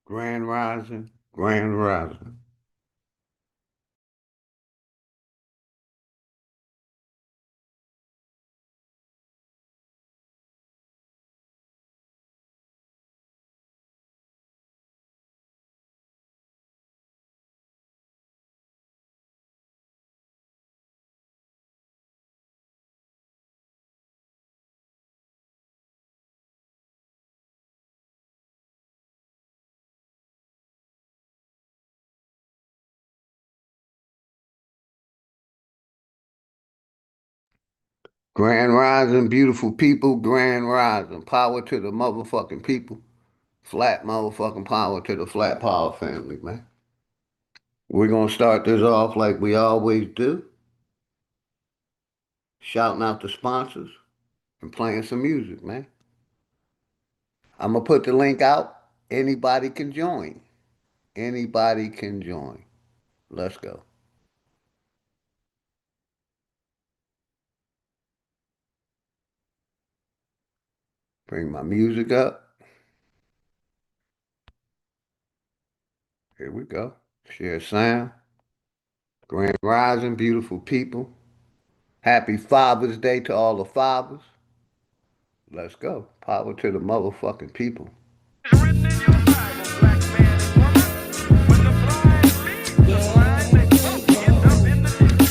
Grand Rising, Grand Rising. Grand Rising, beautiful people, Grand Rising. Power to the motherfucking people. Flat motherfucking power to the Flat Power family, man. We're gonna start this off like we always do, shouting out the sponsors and playing some music, man. I'm gonna put the link out. Anybody can join. Anybody can join. Let's go. Bring my music up. Here we go. Share sound. Grand Rising, beautiful people. Happy Father's Day to all the fathers. Let's go. Power to the motherfucking people. Written in your Bible, black man and woman, when the blind lead, the blind they both end up in the ditch.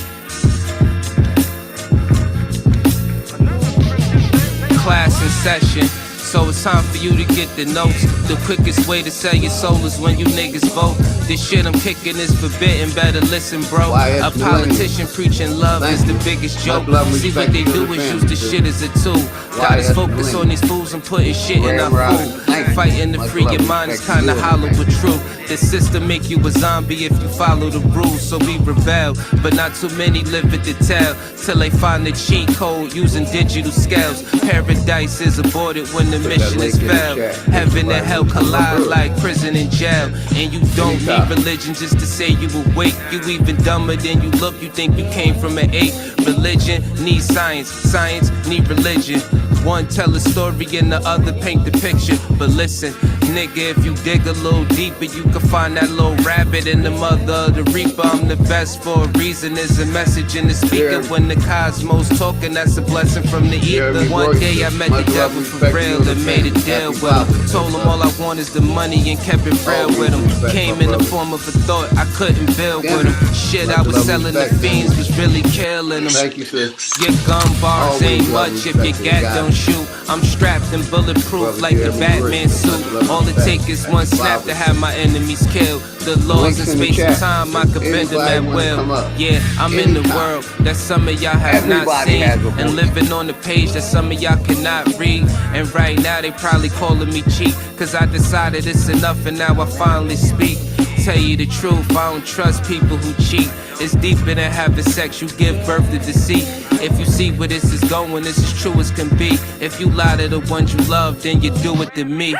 Another scripture says Class in session. So it's time for you to get the notes. The quickest way to sell your soul is when you niggas vote. This shit I'm kicking is forbidden, better listen, bro. A politician preaching love is the biggest joke. See what they do is use the shit as a tool. Got us focused on these fools and putting shit in our food. Fighting to free your mind is kinda hollow but true. The system make you a zombie if you follow the rules, so we rebel. But not too many live it to tell, till they find the cheat code using digital scales. Paradise is aborted when the mission is failed. Heaven and hell collide like prison and jail. And you don't need religion just to say you awake. You even dumber than you look, you think you came from an ape. Religion needs science, science need religion. One tell a story and the other paint the picture. But listen, nigga, if you dig a little deeper, you can find that little rabbit in the mother of the reaper. I'm the best for a reason, there's a message in the speaker. When the cosmos talking, that's a blessing from the ether. One day I met the devil for real and made a deal with him. Told him all I want is the money and kept it real with him. Came in the form of a thought, I couldn't build with him. Shit, I was selling the fiends, was really killing them. Thank you, sis. Your gun bars ain't much if your gat don't shoot. I'm strapped and bulletproof like the Batman suit. All it takes is one snap to have my enemies killed. The laws in space and time, I could bend them at will. Yeah, I'm in the world that some of y'all have not seen, and living on the page that some of y'all cannot read. And right now they probably calling me cheap, cause I decided it's enough and now I finally speak. Tell you the truth, I don't trust people who cheat. It's deeper than having sex, you give birth to deceit. If you see where this is going, this is true as can be. If you lie to the ones you love, then you do it to me.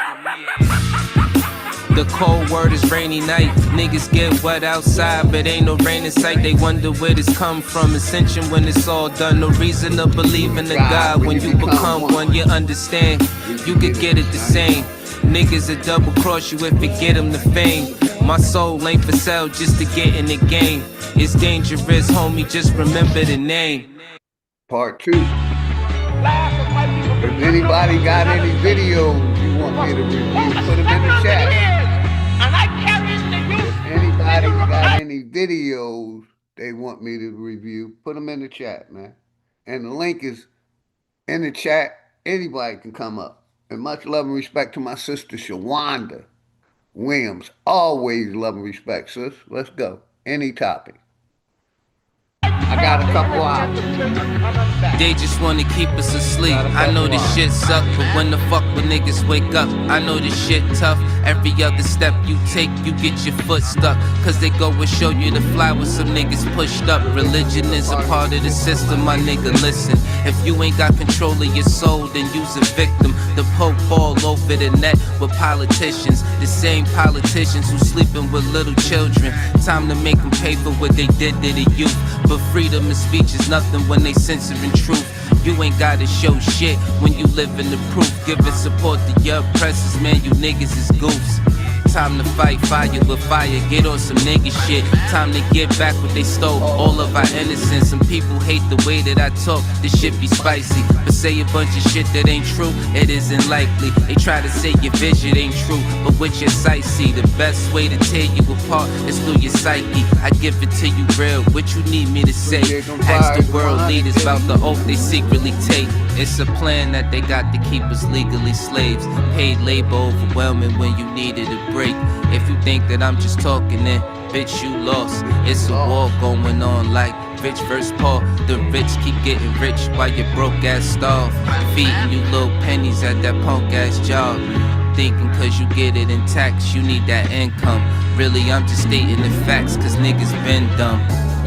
The cold word is rainy night. Niggas get wet outside, but ain't no rain in sight. They wonder where this come from. Ascension when it's all done. No reason to believe in the God. When you become one, you understand. You could get it the same. Niggas will double cross you if you get them the fame. My soul ain't for sale just to get in the game. It's dangerous, homie, just remember the name. Part 2. If anybody got any videos you want me to review, put them in the chat. If anybody got any videos they want me to review, put them in the chat, man. And the link is in the chat. Anybody can come up. And much love and respect to my sister Shawanda Williams. Always love and respect, sis. Let's go. Any topic. I got a couple hours. They just wanna keep us asleep. I know this shit suck, but when the fuck when niggas wake up, I know this shit tough. Every other step you take, you get your foot stuck. Cause they go and show you the fly with some niggas pushed up. Religion is a part of the system, my nigga, listen. If you ain't got control of your soul, then you's a victim. The Pope all over the net with politicians. The same politicians who sleeping with little children. Time to make them pay for what they did to the youth. But freedom of speech is nothing when they censoring truth. You ain't gotta show shit when you live in the proof. Giving support to your oppressors, man, you niggas is goofs. Time to fight fire with fire, get on some nigga shit. Time to get back what they stole, all of our innocence. Some people hate the way that I talk, this shit be spicy. But say a bunch of shit that ain't true, it isn't likely. They try to say your vision ain't true, but with your sight see, the best way to tear you apart is through your psyche. I give it to you real, what you need me to say? Ask the world leaders about the oath they secretly take. It's a plan that they got to keep us legally slaves. Paid labor overwhelming when you needed a break. If you think that I'm just talking, then bitch you lost. It's a war going on like Rich vs. Paul. The rich keep getting rich while your broke ass starve. Feeding you little pennies at that punk ass job. Thinking cause you get it in tax, you need that income. Really I'm just stating the facts cause niggas been dumb.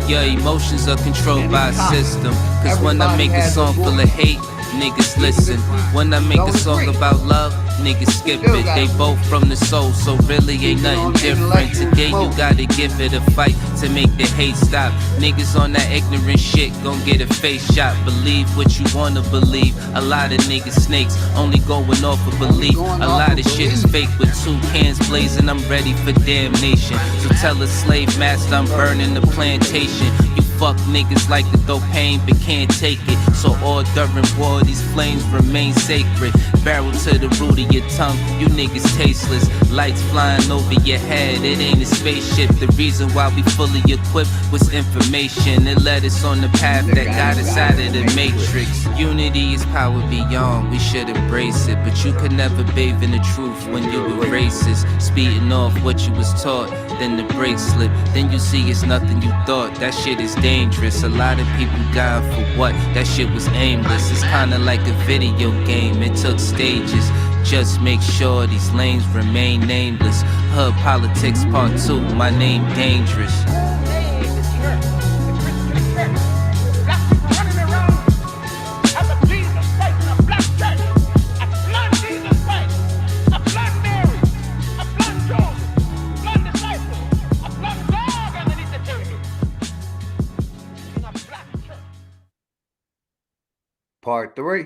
Your emotions are controlled by a system. Cause when I make a song full of hate, niggas listen. When I make a song about love, niggas skip it. They both from the soul, so really ain't nothing different. Today you gotta give it a fight to make the hate stop. Niggas on that ignorant shit gon' get a face shot. Believe what you wanna believe. A lot of niggas snakes, only going off of belief. A lot of shit is fake with 2 cans blazing, I'm ready for damnation. So tell a slave master I'm burning the plantation. You fuck niggas like to throw pain but can't take it. So all during war these flames remain sacred. Barrel to the root of your tongue, you niggas tasteless. Lights flying over your head, it ain't a spaceship. The reason why we fully equipped was information. It led us on the path that got us out of the matrix. Unity is power beyond, we should embrace it. But you could never bathe in the truth when you were racist. Speeding off what you was taught, then the brakes slip. Then you see it's nothing you thought, that shit is dangerous. A lot of people dying for what? That shit was aimless. It's kinda like a video game, it took stages. Just make sure these lanes remain nameless. Hood politics part 2, my name dangerous. Part 3.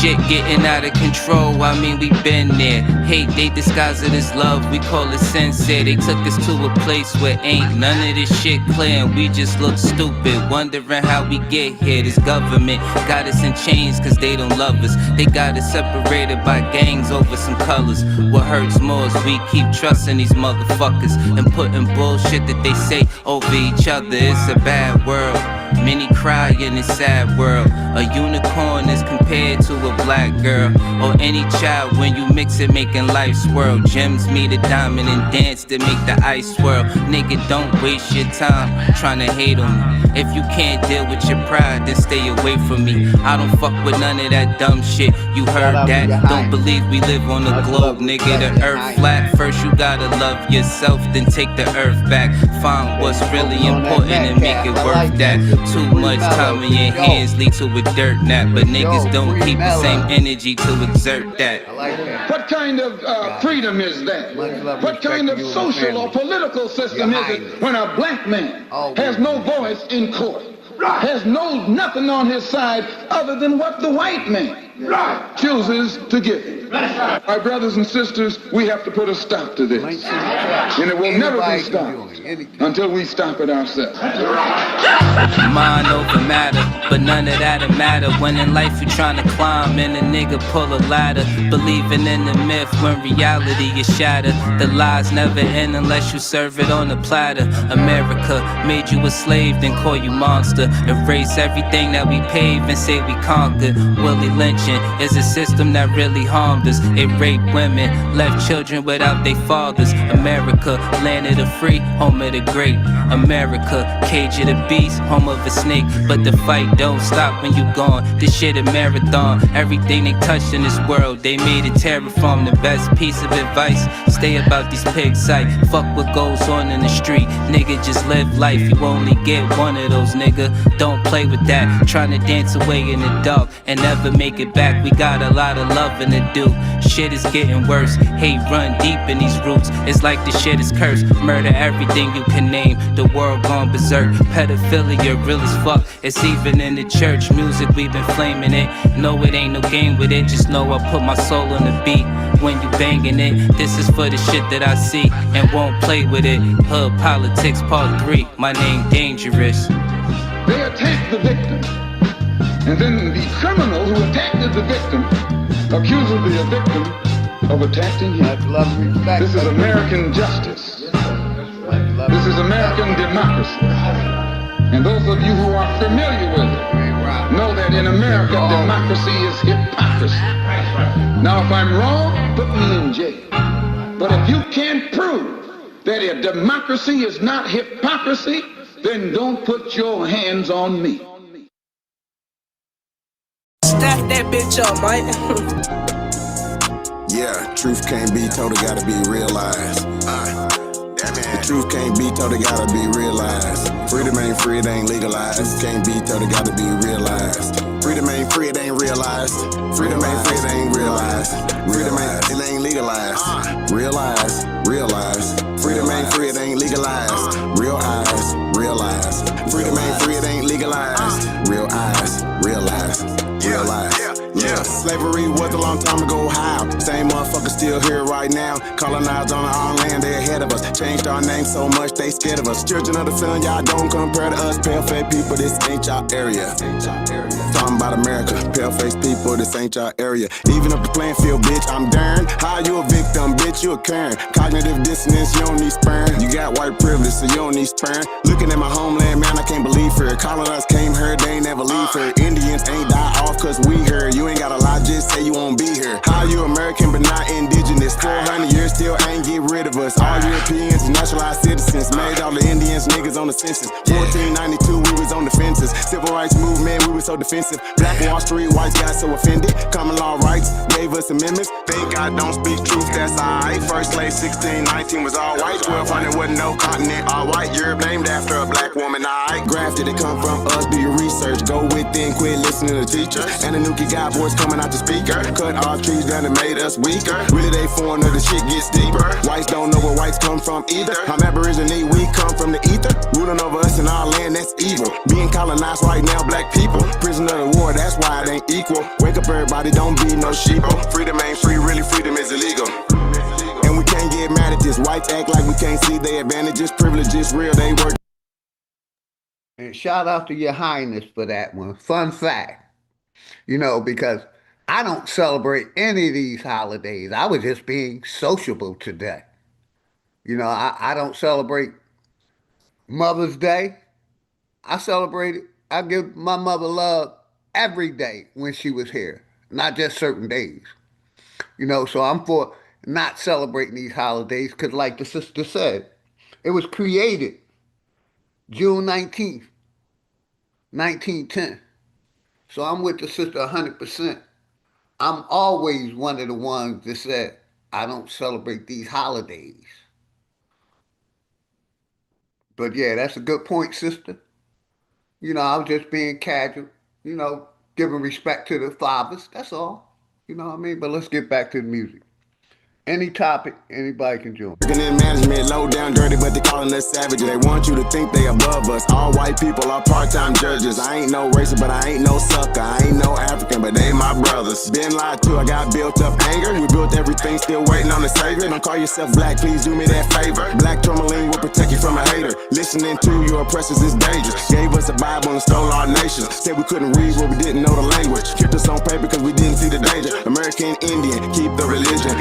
Shit getting out of control, I mean we been there. Hate they disguise it as love, we call it sincere. They took us to a place where ain't none of this shit clear, and we just look stupid, wondering how we get here. This government got us in chains cause they don't love us. They got us separated by gangs over some colors. What hurts more is we keep trusting these motherfuckers and putting bullshit that they say over each other. It's a bad world, many cry in this sad world. A unicorn is compared to a black girl, or any child when you mix it making life swirl. Gems meet a diamond and dance to make the ice swirl. Nigga, don't waste your time trying to hate on me. If you can't deal with your pride, then stay away from me. I don't fuck with none of that dumb shit, you heard that? Don't believe we live on a globe, nigga, the earth flat. First you gotta love yourself, then take the earth back. Find what's really important and make it worth that. Too much time in your hands lead to a dirt nap, but niggas don't keep the same energy to exert that. What kind of freedom is that? What kind of social or political system is it when a black man has no voice in court, has nothing on his side other than what the white man chooses to give him? My brothers and sisters, we have to put a stop to this, and it will never be stopped until we stop it ourselves. Mind over matter, but none of that'll matter when in life you're trying to climb and a nigga pull a ladder. Believing in the myth when reality is shattered. The lies never end unless you serve it on a platter. America made you a slave, then call you monster. Erase everything that we paved and say we conquered. Willie lynching is a system that really harmed us. It raped women, left children without their fathers. America, land of the free, home of the great. America, cage of the beast, home of a snake. But the fight don't stop when you gone. This shit a marathon. Everything they touched in this world, they made it terraform. The best piece of advice, stay about these pigs sight. Fuck what goes on in the street, nigga, just live life. You only get one of those, nigga. Don't play with that. Trying to dance away in the dark and never make it back. We got a lot of loving to do, do. Shit is getting worse. Hate run deep in these roots. It's like the shit is cursed. Murder everything you can name. The world gone berserk. Pedophilia real as fuck. It's even in the church. Music, we've been flaming it. No, it ain't no game with it. Just know I put my soul on the beat. When you banging it, this is for the shit that I see and won't play with it. Hood politics part 3. My name dangerous. They attack the victim, and then the criminal who attacked the victim accuses the victim of attacking him. This is American justice. This is American democracy. And those of you who are familiar with it know that in America, democracy is hypocrisy. Now, if I'm wrong, put me in jail. But if you can't prove that a democracy is not hypocrisy, then don't put your hands on me. Stack that bitch up, Mike. Yeah, truth can't be told, it gotta be realized. The truth can't be told, it gotta be realized. Freedom ain't free, it ain't legalized. Truth can't be told, it gotta be realized. Freedom ain't free, it ain't realized. Freedom ain't free, it ain't realized. Freedom ain't, it ain't legalized. Realize, realize. Freedom ain't free, it ain't legalized. Real eyes, realize. Freedom ain't free, it ain't legalized. Real eyes, realize. Realize. Yeah, slavery was a long time ago, how? Same motherfuckers still here right now. Colonized on our land, they ahead of us. Changed our name so much, they scared of us. Children of the sun, y'all don't compare to us. Pale-faced people, this ain't y'all area. Talking about America, pale-faced people, this ain't y'all area. Even up the playing field, bitch, I'm darn. How you a victim, bitch, you a Karen. Cognitive dissonance, you don't need sparing. You got white privilege, so you don't need sparing. Looking at my homeland, man, I can't believe her. Colonized came here, they ain't never leave her. Indians ain't die off cause we here. You ain't gotta lie, just say you won't be here. How you American but not indigenous? 400 years still ain't get rid of us. All Europeans, naturalized citizens. Made all the Indians niggas on the census. 1492, we was on the fences. Civil rights movement, we was so defensive. Black Wall Street, whites got so offended. Common law rights gave us amendments. Thank God don't speak truth, that's alright. First slave 1619 was all white. 1200 wasn't no continent, all white. Europe named after a black woman, alright. Grafted, it come from us, do your research. Go within, quit listening to teachers. And the Nuki got voice coming out the speaker. Cut our trees down and made us weaker. Really they foreigner, the shit gets deeper. Whites don't know where whites come from either. I'm Aborigine, we come from the ether. Ruling over us in our land, that's evil. Being colonized right now, black people. Prisoner of the war, that's why it ain't equal. Wake up everybody, don't be no sheeple. Freedom ain't free, really freedom is illegal. And we can't get mad at this. Whites act like we can't see their advantages. Privileges real, they work. And shout out to Your Highness for that one. Fun fact. You know, because I don't celebrate any of these holidays. I was just being sociable today. You know, I don't celebrate Mother's Day. I celebrate it. I give my mother love every day when she was here, not just certain days. You know, so I'm for not celebrating these holidays because, like the sister said, it was created June 19th, 1910. So I'm with the sister 100%. I'm always one of the ones that said, I don't celebrate these holidays. But yeah, that's a good point, sister. You know, I was just being casual, you know, giving respect to the fathers. That's all. You know what I mean? But let's get back to the music. Any topic, anybody can join. Working in management, low down, dirty, but they calling us savages. They want you to think they above us. All white people are part-time judges. I ain't no racist, but I ain't no sucker. I ain't no African, but they my brothers. Been lied to, I got built up anger. We built everything, still waiting on the savior. Don't call yourself black, please do me that favor. Black tourmaline will protect you from a hater. Listening to your oppressors is dangerous. Gave us a Bible and stole our nation. Said we couldn't read what we didn't know the language. Kept us on paper because we didn't see the danger. American Indian, keep the religion.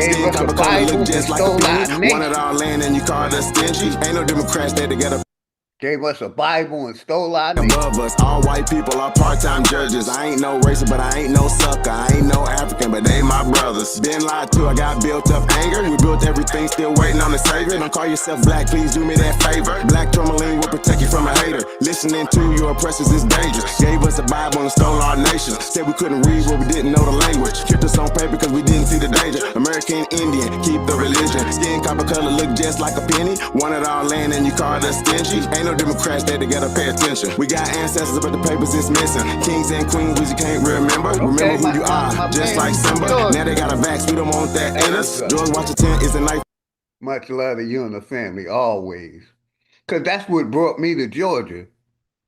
Look just like a penny. Wanted our land and you called us stingy. Ain't no Democrats there together. Gave us a Bible and stole our name. Above us, all white people are part-time judges. I ain't no racist, but I ain't no sucker. I ain't no African, but they my brothers. Been lied to, I got built up anger. We built everything, still waiting on the savior. Don't call yourself black, please do me that favor. Black tourmaline will protect you from a hater. Listening to your oppressors is dangerous. Gave us a Bible and stole our nation. Said we couldn't read what we didn't know the language. Kept us on paper cause we didn't see the danger. American Indian, keep the religion. Skin copper color look just like a penny. Wanted our land and you called us stingy. Ain't no Democrats that together pay attention. We got ancestors but the papers is missing. Kings and queens we just can't remember. Remember who you are, just like Simba. Now they got a vax, we don't want that in us. George Washington is a knife. Much love to you and the family, always. Because that's what brought me to Georgia.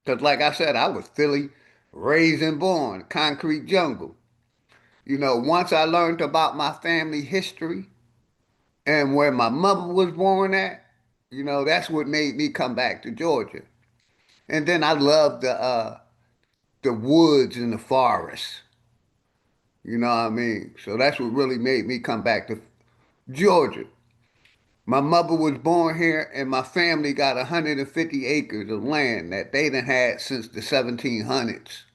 Because like I said, I was Philly, raised and born, concrete jungle. You know, once I learned about my family history and where my mother was born at, you know, that's what made me come back to Georgia. And then I love the woods and the forests. You know what I mean? So that's what really made me come back to Georgia. My mother was born here, and my family got 150 acres of land that they done had since the 1700s.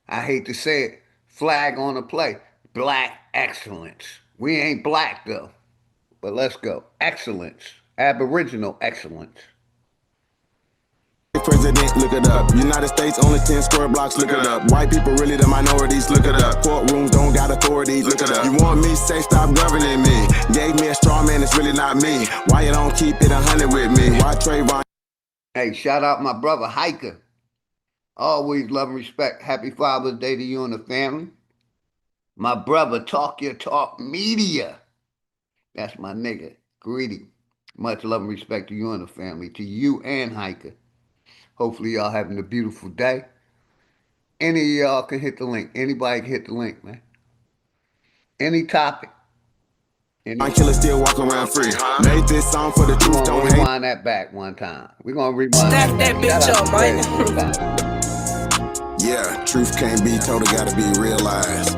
I hate to say it, flag on the play, black excellence. We ain't black though, but let's go. Excellence, Aboriginal excellence. President, look it up. United States, only 10 square blocks, look it up. White people really the minorities, look it up. Courtrooms don't got authority, look it up. You want me, say stop governing me. Gave me a straw man, it's really not me. Why you don't keep it 100 with me? Why Trayvon? Hey, shout out my brother Hiker. Always love and respect. Happy Father's Day to you and the family. My brother Talk Your Talk Media. That's my nigga. Greedy. Much love and respect to you and the family. To you and Hiker. Hopefully y'all having a beautiful day. Any of y'all can hit the link. Anybody can hit the link, man. Any topic. My killer still walk around free. Made this song for the truth, don't hate. Rewind that back one time. We're going to rewind Stack that bitch up, man. Yeah, truth can't be told, it gotta be realized.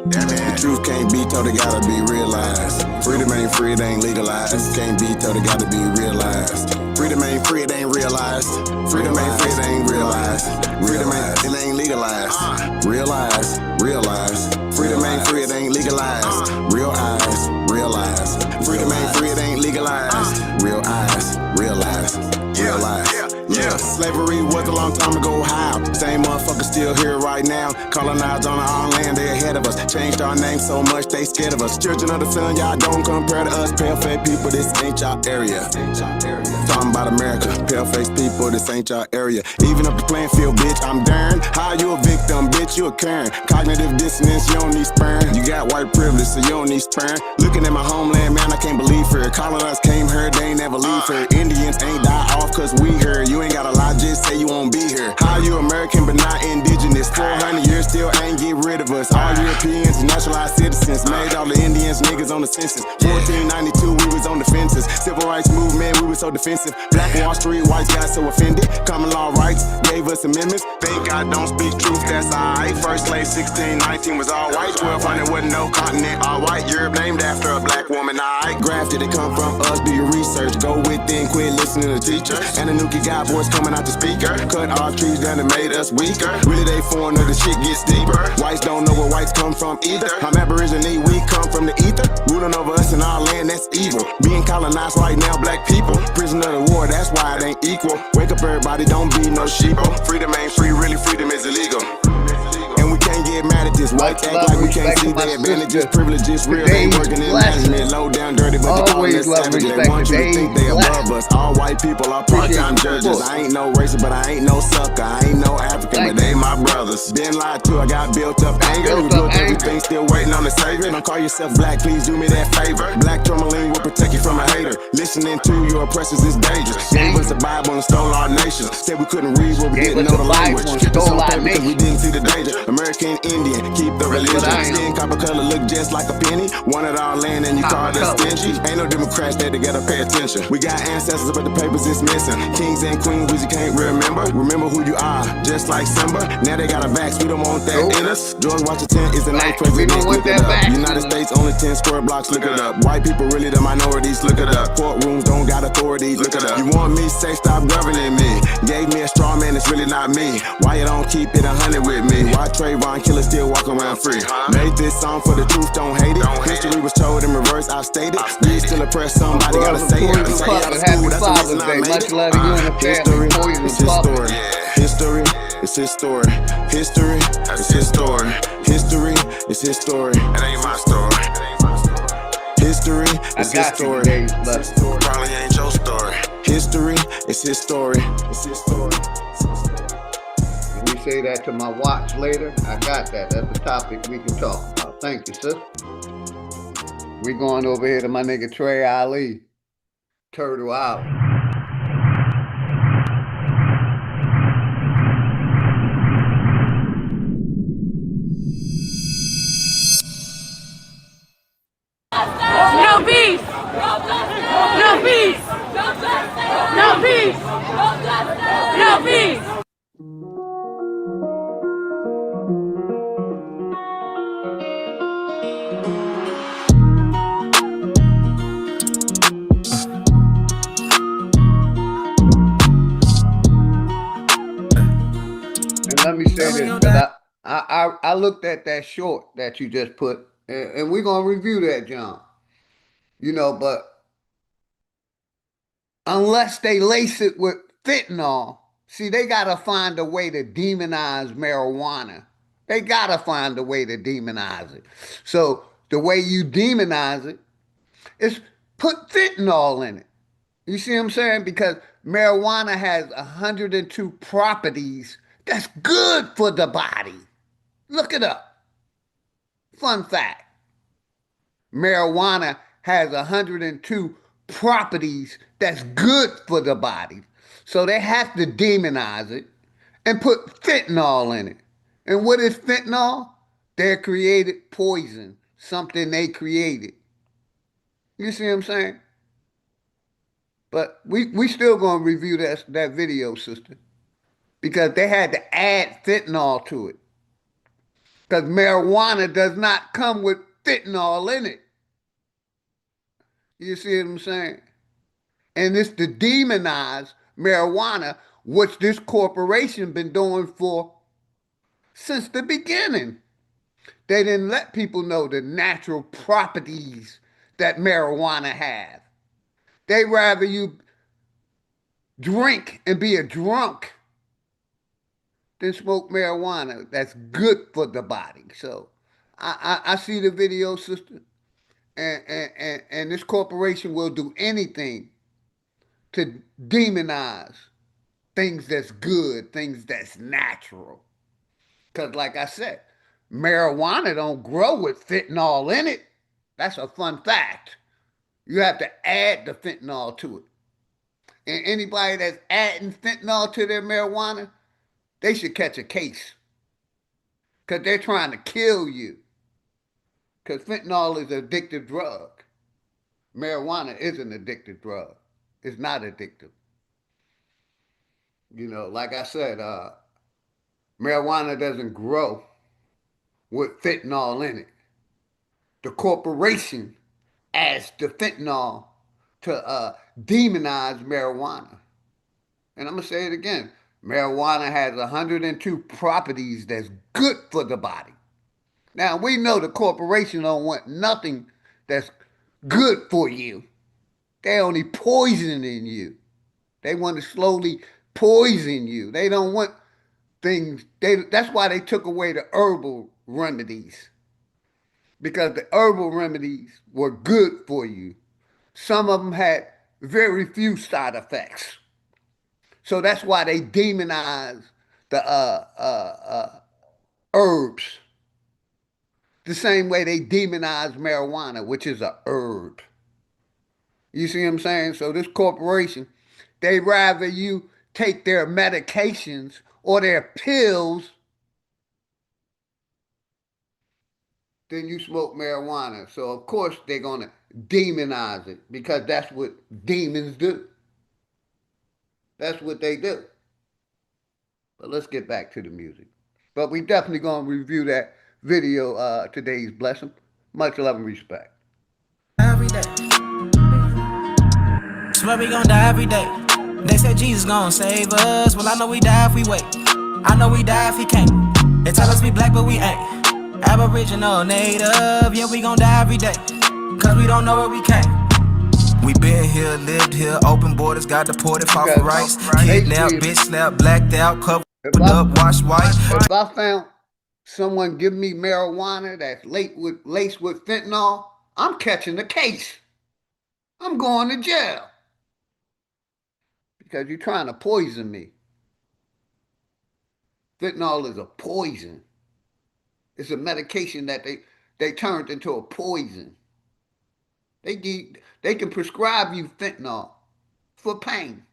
The truth can't be told, it gotta be realized. Freedom ain't free, it ain't legalized. Truth can't be told, it gotta be realized. Freedom ain't free, it ain't realized. Freedom ain't free, it ain't realized. Freedom ain't, it ain't legalized. Realize, realize. Freedom ain't free, it ain't legalized. Real eyes, realize. Freedom ain't free, it ain't legalized. Real eyes, realize. Realize. Yeah, slavery was a long time ago, how? Same motherfuckers still here right now. Colonized on our own land, they ahead of us. Changed our name so much, they scared of us. Children of the sun, y'all don't compare to us. Pale-faced people, this ain't y'all area. Talking about America, pale-faced people, this ain't y'all area. Even up the playing field, bitch, I'm darn. How you a victim, bitch, you a Karen. Cognitive dissonance, you don't need sparing. You got white privilege, so you don't need sparing. Looking at my homeland, man, I can't believe her. Colonized came here, they ain't never leave her. Indians ain't die off cause we here. You ain't gotta lie, just say you won't be here. How you American but not indigenous? 400 years still ain't get rid of us. All Europeans and naturalized citizens made all the Indians niggas on the census. 1492 we was on the fences. Civil rights movement we was so defensive. Black Wall Street whites got so offended. Common law rights gave us amendments. Think I don't speak truth, that's alright. First slave 1619 was all white. 1200 wasn't no continent, all white. Europe named after a black woman, alright. Grafted, it come from us, do your research. Go within, quit listening to teachers. And the Nuki got voice coming out the speaker. Cut off trees down and made us weaker. Really they foreigner, the shit gets deeper. Whites don't know where whites come from either. I'm Aborigine, we come from the ether. Ruling over us in our land, that's evil. Being colonized right now, black people. Prisoner of the war, that's why it ain't equal. Wake up everybody, don't be no sheeple. Freedom ain't free, really freedom is illegal. And we can't get mad at this. White act like we can't see their advantages. Privileges real, they working in management. Low down, dirty, but they call us savage. They want you to think they above us. All white people are part-time judges. I ain't no racist, but I ain't no sucker. I ain't no African, but they my brothers. Been lied to, I got built up anger. We built everything, still waiting on the savior. Don't call yourself black, please do me that favor. Black tourmaline will protect you from a hater. Listening to your oppressors is dangerous. Gave us the Bible and stole our nation. Said we couldn't read what we didn't know the language. Kept us on paper because we didn't see the danger. American Indian, keep the religion. Skin copper color look just like a penny. Wanted our land and you called us stingy. Ain't no Democrats that together pay attention. We got ancestors but the papers is missing. Kings and queens we just can't remember. Remember who you are, just like Simba. Now they got a vax, we don't want that in us. George Washington is the ninth president, look it up. United States only 10 square blocks, look it up. White people really the minorities, look it up. Courtrooms don't got authority, look it up. You want me, say stop governing me. Gave me a straw man, it's really not me. Why you don't keep it 100 with me? Why Trayvon? Trayvon killer still walk around free. Made this song for the truth, don't hate it. History was told in reverse, I stated. You still oppressed, somebody gotta say it. Say out of school, that's the reason I made it. History, it's his story. History, it's his story. History, it's his story. History, it's his story. It ain't my story. History, it's his story. Probably ain't your story. History, it's his story. It's his story. Let me say that to my watch later. I got that. That's a topic we can talk about. Thank you, sis. We going over here to my nigga Trey Ali. Turtle out. No peace! No peace! No peace! No peace! And let me say this, because I looked at that short that you just put, and we're going to review that, John. You know, but unless they lace it with fentanyl, see, they got to find a way to demonize marijuana. They got to find a way to demonize it. So the way you demonize it is put fentanyl in it. You see what I'm saying? Because marijuana has 102 properties that's good for the body. Look it up. Fun fact. Marijuana has 102 properties that's good for the body. So they have to demonize it and put fentanyl in it. And what is fentanyl? Their created poison, something they created. You see what I'm saying? But we still gonna review that video, sister, because they had to add fentanyl to it. Because marijuana does not come with fentanyl in it. You see what I'm saying? And it's to demonize marijuana, which this corporation been doing for since the beginning. They didn't let people know the natural properties that marijuana have. They rather you drink and be a drunk than smoke marijuana. That's good for the body. So I see the video, sister, and this corporation will do anything to demonize things that's good, things that's natural. Because like I said, marijuana don't grow with fentanyl in it. That's a fun fact. You have to add the fentanyl to it. And anybody that's adding fentanyl to their marijuana, they should catch a case. Because they're trying to kill you. Because fentanyl is an addictive drug. Marijuana is an addictive drug. It's not addictive. You know, like I said, marijuana doesn't grow with fentanyl in it. The corporation adds the fentanyl to demonize marijuana. And I'm going to say it again. Marijuana has 102 properties that's good for the body. Now, we know the corporation don't want nothing that's good for you. They only poisoning you. They want to slowly poison you. They don't want things. That's why they took away the herbal remedies. Because the herbal remedies were good for you. Some of them had very few side effects. So that's why they demonize the herbs. The same way they demonize marijuana, which is a herb. You see what I'm saying? So this corporation, they rather you take their medications or their pills than you smoke marijuana. So of course they're going to demonize it because that's what demons do. That's what they do. But let's get back to the music. But we definitely going to review that video, Today's Blessing. Much love and respect. Every day. Swear we gon' die every day. They said Jesus gon' save us. Well, I know we die if we wait. I know we die if he can't. They tell us we black, but we ain't. Aboriginal, native, yeah, we gon' die every day. Cause we don't know where we came. We been here, lived here, open borders, got deported, fought for rights. Kidnapped, bitch slapped, blacked out, covered up, washed white. If I found someone give me marijuana that's laced with fentanyl, I'm catching the case. I'm going to jail because you're trying to poison me. Fentanyl is a poison. It's a medication that they turned into a poison. They can prescribe you fentanyl for pain,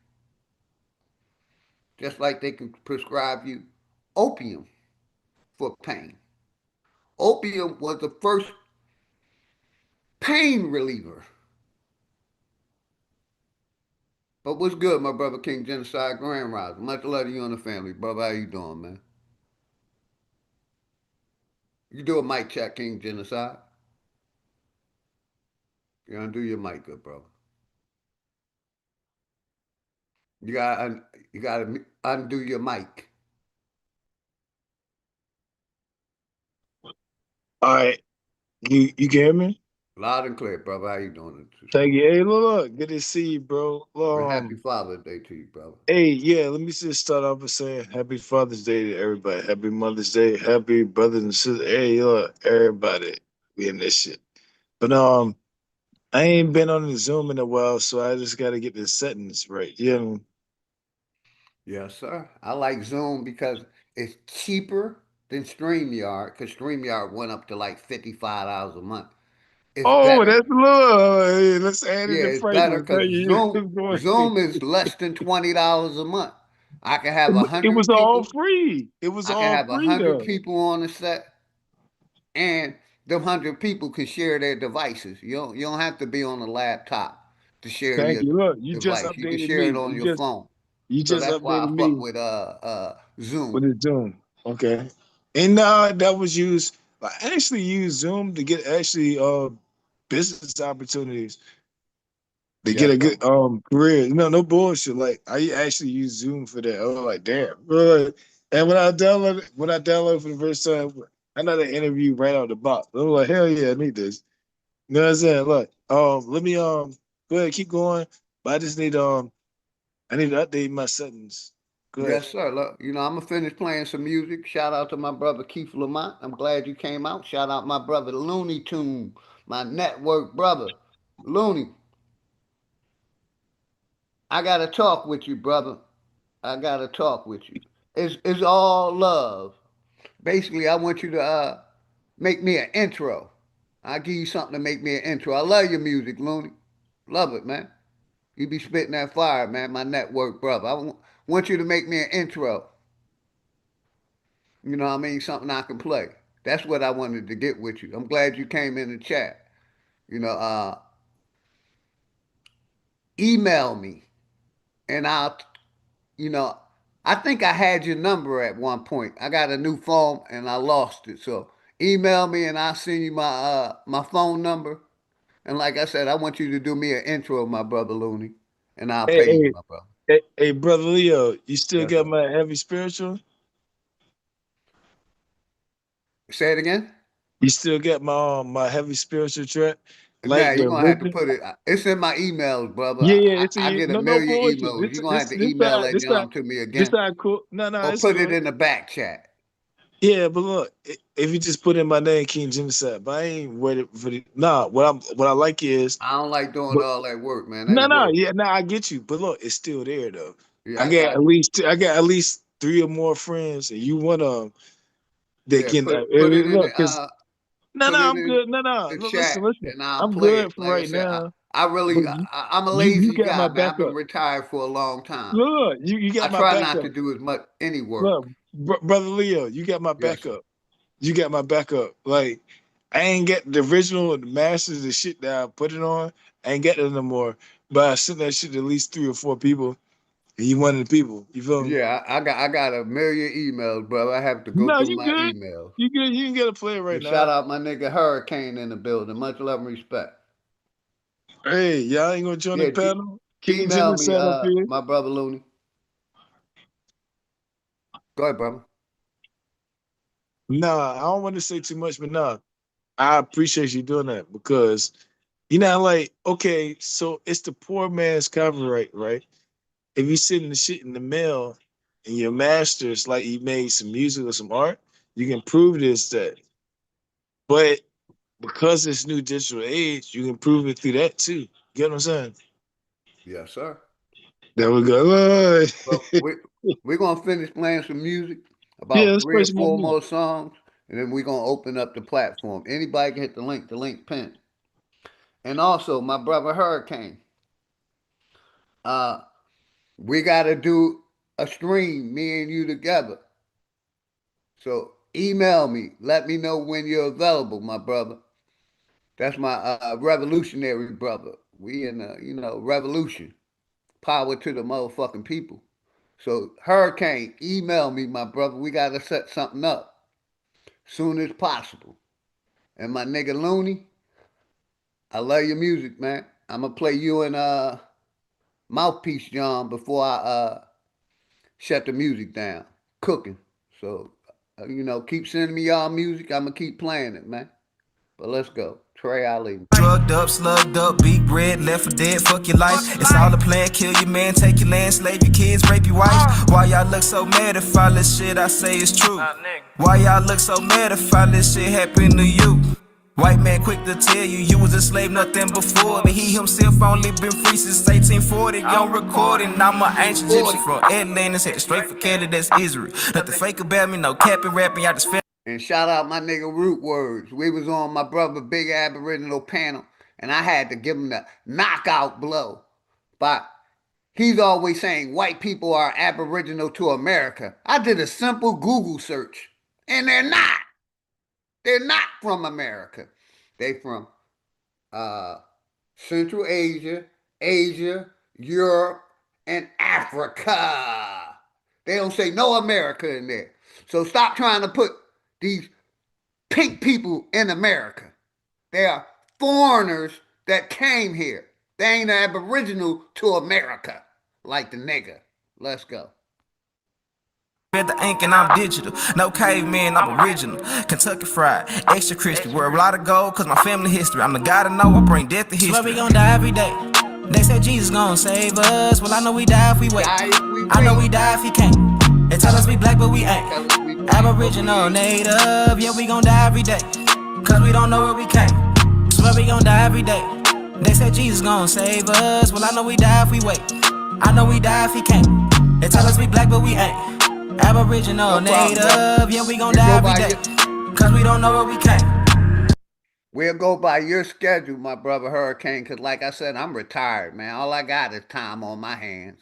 just like they can prescribe you opium for pain. Opium was the first pain reliever. But what's good, my brother King Genocide Grand Rising? Much love to you and the family, brother. How you doing, man? You do a mic check, King Genocide. You undo your mic, good brother. You gotta undo your mic. All right, you can hear me? Loud and clear, brother. How you doing this Thank morning? you. Hey, look, good to see you, bro. Well, happy Father's Day to you, brother. Hey, yeah, let me just start off by saying Happy Father's Day to everybody. Happy Mother's Day. Happy brothers and sisters. Hey, look, everybody, we in this shit. But I ain't been on the Zoom in a while, so I just got to get the settings right. You know? Yes, sir. I like Zoom because it's cheaper than StreamYard because StreamYard went up to like $55 a month. It's Oh, better. that's a little. Hey, let's add Yeah, in the it's price. better because Thank you. Zoom is less than $20 a month. I can have a It was hundred all people. free. It was I can all have a free hundred though. people on the set, and them 100 people can share their devices. You don't have to be on a laptop to share Thank your you. Look, you just device. You can updated share it me. on your phone. You So just that's why I updated fuck me. with What Zoom. is Zoom? Okay. And that was used. I actually used Zoom to get actually business opportunities to get Yes, a sir. good career. No bullshit. Like I actually used Zoom for that. I was like, damn. Bro. And when I downloaded for the first time, I know the interview right out the box. I was like, hell yeah, I need this. You know what I'm saying? Look, let me go ahead, keep going. But I just need I need to update my settings. Go ahead. Yes, sir. Look, I'm gonna finish playing some music. Shout out to my brother Keith Lamont. I'm glad you came out. Shout out my brother Looney Tune, my network brother. Looney, I gotta talk with you, brother. I gotta talk with you. It's all love. Basically, I want you to make me an intro. I'll give you something to make me an intro. I love your music, Looney. Love it, man. You be spitting that fire, man. My network brother. Want you to make me an intro. You know what I mean? Something I can play. That's what I wanted to get with you. I'm glad you came in the chat. You know, email me and you know, I think I had your number at one point. I got a new phone and I lost it. So email me and I'll send you my phone number. And like I said, I want you to do me an intro, my brother Looney, and I'll Hey, pay you, hey, my brother. hey, brother Leo, you still Yes, got sir. my heavy spiritual? Say it again. You still got my heavy spiritual track? Now Like you're the gonna have to original? put it. It's in my emails, brother. Yeah, yeah, it's I a get a no million bullshit. emails. This You're gonna this have to this email time that this time junk to me this again, time cool. No, or it's put it good. in the back chat. Yeah, but look, if you just put in my name, King Genocide, but I ain't waiting for the nah. What I like is, I don't like doing but all that work, man. That's no, work. yeah, no, I get you. But look, it's still there though. Yeah, I got you. I got at least three or more friends, and you one of them that Yeah, can put it in look. the Cause put no, it I'm in good. No. the Listen, chat, listen. and I'll I'm play it. good for Like I right said, now. I really, But you I'm a you lazy got my guy, man. I've been backup. retired for a long time. Look, you I got my try not backup. to do as much any work. Look, brother Leo, you got my Yes, sir. backup. You got my backup. Like I ain't get the original and the masters, the shit that I put it on. I ain't get it no more. But I sent that shit to at least three or four people, and you one of the people. You feel me? Yeah, I got a million emails, brother. I have to go No, through you my good. emails. You good. You can get a play right And shout now. out my nigga Hurricane in the building. Much love and respect. Hey, y'all ain't gonna join the Yeah, panel. King email me, Genocide up here. my brother Looney. Go ahead, brother. Nah, I don't want to say too much, but nah, I appreciate you doing that because you know, like, okay, so it's the poor man's copyright, right? If you send the shit in the mail and your master's like you made some music or some art, you can prove this that. But because it's new digital age, you can prove it through that too. You get what I'm saying? Yes, sir. There we go. Well, we're gonna finish playing some music, Yeah, about let's three play or some more four music. more songs, and then we're gonna open up the platform. Anybody can hit the link pin. And also, my brother Hurricane, uh, we gotta do a stream, me and you together. So email me, let me know when you're available, my brother. That's my revolutionary brother. We in revolution. Power to the motherfucking people. So Hurricane, email me, my brother. We gotta set something up soon as possible. And my nigga Looney, I love your music, man. I'ma play you in mouthpiece, John, before I shut the music down. Cooking. So keep sending me y'all music. I'ma keep playing it, man. But let's go. Trey Ali. Drugged up, slugged up, beat bread, left for dead, fuck your life. It's all a plan, kill your man, take your land, slave your kids, rape your wife. Why y'all look so mad if all this shit I say is true? Why y'all look so mad if all this shit happen to you? White man quick to tell you you was a slave, nothing before. But he himself only been free since 1840. Young recording, I'm an ancient Egyptian from Atlantis, headed straight for Canada, that's Israel. Nothing fake about me, no capping, rapping, y'all just And shout out my nigga Root Words. We was on my brother Big Aboriginal panel, and I had to give him the knockout blow. But he's always saying white people are aboriginal to America. I did a simple Google search, and they're not. They're not from America. They from uh, Central Asia, Asia, Europe, and Africa. They don't say no America in there. So stop trying to put these pink people in America. They are foreigners that came here. They ain't aboriginal to America like the nigga. Let's go. Read the ink and I'm digital. No caveman, I'm original. Kentucky fried, extra crispy. Wear a lot of gold, cause my family history. I'm the guy to know, I bring death to history. Swear we gon' die every day. They said Jesus gon' save us. Well, I know we die if we wait. I know we die if he can't. They tell us we black, but we ain't. Aboriginal, native, yeah, we gon' die every day. Cause we don't know where we came. Swear we gon' die every day. They said Jesus gon' save us. Well, I know we die if we wait. I know we die if he can't. They tell us we black, but we ain't. Aboriginal, native, yeah, we gon' die every day. Cause we don't know where we came. We'll go by your schedule, my brother Hurricane, because like I said, I'm retired, man. All I got is time on my hands.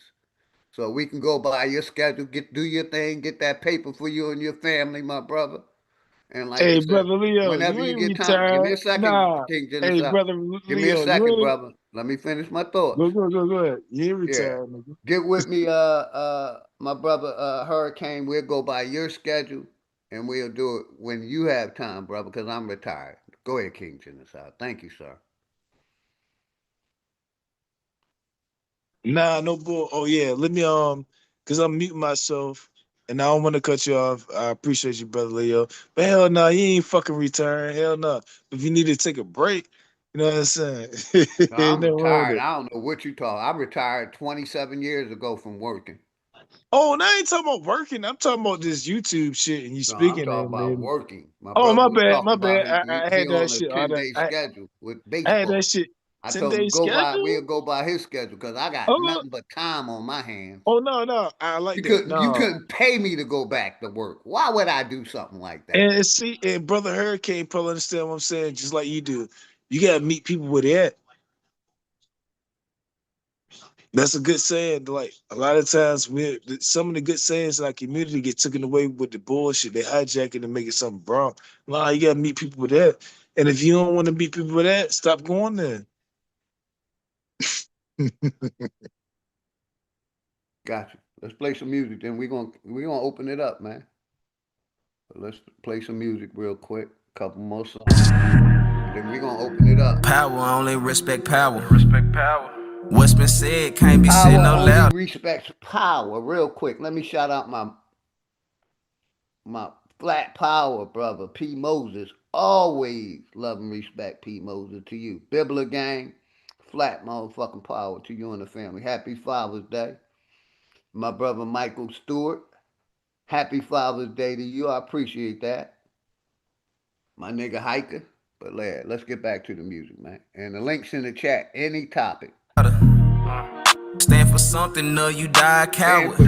So we can go by your schedule, do your thing, get that paper for you and your family, my brother. And like I Hey, said, brother Leo, whenever you you ain't get time, give me retired. a second, Nah. King Hey, Genocide. brother Give me a Leo, you second, ain't. brother. Let me finish my thoughts. Go ahead. You ain't Yeah. retired, nigga. Get with me, my brother Hurricane. We'll go by your schedule and we'll do it when you have time, brother, because I'm retired. Go ahead, King Genocide. Thank you, sir. Nah, no bull. Oh yeah, let me cause I'm muting myself, and I don't want to cut you off. I appreciate you, brother Leo, but hell no, you ain't fucking retiring. Hell no. If you need to take a break, you know what I'm saying? No, Ain't I'm nothing wrong with retired. it. I don't know what you talk. I retired 27 years ago from working. Oh, now I ain't talking about working. I'm talking about this YouTube shit and you No, I'm speaking talking and about then. working. My Oh, brother my was bad, talking my about bad. he, I he had that on a shit. All that. 10-day schedule with I had that baseball. shit. I told 10 day him we'll schedule. go by his schedule because I got Oh, nothing but time on my hands. oh no, I like You that. couldn't you No, couldn't pay me to go back to work. Why would I do something like that? and see, and brother Hurricane probably understand what I'm saying, just like you do. You gotta meet people where they at. That's a good saying. Like a lot of times, some of the good sayings in our community get taken away with the bullshit. They hijack it and make it something wrong. Nah, you gotta meet people with that. And if you don't want to meet people with that, stop going there. Gotcha. Let's play some music. Then we're gonna open it up, man. But let's play some music real quick. Couple more songs. And then we're gonna open it up. Power, only respect power. Respect power. What's been said can't be said Power no only louder. respects power. Real quick. Let me shout out my Flat power, brother. P. Moses. Always love and respect, P. Moses, to you. Bibla gang. Flat motherfucking power to you and the family. Happy Father's Day. My brother Michael Stewart. Happy Father's Day to you. I appreciate that. My nigga Hiker. But let's get back to the music, man. And the links in the chat. Any topic. Stand for something or you die a coward.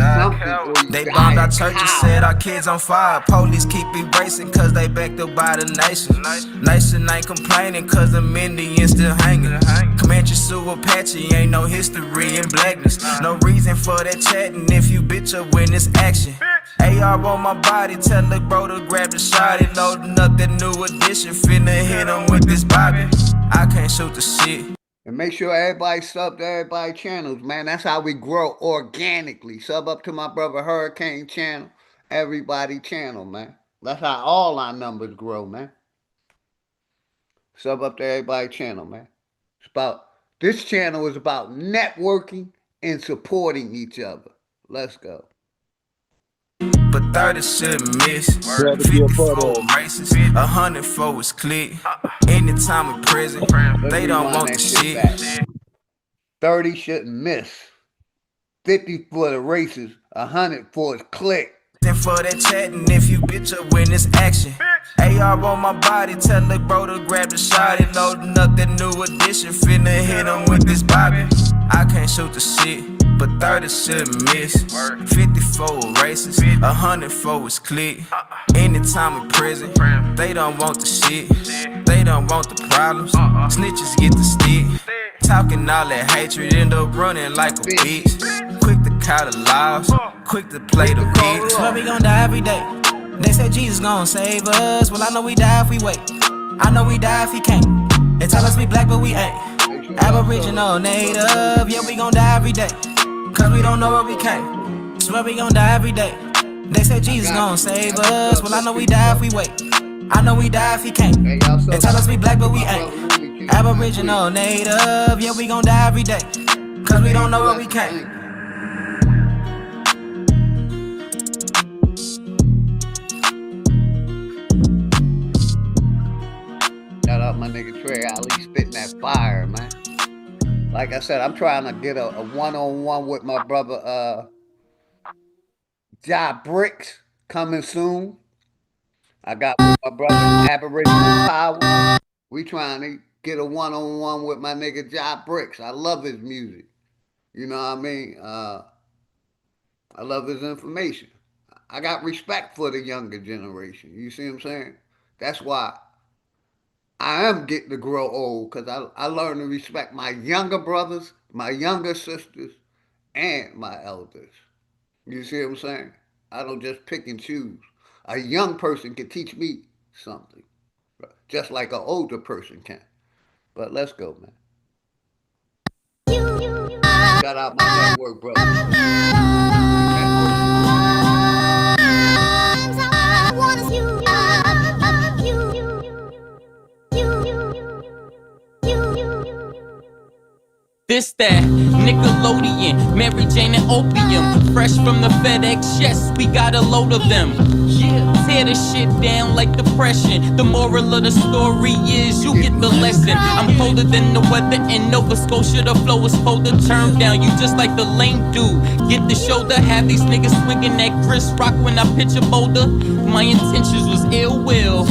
They bombed our church and Coward. set our kids on fire. Police keep erasing cause they backed up by the nation. Nation ain't complaining cause the Indians still hanging. Comanche, Sioux, Apache, ain't no history in blackness. No reason for that chatting if you bitch up when it's action. AR on my body, tell the bro to grab the shot. It loading up that new edition, finna hit him with this Bobby. I can't shoot the shit. And make sure everybody sub to everybody's channels, man. That's how we grow organically. Sub up to my brother Hurricane channel, everybody channel, man. That's how all our numbers grow, man. Sub up to everybody's channel, man. This channel is about networking and supporting each other. Let's go. But 30 shouldn't miss. Glad to be a part 54 of it. races, 100 for his click. Anytime in prison, they don't want the shit. Back. 30 shouldn't miss. 50 for the races, 100 for his click. And for that chatting, if you bitch up when it's action. AR on my body, tell the bro to grab the shot. It loading up that new edition, finna hit him with this Bobby. I can't shoot the shit, but 30 shouldn't miss. 54 races, 100 for his click. Anytime in prison, they don't want the shit. They don't want the problems. Snitches get the stick. Talking all that hatred, end up running like a bitch. Quick to call the laws, quick to play the bitch. Swear we gon' die every day. They say Jesus gon' save us. Well, I know we die if we wait. I know we die if he can't. They tell us we black, but we ain't. Aboriginal, native, yeah, we gon' die every day. Cause we don't know where we came. Swear we gon' die every day. They say Jesus gon' save us. Well, I know we die if we wait. I know we die if he can't. They tell us we black, but we ain't. Aboriginal, native, yeah, we gon' die every day. Cause we don't know where we came. Shout out my nigga Trey Ali spitting that fire, man. Like I said, I'm trying to get a one-on-one with my brother Ja Bricks coming soon. I got with my brother Aboriginal Power. We trying to get a one-on-one with my nigga Ja Bricks. I love his music. You know what I mean? I love his information. I got respect for the younger generation. You see what I'm saying? That's why I am getting to grow old, because I learned to respect my younger brothers, my younger sisters, and my elders. You see what I'm saying? I don't just pick and choose. A young person can teach me something, just like an older person can. But let's go, man. Shout out my network brother. This that Nickelodeon, Mary Jane and Opium, fresh from the FedEx chest, we got a load of them. Yeah, tear the shit down like depression. The moral of the story is you get the lesson. I'm colder than the weather in Nova Scotia. The flow is cold to turn down. You just like the lame dude. Get the shoulder, have these niggas swinging that Chris Rock when I pitch a boulder. My intentions was ill will.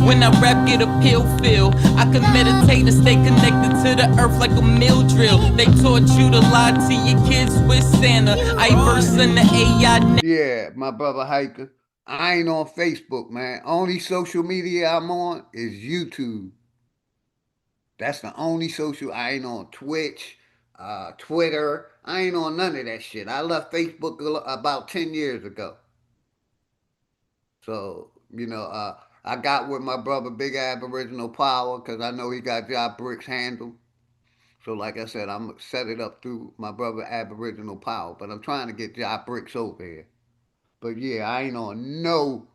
When I rap, get a pill feel. I can meditate and stay connected to the earth like a mill drill. They taught you to lie to your kids with Santa. I verse in the AI. Yeah, my brother Hiker. I ain't on Facebook, man. Only social media I'm on is YouTube. That's the only social. I ain't on Twitch, Twitter. I ain't on none of that shit. I left Facebook about 10 years ago. So, I got with my brother Big Aboriginal Power, because I know he got Ja Bricks handle. So like I said, I'm going to set it up through my brother Aboriginal Power. But I'm trying to get Ja Bricks over here. But yeah, I ain't on no.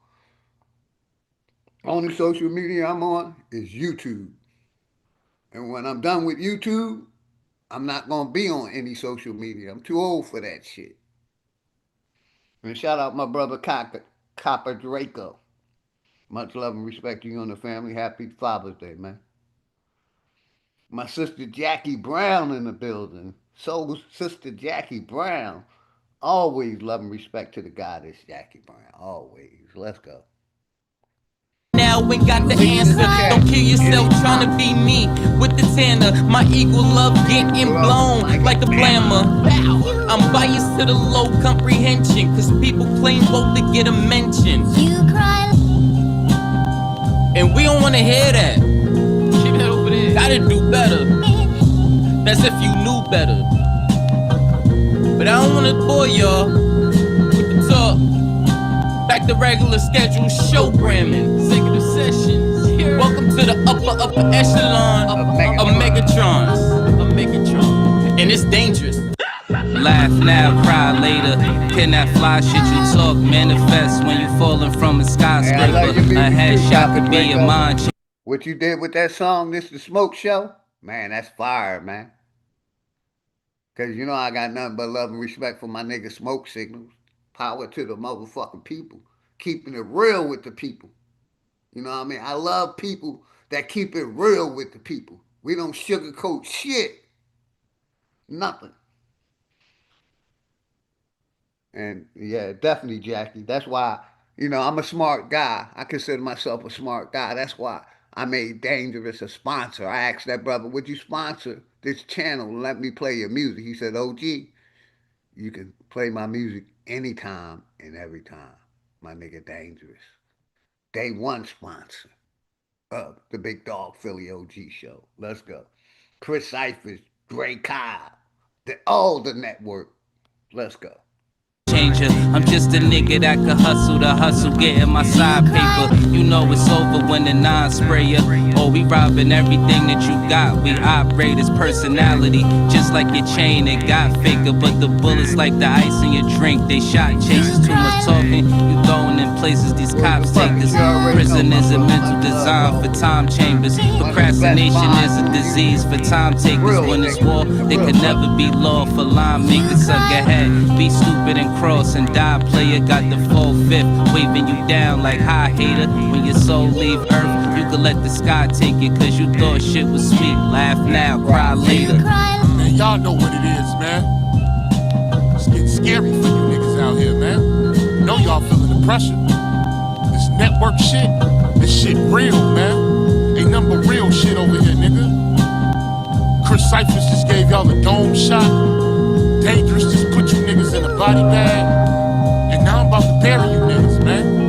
Only social media I'm on is YouTube. And when I'm done with YouTube, I'm not going to be on any social media. I'm too old for that shit. And shout out my brother Cocker. Copper Draco. Much love and respect to you and the family. Happy Father's Day, man. My sister Jackie Brown in the building. Soul sister Jackie Brown. Always love and respect to the goddess Jackie Brown. Always. Let's go. Now ain't got the answer. Don't kill yourself trying to be me with the tanner. My equal love getting blown like a blammer. I'm biased to the low comprehension, cause people claim woke to get a mention. And we don't wanna hear that. Keep that over there. Gotta do better. That's if you knew better. But I don't wanna bore y'all with the talk. Back to regular schedule showgramming. Executive sessions. Welcome to the upper echelon of Megatrons. A Megatron. And it's dangerous. Laugh now, cry later. Can that fly shit you talk manifest when you falling from a skyscraper? A headshot could be a mind. What you did with that song, This the Smoke Show? Man, that's fire, man. Cause you know I got nothing but love and respect for my nigga Smoke Signals. Power to the motherfucking people. Keeping it real with the people. You know what I mean? I love people that keep it real with the people. We don't sugarcoat shit. Nothing. And yeah, definitely, Jackie. That's why, I'm a smart guy. I consider myself a smart guy. That's why I made Dangerous a sponsor. I asked that brother, would you sponsor this channel and let me play your music? He said, OG, you can play my music anytime and every time. My nigga Dangerous. Day one sponsor of the Big Dog Philly OG show. Let's go. Chris Cyphers, Dre Kyle, all the network. Let's go. Changer. I'm just a nigga that could hustle the hustle, getting my side paper. You know it's over when the nine sprayer. Oh, we robbing everything that you got. We operate as personality, just like your chain. It got faker, but the bullets like the ice in your drink. They shot chasers, too much talking. You going in places these cops take us. Prison is a mental design for time chambers. Procrastination is a disease for time takers. When it's war, they could never be law for line makers. Suck ahead, be stupid and cross and die. Player got the full fifth, waving you down like hi hater. When your soul leave earth, you could let the sky take it, cause you thought shit was sweet. Laugh now, cry later. Man, y'all know what it is, man. It's getting scary for you niggas out here, man. Know y'all feeling the pressure. This network shit, this shit real, man. Ain't nothing but real shit over here, nigga. Chris Cyphers just gave y'all a dome shot. Dangerous just put you niggas in a body bag. And now I'm about to bury you niggas, man.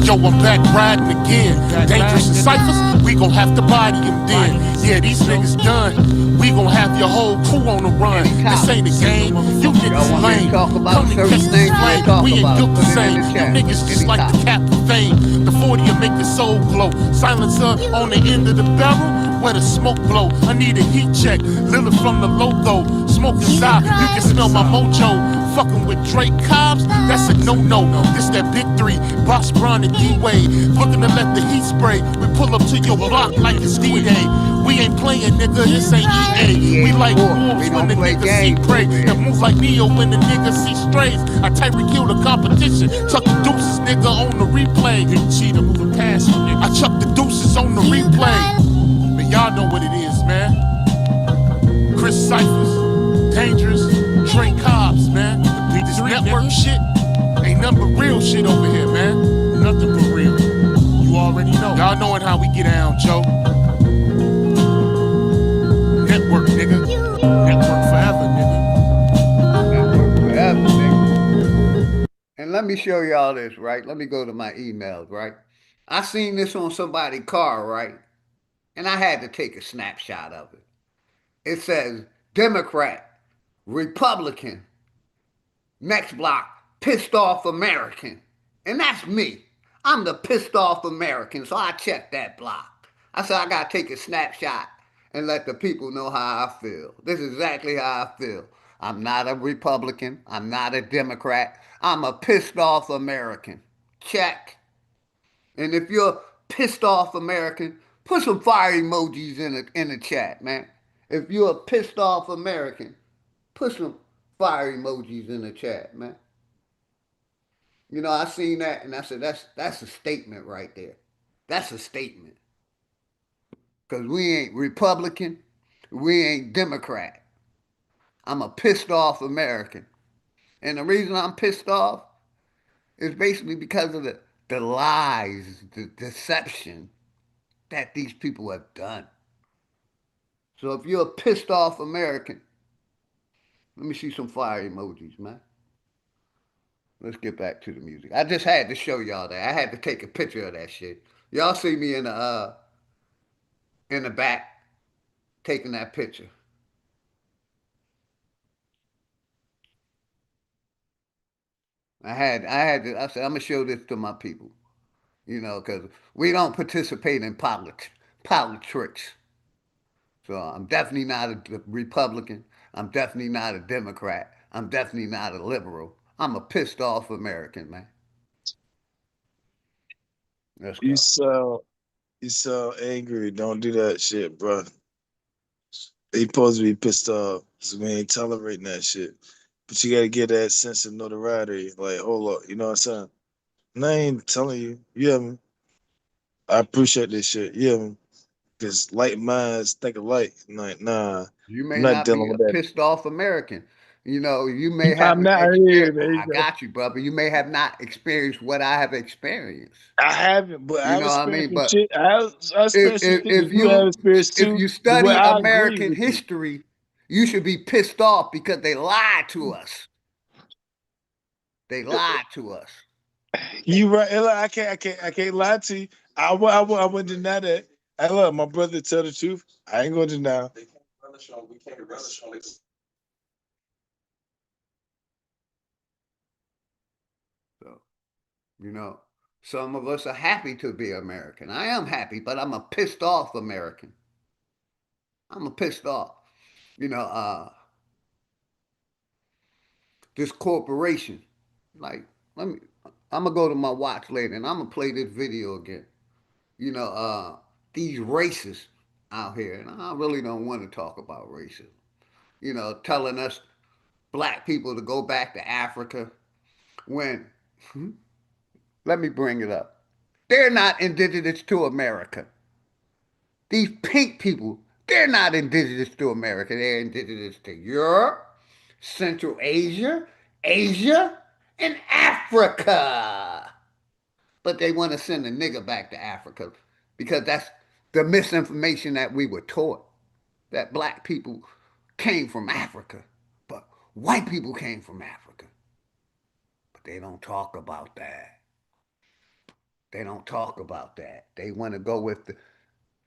Yo, I'm back riding again. Dangerous and Cyphers, we gon' have to body him then. Yeah, these niggas done. We gon' have your whole crew on the run. This ain't a game, you niggas lame. Come and catch this flame, we ain't built the same. You niggas just like the cap of fame. The 40'll make your soul glow. Silencer on the end of the barrel, where the smoke blow. I need a heat check, Lilith from the logo. Smoke inside, you can smell my mojo. Fucking with Drake Cobbs, that's a no-no. This that big three, Boss Brown and D-Wade. Looking to let the heat spray. We pull up to your block like it's D-Day. We ain't playing, nigga, this ain't EA. We like wolves when the niggas see prey. And move like Neo when the niggas see strays. I Tyreek kill the competition. Chuck the deuces, nigga, on the replay. Hit cheetah, moving past you, nigga. I chuck the deuces on the replay. Man, y'all know what it is, man. Chris Cyphers, Dangerous, Drake Cobbs, man. This network shit ain't nothing but real shit over here, man. Nothing but real. You already know. Y'all knowing how we get down, Joe. Network, nigga. Network forever, nigga. Network forever, nigga. And let me show y'all this, right? Let me go to my emails, right? I seen this on somebody's car, right? And I had to take a snapshot of it. It says, Democrat, Republican, next block, pissed off American. And that's me. I'm the pissed off American, so I checked that block. I said I gotta take a snapshot and let the people know how I feel. This is exactly how I feel. I'm not a Republican. I'm not a Democrat. I'm a pissed off American. Check. And if you're pissed off American, put some fire emojis in the chat, man. If you're a pissed off American, put some fire emojis in the chat, man. I seen that and I said, that's a statement right there. That's a statement. Because we ain't Republican, we ain't Democrat. I'm a pissed off American. And the reason I'm pissed off is basically because of the lies, the deception that these people have done. So if you're a pissed off American, let me see some fire emojis, man. Let's get back to the music. I just had to show y'all that. I had to take a picture of that shit. Y'all see me in the back taking that picture. I said I'm gonna show this to my people, because we don't participate in politics. So I'm definitely not a Republican. I'm definitely not a Democrat. I'm definitely not a liberal. I'm a pissed off American, man. Let's You go. sound you sound angry. Don't do that shit, bro. They supposed to be pissed off because we ain't tolerating that shit. But you gotta get that sense of notoriety. Like, hold up, you know what I'm saying? And I ain't telling you. You hear me? I appreciate this shit. You hear me? Because like minds think alike. Like, nah, You I'm may not not dealing be with a that. pissed off American. You may I'm haven't not here. experienced. There you I go. got you, brother. You may have not experienced what I have experienced. I haven't, but You I've know what I experienced mean? some But shit. I experienced some shit that if you have you experienced if too. you Well, study I agree American with you. history, you should be pissed off because they lied to us. They lied to us. You right? Ella, I can't lie to you. I wouldn't deny that. I love my brother. Tell the truth. I ain't gonna deny. So, you know, some of us are happy to be American. I am happy, but I'm a pissed off American. I'm a pissed off. You know, this corporation. Like, let me. I'm gonna go to my watch later, and I'm gonna play this video again. You know, these racists out here, and I really don't want to talk about racism. Telling us black people to go back to Africa when, let me bring it up. They're not indigenous to America. These pink people, they're not indigenous to America. They're indigenous to Europe, Central Asia, Asia, and Africa. But they want to send a nigger back to Africa because that's the misinformation that we were taught, that black people came from Africa, but white people came from Africa. But they don't talk about that. They don't talk about that. They want to go with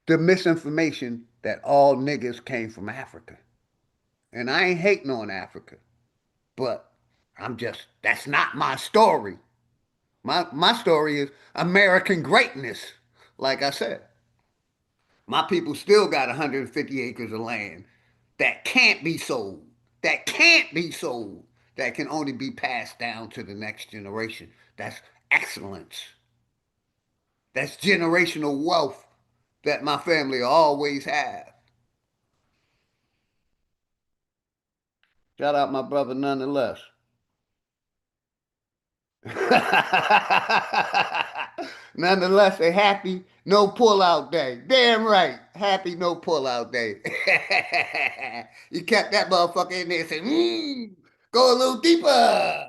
the misinformation that all niggas came from Africa. And I ain't hating on Africa, but that's not my story. My story is American greatness. Like I said, my people still got 150 acres of land that can't be sold. That can't be sold. That can only be passed down to the next generation. That's excellence. That's generational wealth that my family always have. Shout out my brother nonetheless. Nonetheless, a happy no pullout day. Damn right. Happy no pullout day. You kept that motherfucker in there and said, go a little deeper.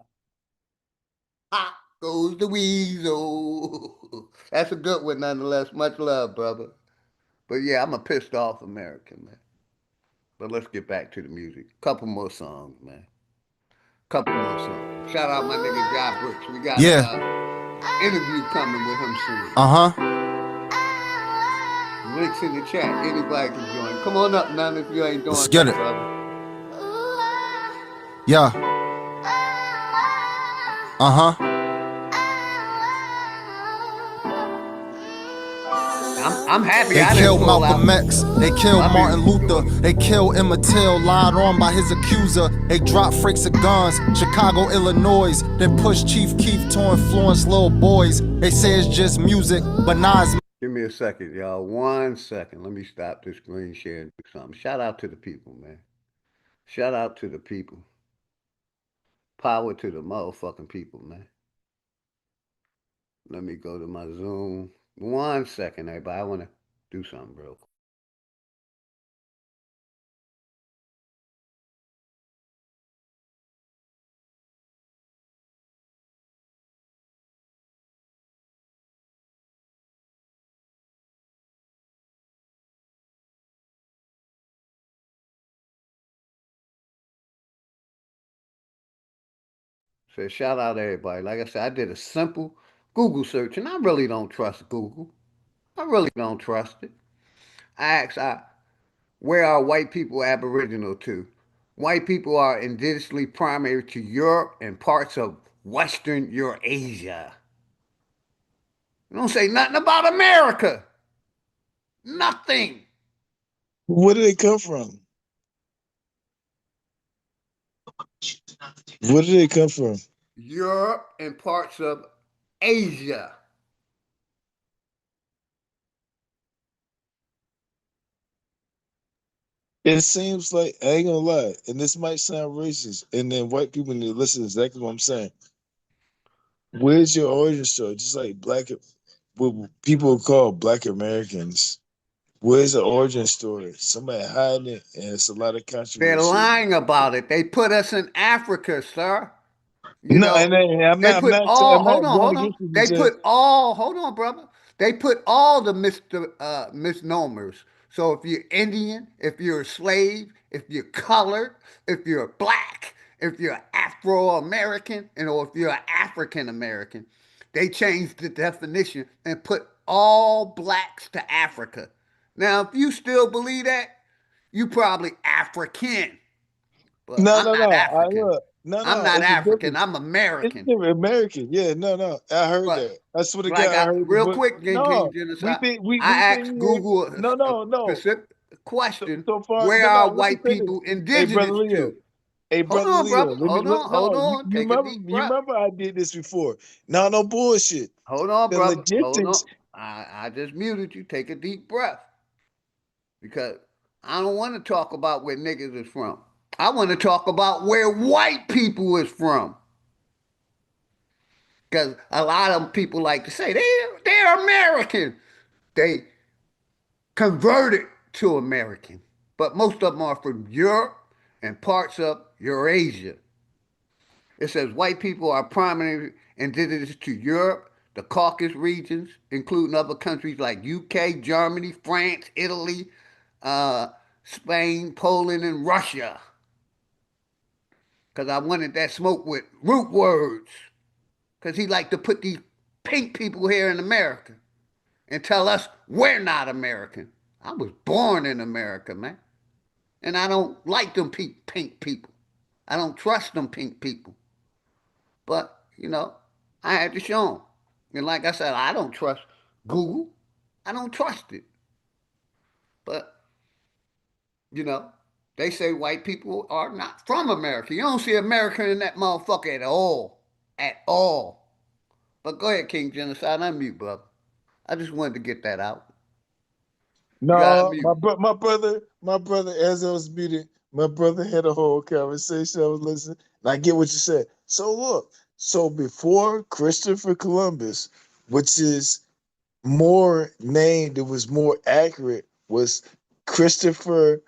Hop goes the weasel. That's a good one nonetheless. Much love, brother. But yeah, I'm a pissed off American, man. But let's get back to the music. Couple more songs, man. Couple more songs. Shout out my nigga Jai Bricks. We got Yeah. a interview coming with him soon. Uh huh. Links in the chat. Anybody can join. Come on up, none if you ain't Let's doing get nothing, it. brother. Yeah. Uh huh. I'm happy They I didn't killed pull Malcolm out. X. They killed My Martin music Luther. doing They killed Emmett Till, lied on by his accuser. They dropped freaks of guns, Chicago, Illinois. Then pushed Chief Keef to influence little boys. They say it's just music, but nah, it's Give me a second, y'all. 1 second. Let me stop this screen share and do something. Shout out to the people, man. Shout out to the people. Power to the motherfucking people, man. Let me go to my Zoom. 1 second, everybody. I want to do something real quick. So shout out to everybody. Like I said, I did a simple Google search, and I really don't trust Google. I really don't trust it. I asked, where are white people aboriginal to? White people are indigenously primary to Europe and parts of Western Eurasia. You don't say nothing about America. Nothing. Where did they come from? Where did they come from? Europe and parts of Asia. It seems like I ain't gonna lie, and this might sound racist, and then white people need to listen to exactly what I'm saying. Where's your origin story? Just like what people call Black Americans. Where's the origin story? Somebody hiding it, and it's a lot of They're controversy. lying about it. They put us in Africa, sir. You No, know, I'm they not. put all, I'm hold not on, going hold on. against what you They said. put all, hold on, brother. They put all the misnomers. So if you're Indian, if you're a slave, if you're colored, if you're black, if you're Afro American, or if you're African American, they changed the definition and put all blacks to Africa. Now, if you still believe that, you probably African. But No, I'm no, not no. African. I'm No. not It's a African. difference. I'm It's a American. different American. Yeah, no, no. I heard But that. I swear to like God, I I heard the real book. quick, King No, Genocide, we've I been asked here. Google No, a no, no. specific So, question: so far, where no, are no. Let me white say this. people Hey, brother indigenous Leo. to? Hey, Hold brother on, Leo. brother. Hold on. Hold No. on. Take a deep You breath. remember I did this before. No, no bullshit. Hold on, The brother. Hold logistics. on. I just muted you. Take a deep breath because I don't want to talk about where niggas is from. I want to talk about where white people is from. Because a lot of people like to say they're American. They converted to American. But most of them are from Europe and parts of Eurasia. It says white people are primarily indigenous to Europe, the Caucasus regions, including other countries like UK, Germany, France, Italy, uh, Spain, Poland, and Russia. Because I wanted that smoke with root words. Because he liked to put these pink people here in America and tell us we're not American. I was born in America, man. And I don't like them pink people. I don't trust them pink people. But, I had to show them. And like I said, I don't trust Google. I don't trust it. But, you know, they say white people are not from America. You don't see American in that motherfucker at all. At all. But go ahead, King Genocide. Unmute, brother. I just wanted to get that out. You got to No, mute. my brother, as I was muted, my brother had a whole conversation. I was listening, and I get what you said. So look, so before Christopher Columbus, which is more named, it was more accurate, was Christopher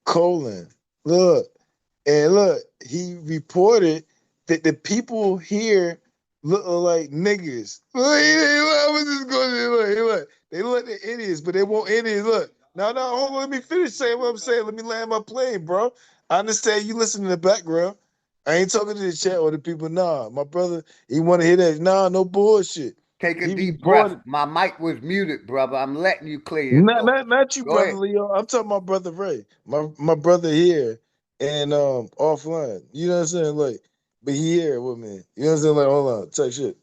Colon. Look, and look, he reported that the people here look like niggas. Look, I was just going to they look like idiots, but they won't idiots. Look, no, hold on, let me finish saying what I'm saying. Let me land my plane, bro. I understand you listen in the background. I ain't talking to the chat or the people. Nah, my brother, he want to hear that. Nah, no bullshit. Take a He deep breath. reported. My mic was muted, brother. I'm letting you clear your throat. Not you, Go brother ahead. Leo. I'm talking about brother Ray. My brother here and offline. You know what I'm saying? Like, but he here with me. You know what I'm saying? Like, hold on, type shit.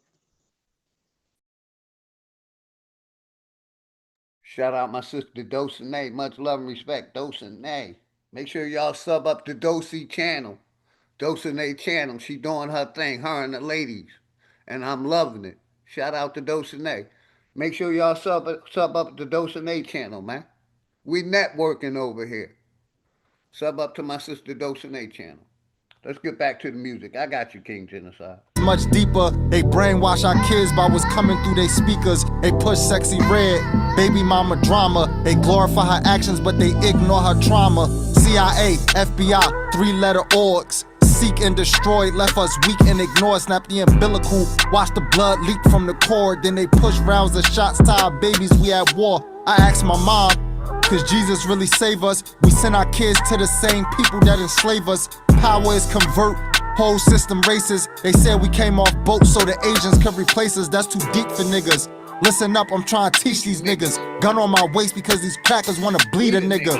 Shout out my sister Dosine. Much love and respect, Dosine. Make sure y'all sub up to Dosey channel. Dosine channel. She doing her thing, her and the ladies. And I'm loving it. Shout out to Dosine. Make sure y'all sub up to Dosine channel, man. We networking over here. Sub up to my sister Dosine channel. Let's get back to the music. I got you, King Genocide. much deeper. They brainwash our kids by what's coming through their speakers. They push sexy red, baby mama drama. They glorify her actions, but they ignore her trauma. CIA, FBI, three-letter orgs. Seek and destroy, left us weak and ignored. Snap the umbilical, watch the blood leak from the cord. Then they push rounds of shots to our babies, we at war. I asked my mom, cause Jesus really save us. We send our kids to the same people that enslave us. Power is convert, whole system racist. They said we came off boats so the Asians could replace us. That's too deep for niggas. Listen up, I'm trying to teach these niggas. Gun on my waist because these crackers wanna bleed a nigga.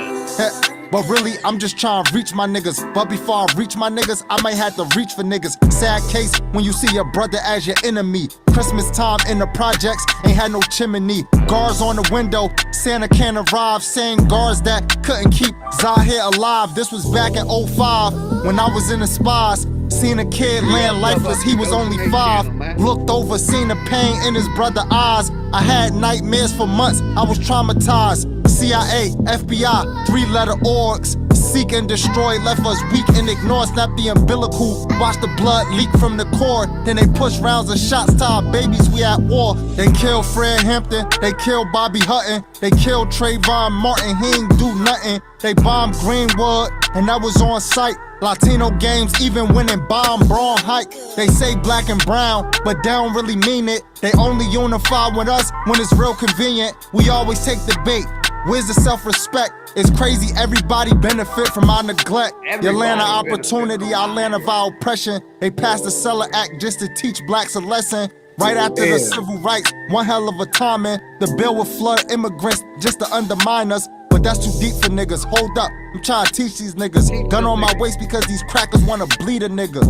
But really, I'm just trying to reach my niggas. But before I reach my niggas, I might have to reach for niggas. Sad case when you see your brother as your enemy. Christmas time in the projects, ain't had no chimney. Guards on the window, Santa can't arrive. Saying guards that couldn't keep Zahir alive. This was back in 05 when I was in the spas. Seen a kid laying lifeless, he was only 5. Looked over, seen the pain in his brother's eyes. I had nightmares for months, I was traumatized. CIA, FBI, three-letter orgs. Seek and destroy, left us weak and ignored. Snap the umbilical, watch the blood leak from the cord. Then they push rounds of shots to our babies, we at war. They killed Fred Hampton, they killed Bobby Hutton. They killed Trayvon Martin, he ain't do nothing. They bombed Greenwood, and that was on site. Latino games, even winning bomb Braun hike. They say black and brown, but they don't really mean it. They only unify with us when it's real convenient. We always take the bait. Where's the self-respect? It's crazy, everybody benefit from our neglect. Your land of opportunity, our land of our oppression. They passed the Cellar Act just to teach blacks a lesson. Right after the civil rights, one hell of a timing. The bill would flood immigrants just to undermine us. But that's too deep for niggas, hold up. I'm trying to teach these niggas. Gun on my waist because these crackers wanna bleed a nigga.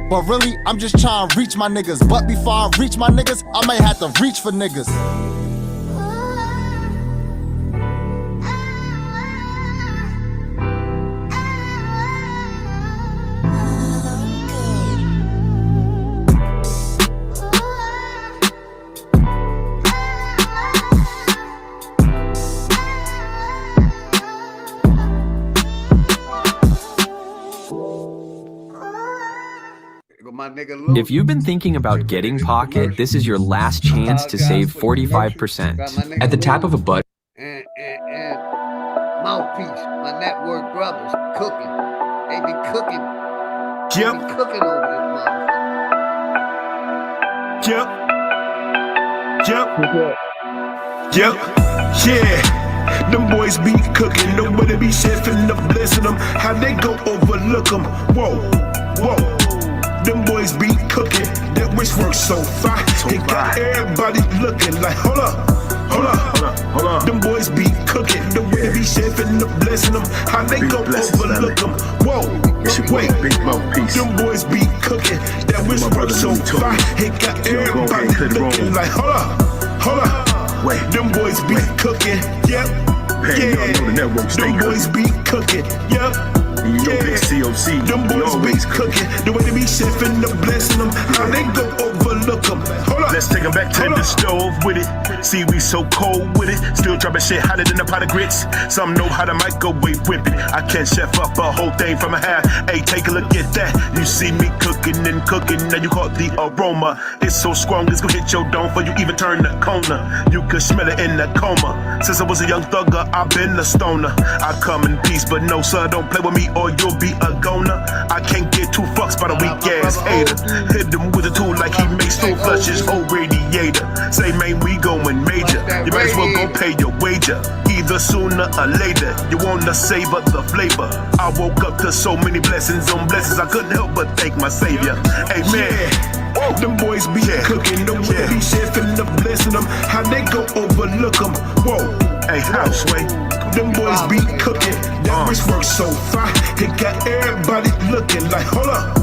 But really, I'm just trying to reach my niggas. But before I reach my niggas, I may have to reach for niggas. If you've been thinking about getting Pocket, this is your last chance to save 45%. At the tap of a button. And Mouthpiece, my network brothers, cooking. They be cooking. Yep. They be cooking over this motherfucker. Yep. Yeah. Them boys be cooking. Nobody be chefing up, blessing them. How they go overlook them. Whoa. Them boys be cooking, that wish works so fine. It got everybody looking like, hold up. Them boys be cooking, the way they be chefing up, blessing them. How they go overlook them. Whoa, wait, them boys be cooking, that wish works so fine. It got everybody looking like, hold up. Them boys be cooking, yep. Yeah, them boys be cooking, yep. Them boys be cooking, the way they be chefing them, blessing them, how they go overlook them. Hold up. Let's take them back to the stove with it. See, we so cold with it. Still dropping shit hotter than a pot of grits. Some know how to microwave whip it. I can't chef up a whole thing from a half. Hey, take a look at that. You see me cooking and cooking. Now you caught the aroma. It's so strong, it's gonna hit your dome before you even turn the corner. You could smell it in the coma. Since I was a young thugger, I've been a stoner. I come in peace, but no, sir, don't play with me or you'll be a goner. I can't get two fucks by the weak ass hater. Hit him with a tool like he makes two flushes, whole radiator. Say, man, we going major. You might as well go pay your wager. Either sooner or later, you wanna savor the flavor. I woke up to so many blessings on blessings, I couldn't help but thank my savior. Amen. Yeah. Them boys be cooking, them boys be chefing up, blessing them. How they go overlook them. Whoa, hey, houseway. Them boys be cooking, that wish works so fine. It got everybody looking like, hold up.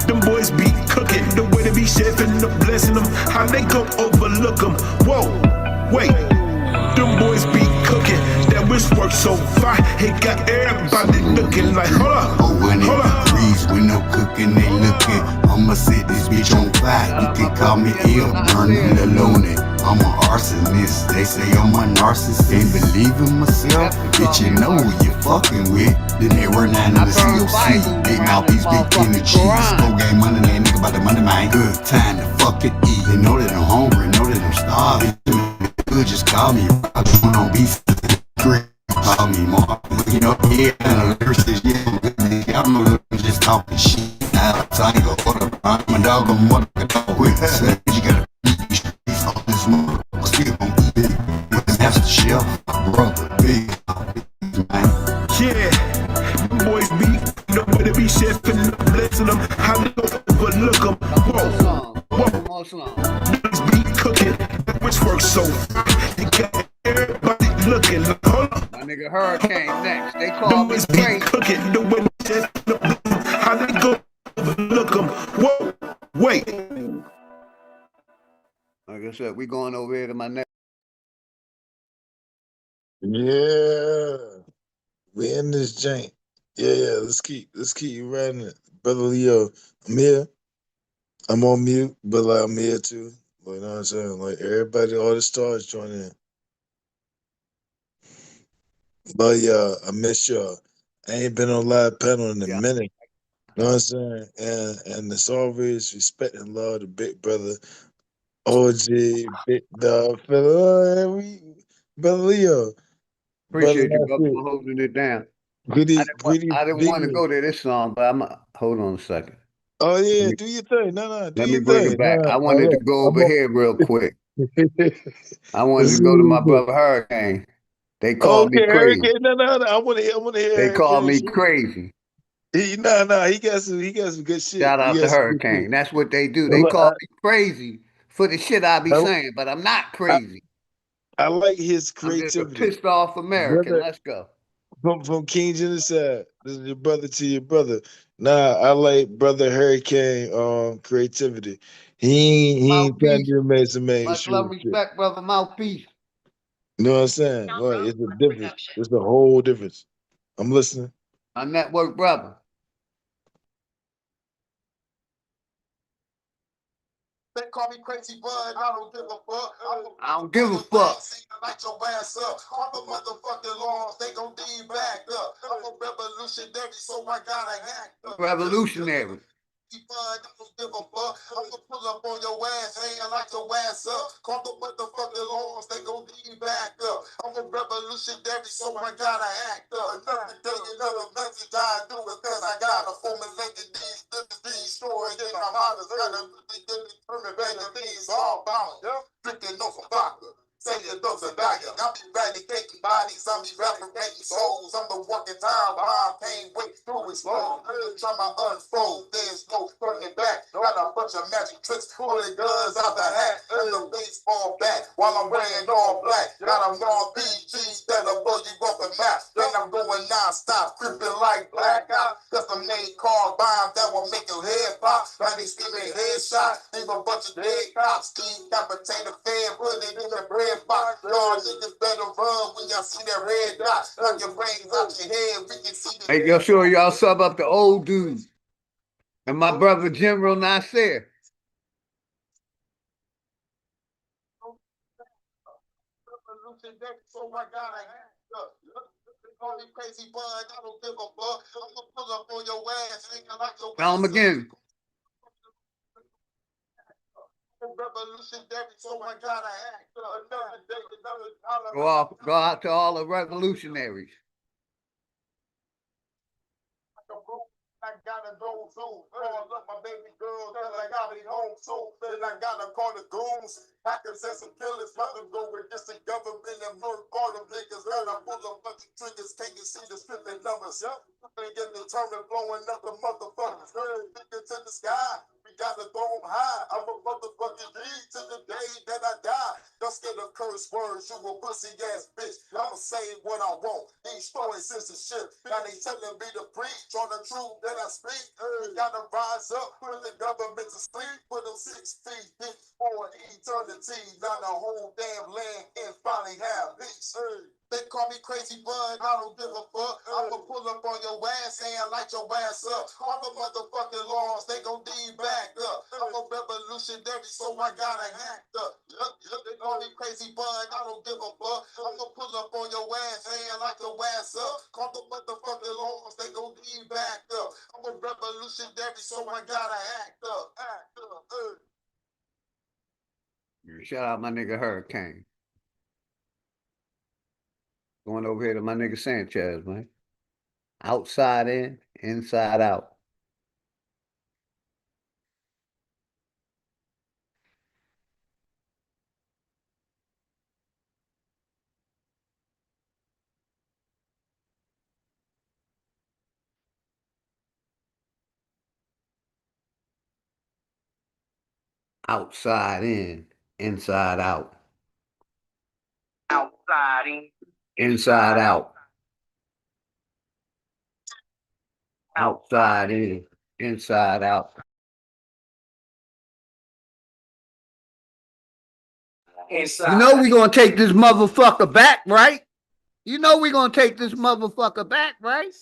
Them boys be cooking, the way they be chefing up, blessing them. How they go overlook them. Whoa, wait. Them boys be cooking, that wish works so fine. It got everybody looking like, hold up. When it freeze, when no cooking, they looking. I'ma set this bitch on fire. You can call me ill, burning the loony. I'm an arsonist. They say I'm a narcissist. Can't believe in myself. Bitch, you know who you fucking with. Then they run down to the COC. Big mouthpiece, big energy. Slow game money, they ain't nigga about the money, man. Good time to fuck it eat. They know that I'm hungry, know that I'm starving. Good, just call me. I'm going on beats. Call me Mark. You know, yeah, and the lyricist, yeah. I'm no just talking shit. Now, so I ain't gonna put up. I'm a dog, I'm a motherfucker dog with it. You gotta fuck this motherfucker. Still gon' be big. That's the chef, brother, big. Yeah, them boys be nobody be chefing them, blessing them. How they gon' overlook them? Whoa, niggas be cooking, which works so far. They got everybody looking. Hold up. My nigga Hurricane next. They call Them me boys be crazy. cooking, the way they chefing them. How they gon' overlook them? Whoa, wait. Like I said, we going over here to my next. Yeah, we in this jank. Yeah, let's keep running it. Brother Leo, I'm here. I'm on mute, but like I'm here too. Like, you know what I'm saying? Like everybody, all the stars join in. But yeah, I miss y'all. I ain't been on live panel in a minute. You know what I'm saying? And it's always respect and love the big brother, OG, big dog fella. Brother Leo. Brother Appreciate you, brother, Nasir. for holding it down. Goody, I didn't want to big. go to this song, but hold on a second. Oh yeah, do your thing. No, do Let me your bring it thing. back. I wanted to Look, go I'm over on. here real quick. I wanted Let's to see go to my what we do. brother Hurricane. They called me Okay, crazy. Hurricane. No. I want to hear They called Hurricane me shit. crazy. He got some good shit. Shout He out to got some good shit. Hurricane. That's what they do. They Look, call me crazy for the shit I be I, saying, but I'm not I, crazy. I like his I'm just a creativity, pissed off American. brother. Let's go. From King Genocide, this is your brother to your brother. Nah, I like brother Hurricane creativity. He ain't trying to Mouthpiece. do some Much love, mainstream shit. respect, brother Mouthpiece. You know what I'm saying? Like it's a difference. It's a whole difference. I'm listening. My network brother. They call me crazy, but I don't give a fuck. I don't give a fuck. Light your ass up. All the motherfucking laws, they gon' be back up. I'm a revolutionary, so I gotta act up. Revolutionary. I don't give a fuck. I'm gonna pull up on your ass, hang light your ass up. Call the motherfucking laws, they gon' be back up. I'm a revolutionary, so I gotta act up. Another day, another message I do it, cause I gotta formulate these stories in my mind. Gotta determine better things all about. Drinking no for vodka. Say your dogs are dying. I'll be eradicating bodies, I'll be evaporating souls. I'm the walking time bomb, can't wait through it slow. Try my unfold, there's no turning back. Got a bunch of magic tricks, pulling guns out the hat. And the baseball bat while I'm wearing all black. Got a raw BGs that'll blow you off the map. Then I'm going non-stop, creeping like blackout. Custom made car bomb that will make your head pop. Like they screaming headshot, leave a bunch of dead cops. Decapitate a fan, put it in the bread. Y'all niggas better run when y'all see that red dot. Knock your brains out your head, we can see the. Hey, sure y'all sub up the old dude. And my brother General Nasir. So I gotta act up. Call me crazy, bud. I don't give a fuck. I'm gonna pull up on your ass, nigga, like your Tell him again. revolutionary, so I gotta act up. Another day, another Go out to all the revolutionaries. I gotta go soon. Call up my baby girl, tell her I gotta be home soon. Then I gotta call the goons. Hackers and some killers, let them go against the government and murder all them niggas. Let them pull a bunch of triggers, can't you see the stripping numbers? They get determined, blowing up the motherfuckers. Nigga to the sky, we gotta throw them high. I'm a motherfucking G to the day that I die. Don't scared of curse words, you a pussy ass bitch. I'ma say what I want. These stories censorship. Now they telling me to preach on the truth that I speak. We gotta rise up, put the government to sleep. Put them 6 feet deep for eternity. Now the whole damn land can finally have peace. They call me crazy bud, I don't give a fuck. I'ma pull up on your ass and light your ass up. All the motherfucking laws, they gon' need back up. I'm a revolutionary, so I gotta act up. They call me crazy bud, I don't give a fuck. I'ma pull up on your ass and light your ass up. Call the motherfucking laws, they gon' need back up. I'm a revolutionary, so I gotta act up. Shout out my nigga Hurricane. Going over here to my nigga Sanchez, man. Outside in, inside out. Outside in, inside out. Outside in, inside out. Outside in, inside out. inside. You know we gonna take this motherfucker back, right? You know we gonna take this motherfucker back, right?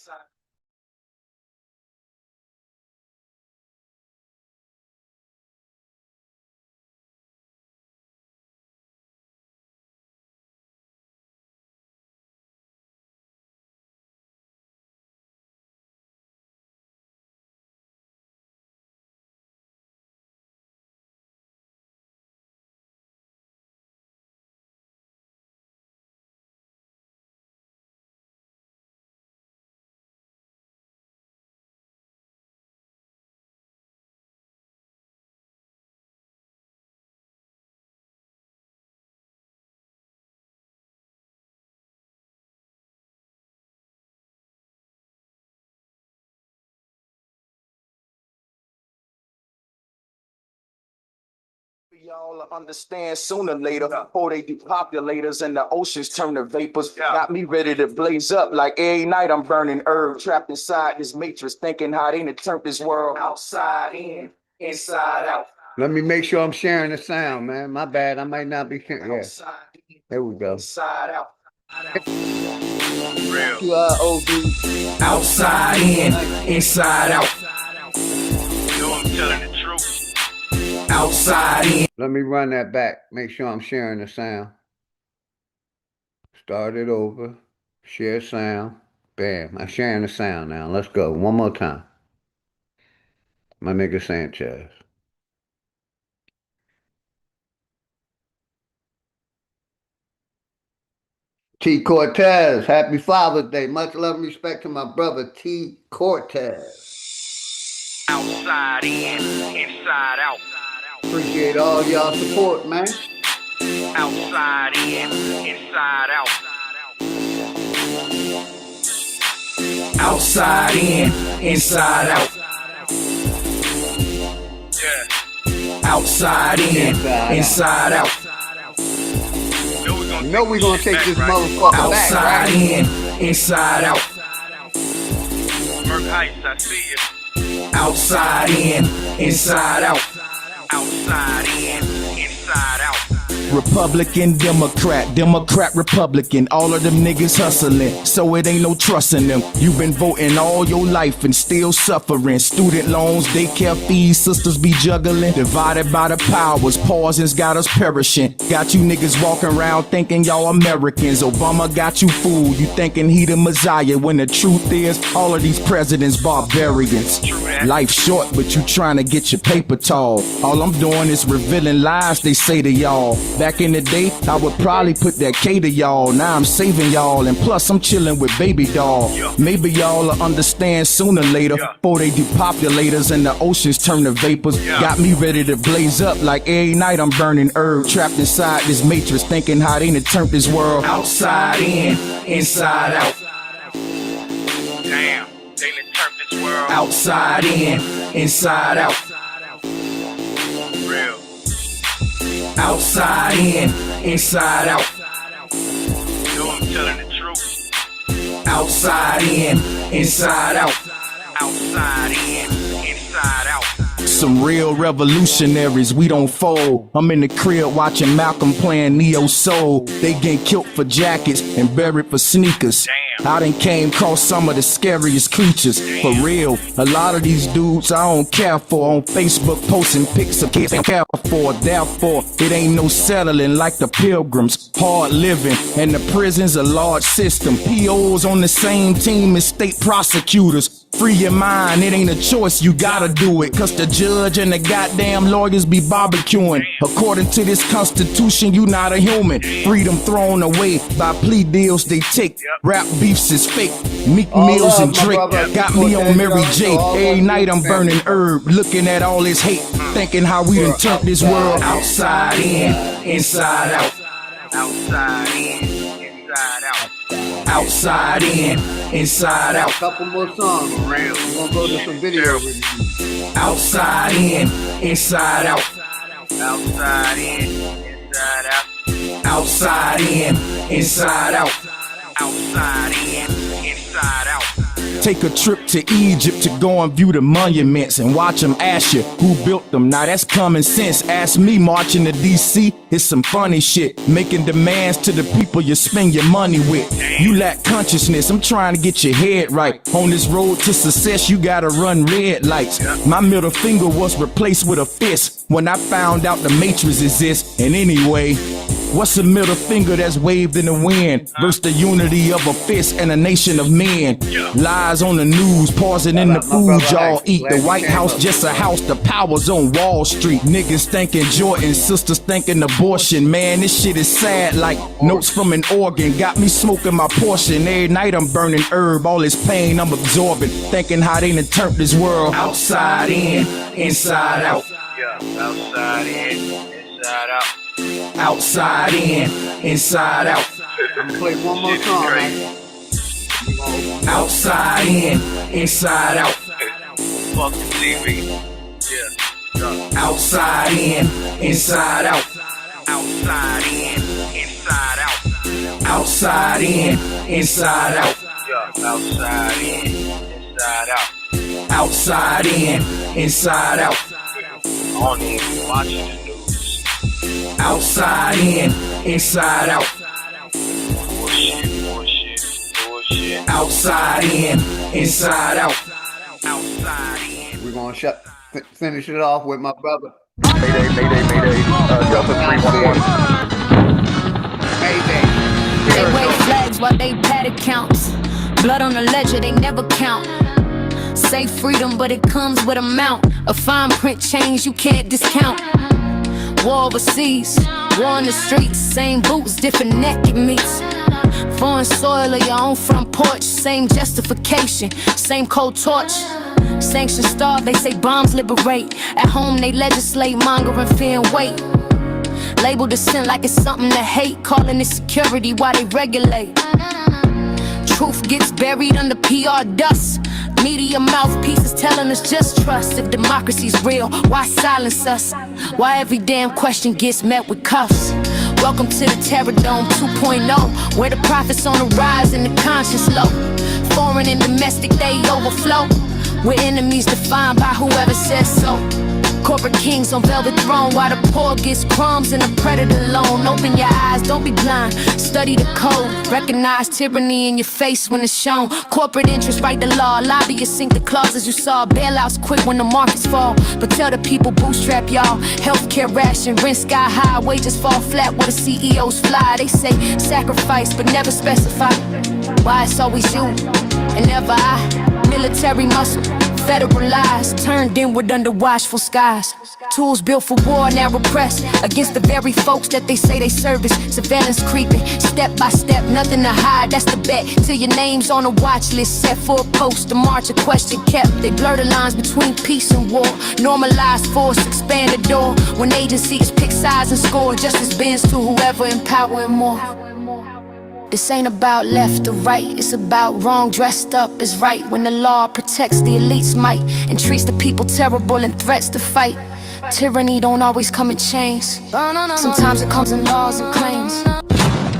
Y'all understand sooner or later, before they depopulators and the oceans turn to vapors. Got me ready to blaze up like every night I'm burning herb, trapped inside this matrix, thinking how they done turned this world outside in, inside out. Let me make sure I'm sharing the sound, man. My bad, I might not be sharing. Yeah. There we go. Inside out. You OD. Outside in, inside out. You know I'm telling the truth. Outside in. Let me run that back. Make sure I'm sharing the sound. Start it over. Share sound. Bam. I'm sharing the sound now. Let's go. One more time. My nigga Sanchez. T. Cortez. Happy Father's Day. Much love and respect to my brother T. Cortez. Outside in, inside out. Appreciate all y'all support, man. Outside in, inside out. Outside in, inside out. Yeah. Outside in, inside out. You know we gonna take this motherfucker back, right? Outside in, inside out. Merc Heights, I see you. Outside in, inside out. Outside in, inside out. Republican, Democrat, Democrat, Republican. All of them niggas hustling, so it ain't no trusting them. You've been voting all your life and still suffering. Student loans, daycare fees, sisters be juggling. Divided by the powers, poisons got us perishing. Got you niggas walking around thinking y'all Americans. Obama got you fooled, you thinking he the Messiah. When the truth is, all of these presidents barbarians. Life short, but you trying to get your paper tall. All I'm doing is revealing lies they say to y'all. Back in the day, I would probably put that K to y'all. Now I'm saving y'all, and plus I'm chilling with baby doll. Maybe y'all will understand sooner or later, before they depopulators and the oceans turn to vapors. Got me ready to blaze up like every night I'm burning herb, trapped inside this matrix, thinking how they done turned this world outside in, inside out. Damn, they done turned this world outside in, inside out. Real. Outside in, inside out. You know I'm telling the truth. Outside in, inside out. Outside in, inside out. some real revolutionaries, we don't fold. I'm in the crib watching Malcolm playing Neo Soul. They get killed for jackets and buried for sneakers. I done came across some of the scariest creatures. For real, a lot of these dudes I don't care for. On Facebook posting pics of kids I don't care for. Therefore, it ain't no settling like the pilgrims. Hard living, and the prison's a large system. POs on the same team as state prosecutors. Free your mind, it ain't a choice, you gotta do it. Cause the judge and the goddamn lawyers be barbecuing. According to this constitution, you not a human. Freedom thrown away by plea deals they take. Rap beefs is fake. Meek Mills and Drake got me on Mary J. Every night I'm burning herb, looking at all this hate. Thinking how we done turned this world outside in, inside out. Outside in, inside out. Outside in, inside out. Couple more songs, for real. We're gonna go to some video reviews. Outside in, inside out. Outside in, inside out. Outside in, inside out. Outside in, inside out. Take a trip to Egypt to go and view the monuments and watch them ask you who built them. Now that's common sense. Ask me, marching to DC, it's some funny shit. Making demands to the people you spend your money with. You lack consciousness, I'm trying to get your head right. On this road to success, you gotta run red lights. My middle finger was replaced with a fist when I found out the matrix exists. And anyway, what's a middle finger that's waved in the wind versus the unity of a fist and a nation of men? Lies on the news, pausing in the food y'all eat. The White House just a house, the power's on Wall Street. Niggas thinking Jordan, sisters thinking abortion. Man, this shit is sad like notes from an organ. Got me smoking my portion. Every night I'm burning herb, all this pain I'm absorbing. Thinking how they done turned this world outside in, inside out. Outside in, inside out. Outside in, inside out. I'm gonna play one more song, man. Outside in, inside out. Fuck the TV. Yeah. Outside in, inside out. Outside in, inside out. Outside in, inside out. Yeah. Outside in, inside out. Outside in, inside out. I don't even be watching the news. Outside in, inside out. Bullshit. Outside in, inside out. Outside in. We're gonna finish it off with my brother. Mayday. Delta 311. Mayday. They wave flags while they pat accounts. Blood on the ledger, they never count. Say freedom, but it comes with a mount. A fine print change you can't discount. War overseas, war in the streets. Same boots, different naked meats. Foreign soil or your own front porch. Same justification, same cold torch. Sanctions starve, they say bombs liberate. At home they legislate, mongering fear and weight. Label dissent like it's something to hate. Calling it security while they regulate. Truth gets buried under PR dust. Media mouthpieces telling us just trust. If democracy's real, why silence us? Why every damn question gets met with cuffs? Welcome to the Terror Dome 2.0, where the profits on the rise and the conscience low. Foreign and domestic, they overflow. We're enemies defined by whoever says so. Corporate kings on velvet throne, while the poor gets crumbs and the predator alone. Open your eyes, don't be blind. Study the code. Recognize tyranny in your face when it's shown. Corporate interests write the law. Lobbyists sink the clauses you saw. Bailouts quick when the markets fall. But tell the people bootstrap y'all. Healthcare ration, rent sky high. Wages fall flat where the CEOs fly. They say sacrifice but never specify why it's always you and never I. Military muscle, federalized, turned inward under watchful skies. Tools built for war now repressed against the very folks that they say they service. Surveillance creeping, step by step, nothing to hide, that's the bet. Till your name's on a watch list, set for a post, a march, a question kept. They blur the lines between peace and war. Normalized force, expand the door. When agencies pick sides and score, justice bends to whoever empowering more. This ain't about left or right, it's about wrong dressed up is right. When the law protects the elite's might and treats the people terrible and threats to fight. Tyranny don't always come in chains. Sometimes it comes in laws and claims.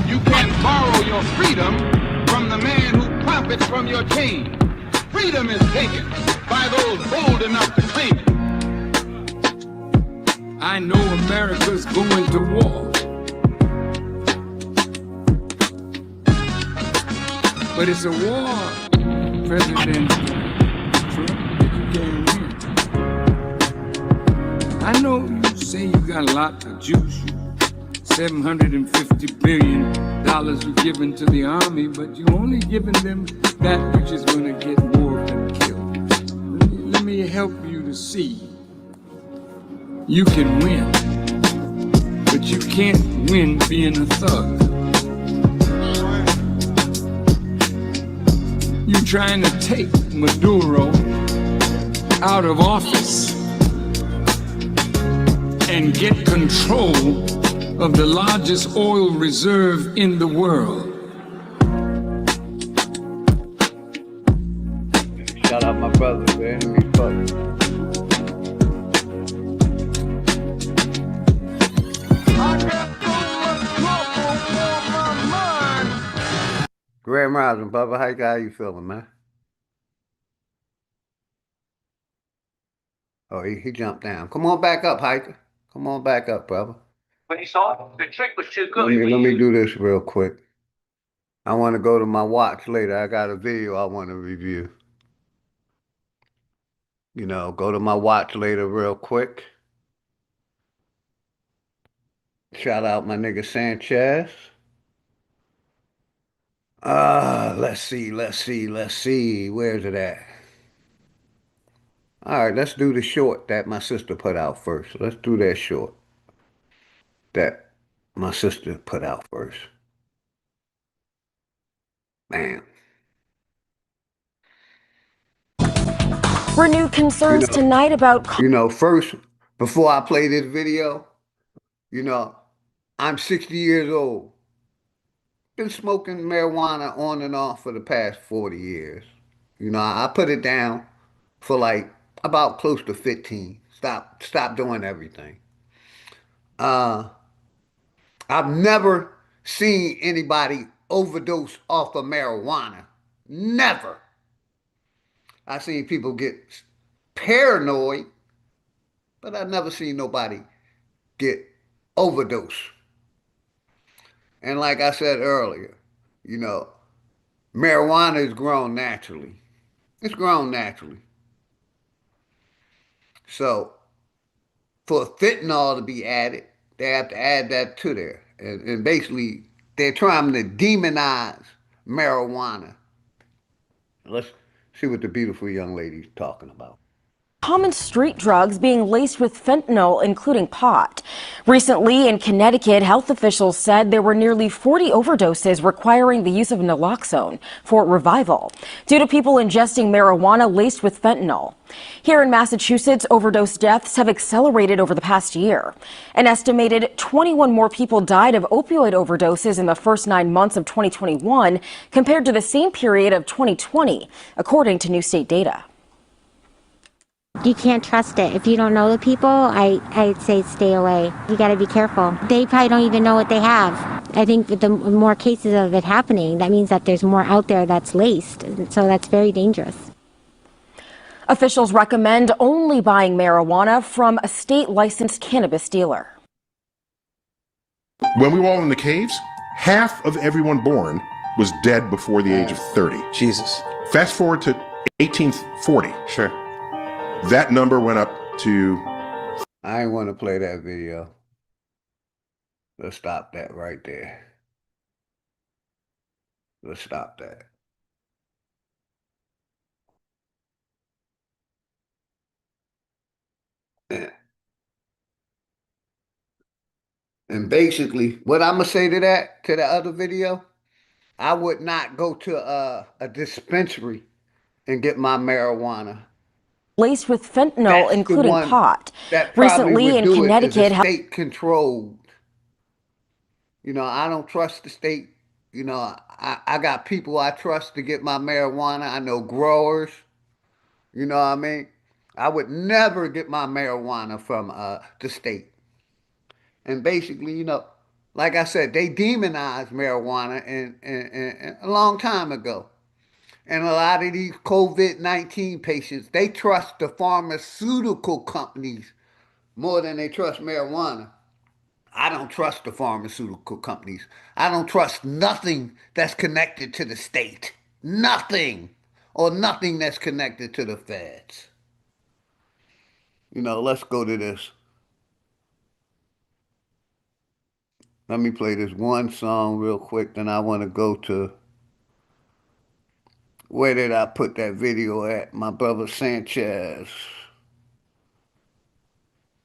You can't borrow your freedom from the man who profits from your chain. Freedom is taken by those bold enough to claim it. I know America's going to war. But it's a war, President Trump, that you can't win. I know you say you got a lot of juice. $750 billion you're giving to the army, but you're only giving them that which is going to get more of them killed. Let me help you to see. You can win, but you can't win being a thug. You're trying to take Maduro out of office and get control of the largest oil reserve in the world. Shout out my brother, the enemy fuck. Grand Rising, brother. How you feeling, man? Oh, he jumped down. Come on back up, hiker. Come on back up, brother. But he saw the trick was too good. Let me do this real quick. I want to go to my watch later. I got a video I want to review. You know, go to my watch later real quick. Shout out my nigga Sanchez. Let's see. Where's it at? All right, let's do the short that my sister put out first. Let's do that short that my sister put out first. Bam. Renewed concerns tonight about... First, before I play this video, I'm 60 years old. Been smoking marijuana on and off for the past 40 years. I put it down for like about close to 15. Stop doing everything. I've never seen anybody overdose off of marijuana. Never. I've seen people get paranoid, but I've never seen nobody get overdose. And like I said earlier, marijuana is grown naturally. It's grown naturally. So for fentanyl to be added, they have to add that to there. And basically, they're trying to demonize marijuana. Let's see what the beautiful young lady's talking about. Common street drugs being laced with fentanyl, including pot. Recently in Connecticut, health officials said there were nearly 40 overdoses requiring the use of naloxone for revival due to people ingesting marijuana laced with fentanyl. Here in Massachusetts, overdose deaths have accelerated over the past year. An estimated 21 more people died of opioid overdoses in the first 9 months of 2021 compared to the same period of 2020, according to new state data. You can't trust it. If you don't know the people, I'd say stay away. You got to be careful. They probably don't even know what they have. I think with the more cases of it happening, that means that there's more out there that's laced. So that's very dangerous. Officials recommend only buying marijuana from a state-licensed cannabis dealer. When we were all in the caves, half of everyone born was dead before the age of 30. Jesus. Fast forward to 1840. Sure. That number went up to... I ain't want to play that video. Let's stop that right there. Let's stop that. And basically, what I'm going to say to the other video, I would not go to a dispensary and get my marijuana. Laced with fentanyl, including pot. Recently in Connecticut, state controlled. I don't trust the state. I got people I trust to get my marijuana. I know growers. You know what I mean? I would never get my marijuana from the state. And basically, like I said, they demonized marijuana and a long time ago. And a lot of these COVID-19 patients, they trust the pharmaceutical companies more than they trust marijuana. I don't trust the pharmaceutical companies. I don't trust nothing that's connected to the state. Nothing. Or nothing that's connected to the feds. Let's go to this. Let me play this one song real quick, then I want to go to where did I put that video at? My brother Sanchez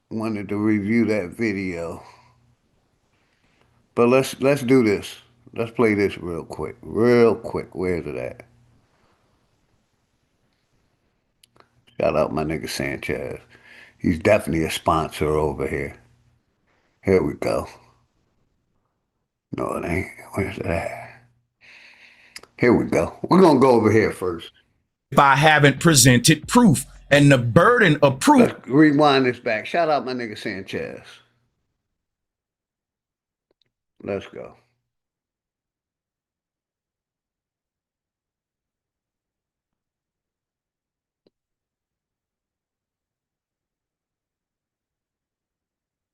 wanted to review that video. But let's do this. Let's play this real quick. Real quick. Where's it at? Shout out my nigga Sanchez. He's definitely a sponsor over here. Here we go. No, it ain't. Where's it at? Here we go. We're gonna go over here first. If I haven't presented proof, and the burden of proof. Let's rewind this back. Shout out my nigga Sanchez. Let's go.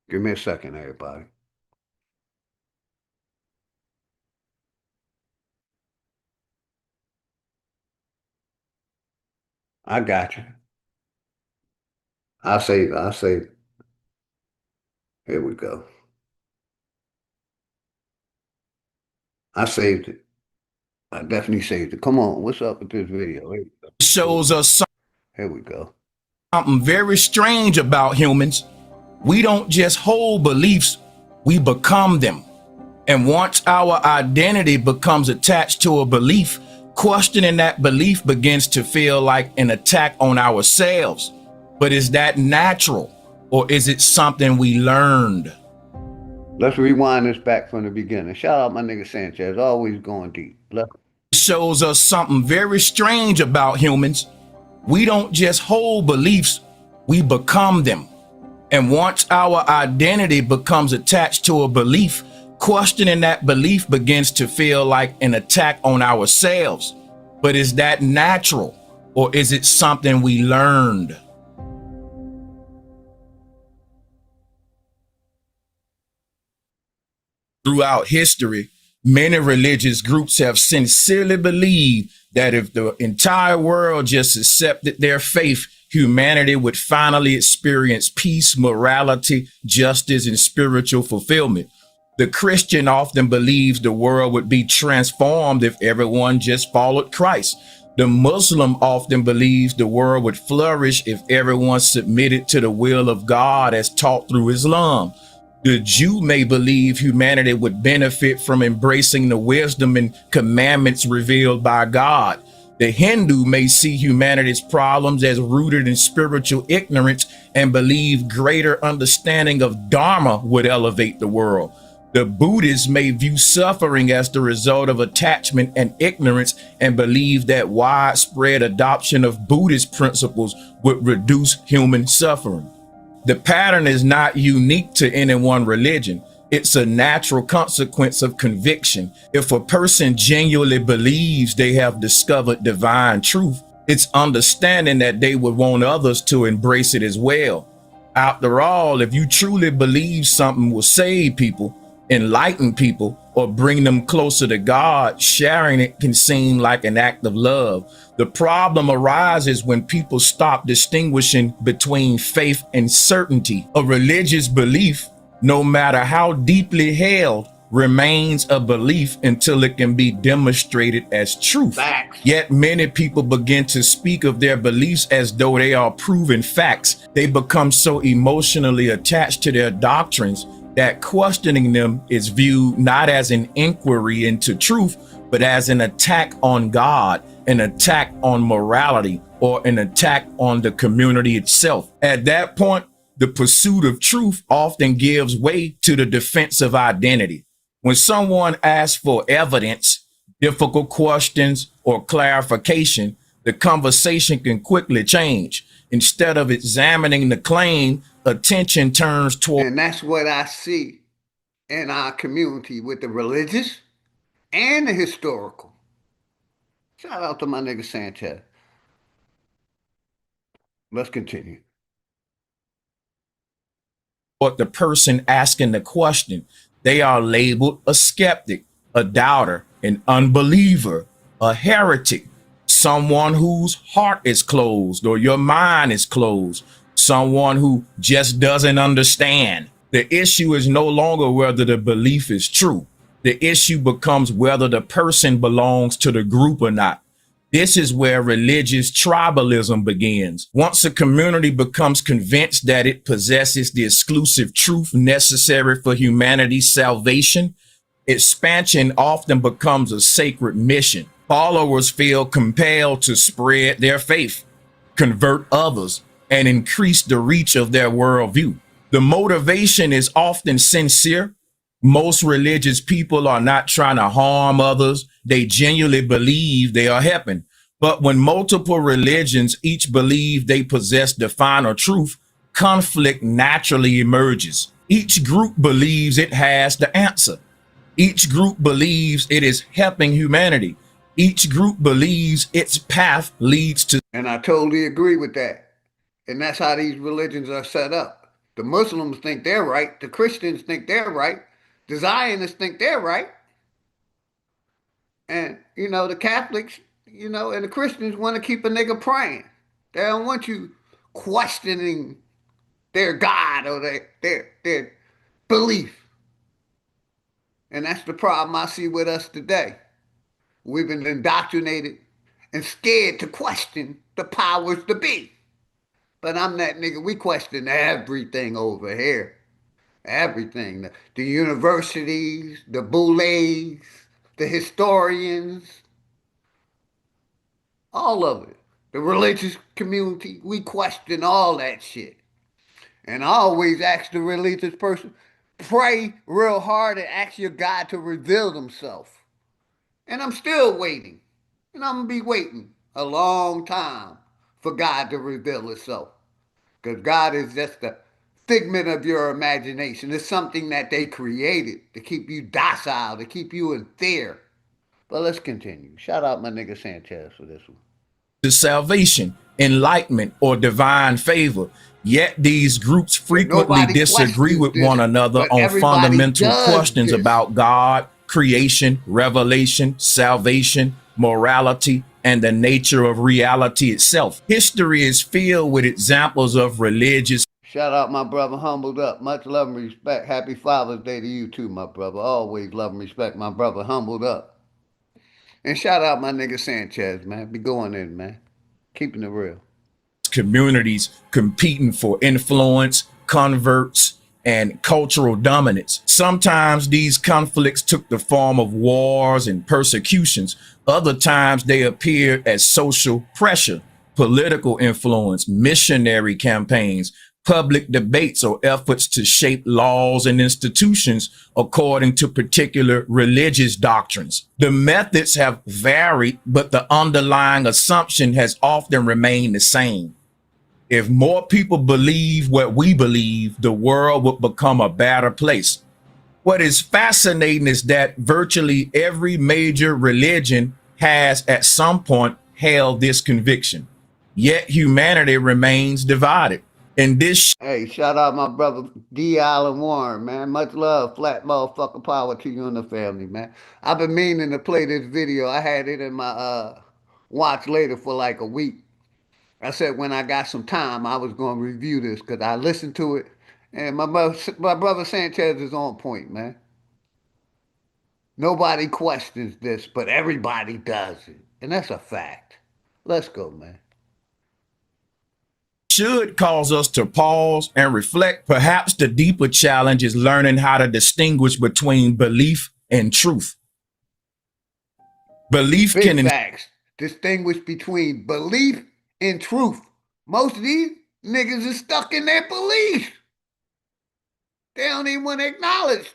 Give me a second, everybody. I got you. I'll save it. I'll save it. Here we go. I saved it. I definitely saved it. Come on, what's up with this video? Here we go. Shows us Here we go. Something very strange about humans. We don't just hold beliefs, we become them. And once our identity becomes attached to a belief, questioning that belief begins to feel like an attack on ourselves. But is that natural, or is it something we learned? Let's rewind this back from the beginning. Shout out my nigga Sanchez, always going deep. Shows us something very strange about humans. We don't just hold beliefs, we become them. And once our identity becomes attached to a belief, questioning that belief begins to feel like an attack on ourselves. But is that natural, or is it something we learned? Throughout history, many religious groups have sincerely believed that if the entire world just accepted their faith, humanity would finally experience peace, morality, justice, and spiritual fulfillment. The Christian often believes the world would be transformed if everyone just followed Christ. The Muslim often believes the world would flourish if everyone submitted to the will of God as taught through Islam. The Jew may believe humanity would benefit from embracing the wisdom and commandments revealed by God. The Hindu may see humanity's problems as rooted in spiritual ignorance and believe greater understanding of Dharma would elevate the world. The Buddhists may view suffering as the result of attachment and ignorance and believe that widespread adoption of Buddhist principles would reduce human suffering. The pattern is not unique to any one religion. It's a natural consequence of conviction. If a person genuinely believes they have discovered divine truth, it's understanding that they would want others to embrace it as well. After all, if you truly believe something will save people, enlighten people, or bring them closer to God, sharing it can seem like an act of love. The problem arises when people stop distinguishing between faith and certainty. A religious belief, no matter how deeply held, remains a belief until it can be demonstrated as truth. Facts. Yet many people begin to speak of their beliefs as though they are proven facts. They become so emotionally attached to their doctrines that questioning them is viewed not as an inquiry into truth, but as an attack on God, an attack on morality, or an attack on the community itself. At that point, the pursuit of truth often gives way to the defense of identity. When someone asks for evidence, difficult questions, or clarification, the conversation can quickly change. Instead of examining the claim, attention turns toward. And that's what I see in our community with the religious and the historical. Shout out to my nigga Sanchez. Let's continue. But the person asking the question, they are labeled a skeptic, a doubter, an unbeliever, a heretic, someone whose heart is closed or your mind is closed, someone who just doesn't understand. The issue is no longer whether the belief is true. The issue becomes whether the person belongs to the group or not. This is where religious tribalism begins. Once a community becomes convinced that it possesses the exclusive truth necessary for humanity's salvation, expansion often becomes a sacred mission. Followers feel compelled to spread their faith, convert others, and increase the reach of their worldview. The motivation is often sincere. Most religious people are not trying to harm others. They genuinely believe they are helping. But when multiple religions each believe they possess the final truth, conflict naturally emerges. Each group believes it has the answer. Each group believes it is helping humanity. Each group believes its path leads to. And I totally agree with that. And that's how these religions are set up. The Muslims think they're right. The Christians think they're right. The Zionists think they're right. And, the Catholics, and the Christians want to keep a nigga praying. They don't want you questioning their God or their belief. And that's the problem I see with us today. We've been indoctrinated and scared to question the powers to be. But I'm that nigga. We question everything over here. Everything. The universities, the boulets, the historians, all of it. The religious community, we question all that shit. And I always ask the religious person, pray real hard and ask your God to reveal himself. And I'm still waiting. And I'm going to be waiting a long time for God to reveal himself. Because God is just a figment of your imagination. It's something that they created to keep you docile, to keep you in fear. But let's continue. Shout out my nigga Sanchez for this one. To salvation, enlightenment, or divine favor. Yet these groups frequently disagree with one another on fundamental questions about God, creation, revelation, salvation, morality, and the nature of reality itself. History is filled with examples of religious. Shout out my brother Humbled Up. Much love and respect. Happy Father's Day to you too, my brother. Always love and respect my brother Humbled Up. And shout out my nigga Sanchez, man. Be going in, man. Keeping it real. Communities competing for influence, converts, and cultural dominance. Sometimes these conflicts took the form of wars and persecutions. Other times they appeared as social pressure, political influence, missionary campaigns, public debates, or efforts to shape laws and institutions according to particular religious doctrines. The methods have varied, but the underlying assumption has often remained the same. If more people believe what we believe, the world would become a better place. What is fascinating is that virtually every major religion has at some point held this conviction, yet humanity remains divided. And this. Hey, shout out my brother D. Allen Warren, man. Much love, flat motherfucking power to you and the family, man. I've been meaning to play this video. I had it in my watch later for like a week. I said when I got some time, I was going to review this because I listened to it. And my brother Sanchez is on point, man. Nobody questions this, but everybody does it. And that's a fact. Let's go, man. Should cause us to pause and reflect. Perhaps the deeper challenge is learning how to distinguish between belief and truth. Belief Big facts. Distinguish between belief and truth. Most of these niggas is stuck in their belief. They don't even want to acknowledge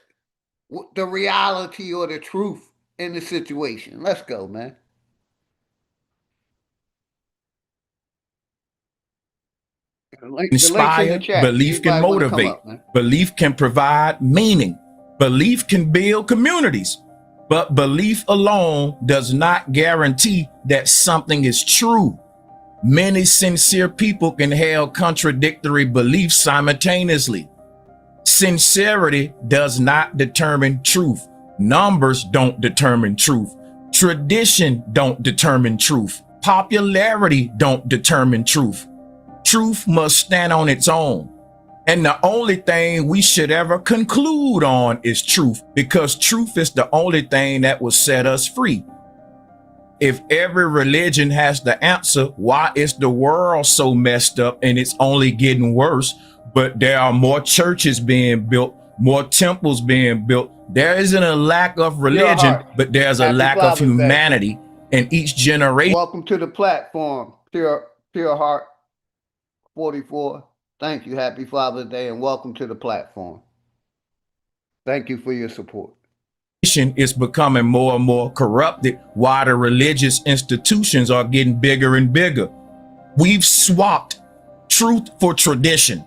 the reality or the truth in the situation. Let's go, man. Inspire, belief can motivate, belief can provide meaning, belief can build communities, but belief alone does not guarantee that something is true. Many sincere people can hold contradictory beliefs simultaneously. Sincerity does not determine truth. Numbers don't determine truth. Tradition don't determine truth. Popularity don't determine truth. Truth must stand on its own. And the only thing we should ever conclude on is truth, because truth is the only thing that will set us free. If every religion has the answer, why is the world so messed up and it's only getting worse? But there are more churches being built, more temples being built. There isn't a lack of religion, but there's a lack of humanity in each generation. Welcome to the platform, Pure Heart 44. Thank you. Happy Father's Day and welcome to the platform. Thank you for your support. Is becoming more and more corrupted while the religious institutions are getting bigger and bigger. We've swapped truth for tradition.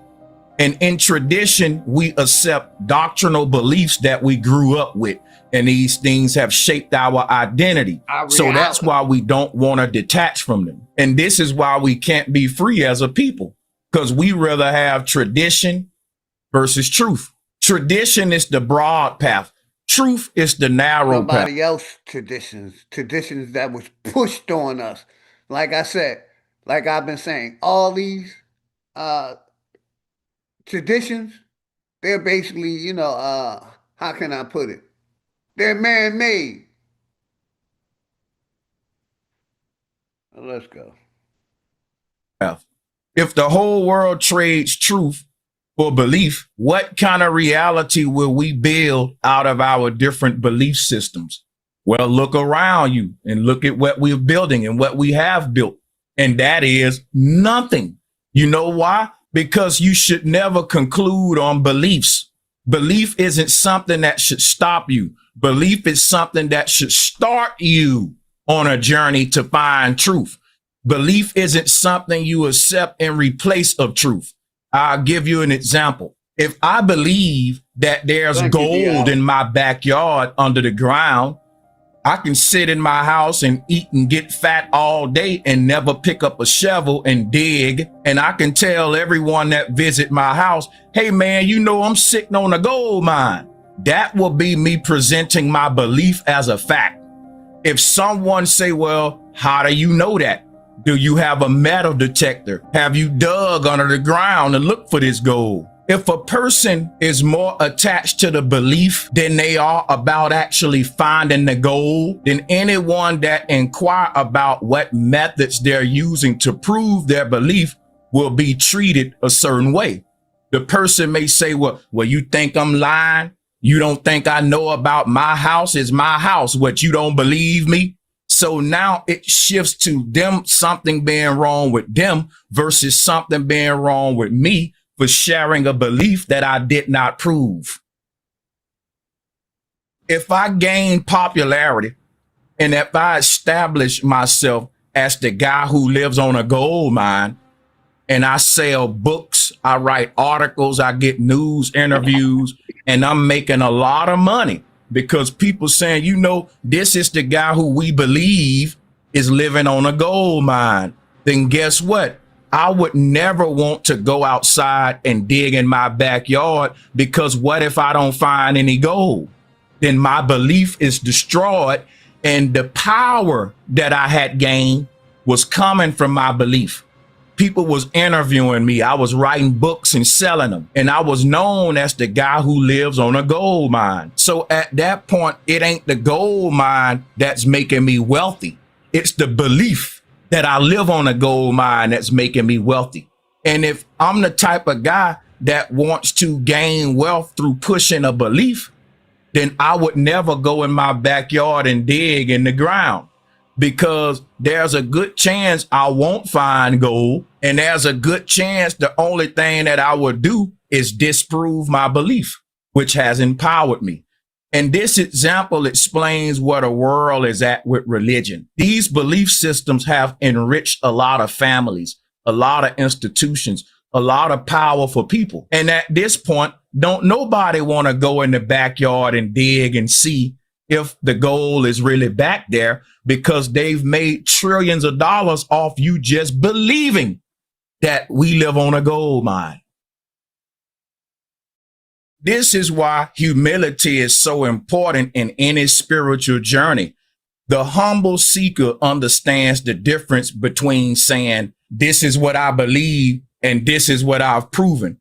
And in tradition, we accept doctrinal beliefs that we grew up with. And these things have shaped our identity. So that's why we don't want to detach from them. And this is why we can't be free as a people, because we rather have tradition versus truth. Tradition is the broad path. Truth is the narrow path. Somebody else's traditions that was pushed on us. Like I said, like I've been saying, all these traditions, they're basically, how can I put it? They're man-made. Let's go. If the whole world trades truth for belief, what kind of reality will we build out of our different belief systems? Well, look around you and look at what we're building and what we have built. And that is nothing. You know why? Because you should never conclude on beliefs. Belief isn't something that should stop you. Belief is something that should start you on a journey to find truth. Belief isn't something you accept in replace of truth. I'll give you an example. If I believe that there's gold in my backyard under the ground, I can sit in my house and eat and get fat all day and never pick up a shovel and dig. And I can tell everyone that visit my house, hey man, I'm sitting on a gold mine. That will be me presenting my belief as a fact. If someone say, well, how do you know that? Do you have a metal detector? Have you dug under the ground and looked for this gold? If a person is more attached to the belief than they are about actually finding the gold, then anyone that inquire about what methods they're using to prove their belief will be treated a certain way. The person may say, well, you think I'm lying? You don't think I know about my house? It's my house. What, you don't believe me? So now it shifts to them, something being wrong with them versus something being wrong with me for sharing a belief that I did not prove. If I gain popularity and if I establish myself as the guy who lives on a gold mine and I sell books, I write articles, I get news interviews, and I'm making a lot of money, because people saying, this is the guy who we believe is living on a gold mine, then guess what? I would never want to go outside and dig in my backyard, because what if I don't find any gold? Then my belief is destroyed, and the power that I had gained was coming from my belief. People was interviewing me. I was writing books and selling them. And I was known as the guy who lives on a gold mine. So at that point, it ain't the gold mine that's making me wealthy. It's the belief that I live on a gold mine that's making me wealthy. And if I'm the type of guy that wants to gain wealth through pushing a belief, then I would never go in my backyard and dig in the ground, because there's a good chance I won't find gold. And there's a good chance the only thing that I would do is disprove my belief, which has empowered me. And this example explains where the world is at with religion. These belief systems have enriched a lot of families, a lot of institutions, a lot of powerful people. And at this point, don't nobody want to go in the backyard and dig and see if the gold is really back there, because they've made trillions of dollars off you just believing that we live on a gold mine. This is why humility is so important in any spiritual journey. The humble seeker understands the difference between saying, this is what I believe and this is what I've proven.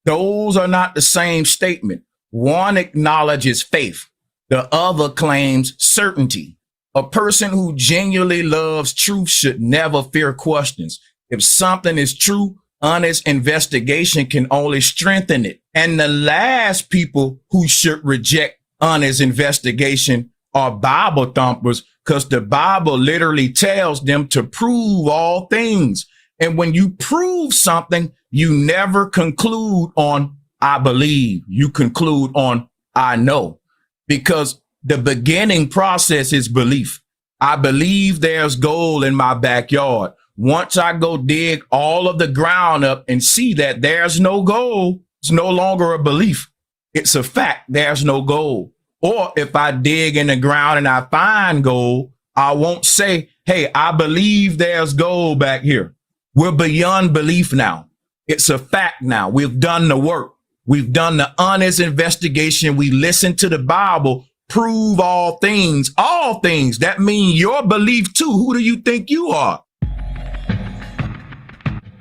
Those are not the same statement. One acknowledges faith. The other claims certainty. A person who genuinely loves truth should never fear questions. If something is true, honest investigation can only strengthen it. And the last people who should reject honest investigation are Bible thumpers, because the Bible literally tells them to prove all things. And when you prove something, you never conclude on, I believe. You conclude on, I know, because the beginning process is belief. I believe there's gold in my backyard. Once I go dig all of the ground up and see that there's no gold, it's no longer a belief. It's a fact. There's no gold. Or if I dig in the ground and I find gold, I won't say, hey, I believe there's gold back here. We're beyond belief now. It's a fact now. We've done the work. We've done the honest investigation. We listen to the Bible, prove all things, all things. That means your belief too. Who do you think you are?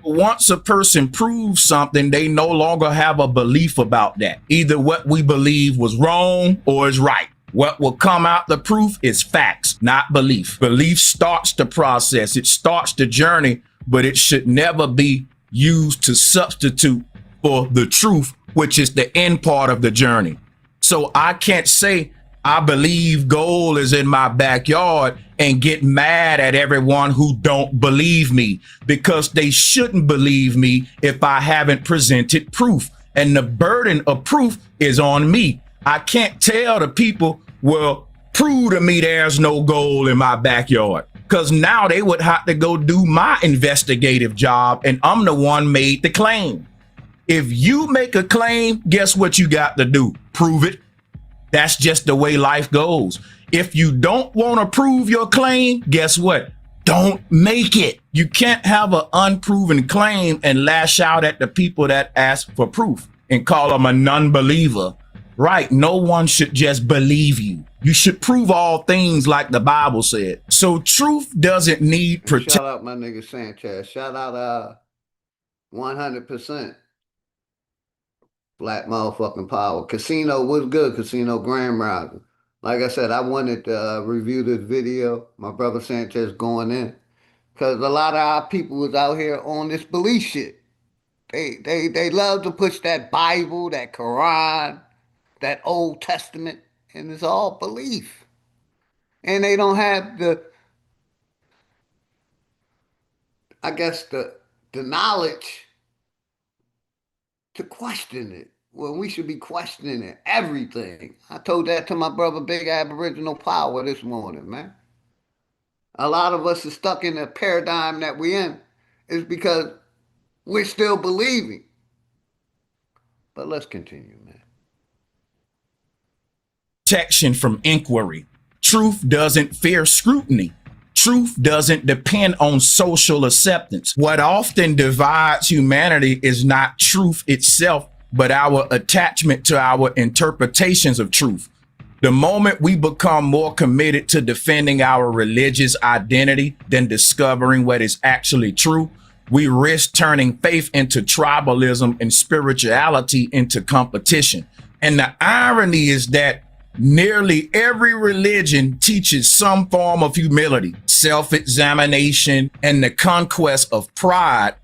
Once a person proves something, they no longer have a belief about that. Either what we believe was wrong or is right. What will come out the proof is facts, not belief. Belief starts the process. It starts the journey, but it should never be used to substitute for the truth, which is the end part of the journey. So I can't say I believe gold is in my backyard and get mad at everyone who don't believe me, because they shouldn't believe me if I haven't presented proof. And the burden of proof is on me. I can't tell the people, well, prove to me there's no gold in my backyard, because now they would have to go do my investigative job, and I'm the one made the claim. If you make a claim, guess what you got to do? Prove it. That's just the way life goes. If you don't want to prove your claim, guess what? Don't make it. You can't have an unproven claim and lash out at the people that ask for proof and call them a non-believer. Right? No one should just believe you. You should prove all things like the Bible said. So truth doesn't need protection. Shout out my nigga Sanchez. Shout out 100%. Black motherfucking power. Casino was good. Casino Grand Rising. Like I said, I wanted to review this video. My brother Sanchez going in, because a lot of our people was out here on this belief shit. They love to push that Bible, that Quran, that Old Testament, and it's all belief. And they don't have the knowledge to question it. Well, we should be questioning everything. I told that to my brother Big Aboriginal Power this morning, man. A lot of us are stuck in the paradigm that we're in is because we're still believing. But let's continue, man. Protection from inquiry. Truth doesn't fear scrutiny. Truth doesn't depend on social acceptance. What often divides humanity is not truth itself, but our attachment to our interpretations of truth. The moment we become more committed to defending our religious identity than discovering what is actually true, we risk turning faith into tribalism and spirituality into competition. And the irony is that nearly every religion teaches some form of humility, self-examination, and the conquest of pride.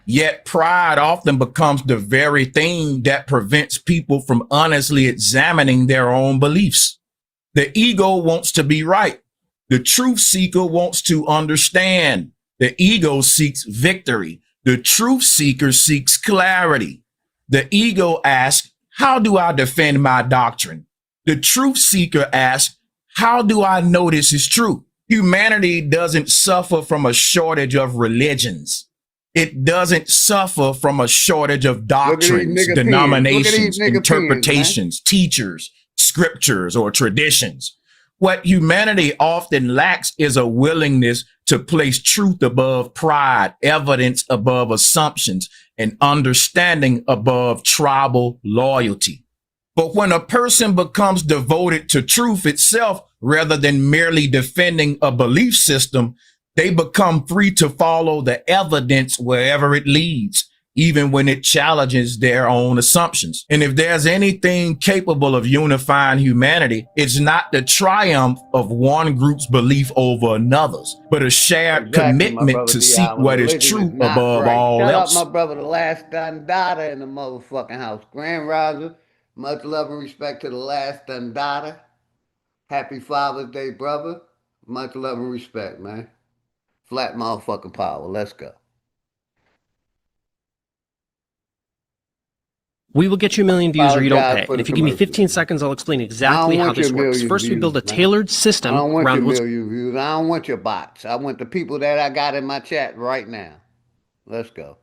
Yet pride often becomes the very thing that prevents people from honestly examining their own beliefs. The ego wants to be right. The truth seeker wants to understand. The ego seeks victory. The truth seeker seeks clarity. The ego asks, how do I defend my doctrine? The truth seeker asks, how do I know this is true? Humanity doesn't suffer from a shortage of religions. It doesn't suffer from a shortage of doctrines, denominations, interpretations, teachers, scriptures, or traditions. What humanity often lacks is a willingness to place truth above pride, evidence above assumptions, and understanding above tribal loyalty. But when a person becomes devoted to truth itself rather than merely defending a belief system, they become free to follow the evidence wherever it leads, even when it challenges their own assumptions. And if there's anything capable of unifying humanity, it's not the triumph of one group's belief over another's, but a shared commitment to seek what is true above all Shout else. out my brother, the last Dundada in the motherfucking house. Grand Rising, much love and respect to the last Dundada. Happy Father's Day, brother. Much love and respect, man. Flat motherfucking power. Let's go. We will get you a million views or you don't pay. And if you give me 15 seconds, I'll explain exactly how this works. First, we build a tailored system around what's... I don't want your million views. I don't want your bots. I want the people that I got in my chat right now. Let's go.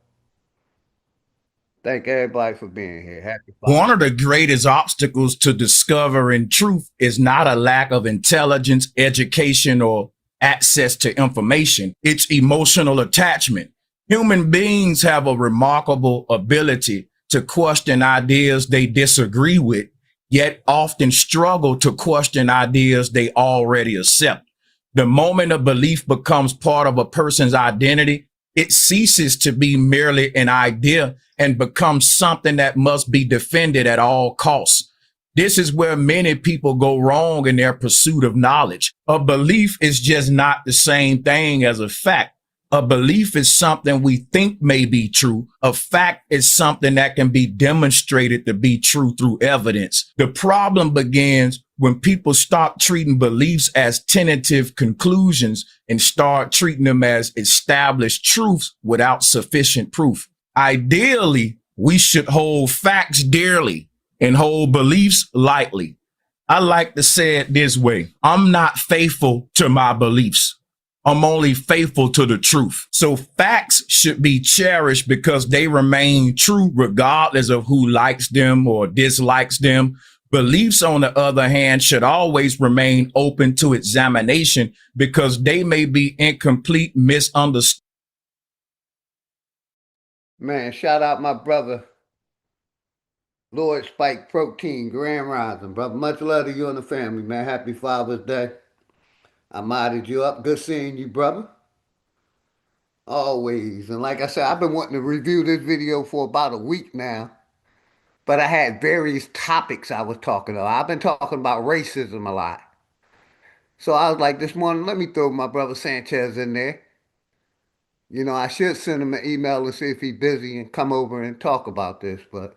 Thank everybody for being here. Happy Father's Day. One of the greatest obstacles to discovering truth is not a lack of intelligence, education, or access to information. It's emotional attachment. Human beings have a remarkable ability to question ideas they disagree with, yet often struggle to question ideas they already accept. The moment a belief becomes part of a person's identity, it ceases to be merely an idea and becomes something that must be defended at all costs. This is where many people go wrong in their pursuit of knowledge. A belief is just not the same thing as a fact. A belief is something we think may be true. A fact is something that can be demonstrated to be true through evidence. The problem begins when people stop treating beliefs as tentative conclusions and start treating them as established truths without sufficient proof. Ideally, we should hold facts dearly and hold beliefs lightly. I like to say it this way. I'm not faithful to my beliefs. I'm only faithful to the truth. So facts should be cherished because they remain true regardless of who likes them or dislikes them. Beliefs, on the other hand, should always remain open to examination because they may be incomplete, misunderstood. Man, shout out my brother, Lord Spike Protein, Grand Rising, brother. Much love to you and the family, man. Happy Father's Day. I modded you up. Good seeing you, brother. Always. And like I said, I've been wanting to review this video for about a week now. But I had various topics I was talking about. I've been talking about racism a lot. So I was like, this morning, let me throw my brother Sanchez in there. You know, I should send him an email and see if he's busy and come over and talk about this, but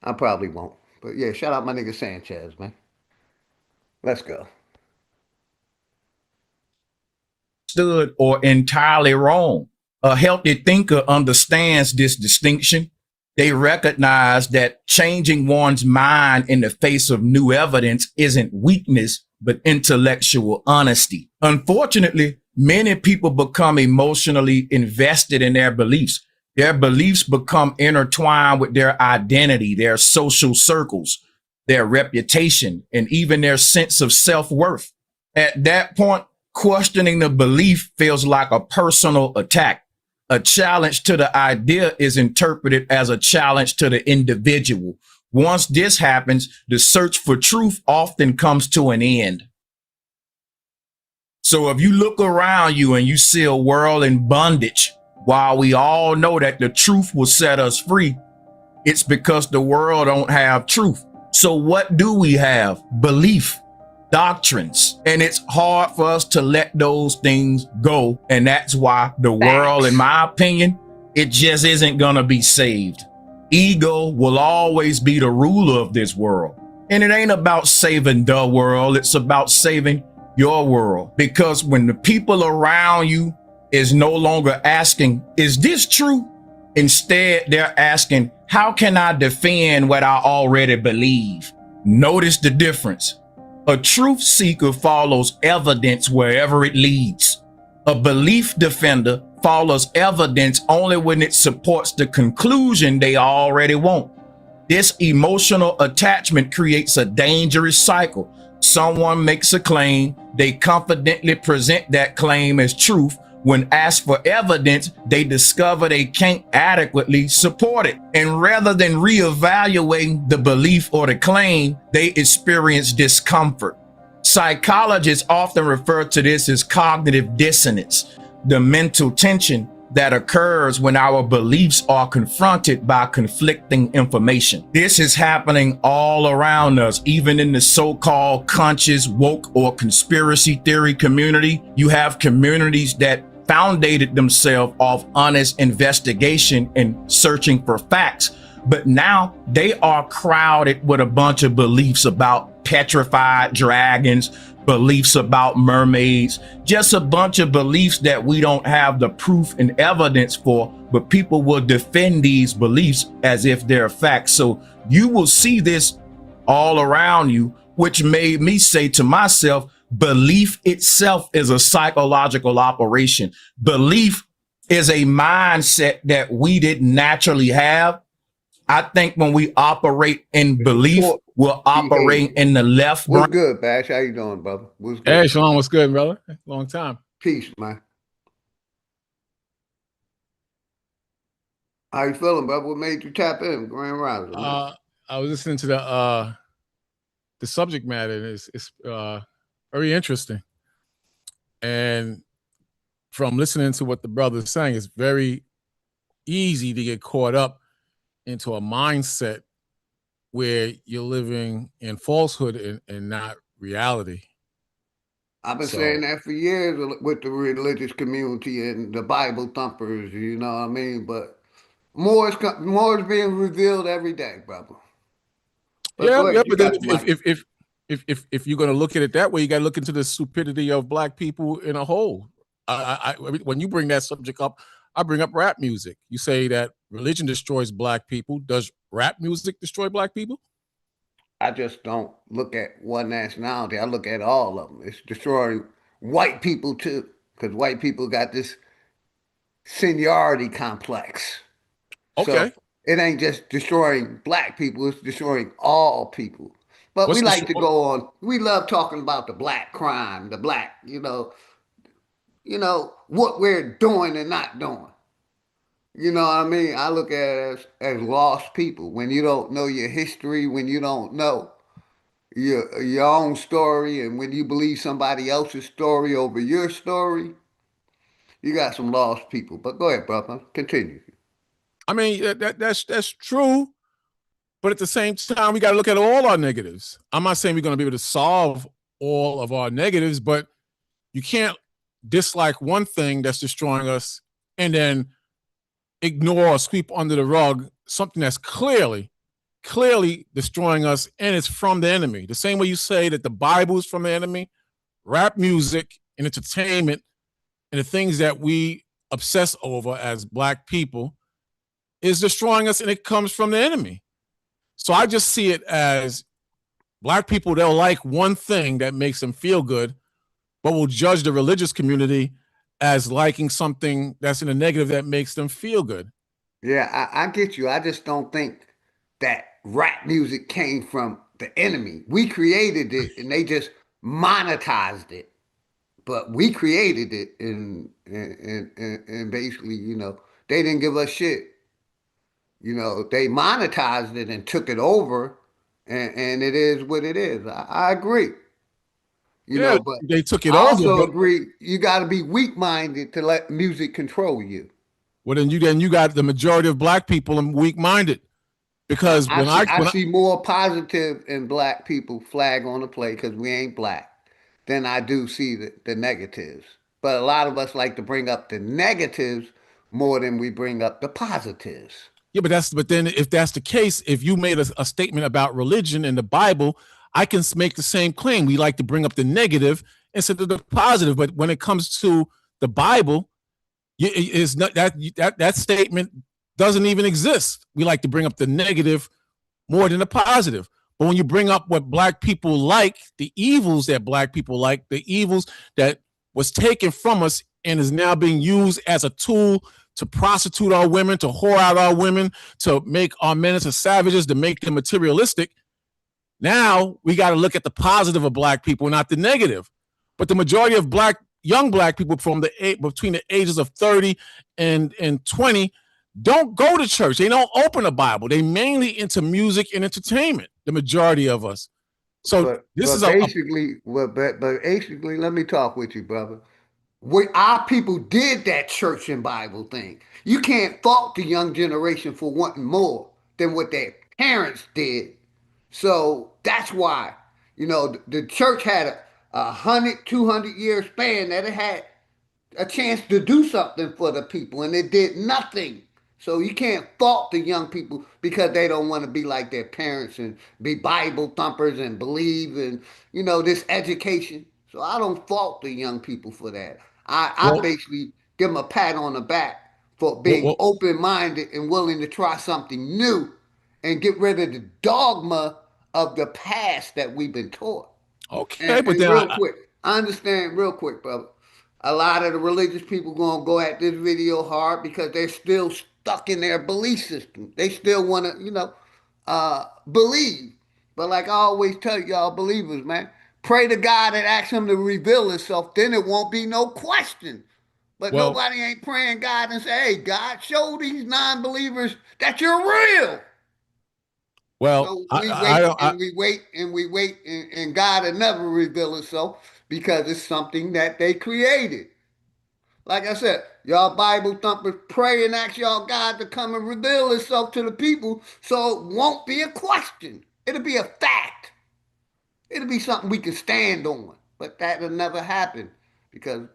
I probably won't. But yeah, shout out my nigga Sanchez, man. Let's go. Or entirely wrong. A healthy thinker understands this distinction. They recognize that changing one's mind in the face of new evidence isn't weakness, but intellectual honesty. Unfortunately, many people become emotionally invested in their beliefs. Their beliefs become intertwined with their identity, their social circles, their reputation, and even their sense of self-worth. At that point, questioning the belief feels like a personal attack. A challenge to the idea is interpreted as a challenge to the individual. Once this happens, the search for truth often comes to an end. So if you look around you and you see a world in bondage, while we all know that the truth will set us free, it's because the world don't have truth. So what do we have? Belief, doctrines, and it's hard for us to let those things go. And that's why the world, in my opinion, it just isn't gonna be saved. Ego will always be the ruler of this world. And it ain't about saving the world, it's about saving your world. Because when the people around you is no longer asking, is this true? Instead, they're asking, how can I defend what I already believe? Notice the difference. A truth seeker follows evidence wherever it leads. A belief defender follows evidence only when it supports the conclusion they already want. This emotional attachment creates a dangerous cycle. Someone makes a claim, they confidently present that claim as truth, When asked for evidence, they discover they can't adequately support it. And rather than reevaluating the belief or the claim, they experience discomfort. Psychologists often refer to this as cognitive dissonance, the mental tension that occurs when our beliefs are confronted by conflicting information. This is happening all around us, even in the so-called conscious, woke, or conspiracy theory community. You have communities that founded themselves off honest investigation and searching for facts, but now they are crowded with a bunch of beliefs about petrified dragons, beliefs about mermaids, just a bunch of beliefs that we don't have the proof and evidence for, but people will defend these beliefs as if they're facts. So you will see this all around you, which made me say to myself, belief itself is a psychological operation. Belief is a mindset that we didn't naturally have. I think when we operate in belief, we're operating in the left brain. What's good, Bash? How you doing, brother? What's good? Hey, Shalom, what's good, brother? Long time. Peace, man. How you feeling, brother? What made you tap in, Grand Rising? I was listening to the subject matter, and it's very interesting. And from listening to what the brother's saying, it's very easy to get caught up into a mindset where you're living in falsehood and not reality. I've been saying that for years with the religious community and the Bible thumpers, you know what I mean? But more is being revealed every day, brother. But But then if you're going to look at it that way, you got to look into the stupidity of black people in a whole. When you bring that subject up, I bring up rap music. You say that religion destroys black people. Does rap music destroy black people? I just don't look at one nationality. I look at all of them. It's destroying white people too, because white people got this seniority complex. Okay. So it ain't just destroying black people, it's destroying all people. But we like to go on, we love talking about the black crime, the black, you know, what we're doing and not doing. You know what I mean? I look at it as lost people. When you don't know your history, when you don't know your own story, and when you believe somebody else's story over your story, you got some lost people. But go ahead, brother. Continue. I mean, that's true. But at the same time, we got to look at all our negatives. I'm not saying we're going to be able to solve all of our negatives, but you can't dislike one thing that's destroying us and then ignore or sweep under the rug something that's clearly destroying us, and it's from the enemy. The same way you say that the Bible is from the enemy, rap music and entertainment and the things that we obsess over as black people is destroying us, and it comes from the enemy. So I just see it as black people, they'll like one thing that makes them feel good, but will judge the religious community as liking something that's in a negative that makes them feel good. Yeah, I get you. I just don't think that rap music came from the enemy. We created it and they just monetized it. But we created it and basically, they didn't give us shit. They monetized it and took it over, and it is what it is. I agree. But they took it I over. Also agree, you got to be weak-minded to let music control you. Well, then you got the majority of black people weak-minded, because I see more positive in black people, flag on the play, because we ain't black, than I do see the negatives. But a lot of us like to bring up the negatives more than we bring up the positives. Yeah, but then if that's the case, if you made a statement about religion in the Bible, I can make the same claim. We like to bring up the negative instead of the positive. But when it comes to the Bible, is not that statement doesn't even exist. We like to bring up the negative more than the positive. But when you bring up what black people like, the evils that black people like, the evils that was taken from us and is now being used as a tool to prostitute our women, to whore out our women, to make our men into savages, to make them materialistic. Now we got to look at the positive of black people, not the negative. But the majority of black young black people between the ages of 30 and 20 don't go to church. They don't open a Bible. They mainly into music and entertainment. The majority of us. So this is basically, let me talk with you, brother. Our people did that church and Bible thing. You can't fault the young generation for wanting more than what their parents did. So that's why, the church had a 100, 200 year span that it had a chance to do something for the people, and it did nothing. So you can't fault the young people because they don't want to be like their parents and be Bible thumpers and believe in, this education. So I don't fault the young people for that. I basically give them a pat on the back for being open-minded and willing to try something new and get rid of the dogma of the past that we've been taught. Okay, but and then real quick, I understand real quick, brother. A lot of the religious people gonna go at this video hard because they're still stuck in their belief system. They still wanna, believe. But like I always tell y'all believers, man, pray to God and ask him to reveal himself, then it won't be no question. But nobody ain't praying God and say, hey, God, show these non-believers that you're real. Well, so we wait, and God will never reveal itself because it's something that they created. Like I said, y'all Bible thumpers pray and ask y'all God to come and reveal itself to the people so it won't be a question. It'll be a fact. It'll be something we can stand on. But that'll never happen because,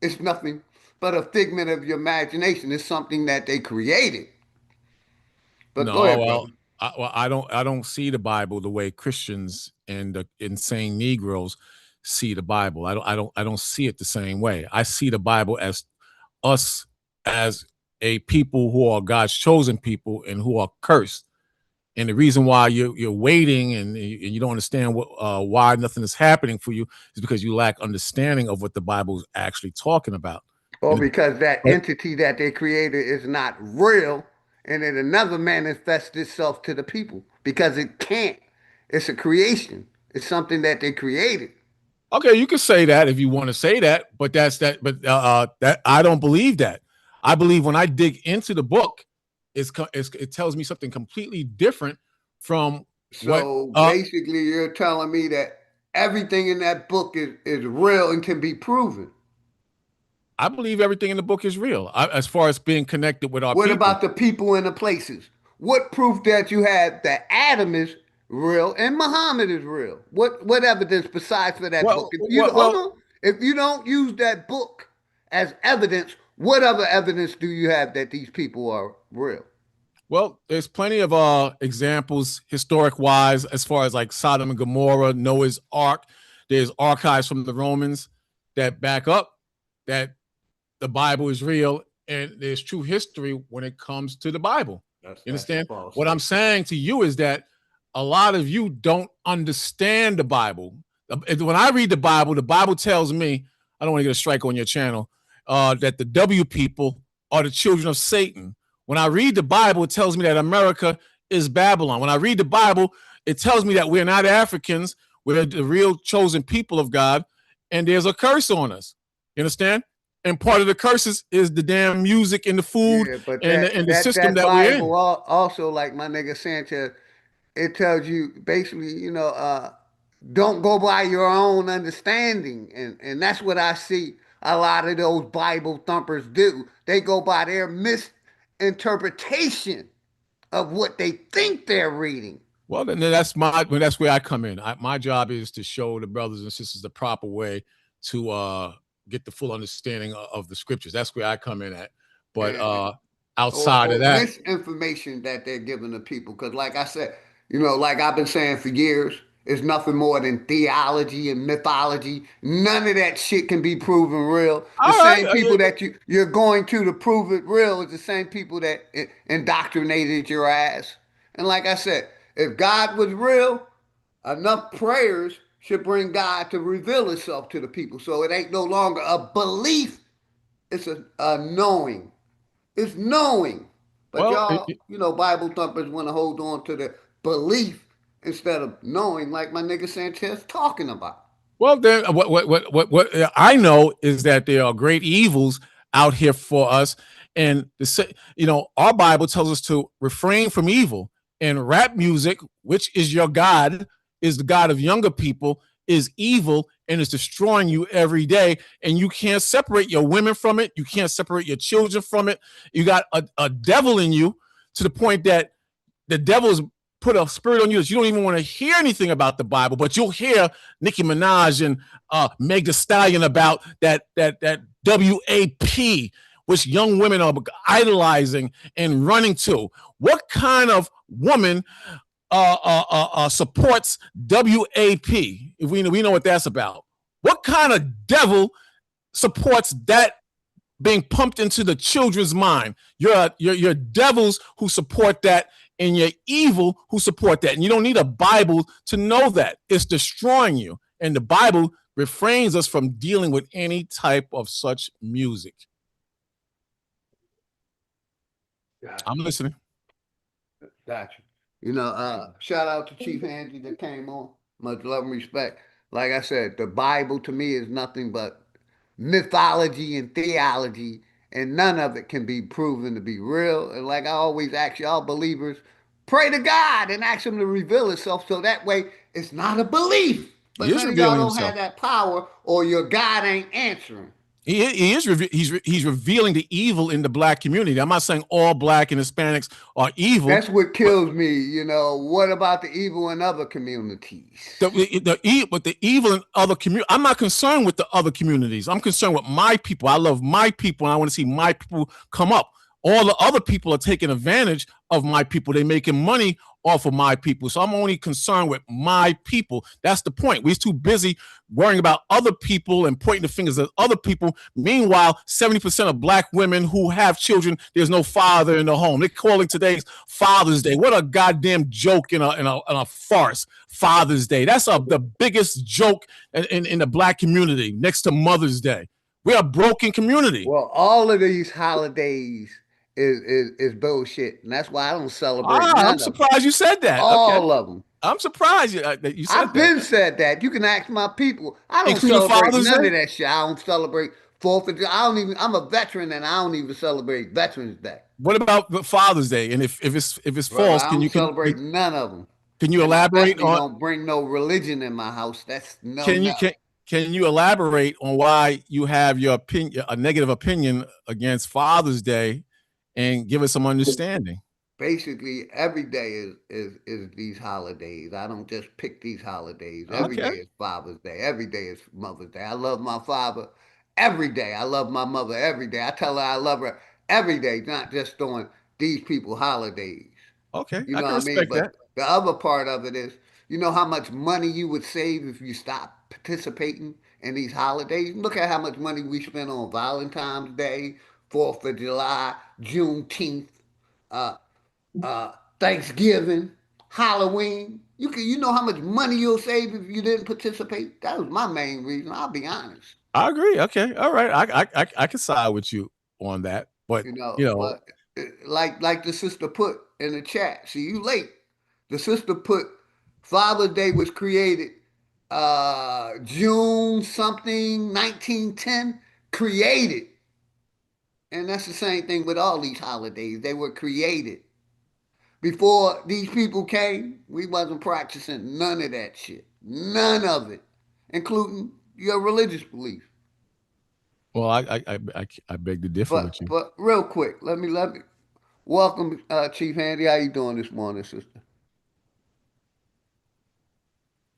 it's nothing but a figment of your imagination. It's something that they created. But go ahead, brother. I don't see the Bible the way Christians and the insane Negroes see the Bible. I don't see it the same way. I see the Bible as us as a people who are God's chosen people and who are cursed. And the reason why you're waiting and you don't understand why nothing is happening for you is because you lack understanding of what the Bible is actually talking about. Or because that entity that they created is not real and it'll never manifest itself to the people because it can't. It's a creation. It's something that they created. Okay, you can say that if you want to say that, but that I don't believe that. I believe when I dig into the book, it tells me something completely different from so basically you're telling me that everything in that book is real and can be proven. I believe everything in the book is real as far as being connected with our people. What people. about the people and the places? What proof that you have that Adam is real and Muhammad is real? What evidence besides for that book? If you don't use that book as evidence, what other evidence do you have that these people are real? Well, there's plenty of examples historic wise as far as like Sodom and Gomorrah, Noah's Ark. There's archives from the Romans that back up that the Bible is real and there's true history when it comes to the Bible. You understand? What I'm saying to you is that a lot of you don't understand the Bible. When I read the Bible tells me, I don't want to get a strike on your channel, that the W people are the children of Satan. When I read the Bible, it tells me that America is Babylon. When I read the Bible, it tells me that we're not Africans, we're the real chosen people of God, and there's a curse on us. You understand? And part of the curses is the damn music and the food and the system that we're in. Also, like my nigga Sanchez, it tells you basically, don't go by your own understanding. And that's what I see a lot of those Bible thumpers do. They go by their misinterpretation of what they think they're reading. Well, then that's where I come in. My job is to show the brothers and sisters the proper way to get the full understanding of the scriptures. That's where I come in at. But outside of that, misinformation that they're giving to people, because like I said, like I've been saying for years, it's nothing more than theology and mythology. None of that shit can be proven real. The same people that you're going to prove it real is the same people that indoctrinated your ass. And like I said, if God was real, enough prayers should bring God to reveal itself to the people. So it ain't no longer a belief, it's a knowing. It's knowing. But y'all, Bible thumpers want to hold on to the belief instead of knowing, like my nigga Sanchez talking about. Well, then what I know is that there are great evils out here for us, and our Bible tells us to refrain from evil. And rap music, which is your God, is the God of younger people, is evil and is destroying you every day. And you can't separate your women from it. You can't separate your children from it. You got a devil in you to the point that the devil's put a spirit on you that you don't even want to hear anything about the Bible, but you'll hear Nicki Minaj and Meg Thee Stallion about that WAP, which young women are idolizing and running to. What kind of woman supports WAP? If we know what that's about. What kind of devil supports that being pumped into the children's mind? You're devils who support that, and you're evil who support that. And you don't need a Bible to know that. It's destroying you. And the Bible refrains us from dealing with any type of such music. Gotcha. I'm listening. Gotcha. Shout out to Chief Angie that came on. Much love and respect. Like I said, the Bible to me is nothing but mythology and theology, and none of it can be proven to be real. And like I always ask y'all believers, pray to God and ask Him to reveal Himself so that way it's not a belief. But He is none of y'all revealing don't himself. have that power, or your God ain't answering. He's revealing the evil in the black community. I'm not saying all black and Hispanics are evil. That's what kills me. What about the evil in other communities? But the evil in other communities, I'm not concerned with the other communities. I'm concerned with my people. I love my people, and I want to see my people come up. All the other people are taking advantage of my people. They're making money off of my people. So I'm only concerned with my people. That's the point. We're too busy worrying about other people and pointing the fingers at other people. Meanwhile, 70% of black women who have children, there's no father in the home. They're calling today's Father's Day. What a goddamn joke in a farce. Father's Day. That's the biggest joke in the black community next to Mother's Day. We're a broken community. Well, all of these holidays is bullshit, and that's why I don't celebrate none I'm of them. surprised you said that. All Okay. of them. I'm surprised that you said I've that. been said that. You can ask my people. I don't Including celebrate Father's none Day? of that shit. I don't celebrate 4th of July. I'm a veteran, and I don't even celebrate Veterans Day. What about the Father's Day? And if it's Brother, false, I don't celebrate none of them. can you And I elaborate definitely on don't bring no religion in my house. That's no. can you elaborate on why you have your opinion, a negative opinion against Father's Day, and give us some understanding? Basically, every day is these holidays. I don't just pick these holidays. Every day Okay. is Father's Day. Every day is Mother's Day. I love my father every day. I love my mother every day. I tell her I love her every day, not just on these people holidays. Okay, You I know can what I mean? respect that. But the other part of it is, you know how much money you would save if you stopped participating in these holidays? Look at how much money we spend on Valentine's Day, 4th of July, Juneteenth, uh, Thanksgiving, Halloween. You know how much money you'll save if you didn't participate. That was my main reason. I'll be honest. I agree. Okay. All right. I can side with you on that. But But like the sister put in the chat. See, you late. The sister put Father's Day was created June something 1910. Created, and that's the same thing with all these holidays. They were created. Before these people came, we wasn't practicing none of that shit. None of it, including your religious beliefs. Well, I beg to differ with you. But real quick, let me welcome Chief Handy. How you doing this morning, sister?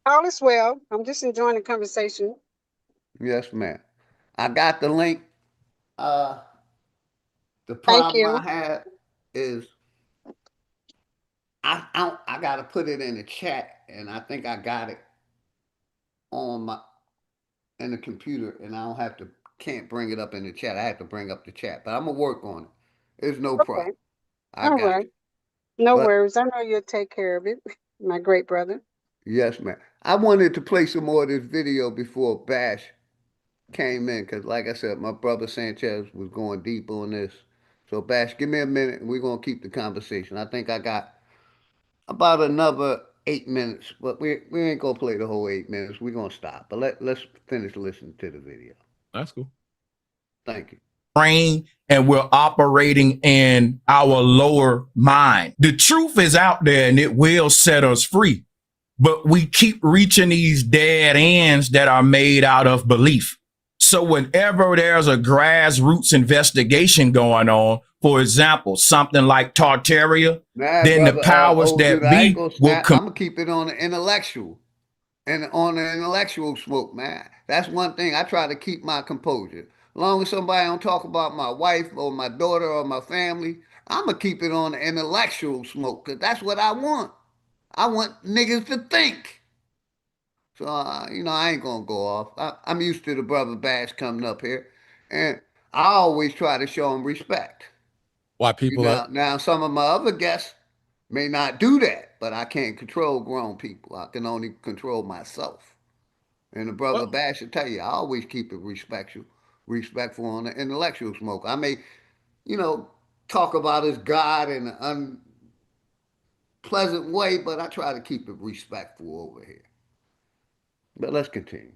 All is well. I'm just enjoying the conversation. Yes, ma'am. I got the link. The Thank problem I you. have is I gotta put it in the chat, and I think I got it on my in the computer, and I don't have to can't bring it up in the chat. I have to bring up the chat, but I'm gonna work on it. There's no problem. Okay. I All got right. you. No But worries. I know you'll take care of it, my great brother. yes, ma'am. I wanted to play some more of this video before Bash came in, because like I said, my brother Sanchez was going deep on this. So Bash, give me a minute, and we're gonna keep the conversation. I think I got about another 8 minutes, but we ain't gonna play the whole 8 minutes. We're gonna stop. But let's finish listening to the video. That's cool. Thank you. Brain, and we're operating in our lower mind. The truth is out there and it will set us free. But we keep reaching these dead ends that are made out of belief. So whenever there's a grassroots investigation going on, for example, something like Tartaria, then brother, the powers that be will I'm gonna keep it on the intellectual and on the intellectual smoke, man. That's one thing. I try to keep my composure. As long as somebody don't talk about my wife or my daughter or my family, I'm gonna keep it on the intellectual smoke because that's what I want. I want niggas to think. So, I ain't gonna go off. I'm used to the brother Bash coming up here, and I always try to show him respect. Why people are Now some of my other guests may not do that, but I can't control grown people. I can only control myself. And the brother Bash will tell you, I always keep it respectful on the intellectual smoke. I may, talk about his God in an unpleasant way, but I try to keep it respectful over here. But let's continue.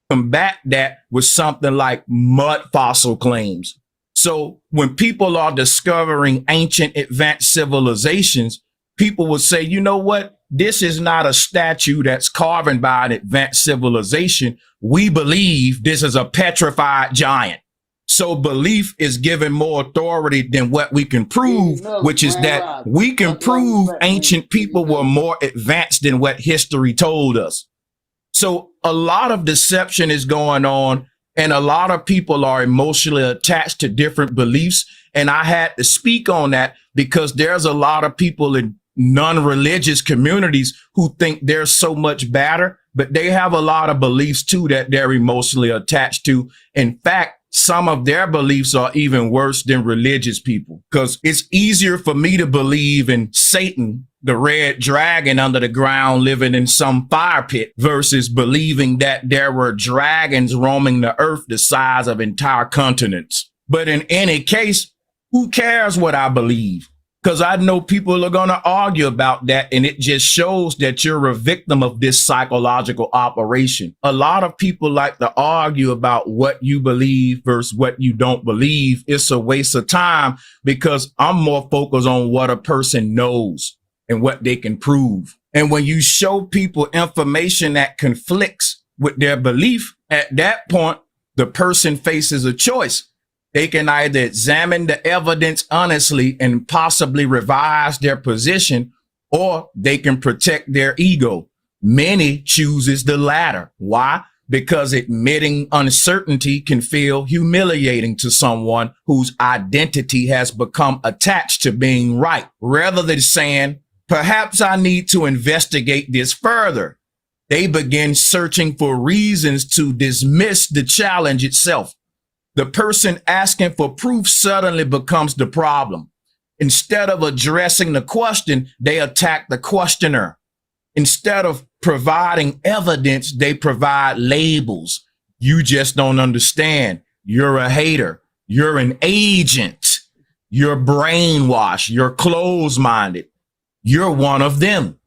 Combat that with something like mud fossil claims. So when people are discovering ancient advanced civilizations, people will say, you know what? This is not a statue that's carved by an advanced civilization. We believe this is a petrified giant. So belief is given more authority than what we can prove, which is that we can prove ancient people were more advanced than what history told us. So a lot of deception is going on, and a lot of people are emotionally attached to different beliefs. And I had to speak on that because there's a lot of people in non-religious communities who think they're so much better, but they have a lot of beliefs too that they're emotionally attached to. In fact, some of their beliefs are even worse than religious people, because it's easier for me to believe in Satan, the red dragon under the ground living in some fire pit, versus believing that there were dragons roaming the earth the size of entire continents. But in any case, who cares what I believe? Because I know people are going to argue about that, and it just shows that you're a victim of this psychological operation. A lot of people like to argue about what you believe versus what you don't believe. It's a waste of time because I'm more focused on what a person knows and what they can prove. And when you show people information that conflicts with their belief, at that point, the person faces a choice. They can either examine the evidence honestly and possibly revise their position, or they can protect their ego. Many chooses the latter. Why? Because admitting uncertainty can feel humiliating to someone whose identity has become attached to being right, rather than saying, perhaps I need to investigate this further. They begin searching for reasons to dismiss the challenge itself. The person asking for proof suddenly becomes the problem. Instead of addressing the question, they attack the questioner. Instead of providing evidence, they provide labels. You just don't understand. You're a hater. You're an agent. You're brainwashed. You're closed-minded. You're one of them.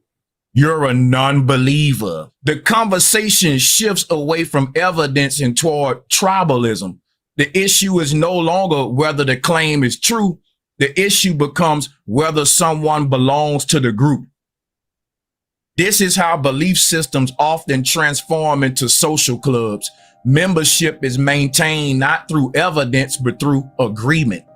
You're a non-believer. The conversation shifts away from evidence and toward tribalism. The issue is no longer whether the claim is true. The issue becomes whether someone belongs to the group. This is how belief systems often transform into social clubs. Membership is maintained not through evidence, but through agreement.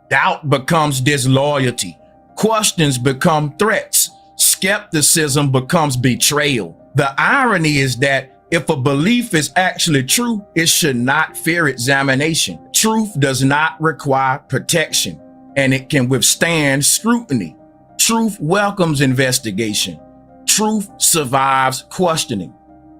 Doubt becomes disloyalty. Questions become threats. Skepticism becomes betrayal. The irony is that if a belief is actually true, it should not fear examination. Truth does not require protection, and it can withstand scrutiny. Truth welcomes investigation. Truth survives questioning.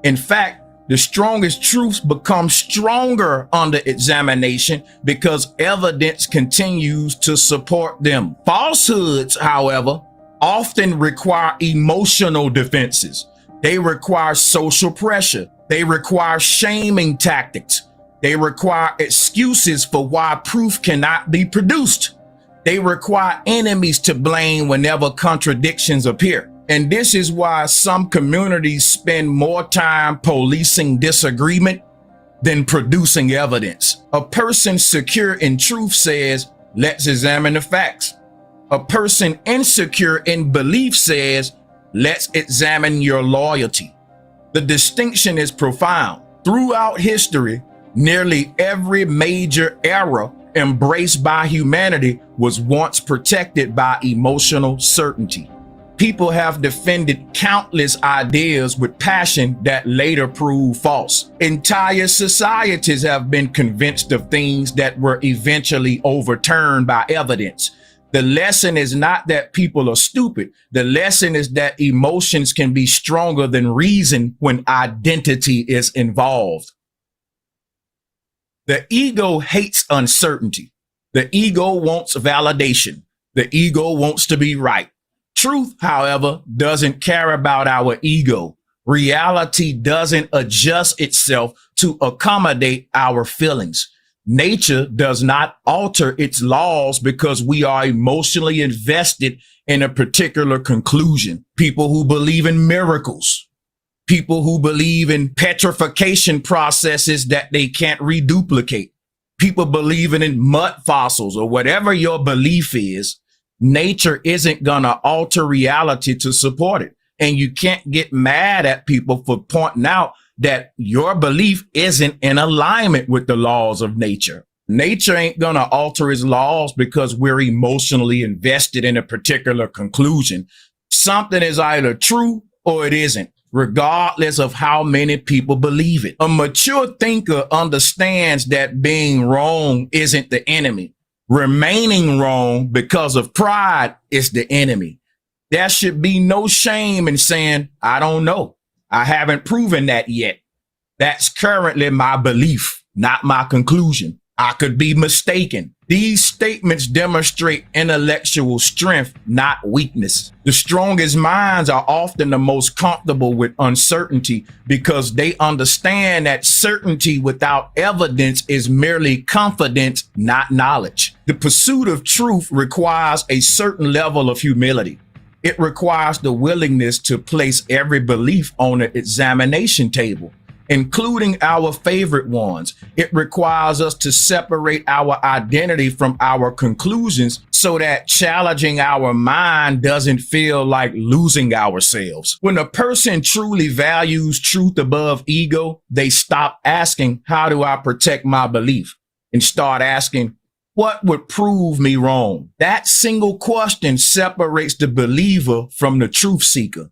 In fact, the strongest truths become stronger under examination because evidence continues to support them. Falsehoods, however, often require emotional defenses. They require social pressure. They require shaming tactics. They require excuses for why proof cannot be produced. They require enemies to blame whenever contradictions appear. And this is why some communities spend more time policing disagreement than producing evidence. A person secure in truth says, let's examine the facts. A person insecure in belief says, let's examine your loyalty. The distinction is profound. Throughout history, nearly every major era embraced by humanity was once protected by emotional certainty. People have defended countless ideas with passion that later proved false. Entire societies have been convinced of things that were eventually overturned by evidence. The lesson is not that people are stupid. The lesson is that emotions can be stronger than reason when identity is involved. The ego hates uncertainty. The ego wants validation. The ego wants to be right. Truth, however, doesn't care about our ego. Reality doesn't adjust itself to accommodate our feelings. Nature does not alter its laws because we are emotionally invested in a particular conclusion. People who believe in miracles, people who believe in petrification processes that they can't reduplicate, people believing in mud fossils or whatever your belief is, nature isn't going to alter reality to support it. And you can't get mad at people for pointing out that your belief isn't in alignment with the laws of nature. Nature ain't going to alter its laws because we're emotionally invested in a particular conclusion. Something is either true or it isn't, regardless of how many people believe it. A mature thinker understands that being wrong isn't the enemy. Remaining wrong because of pride is the enemy. There should be no shame in saying, I don't know. I haven't proven that yet. That's currently my belief, not my conclusion. I could be mistaken. These statements demonstrate intellectual strength, not weakness. The strongest minds are often the most comfortable with uncertainty because they understand that certainty without evidence is merely confidence, not knowledge. The pursuit of truth requires a certain level of humility. It requires the willingness to place every belief on an examination table, including our favorite ones. It requires us to separate our identity from our conclusions so that challenging our mind doesn't feel like losing ourselves. When a person truly values truth above ego, they stop asking, how do I protect my belief? And start asking, what would prove me wrong? That single question separates the believer from the truth seeker.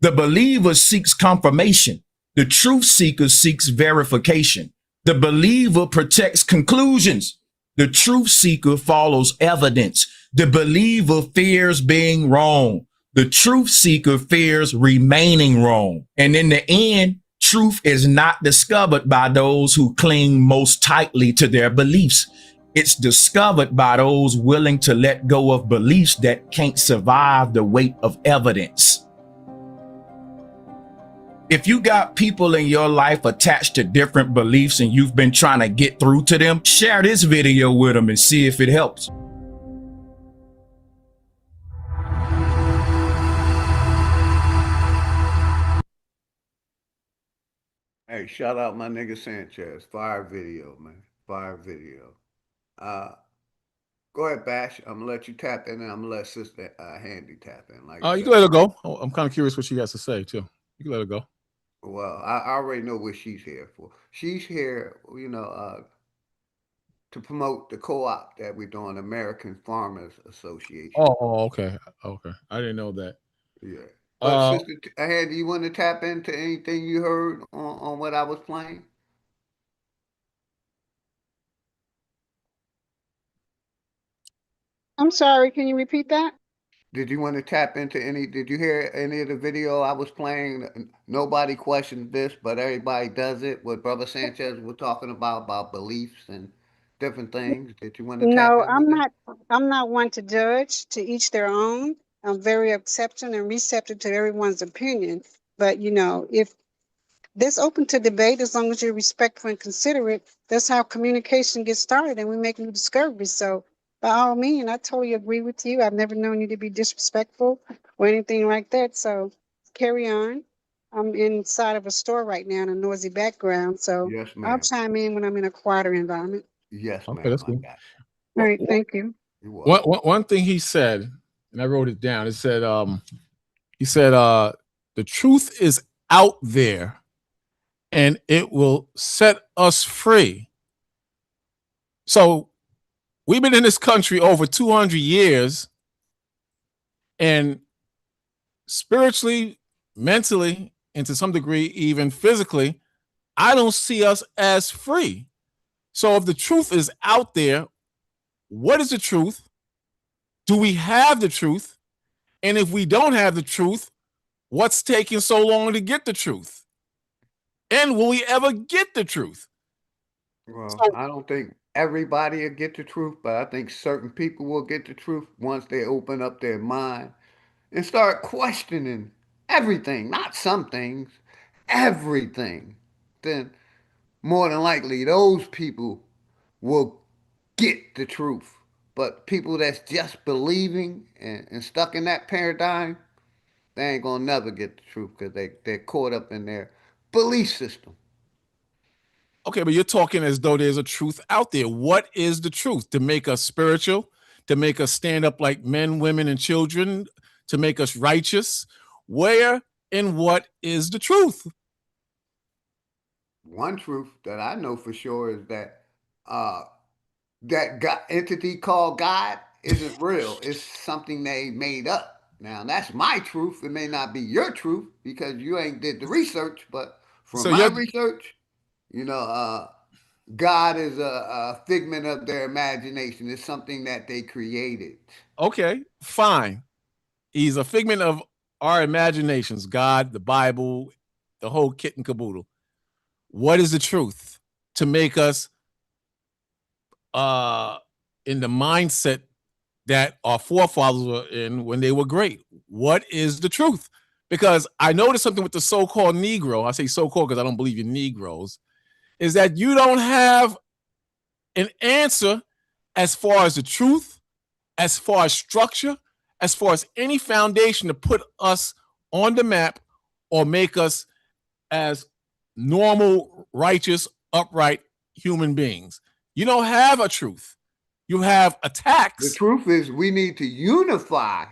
The believer seeks confirmation. The truth seeker seeks verification. The believer protects conclusions. The truth seeker follows evidence. The believer fears being wrong. The truth seeker fears remaining wrong. And in the end, truth is not discovered by those who cling most tightly to their beliefs. It's discovered by those willing to let go of beliefs that can't survive the weight of evidence. If you got people in your life attached to different beliefs and you've been trying to get through to them, share this video with them and see if it helps. Hey, shout out my nigga Sanchez. Fire video, man. Fire video. Go ahead, Bash. I'm gonna let you tap in, and I'm gonna let Sister Handy tap in. Like, you can let her go. I'm kind of curious what she has to say too. You can let her go. Well, I already know what she's here for. She's here, to promote the co-op that we're doing, American Farmers Association. Oh, okay. I didn't know that. Yeah. But Sister Handy, you want to tap into anything you heard on what I was playing? I'm sorry, can you repeat that? Did you want to tap into any? Did you hear any of the video I was playing? Nobody questioned this, but everybody does it. What Brother Sanchez was talking about beliefs and different things. Did you want to tap No, in with that? I'm not one to judge, to each their own. I'm very accepting and receptive to everyone's opinion. But if this open to debate, as long as you're respectful and considerate, that's how communication gets started and we make new discoveries. So by all means, I totally agree with you. I've never known you to be disrespectful or anything like that. So carry on. I'm inside of a store right now in a noisy background, so Yes, I'll ma'am. chime in when I'm in a quieter environment. Yes, Okay, ma'am. that's I cool. got All What, right, thank you. you. You're welcome. one thing he said, and I wrote it down. It said, he said, the truth is out there and it will set us free. So we've been in this country over 200 years, and spiritually, mentally, and to some degree, even physically, I don't see us as free. So if the truth is out there, what is the truth? Do we have the truth? And if we don't have the truth, what's taking so long to get the truth? And will we ever get the truth? Well, I don't think everybody will get the truth, but I think certain people will get the truth once they open up their mind and start questioning everything, not some things, everything. Then more than likely those people will get the truth. But people that's just believing and stuck in that paradigm, they ain't gonna never get the truth because they're caught up in their belief system. Okay, but you're talking as though there's a truth out there. What is the truth? To make us spiritual, to make us stand up like men, women, and children, to make us righteous? Where and what is the truth? One truth that I know for sure is that uh, that God, entity called God isn't real. It's something they made up. Now that's my truth. It may not be your truth because you ain't did the research, but from So my you're research, God is a figment of their imagination. It's something that they created. okay, fine. He's a figment of our imaginations, God, the Bible, the whole kit and caboodle. What is the truth to make us uh in the mindset that our forefathers were in when they were great? What is the truth? Because I noticed something with the so-called Negro. I say so-called because I don't believe in Negroes. Is that you don't have an answer as far as the truth, as far as structure, as far as any foundation to put us on the map or make us as normal, righteous, upright human beings. You don't have a truth. You have The attacks. truth is we need to unify.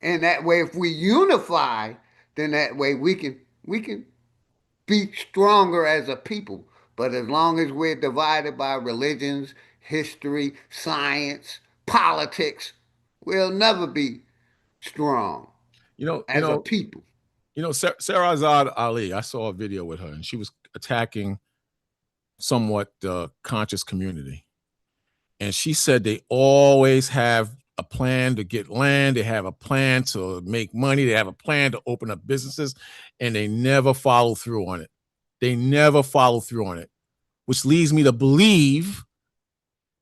And that way if we unify, then that way we can be stronger as a people. But as long as we're divided by religions, history, science, politics, we'll never be strong You know, you as a know, people. Sarah Azad Ali. I saw a video with her, and she was attacking somewhat the conscious community. And she said they always have a plan to get land, they have a plan to make money, they have a plan to open up businesses, and they never follow through on it. They never follow through on it, which leads me to believe,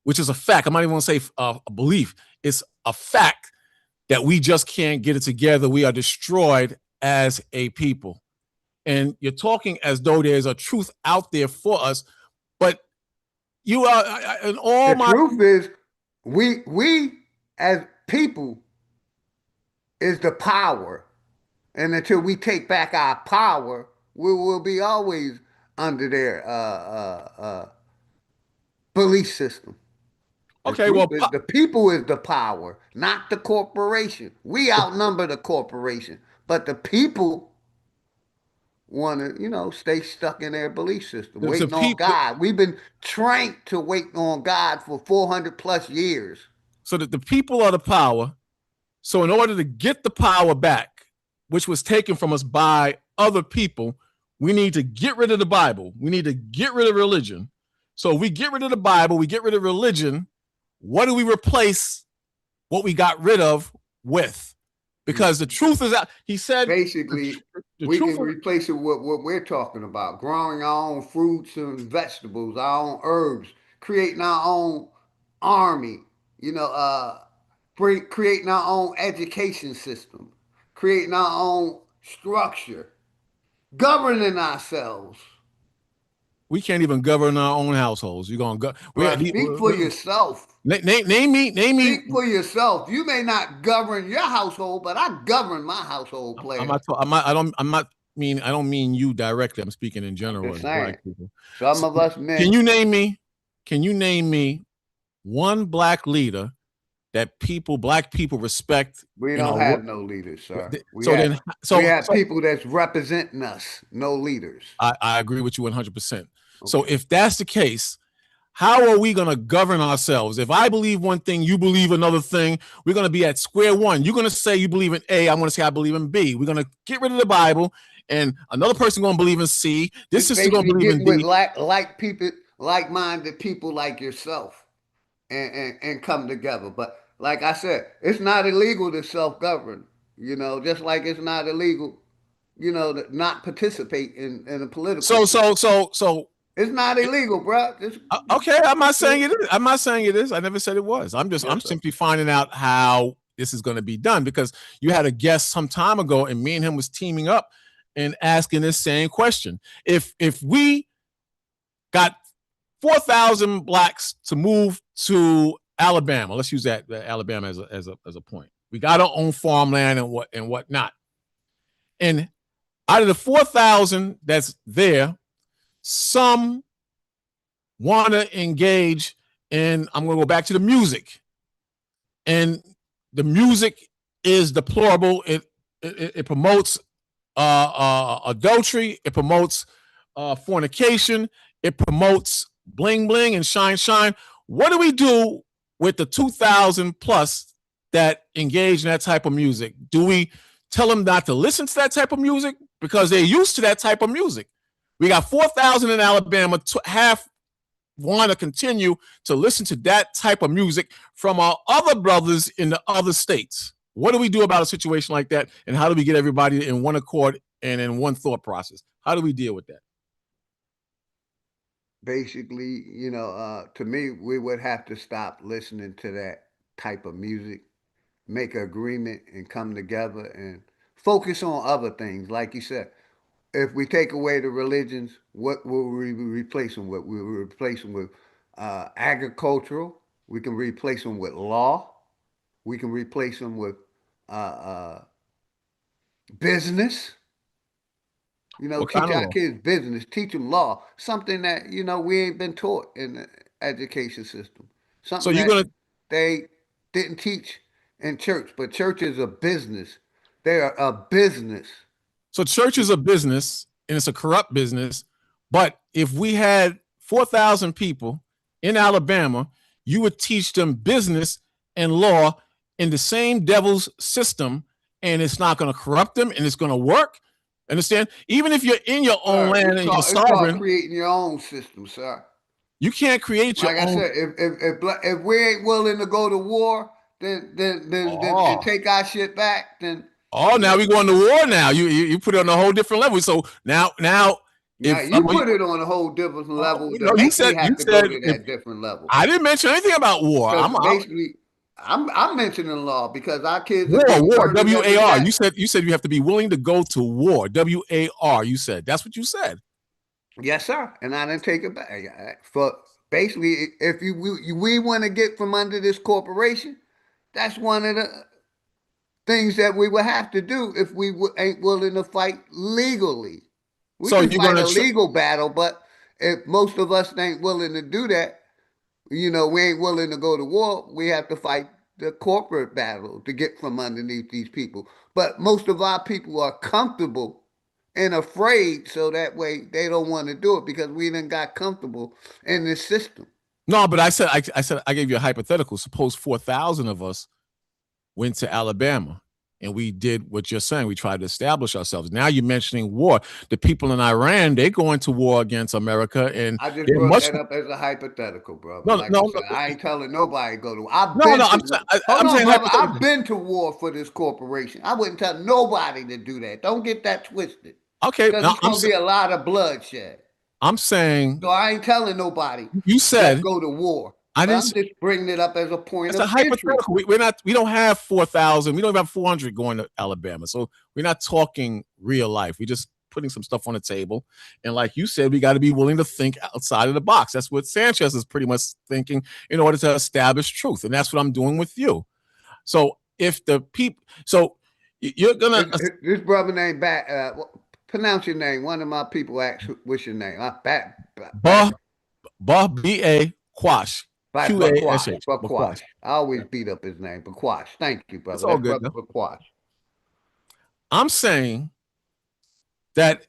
which is a fact. I'm not even going to say a belief. It's a fact that we just can't get it together. We are destroyed as a people. And you're talking as though there's a truth out there for us, but you are in all The my truth is we as people is the power. And until we take back our power, we will be always under their belief system. The okay. truth Well, is the people is the power, not the corporation. We outnumber the corporation, but the people want to, stay stuck in their belief system, the waiting on people. God. We've been trained to wait on God for 400 plus years. So that the people are the power. So in order to get the power back, which was taken from us by other people, we need to get rid of the Bible. We need to get rid of religion. So if we get rid of the Bible, we get rid of religion. What do we replace what we got rid of with? Because the truth is out. He said Basically, the we truth can of replace it with what we're talking about, growing our own fruits and vegetables, our own herbs, creating our own army, you know, creating our own education system, creating our own structure, governing ourselves. We can't even govern our own households. You're gonna go. Speak for yourself. Name me. Speak for yourself. You may not govern your household, but I govern my household, player. I don't mean you directly. I'm speaking in general as black people. Some of us men. Can you name me one black leader that black people respect? We don't have no leaders, sir. We have people that's representing us, no leaders. I agree with you 100%. Okay. So if that's the case, how are we going to govern ourselves? If I believe one thing, you believe another thing, we're going to be at square one. You're going to say you believe in A, I'm going to say I believe in B. We're going to get rid of the Bible, and another person going to believe in C. This sister going to believe in D. With like-minded people like yourself, and come together. But like I said, it's not illegal to self-govern. Just like it's not illegal, to not participate in a political. So it's not illegal, bro. Okay, I'm not saying it is. I'm not saying it is. I never said it was. I'm simply finding out how this is going to be done, because you had a guest some time ago, and me and him was teaming up and asking this same question. If we got 4,000 blacks to move to Alabama, let's use that Alabama as a point. We got our own farmland and whatnot. And out of the 4,000 that's there, some want to engage in, I'm going to go back to the music. And the music is deplorable. It promotes adultery. It promotes fornication. It promotes bling bling and shine shine. What do we do with the 2,000 plus that engage in that type of music? Do we tell them not to listen to that type of music because they're used to that type of music? We got 4,000 in Alabama. Half want to continue to listen to that type of music from our other brothers in the other states. What do we do about a situation like that? And how do we get everybody in one accord and in one thought process? How do we deal with that? Basically, to me, we would have to stop listening to that type of music, make an agreement and come together and focus on other things. Like you said, if we take away the religions, what will we replace them with? We will replace them with agricultural. We can replace them with law. We can replace them with business. Teach our kids business, teach them law, something that, we ain't been taught in the education system. Something they didn't teach in church, but church is a business. They are a business. So church is a business, and it's a corrupt business. But if we had 4,000 people in Alabama, you would teach them business and law in the same devil's system, and it's not going to corrupt them, and it's going to work. Understand? Even if you're in your own land and you're sovereign, it's creating your own system, sir. You can't create your own. Like I said, if we ain't willing to go to war, then take our shit back. Then now we going to war. Now you put it on a whole different level. So now if you put it on a whole different level, you said go to that different level. I didn't mention anything about war. I'm mentioning law because our kids war WAR. You said you have to be willing to go to war. WAR. You said that's what you said. Yes, sir. And I didn't take it back. For basically, if we want to get from under this corporation, that's one of the things that we would have to do if we ain't willing to fight legally. We can fight a legal battle, but if most of us ain't willing to do that, we ain't willing to go to war, we have to fight the corporate battle to get from underneath these people. But most of our people are comfortable and afraid, so that way they don't want to do it because we done got comfortable in this system. No, but I said I gave you a hypothetical. Suppose 4,000 of us went to Alabama and we did what you're saying. We tried to establish ourselves. Now you're mentioning war. The people in Iran, they go into war against America, and I just brought that up as a hypothetical, brother. I ain't telling nobody to go to war. I've been to war for this corporation. I wouldn't tell nobody to do that. Don't get that twisted. Okay, because it's gonna be a lot of bloodshed. I'm saying. So I ain't telling nobody. You said go to war. I'm just bringing it up as a point of hypothetical. We don't have 4,000. We don't even have 400 going to Alabama. So we're not talking real life. We're just putting some stuff on the table. And like you said, we got to be willing to think outside of the box. That's what Sanchez is pretty much thinking in order to establish truth. And that's what I'm doing with you. So if the people, so you're going to. This brother named pronounce your name. One of my people asked, what's your name? B-A Quash. Q-A-S-H. Bakwash. I always beat up his name. Bakwash. Thank you, brother. It's all good. Brother Bakwash. I'm saying that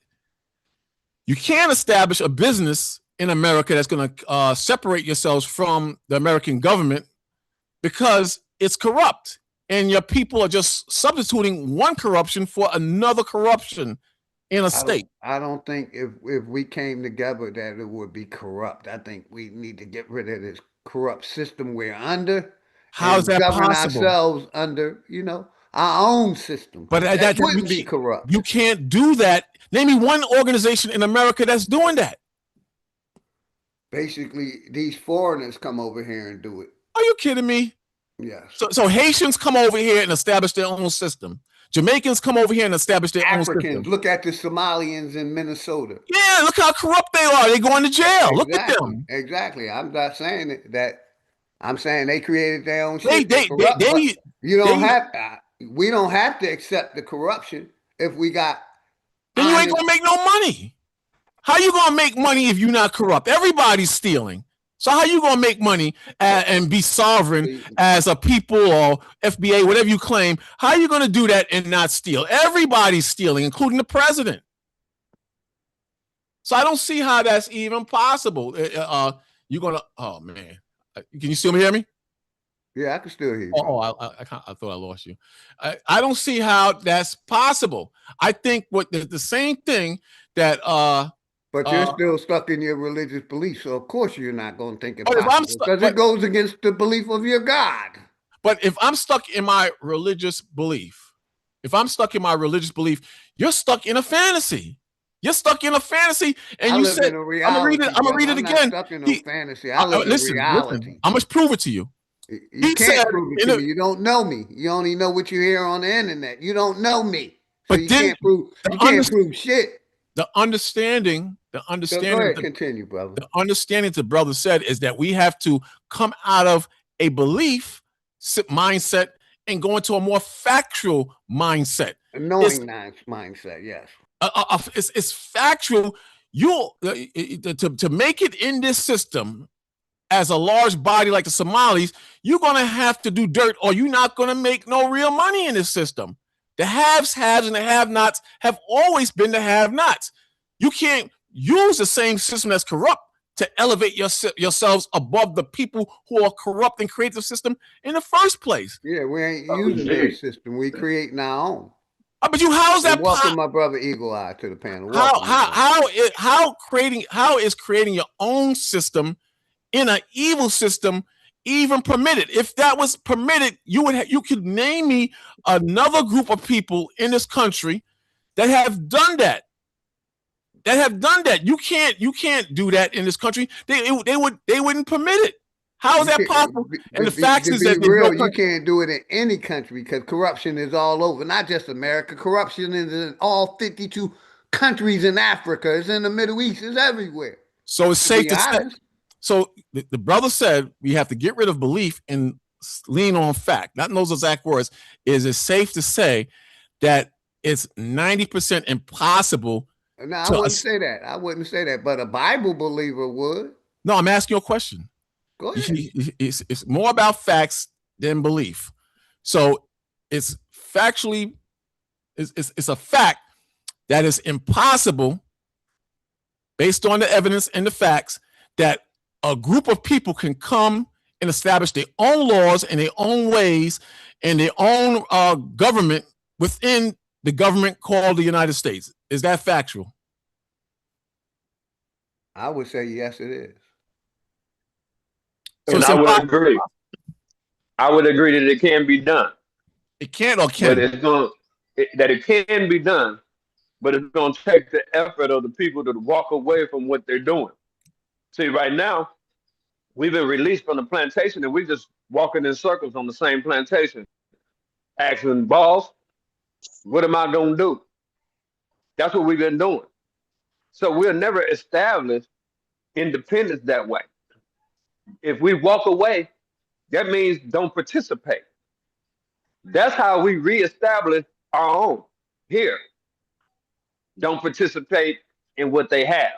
you can't establish a business in America that's going to separate yourselves from the American government because it's corrupt. And your people are just substituting one corruption for another corruption in a state. I don't think if we came together that it would be corrupt. I think we need to get rid of this corrupt system we're under. How is that govern possible? Ourselves under, our own system. But that wouldn't be corrupt. You can't do that. Name me one organization in America that's doing that. Basically, these foreigners come over here and do it. Are you kidding me? Yes. So Haitians come over here and establish their own system. Jamaicans come over here and establish their own system. Africans, look at the Somalians in Minnesota. Yeah, look how corrupt they are. They're going to jail. Exactly. Look at them. Exactly. I'm not saying that. I'm saying they created their own shit. We don't have to accept the corruption if we got. Then you ain't gonna make no money. How you gonna make money if you're not corrupt? Everybody's stealing. So how you gonna make money and be sovereign as a people or FBA, whatever you claim? How are you gonna do that and not steal? Everybody's stealing, including the president. So I don't see how that's even possible. You're gonna. Oh man, can you still hear me? Yeah, I can still hear you. I thought I lost you. I don't see how that's possible. I think what the same thing that. But you're still stuck in your religious beliefs, so of course you're not going to think it's possible because it goes against the belief of your God. But if I'm stuck in my religious belief, you're stuck in a fantasy. You're stuck in a fantasy, and you said, "I'm gonna read it again." I'm not stuck in no fantasy. I live in reality. Listen, I'm gonna prove it to you. You can't prove it to me. You don't know me. You only know what you hear on the internet. You don't know me, so you can't prove. You can't prove shit. The understanding. So go ahead, continue, brother. The understanding the brother said is that we have to come out of a belief mindset and go into a more factual mindset. A knowing mindset, yes. It's factual. To make it in this system as a large body like the Somalis, you're gonna have to do dirt, or you're not gonna make no real money in this system. The haves, and the have-nots have always been the have-nots. You can't use the same system that's corrupt to elevate yourselves above the people who are corrupt and create the system in the first place. Yeah, we ain't using their system. We creating our own. But how's that? Welcome, my brother Eagle Eye, to the panel. How is creating your own system in an evil system even permitted? If that was permitted, you could name me another group of people in this country that have done that. You can't do that in this country. They wouldn't permit it. How is that possible? And the fact is that you can't do it in any country because corruption is all over, not just America. Corruption is in all 52 countries in Africa. It's in the Middle East. It's everywhere. So it's safe to say. So the brother said we have to get rid of belief and lean on fact. Not in those exact words. Is it safe to say that it's 90% impossible? No, I wouldn't say that. I wouldn't say that. But a Bible believer would. No, I'm asking you a question. Go ahead. It's more about facts than belief. So it's factually, it's a fact that is impossible based on the evidence and the facts that a group of people can come and establish their own laws and their own ways and their own government within the government called the United States. Is that factual? I would say yes, it is. And I would agree. I would agree that it can be done. It can or can't. But it can be done, but it's going to take the effort of the people to walk away from what they're doing. See, right now, we've been released from the plantation and we're just walking in circles on the same plantation. Asking, boss, what am I going to do? That's what we've been doing. So we'll never establish independence that way. If we walk away, that means don't participate. That's how we reestablish our own here. Don't participate in what they have.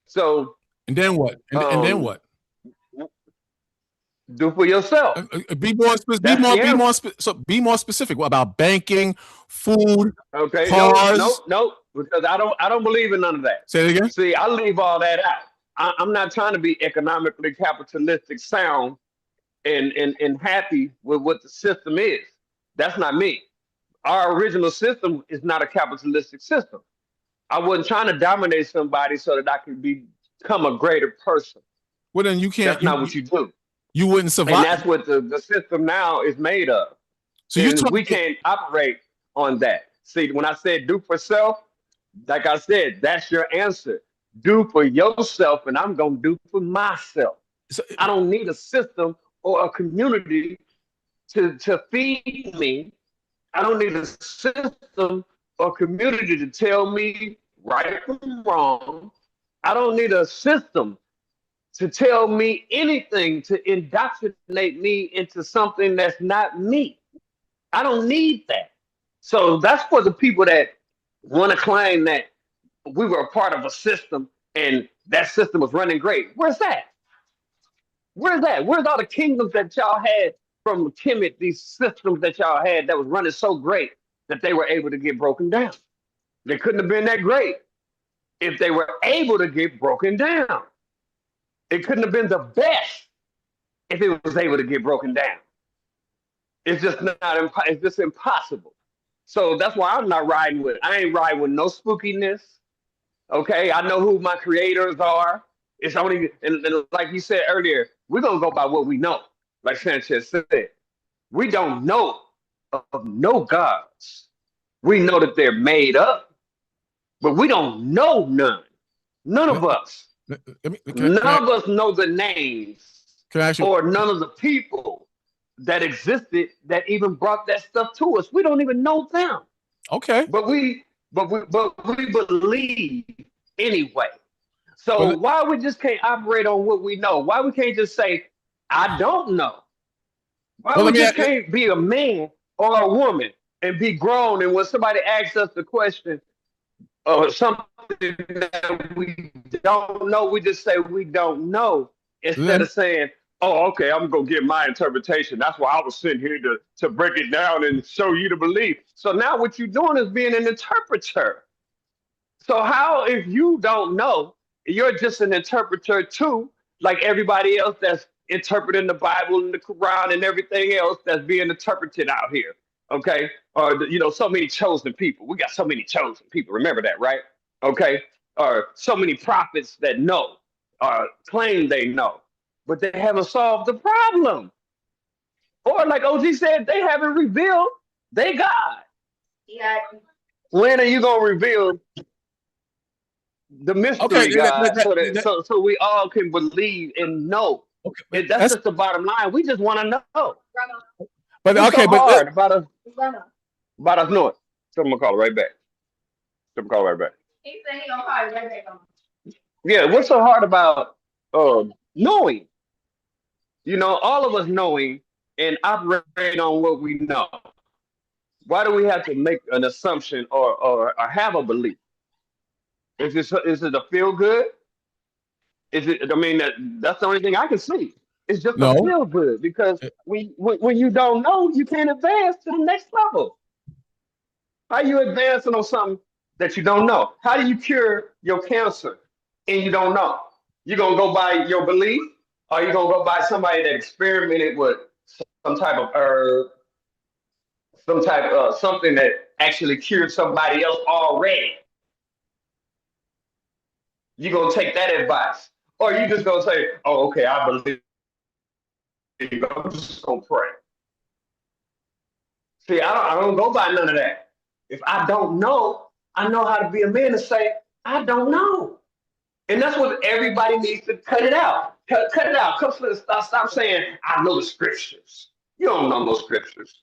So and then what? And then what? Do for yourself. Be more specific. Be more specific. What about banking, food, okay, cars? No, because I don't believe in none of that. Say it again. See, I leave all that out. I'm not trying to be economically capitalistic sound and happy with what the system is. That's not me. Our original system is not a capitalistic system. I wasn't trying to dominate somebody so that I could become a greater person. Well, then you can't. That's not what you do. You wouldn't survive. And that's what the system now is made of. So we can't operate on that. See, when I said do for self, like I said, that's your answer. Do for yourself, and I'm going to do for myself. So, I don't need a system or a community to feed me. I don't need a system or community to tell me right from wrong. I don't need a system to tell me anything, to indoctrinate me into something that's not me. I don't need that. So that's for the people that want to claim that we were a part of a system and that system was running great. Where's that? Where's that? Where's all the kingdoms that y'all had from Kemet, these systems that y'all had that was running so great that they were able to get broken down? They couldn't have been that great if they were able to get broken down. It couldn't have been the best if it was able to get broken down. It's just not. It's just impossible. So that's why I'm not riding with. I ain't riding with no spookiness. Okay, I know who my creators are. It's only and like you said earlier, we're gonna go by what we know. Like Sanchez said, we don't know of no gods. We know that they're made up, but we don't know none. None of us. None of us know the names or none of the people that existed that even brought that stuff to us. We don't even know them. Okay. But we believe anyway. So why we just can't operate on what we know? Why we can't just say, I don't know? Why we just can't be a man or a woman and be grown, and when somebody asks us the question or something that we don't know, we just say we don't know instead of saying, oh, okay, I'm gonna get my interpretation. That's why I was sitting here to break it down and show you to believe. So now what you're doing is being an interpreter. So how, if you don't know, you're just an interpreter too, like everybody else that's interpreting the Bible and the Quran and everything else that's being interpreted out here. Okay, or so many chosen people. We got so many chosen people. Remember that, right? Okay, or so many prophets that know, or claim they know, but they haven't solved the problem. Or like OG said, they haven't revealed they God. Yeah. When are you gonna reveal the mystery, God, so we all can believe and know? Okay, that's just the bottom line. We just want to know. But what's okay, so hard about us knowing. Someone call it right back. Someone call it right back. He said he gonna call it right back. Yeah, what's so hard about knowing? All of us knowing and operate on what we know. Why do we have to make an assumption or have a belief? Is it a feel good? Is it? I mean, that's the only thing I can see. It's just a feel good, because when you don't know, you can't advance to the next level. How are you advancing on something that you don't know? How do you cure your cancer and you don't know? You gonna go by your belief, or you gonna go by somebody that experimented with some type of herb, something that actually cured somebody else already? You gonna take that advice, or you just gonna say, "Oh, okay, I believe. I'm just gonna pray." See, I don't go by none of that. If I don't know, I know how to be a man and say, I don't know. And that's what everybody needs to cut it out. Cut it out. Stop saying, I know the scriptures. You don't know those scriptures.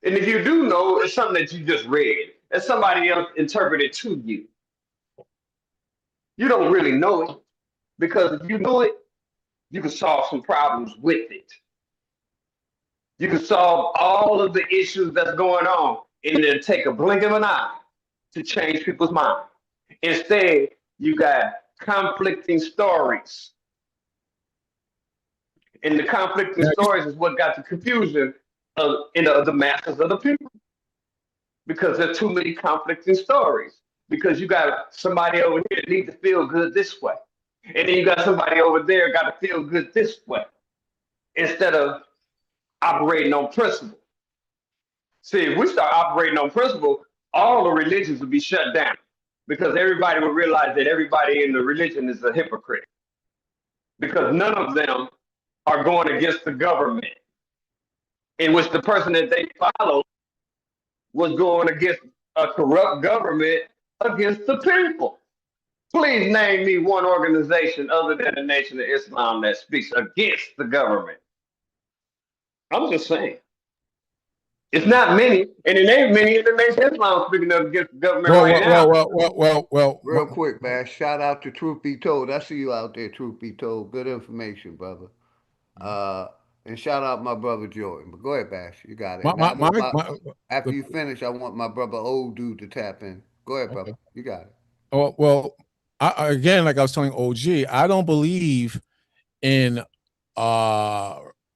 And if you do know, it's something that you just read. and somebody else interpret it to you. You don't really know it, because if you know it, you can solve some problems with it. You can solve all of the issues that's going on, and it'll take a blink of an eye to change people's mind. Instead, you got conflicting stories. And the conflicting stories is what got the confusion in the masses of the people. Because there's too many conflicting stories. Because you got somebody over here that needs to feel good this way. And then you got somebody over there got to feel good this way. Instead of operating on principle. See, if we start operating on principle, all the religions would be shut down. Because everybody would realize that everybody in the religion is a hypocrite. Because none of them are going against the government, in which the person that they follow was going against a corrupt government against the people. Please name me one organization other than the Nation of Islam that speaks against the government. I'm just saying. It's not many, and it ain't many in the Nation of Islam speaking against the government now. Real quick, man. Shout out to Truth Be Told. I see you out there, Truth Be Told. Good information, brother. And shout out my brother Jordan. But go ahead, Bash. You got it. After you finish, I want my brother Old Dude to tap in. Go ahead, brother. You got it. Well, again, like I was telling OG, I don't believe in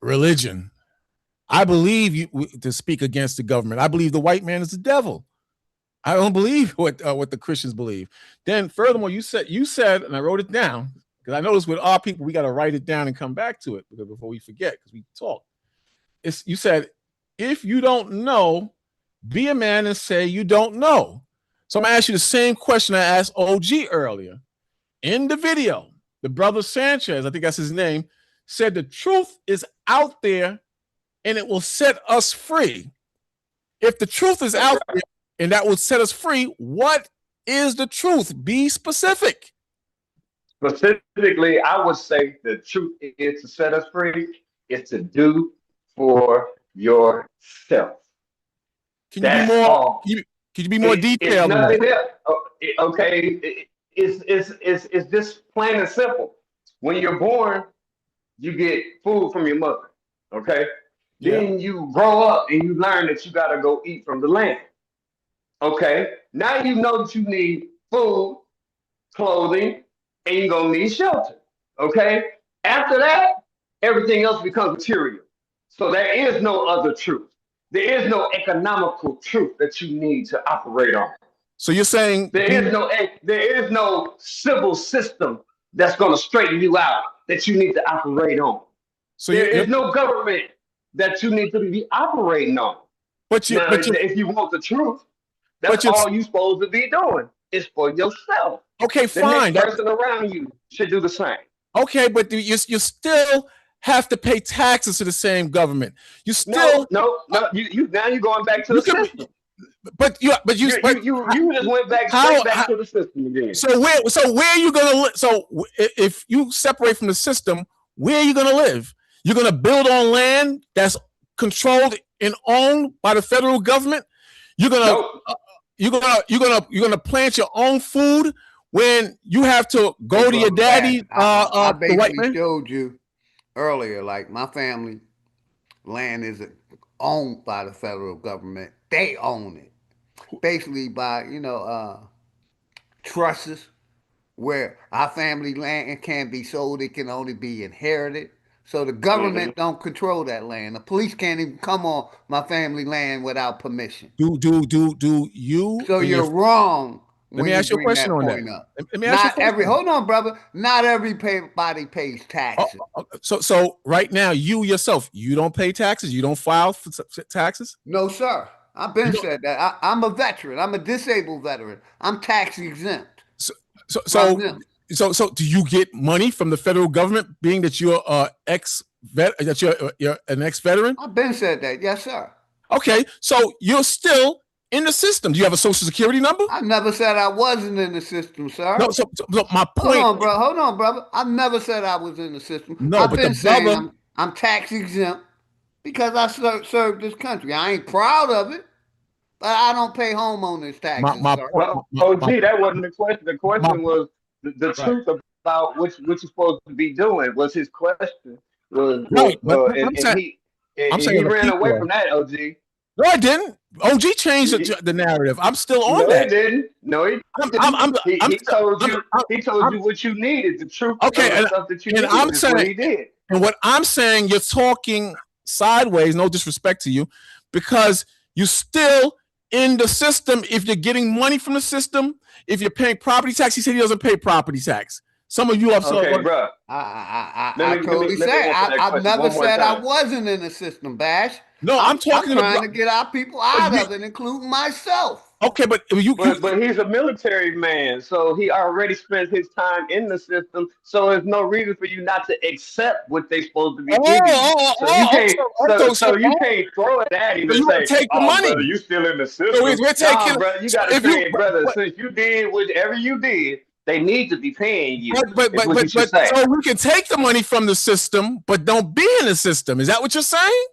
religion. I believe you to speak against the government. I believe the white man is the devil. I don't believe what the Christians believe. Then, furthermore, you said, and I wrote it down because I noticed with our people we got to write it down and come back to it before we forget because we talk. You said, if you don't know, be a man and say you don't know. So I'm gonna ask you the same question I asked OG earlier. In the video, the brother Sanchez, I think that's his name, said the truth is out there and it will set us free. If the truth is out there and that will set us free, what is the truth? Be specific. Specifically, I would say the truth is to set us free is to do for yourself. Can you be more? Can you be more detailed? It's nothing else. Okay, it's just plain and simple. When you're born, you get food from your mother. Okay, then you grow up and you learn that you got to go eat from the land. Okay, now you know that you need food, clothing, and you're gonna need shelter. Okay, after that, everything else becomes material. So there is no other truth. There is no economical truth that you need to operate on. So you're saying there is no civil system that's going to straighten you out that you need to operate on. So there is no government that you need to be operating on. If you want the truth, that's all you're supposed to be doing. It's for yourself. Okay, fine. The next person around you should do the same. Okay, but you still have to pay taxes to the same government. You still no. You now you're going back to the system. But you just went back straight back to the system again. So where are you gonna live? So if you separate from the system, where are you gonna live? You're gonna build on land that's controlled and owned by the federal government. You're gonna plant your own food when you have to go to your daddy. I basically showed you earlier, like my family land isn't owned by the federal government. They own it. Basically by, trusts where our family land can be sold, it can only be inherited. So the government don't control that land. The police can't even come on my family land without permission. Do you? So you're wrong. Let me ask you a question on that. Let me ask you hold on, brother. Not everybody pays taxes. So right now, you yourself, you don't pay taxes. You don't file for taxes. No, sir. I've been said that. I'm a veteran. I'm a disabled veteran. I'm tax exempt. So do you get money from the federal government, being that you're you're an ex-veteran? I've been said that. Yes, sir. Okay, so you're still in the system. Do you have a social security number? I never said I wasn't in the system, sir. No, so my point. Hold on, brother. I never said I was in the system. No, I've but been saying I'm tax exempt because I served this country. I ain't proud of it, but I don't pay homeowners taxes, my sir. point. Well, My, my, OG, that wasn't the question. The my, question was the right, truth about what you're supposed to be doing. Was his question was right. But I'm and saying, he the ran away from people. that. OG. No, I didn't. OG changed the narrative. I'm still on No, he that. didn't. No, he I'm, I'm, didn't. I'm, I'm, He told I'm, you I'm, he told I'm you what you needed, the truth okay. of the stuff that you And needed I'm is what saying, he did. and what I'm saying, you're talking sideways. No disrespect to you, because you still in the system. If you're getting money from the system, if you're paying property tax, he said he doesn't pay property tax. Some of you have Okay, so. bro. I totally Let me say answer that I've question never one more said I time. wasn't in the system, Bash. No, I'm I'm talking trying about to get our people out of it, including myself. okay, but But he's a military man, so he already spent his time in the system. So there's no reason for you not to accept what they're supposed to be giving you. So you can't so you can't throw it at him so and you want say, to take the "Oh, brother, money. you still in the So system." we're taking. Nah, brother, you So got to if you, say, brother, since you did whatever you did, they need to be paying you. Is what you should but say. so we can take the money from the system, but don't be in the system. Is that what you're saying?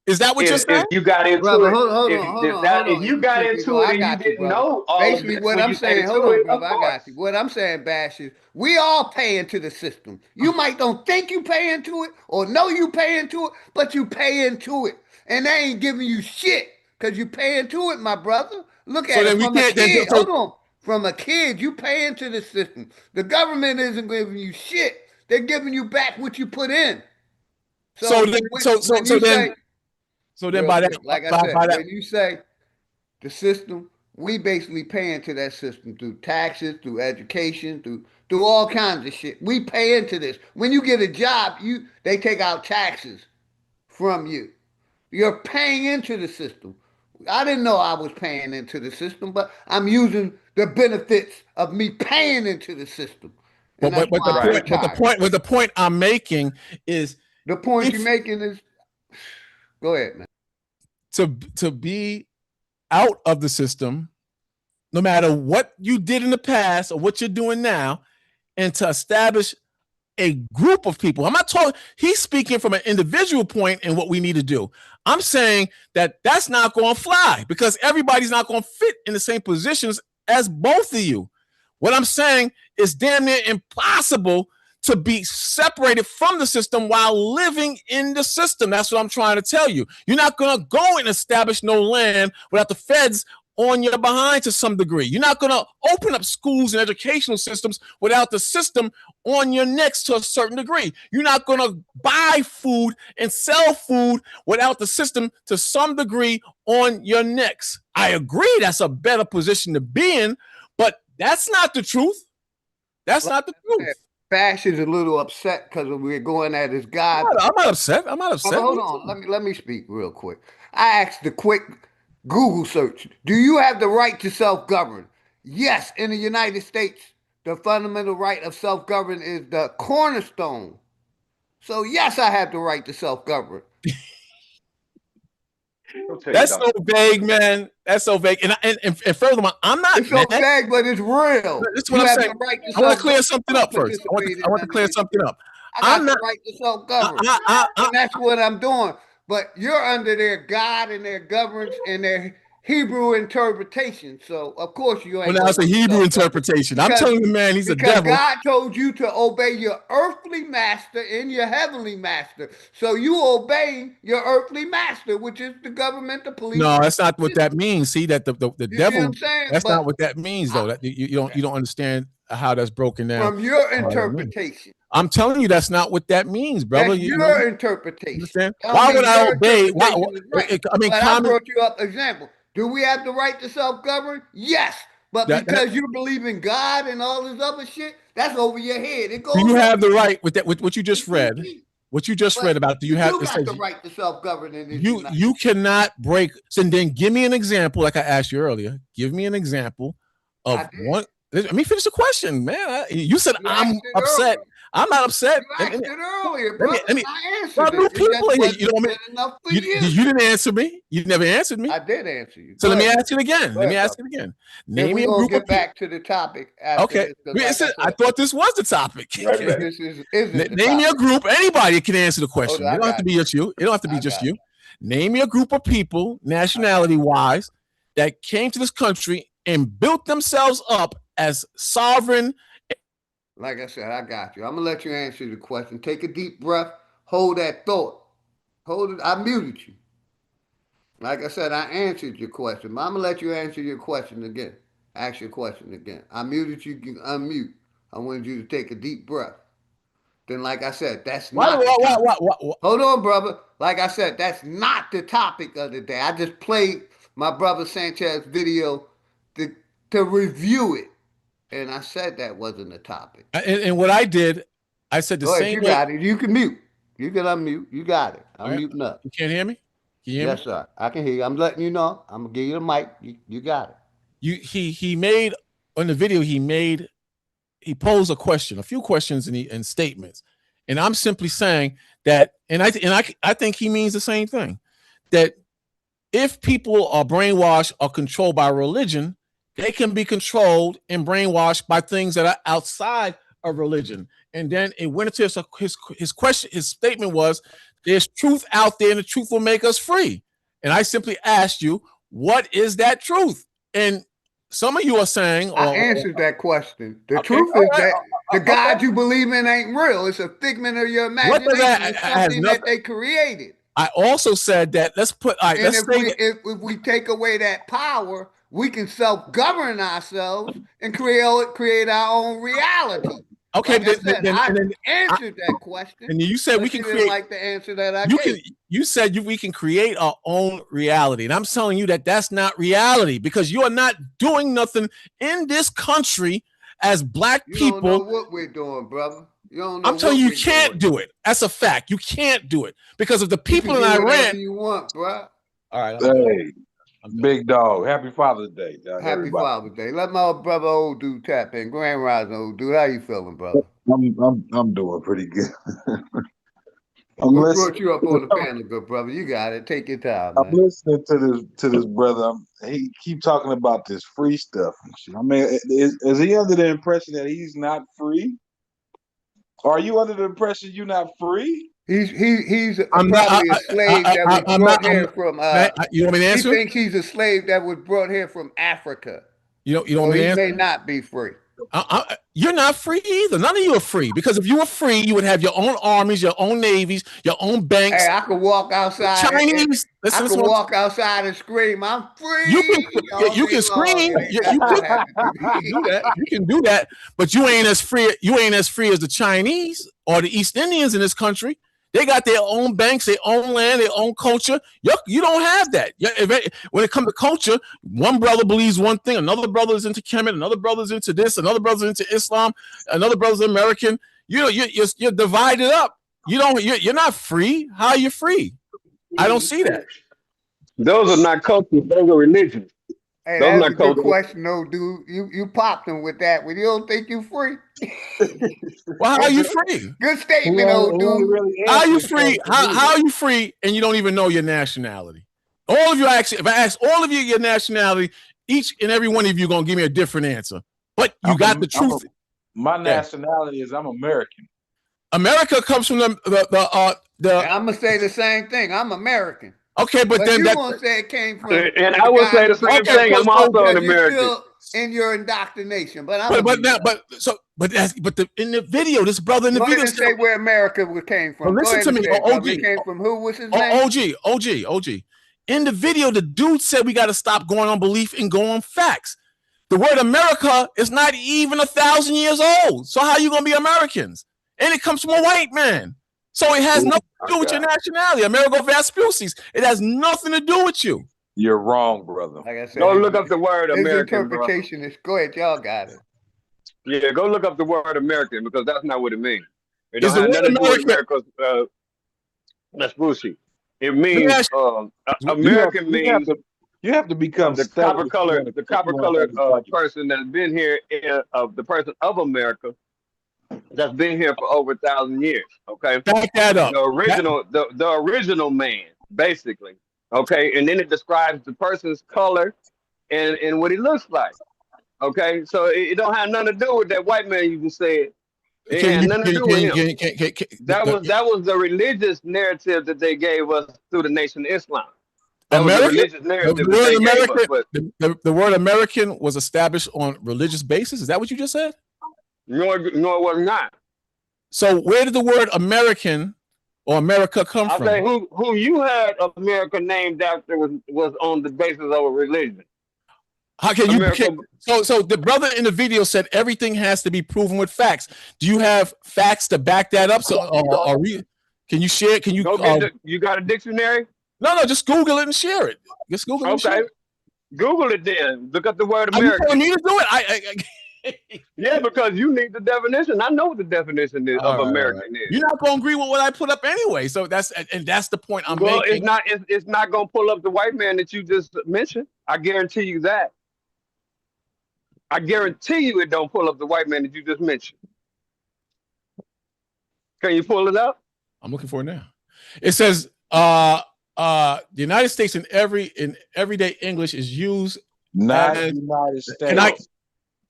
Is that what you're saying? If you got into Brother, it, hold if on. you If you got take me go, into it I and you got you, didn't brother. know all of Basically, this what when I'm you came saying, hold into on, it, of brother, I got you. course. What I'm saying, Bash, is we all pay into the system. You might don't think you pay into it or know you pay into it, but you pay into it. And they ain't giving you shit because you pay into it, my brother. Look So at it then we from a can't. kid. So Hold on. From a kid, you pay into the system. The government isn't giving you shit. They're giving you back what you put in. so So then when you say, so then real by that quick, like I said, by that. when you say the system, we basically pay into that system through taxes, through education, through all kinds of shit. We pay into this. When you get a job, they take out taxes from you. You're paying into the system. I didn't know I was paying into the system, but I'm using the benefits of me paying into the system. And that's But the why I'm point, retired. the point I'm making is The point you're if making is go ahead, man. to be out of the system, no matter what you did in the past or what you're doing now, and to establish a group of people. I'm not talking, he's speaking from an individual point and what we need to do. I'm saying that that's not going to fly because everybody's not going to fit in the same positions as both of you. What I'm saying is damn near impossible to be separated from the system while living in the system. That's what I'm trying to tell you. You're not going to go and establish no land without the feds on your behind to some degree. You're not going to open up schools and educational systems without the system on your necks to a certain degree. You're not going to buy food and sell food without the system to some degree on your necks. I agree that's a better position to be in, but that's not the truth. That's not the truth. Bash is a little upset because we're going at his God. I'm not upset. I'm not upset. But hold on. Let me speak real quick. I asked the quick Google search. Do you have the right to self-govern? Yes, in the United States, the fundamental right of self-govern is the cornerstone. So yes, I have the right to self-govern. That's so vague, man. That's so vague. And furthermore, I'm not It's so vague, but it's real. This is what You I'm have saying. the right to I want to self-govern. clear something I up don't first. participate I in want to none of clear this something shit. up. I I'm got not. the right to self-govern. And that's what I'm doing. But you're under their God and their governance and their Hebrew interpretation. So of course you Well, ain't now gonna it's a want to Hebrew self-govern interpretation. I'm telling the man he's a because devil. God told you to obey your earthly master and your heavenly master. So you obeying your earthly master, which is the government, the police. No, that's not what that means. See that the You see what devil. I'm saying? That's not But what that means, though. That you don't understand how that's broken down. from your interpretation. I'm telling you, that's not what that means, brother. That's your interpretation. Understand? I don't Why would mean I your obey? interpretation is right. I mean, But I common. brought you up example. Do we have the right to self-govern? Yes. But because you believe in God and all this other shit, that's over your head. It Do goes you over have the your right with that? With what you just read? What you just But read about? Do you you have? do It got says the right to self-govern in this you cannot break. So then give me an example, like I asked you earlier. Give me an example of one. Let me finish the question, man. You said I'm upset. I'm not upset. You asked it earlier, Let me, brother. let me. I Well, answered new it. It people just here. wasn't You know what I good enough for mean? You didn't answer me. You never answered me. I did answer you. So Go let me ahead. ask it again. Go Let me ahead, ask brother. it again. Then Name we're me a gonna group of get people. back to the topic after Okay. this, because like I I said, thought this was the topic. this isn't the Name me a topic. group. Anybody can answer the Hold question. on, It I don't have got to be just you. It don't have to be I just got you. Name me a group of people, nationality wise, that came to this country and built themselves up as sovereign. Like I said, I got you. I'm gonna let you answer the question. Take a deep breath. Hold that thought. Hold it. I muted you. Like I said, I answered your question, but I'm gonna let you answer your question again. Ask your question again. I muted you. You can unmute. I wanted you to take a deep breath. Then, like I said, that's not the topic. Hold on, brother. Like I said, that's not the topic of the day. I just played my brother Sanchez video to review it, and I said that wasn't the topic. And what I did, I said the Go ahead, same you way. got it. You can mute. You can unmute. You got it. I'm muting up. You can't hear me? Can you hear Yes, me? sir. I can hear you. I'm letting you know. I'm gonna give you the mic. You got it. He made on the video. He posed a question, a few questions and statements, and I'm simply saying that, and I think he means the same thing, that if people are brainwashed or controlled by religion, they can be controlled and brainwashed by things that are outside of religion. And then it went into his question. His statement was, "There's truth out there, and the truth will make us free." And I simply asked you, "What is that truth?" And some of you are saying, I answered that question. The okay, truth is right, that the God okay. you believe in ain't real. It's a figment of your What does imagination. that It's has something nothing? that they created. I also said that let's And say if we take away that power, we can self-govern ourselves and create our own reality. okay, Like I said, I then answered that question, and you said we but can you didn't create. like the answer that I You gave. we can create our own reality, and I'm telling you that that's not reality because you are not doing nothing in this country as black You people. don't know what we're doing, brother. You don't know I'm telling what you, we're you can't doing. do it. That's a fact. You can't do it because of the You people can in do whatever Iran. you want, bro. All right, Hey, big dog. Happy Father's Day, Happy everybody. Father's Day. Let my brother old dude tap in. Grand Rising old dude. How you feeling, brother? I'm doing pretty good. I'm What listening. brought you up on the panel, good brother? You got it. Take your time, I'm man. listening to this brother. He keep talking about this free stuff and shit. I mean, is he under the impression that he's not free? Are you under the impression you're not free? He's probably a slave that was brought here from. You want me to He answer? thinks he's a slave that was brought here from Africa. You don't So want me to he answer? may not be free. You're not free either. None of you are free because if you were free, you would have your own armies, your own navies, your own banks. Hey, I could walk outside. Chinese. I could walk outside and scream, "I'm free!" You can scream. It ain't not gonna happen to me. Do that. You can do that, but you ain't as free. You ain't as free as the Chinese or the East Indians in this country. They got their own banks, their own land, their own culture. You don't have that. When it comes to culture, one brother believes one thing, another brother is into Kemet, another brother is into this, another brother is into Islam, another brother's American. You're divided up. You're not free. How are you free? I don't see that. Those are not cultures. Those are religions. Hey, Those are that's a not good cultures. question, though, dude. You popped him with that one. You don't think you free? Well, how are you free? Good statement, old dude. How are you free? How are you free and you don't even know your nationality? All of you actually, if I ask all of you your nationality, each and every one of you gonna give me a different answer. But you got the truth. My nationality is I'm American. America comes from the I'm gonna say the same thing. I'm American. Okay, but then you that gonna say it came from. And I will say the same thing. I'm also an American. You're still in your indoctrination, but I'm. In the video, this brother in the video say where America came from. Well, listen to me, OG. It came from who? What's his name? OG. In the video, the dude said we got to stop going on belief and go on facts. The word America is not even 1,000 years old. So how are you gonna be Americans? And it comes from a white man. So it has nothing to do with your nationality. Amerigo Vespucci. It has nothing to do with you. You're wrong, brother. Like I said, go look up the word his American. Interpretation is go ahead, y'all got it. Yeah, go look up the word American because that's not what it means. It Is don't have nothing to do with America? America's Vespucci. It means American means you have to become the copper colored person that's been here, the person of America that's been here for over 1,000 years. Okay, back that up. The original man, basically. Okay, and then it describes the person's color and what he looks like. Okay, so it don't have nothing to do with that white man you just said. It had nothing to do with him. That was the religious narrative that they gave us through the Nation of Islam. That was the American? religious narrative The that word they gave us. American, But the word American was established on religious basis. Is that what you just said? no, it was not. So where did the word American or America come I from? say who you had America named after was on the basis of a religion. How can America, you? So the brother in the video said everything has to be proven with facts. Do you have facts to back that up? So, can you share? Can you? You got a dictionary? No, just Google it and share it. Just Google it and share Okay, it. Google it then. Look up the word Are you American. telling me to do it? Yeah, because you need the definition. I know what the definition is, of American is. You're not gonna agree with what I put up anyway. So that's the point I'm Well, making. it's not gonna pull up the white man that you just mentioned. I guarantee you that. I guarantee you it don't pull up the white man that you just mentioned. Can you pull it up? I'm looking for it now. It says the United States in everyday English is used Not as, United States.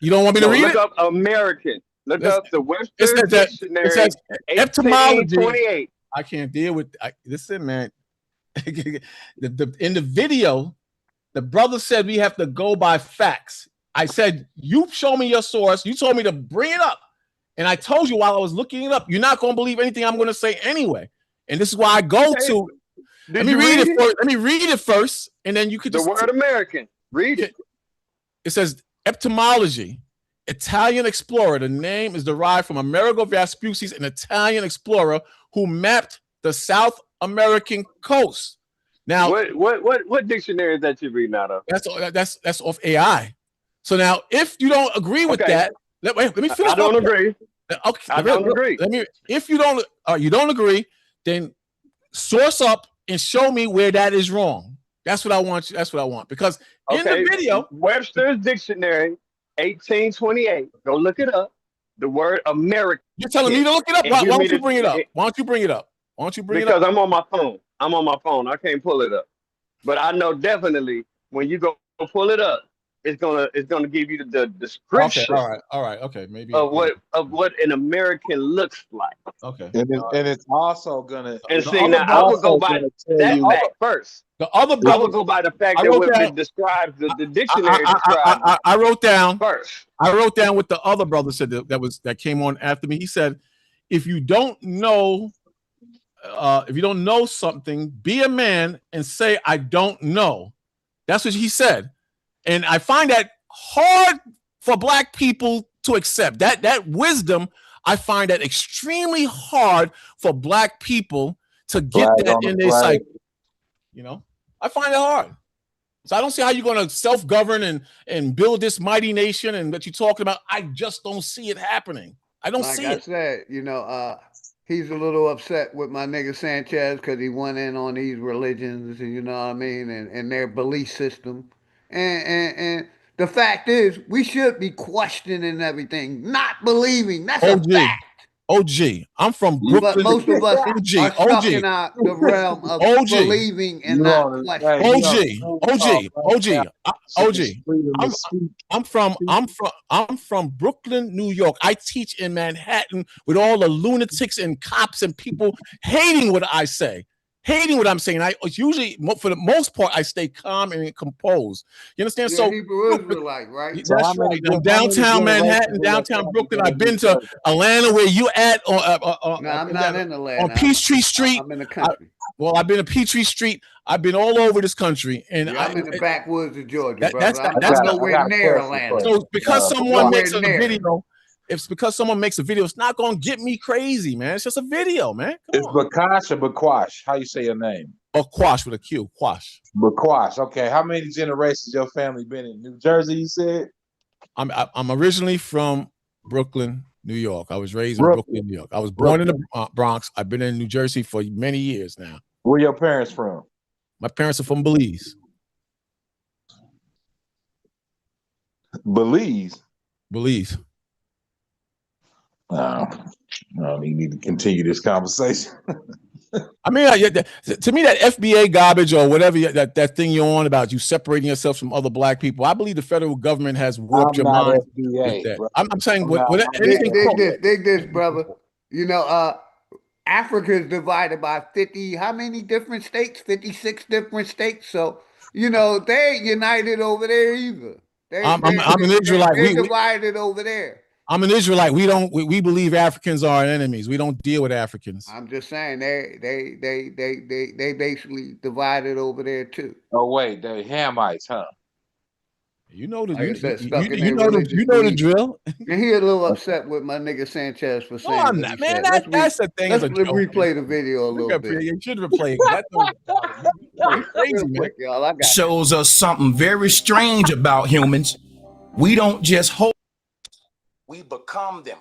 You don't want me to read look it? Look up American. Look up the Webster Dictionary. It says etymology. 1828. I can't deal with. Listen, man. In the video, the brother said we have to go by facts. I said, you show me your source. You told me to bring it up. And I told you while I was looking it up, you're not going to believe anything I'm going to say anyway. And this is why I go to. Let me read it first. Let me read it first. And then you could just. The word American. Read it. It says etymology. Italian explorer. The name is derived from Amerigo Vespucci's, an Italian explorer who mapped the South American coast. Now, what dictionary is that you're reading out of? That's off AI. So now, if you don't agree with that, let me finish. I don't agree. Okay, I don't agree. If you don't agree, then source up and show me where that is wrong. That's what I want. That's what I want. Because in the video, Webster's Dictionary, 1828. Go look it up. The word American. You're telling me to look it up. Why don't you bring it up? Why don't you bring it up? Why don't you bring it up? Because I'm on my phone. I'm on my phone. I can't pull it up. But I know definitely when you go pull it up, it's gonna give you the description. Okay, all right, okay, maybe of what an American looks like. Okay, and it's also gonna. And see, now I would go by that fact first. The other brother, I would go by the fact that what it describes the dictionary describes. I wrote down first. I wrote down what the other brother said that came on after me. He said, if you don't know something, be a man and say I don't know. That's what he said. And I find that hard for black people to accept. That wisdom, I find that extremely hard for black people to get that in their psyche. You know, I find it hard. So I don't see how you're going to self-govern and build this mighty nation and that you're talking about. I just don't see it happening. I don't see it. Like I said, he's a little upset with my nigga Sanchez because he went in on these religions, you know what I mean, and their belief system. And the fact is, we should be questioning everything, not believing. That's a fact. OG, I'm from Brooklyn. But most of us are stuck in the realm of believing and not questioning. I'm from Brooklyn, New York. I teach in Manhattan with all the lunatics and cops and people hating what I say. Hating what I'm saying. I usually, for the most part, I stay calm and composed. You understand? Yeah, so Hebrew Israelite, right? That's right. I'm downtown Manhattan, downtown Brooklyn. I've been to Atlanta, where you at? No, I'm not in Atlanta. On Peachtree Street. I'm in the country. I've been to Peachtree Street. I've been all over this country, and I'm in the backwoods of Georgia, that's nowhere near Atlanta. So because someone makes a video. It's because someone makes a video. It's not gonna get me crazy, man. It's just a video, man. It's Bakash or Bakwash? How you say your name? Quash with a Q. Quash. Bakwash. Okay. How many generations your family been in New Jersey? You said. I'm originally from Brooklyn, New York. I was raised in Brooklyn, New York. I was born in the Bronx. I've been in New Jersey for many years now. Where your parents from? My parents are from Belize. Belize. Belize. We need to continue this conversation. I mean, to me, that FBA garbage or whatever that thing you're on about you separating yourself from other black people, I believe the federal government has warped your mind. FBA, I'm saying dig this, brother. Africa is divided by 50, how many different states? 56 different states. So, you know, they ain't united over there either. I'm an Israelite. They're divided over there. I'm an Israelite. We believe Africans are our enemies. We don't deal with Africans. I'm just saying they basically divided over there too. Oh wait, they Hamites, huh? You know the Like I said, stuck in you their know religious the beliefs. drill. And he a little upset with my nigga Sanchez for No, saying I'm what not, he man. said. That's the thing. It's Let's a joke. replay the video a little bit. You should replay it. That you crazy, Real man. quick, y'all. I got shows us something very strange about humans. We don't just hope, we become them.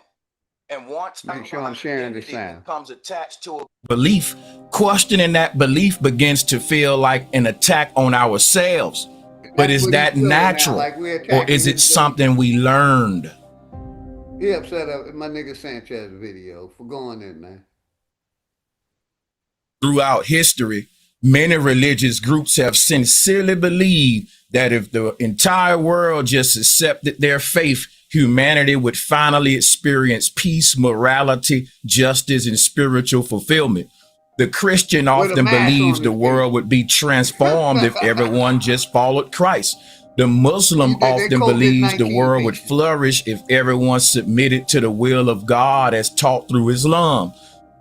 And once make sure I'm sharing the sound. becomes attached to a belief, questioning that belief begins to feel like an attack on ourselves. But is that natural, like or is it something we learned? He upset at my nigga Sanchez video for going in, man. Throughout history, many religious groups have sincerely believed that if the entire world just accepted their faith, humanity would finally experience peace, morality, justice, and spiritual fulfillment. The Christian often believes the world would be transformed if everyone just followed Christ. The Muslim often believes the world would flourish if everyone submitted to the will of God as taught through Islam.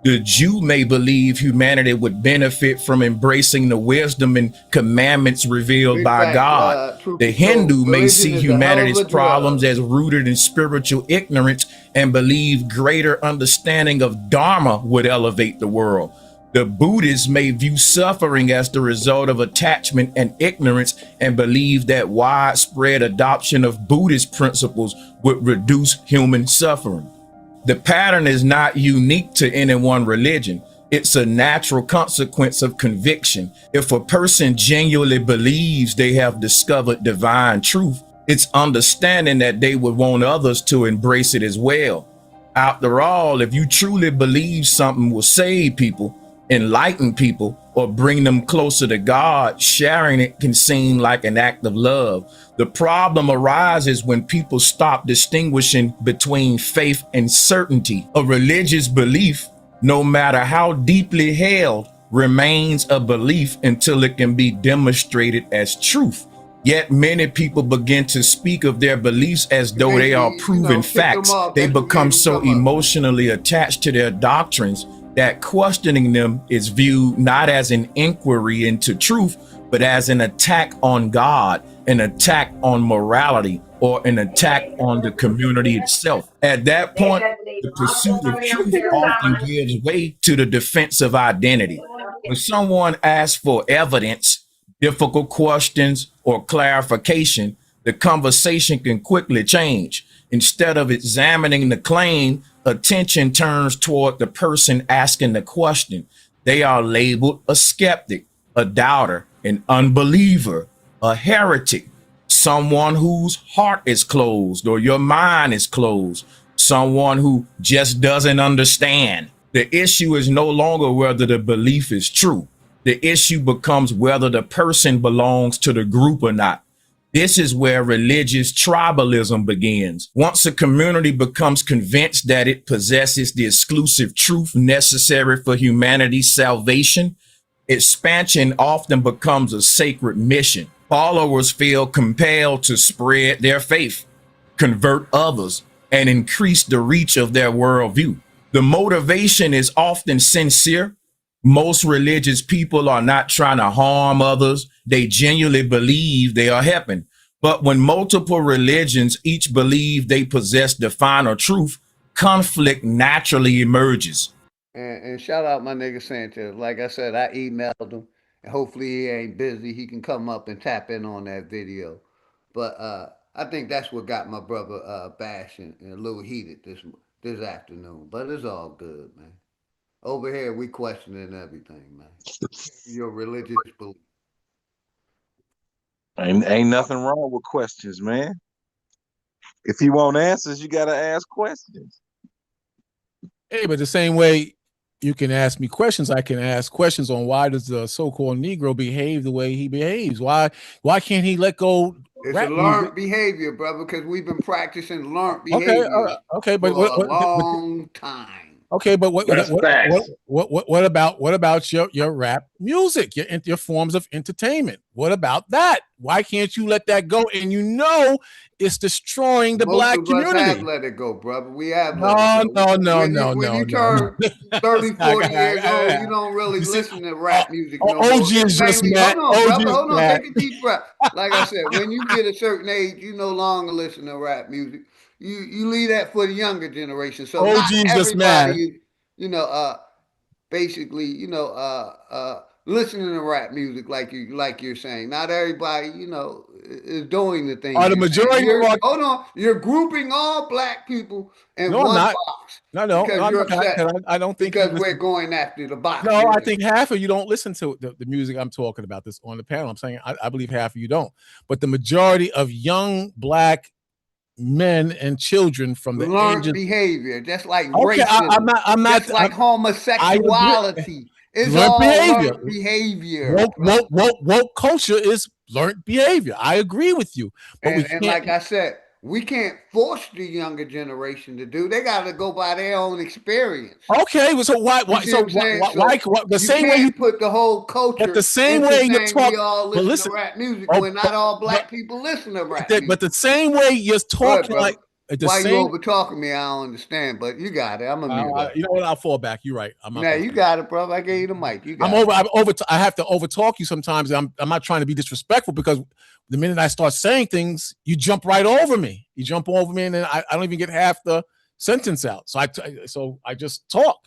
The Jew may believe humanity would benefit from embracing the wisdom and commandments revealed by God. The Hindu may see humanity's problems as rooted in spiritual ignorance and believe greater understanding of Dharma would elevate the world. The Buddhists may view suffering as the result of attachment and ignorance and believe that widespread adoption of Buddhist principles would reduce human suffering. The pattern is not unique to any one religion. It's a natural consequence of conviction. If a person genuinely believes they have discovered divine truth, it's understanding that they would want others to embrace it as well. After all, if you truly believe something will save people, enlighten people, or bring them closer to God, sharing it can seem like an act of love. The problem arises when people stop distinguishing between faith and certainty. A religious belief, no matter how deeply held, remains a belief until it can be demonstrated as truth. Yet many people begin to speak of their beliefs as though they are proven facts. They become so emotionally attached to their doctrines that questioning them is viewed not as an inquiry into truth, but as an attack on God, an attack on morality, or an attack on the community itself. At that point, the pursuit of truth often gives way to the defense of identity. When someone asks for evidence, difficult questions, or clarification, the conversation can quickly change. Instead of examining the claim, attention turns toward the person asking the question. They are labeled a skeptic, a doubter, an unbeliever, a heretic, someone whose heart is closed or your mind is closed, someone who just doesn't understand. The issue is no longer whether the belief is true. The issue becomes whether the person belongs to the group or not. This is where religious tribalism begins. Once a community becomes convinced that it possesses the exclusive truth necessary for humanity's salvation, expansion often becomes a sacred mission. Followers feel compelled to spread their faith, convert others, and increase the reach of their worldview. The motivation is often sincere. Most religious people are not trying to harm others. They genuinely believe they are helping. But when multiple religions each believe they possess the final truth, conflict naturally emerges. And shout out my nigga Sanchez. Like I said, I emailed him, and hopefully he ain't busy. He can come up and tap in on that video. But I think that's what got my brother bashing and a little heated this afternoon. But it's all good, man. Over here, we questioning everything, man. Your religious belief. Ain't nothing wrong with questions, man. If you want answers, you gotta ask questions. Hey, but the same way you can ask me questions, I can ask questions on why does the so-called Negro behave the way he behaves? Why can't he let go It's a rap music. learned behavior, brother, because we've been practicing learned Okay, behaviors okay, for but a long time. okay, but That's facts. what about your rap music, your forms of entertainment? What about that? Why can't you let that go? And you know it's destroying the Most black of us have community. let it go, brother. We have let it No, go. no, no, When no, you when no, you no. turn 30, 40 years old, you don't really You see, listen to rap music no more. OG It's is just mainly, mad. hold on, OG brother, is hold on, mad. take a deep breath. Like I said, when you get a certain age, you no longer listen to rap music. You leave that for the younger generation. So OG not is just everybody mad. is, you know, basically, listening to rap music like you're saying. Not everybody, is doing the things Are the you're saying. majority of our Hold on, you're grouping all black people in no, I'm one not. box No, because I'm you're not. 'Cause upset I don't think you because we're listen. going after the box No, you're I in. think half of you don't listen to the music I'm talking about this on the panel. I'm saying I believe half of you don't. But the majority of young black men and children from the Learned ages. behavior, just like Okay, racism, I'm not. just like I agree. homosexuality. It's Learned all behavior. learned behavior, Woke, brother. woke culture is learned behavior. I agree with you, but we And can't. like I said, we can't force the younger generation to do. They got to go by their own experience. Okay, well, so why? You see So what I'm saying? So the you same way you, can't put the whole but the culture same into way you saying we talk. all But listen to listen, rap music oh, when not all black people listen to rap but music. the same way you're Go ahead, talking brother. like the Why you same. over talking me? I don't understand, but you got it. I'm gonna mute up. You know what? I'll fall back. You're right. I'm not Now gonna. you got it, brother. I gave you the mic. You I'm got over. it. I'm over. I have to over talk you sometimes. I'm not trying to be disrespectful because the minute I start saying things, you jump right over me. You jump over me, and then I don't even get half the sentence out. So I just talk.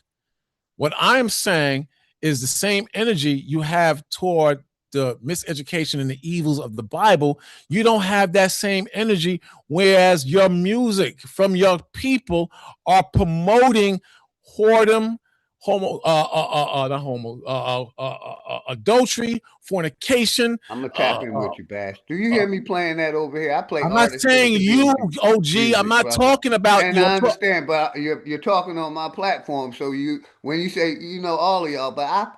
What I'm saying is the same energy you have toward the miseducation and the evils of the Bible. You don't have that same energy, whereas your music from your people are promoting whoredom, not homo, adultery, fornication. I'm gonna tap in with you, Bash. Do you hear me playing that over here? I play I'm not artists in the saying you, community OG. I'm music, not brother. talking about And you. I understand, but you're talking on my platform, so when you say all of y'all, but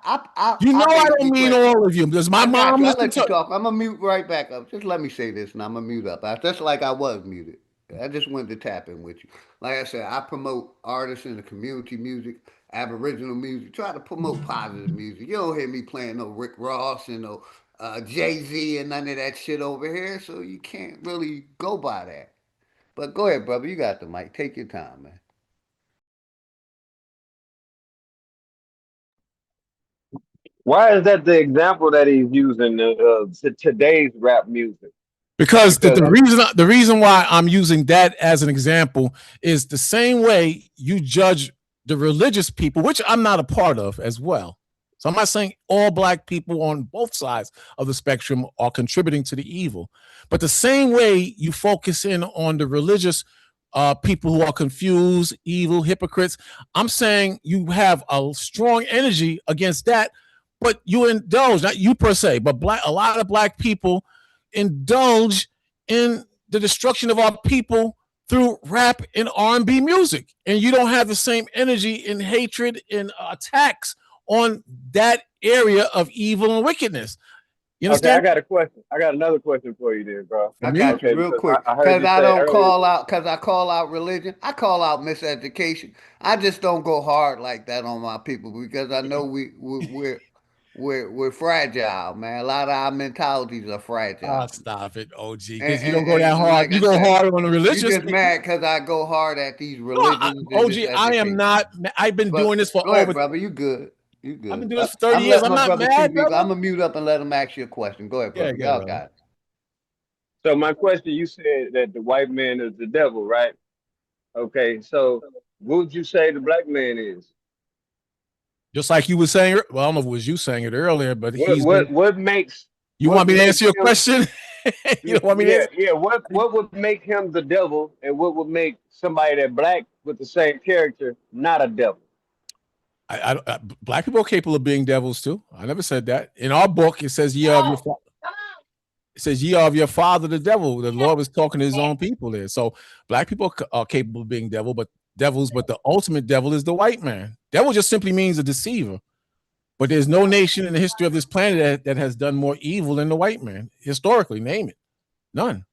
You know I I don't basically mean play. all of you. Does my I got mom you. I'll listen let you to? talk. I'm gonna mute right back up. Just let me say this, and I'm gonna mute up. Just like I was muted. I just wanted to tap in with you. Like I said, I promote artists in the community music, Aboriginal music. Try to promote positive music. You don't hear me playing no Rick Ross and no Jay-Z and none of that shit over here. So you can't really go by that. But go ahead, brother. You got the mic. Take your time, man. Why is that the example that he's using today's rap music? Because Because the reason why I'm using that as an example is the same way you judge the religious people, which I'm not a part of as well. So I'm not saying all black people on both sides of the spectrum are contributing to the evil, but the same way you focus in on the religious people who are confused, evil, hypocrites, I'm saying you have a strong energy against that, but you indulge, not you per se, but a lot of black people indulge in the destruction of our people through rap and R&B music, and you don't have the same energy and hatred and attacks on that area of evil and wickedness. You okay, I understand? got a question. I got another question for you, then, bro. I From you? got you Okay, real because quick. I heard Cause you I say don't earlier. call out. Cause I call out religion. I call out miseducation. I just don't go hard like that on my people because I know we're fragile, man. A lot of our mentalities are Oh, fragile. stop it, OG, And, because you don't and, go that and hard. like You I go said, harder on the you religious just people. mad because I go hard at these No, religions and OG, I am miseducation. not. I've been But doing this for go ahead, over. brother. You good. You I've been good. doing this for 30 I'm years. letting I'm my not brother mad, speak. brother. I'm gonna mute up and let him ask you a question. Go ahead, Yeah, brother. yeah, Y'all brother. got it. So my question, you said that the white man is the devil, right? Okay, so what would you say the black man is? Just like you were saying. Well, I don't know if it was you saying it earlier, but What he's been. what what makes You want me to answer your him? question? You don't want me to Yeah, answer? yeah. What would make him the devil, and what would make somebody that black with the same character not a devil? Black people are capable of being devils too. I never said that. In our book, it says ye are of your it says ye are of your father the devil. The Lord was talking to his own people there. So black people are capable of being devils, but the ultimate devil is the white man. Devil just simply means a deceiver. But there's no nation in the history of this planet that has done more evil than the white man. Historically, name it. None.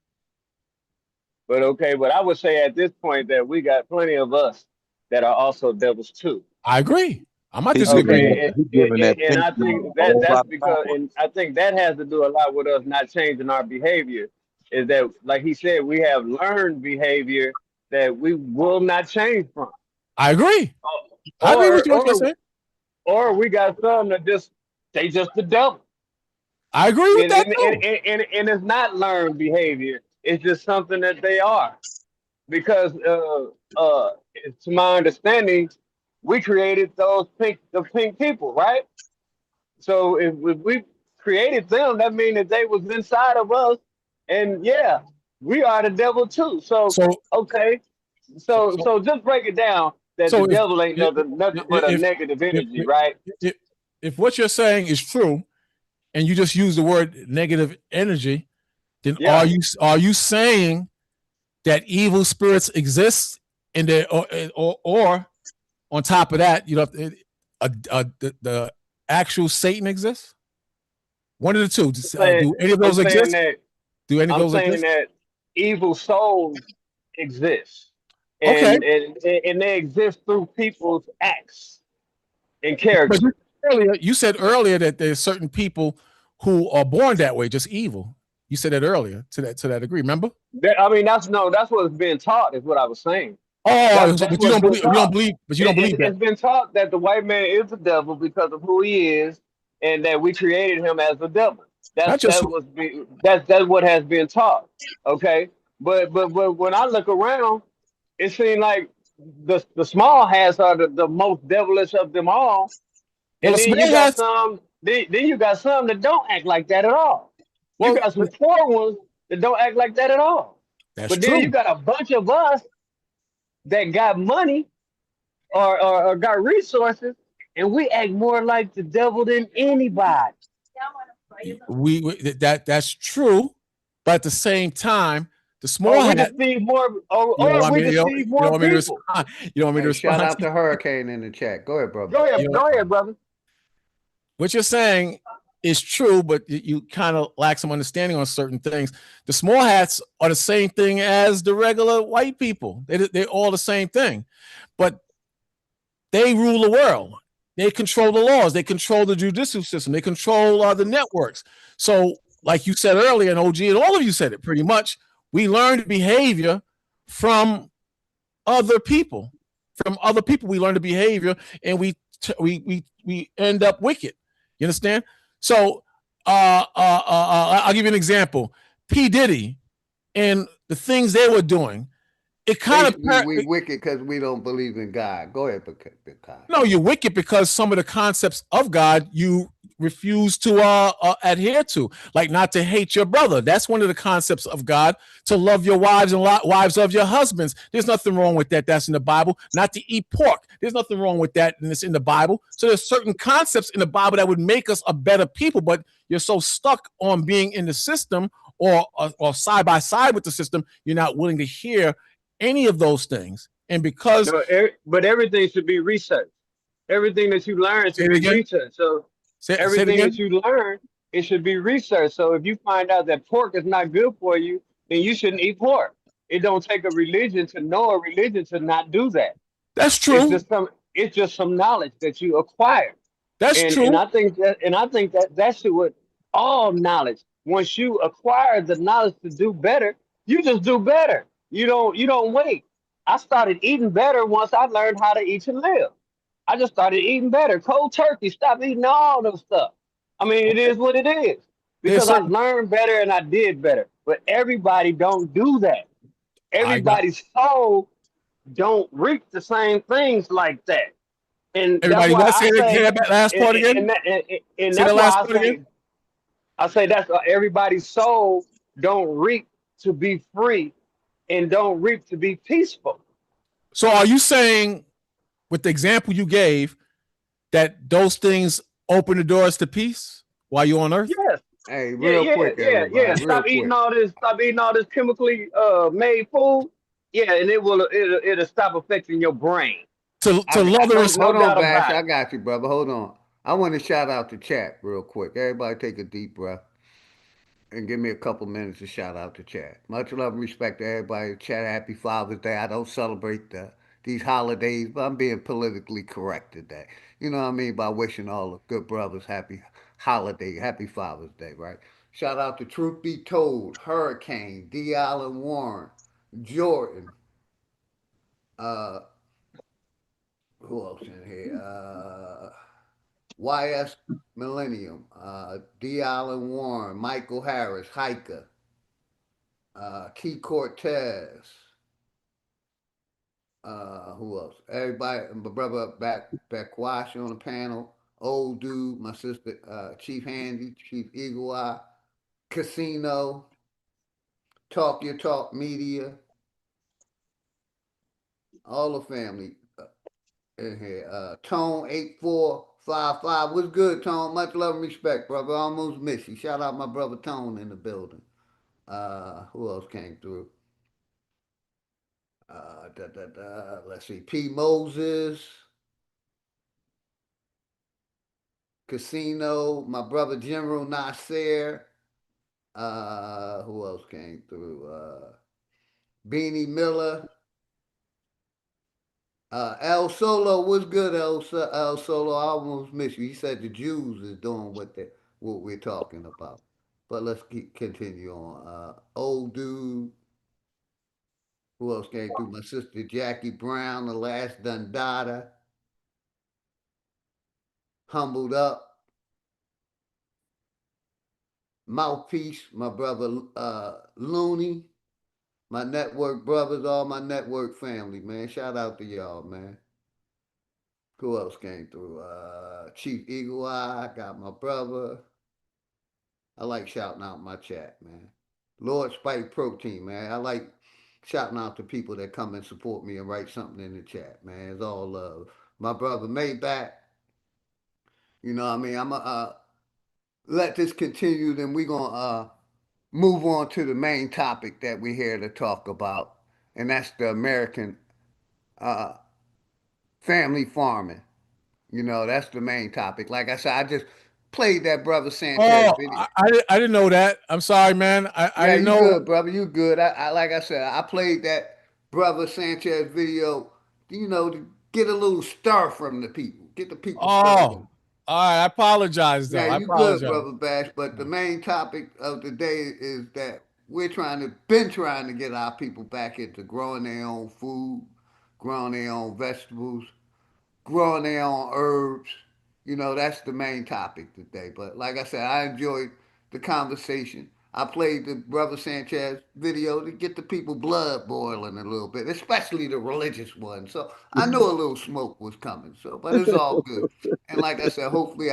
But okay, but I would say at this point that we got plenty of us that are also devils too. I agree. I'm not He disagreeing giving with Okay, that. he giving that and pink I man think a that whole that's lot of because, power. and I think that has to do a lot with us not changing our behavior. Is that, like he said, we have learned behavior that we will not change from, I agree. I agree with or you what you're or saying. or we got some that just they just the devil, I agree with and that and, and, too. and, and it's not learned behavior. It's just something that they are because to my understanding, we created the pink people, right? So if we created them, that means that they was inside of us, and yeah, we are the devil too. So So okay, so so so so just break it down that the so devil ain't if nothing but a if negative if, energy, right? if, if what you're saying is true, and you just use the word negative energy, then Yeah. are you saying that evil spirits exist, and they, or on top of that, you know, the actual Satan exists? One of the two. Saying, Do any of I'm those saying exist? that Do any of I'm those saying exist? that evil souls exist, Okay, and they exist through people's acts and but character. you said earlier that there's certain people who are born that way, just evil. You said that earlier to that degree. Remember? I mean, that's no, that's what's being taught, is what I was saying. Oh, That's but you what's don't been believe. You don't taught. believe. But you don't believe that. It's been taught that the white man is the devil because of who he is, and that we created him as the devil. Not just That's what has been taught. Okay, but when I look around, it seems like the small hats are the most devilish of them all, well, and the then you small got hats. some. Then you got some that don't act like that at all. You Well, got some poor ones that don't act like that at all. that's But then you true. got a bunch of us that got money or got resources, and we act more like the devil than anybody. That's true, but at the same time, the Or small we hat. deceive more, You don't or want we me. deceive You don't more want me to people. respond. You don't want me to Hey, shout respond out to to Hurricane in the chat. Go ahead, brother. you. Go ahead, brother. What you're saying is true, but you kind of lack some understanding on certain things. The small hats are the same thing as the regular white people. They're all the same thing, but they rule the world. They control the laws. They control the judicial system. They control the networks. So, like you said earlier, and OG and all of you said it pretty much, we learned behavior from other people. From other people, we learn the behavior, and we end up wicked. You understand? So, I'll give you an example. P Diddy and the things they were doing. It kind of Basically, we wicked because we don't believe in God. Go ahead, Bakash. no, you're wicked because some of the concepts of God you refuse to adhere to, like not to hate your brother. That's one of the concepts of God. To love your wives and wives of your husbands. There's nothing wrong with that. That's in the Bible. Not to eat pork. There's nothing wrong with that, and it's in the Bible. So there's certain concepts in the Bible that would make us a better people, but you're so stuck on being in the system or side by side with the system, you're not willing to hear any of those things. And because No, but everything should be researched. Everything that you learn say should it be again. researched. So Say it everything that again. you learn, it should be researched. So if you find out that pork is not good for you, then you shouldn't eat pork. It don't take a religion to know a religion to not do that. That's It's true. just some knowledge that you acquire. That's And true. I think that that's what all knowledge. Once you acquire the knowledge to do better, you just do better. You don't wait. I started eating better once I learned how to eat and live. I just started eating better. Cold turkey, stop eating all those stuff. I mean, it is what it is. There's Because I certain learned better and I did better. But everybody don't do that. I got Everybody's soul don't reap the same things like that. And that's everybody. why Let's I say say, that last part again. and Say that's that why last part again. I say that's why everybody's soul don't reap to be free and don't reap to be peaceful. So are you saying, with the example you gave, that those things open the doors to peace while you're on earth? Yes. Hey, Yeah, real yeah, quick, yeah, yeah. everybody, real quick. Stop eating all this chemically made food. Yeah, and it'll stop affecting your brain. To love and No respect. Hold on, doubt Bash. about I it. got you, brother. Hold on. I want to shout out the chat real quick. Everybody take a deep breath. and give me a couple minutes to shout out the chat. Much love and respect to everybody in the chat. Happy Father's Day. I don't celebrate these holidays, but I'm being politically correct today. You know what I mean? By wishing all the good brothers happy holiday, happy Father's Day, right? Shout out to Truth Be Told, Hurricane, D. Allen Warren, Jordan, uh, who else in here? YS Millennium, D. Allen Warren, Michael Harris, Hiker, Key Cortez. Who else? Everybody, my brother back Wash on the panel. Old dude, my sister, Chief Handy, Chief Eagle Eye, Casino, Talk Your Talk Media, all the family in here. Tone 8455. What's good, Tone? Much love and respect, brother. I almost missed you. Shout out my brother Tone in the building. Who else came through? Let's see. P. Moses, Casino, my brother General Nasir. Who else came through? Beanie Miller. El Solo, what's good, El Solo? I almost missed you. He said the Jews is doing what we're talking about. But let's continue on. Old dude. Who else came through? My sister Jackie Brown, the last Dundada. Humbled up. Mouthpiece, my brother Looney. My network brothers, all my network family, man. Shout out to y'all, man. Who else came through? Chief Eagle Eye, I got my brother. I like shouting out my chat, man. Lord Spike Protein, man. I like shouting out to people that come and support me and write something in the chat, man. It's all love. My brother Maybach, you know what I mean? I'm going to let this continue, then we're going to move on to the main topic that we're here to talk about, and that's the American uh, family farming. You know, that's the main topic. Like I said, I just played that brother Sanchez Oh, video. I didn't know that. I'm sorry, man. I Yeah, didn't you know. good, brother. You good. Like I said, I played that brother Sanchez video, you know, to get a little stir from the people, get the people stirred up. Oh, all right. I apologize, Yeah, though. I you good, apologize. brother Bash. But the main topic of the day is that been trying to get our people back into growing their own food, growing their own vegetables, growing their own herbs. You know, that's the main topic today. But like I said, I enjoyed the conversation. I played the Brother Sanchez video to get the people blood boiling a little bit, especially the religious ones. So I knew a little smoke was coming. So, but it's all good. And like I said, hopefully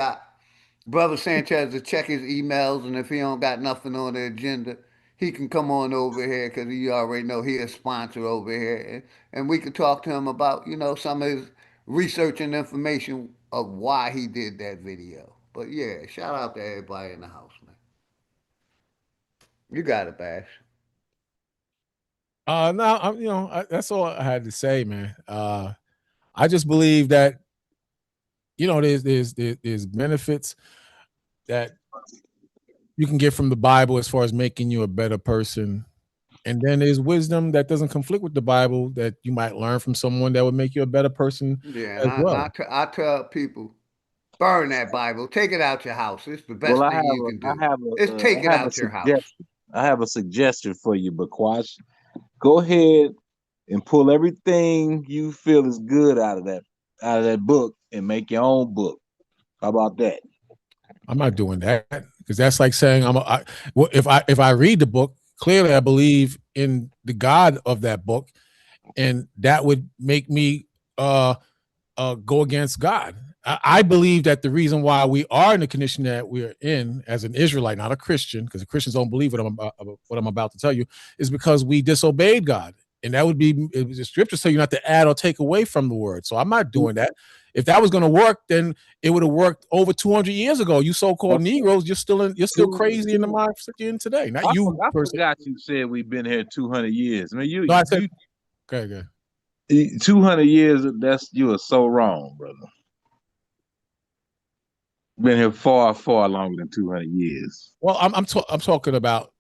Brother Sanchez to check his emails, and if he don't got nothing on the agenda, he can come on over here because he already know he a sponsor over here, and we could talk to him about some of his research and information of why he did that video. But yeah, shout out to everybody in the house, man. You got it, Bash. No, that's all I had to say, man. I just believe that there's benefits that you can get from the Bible as far as making you a better person. And then there's wisdom that doesn't conflict with the Bible that you might learn from someone that would make you a better person Yeah, and as well. I tell people, burn that Bible, take it out your house. It's the Well, best thing you can do. I have Is take it I have a out your house. suggestion. I have a suggestion for you, Bakwash. Go ahead and pull everything you feel is good out of that book and make your own book. How about that? I'm not doing that because that's like saying if I read the book, clearly I believe in the God of that book, and that would make me go against God. I believe that the reason why we are in the condition that we're in as an Israelite, not a Christian, because the Christians don't believe what I'm about to tell you, is because we disobeyed God. And that would be the scriptures tell you not to add or take away from the word. So I'm not doing that. If that was going to work, then it would have worked over 200 years ago. You so-called Negroes, you're still crazy in the mindset you're in today. Not you, I person. forgot you said we've been here 200 years. I mean, No, I said, okay. 200 years. You are so wrong, brother. Been here far, far longer than 200 years. Well, I'm talking about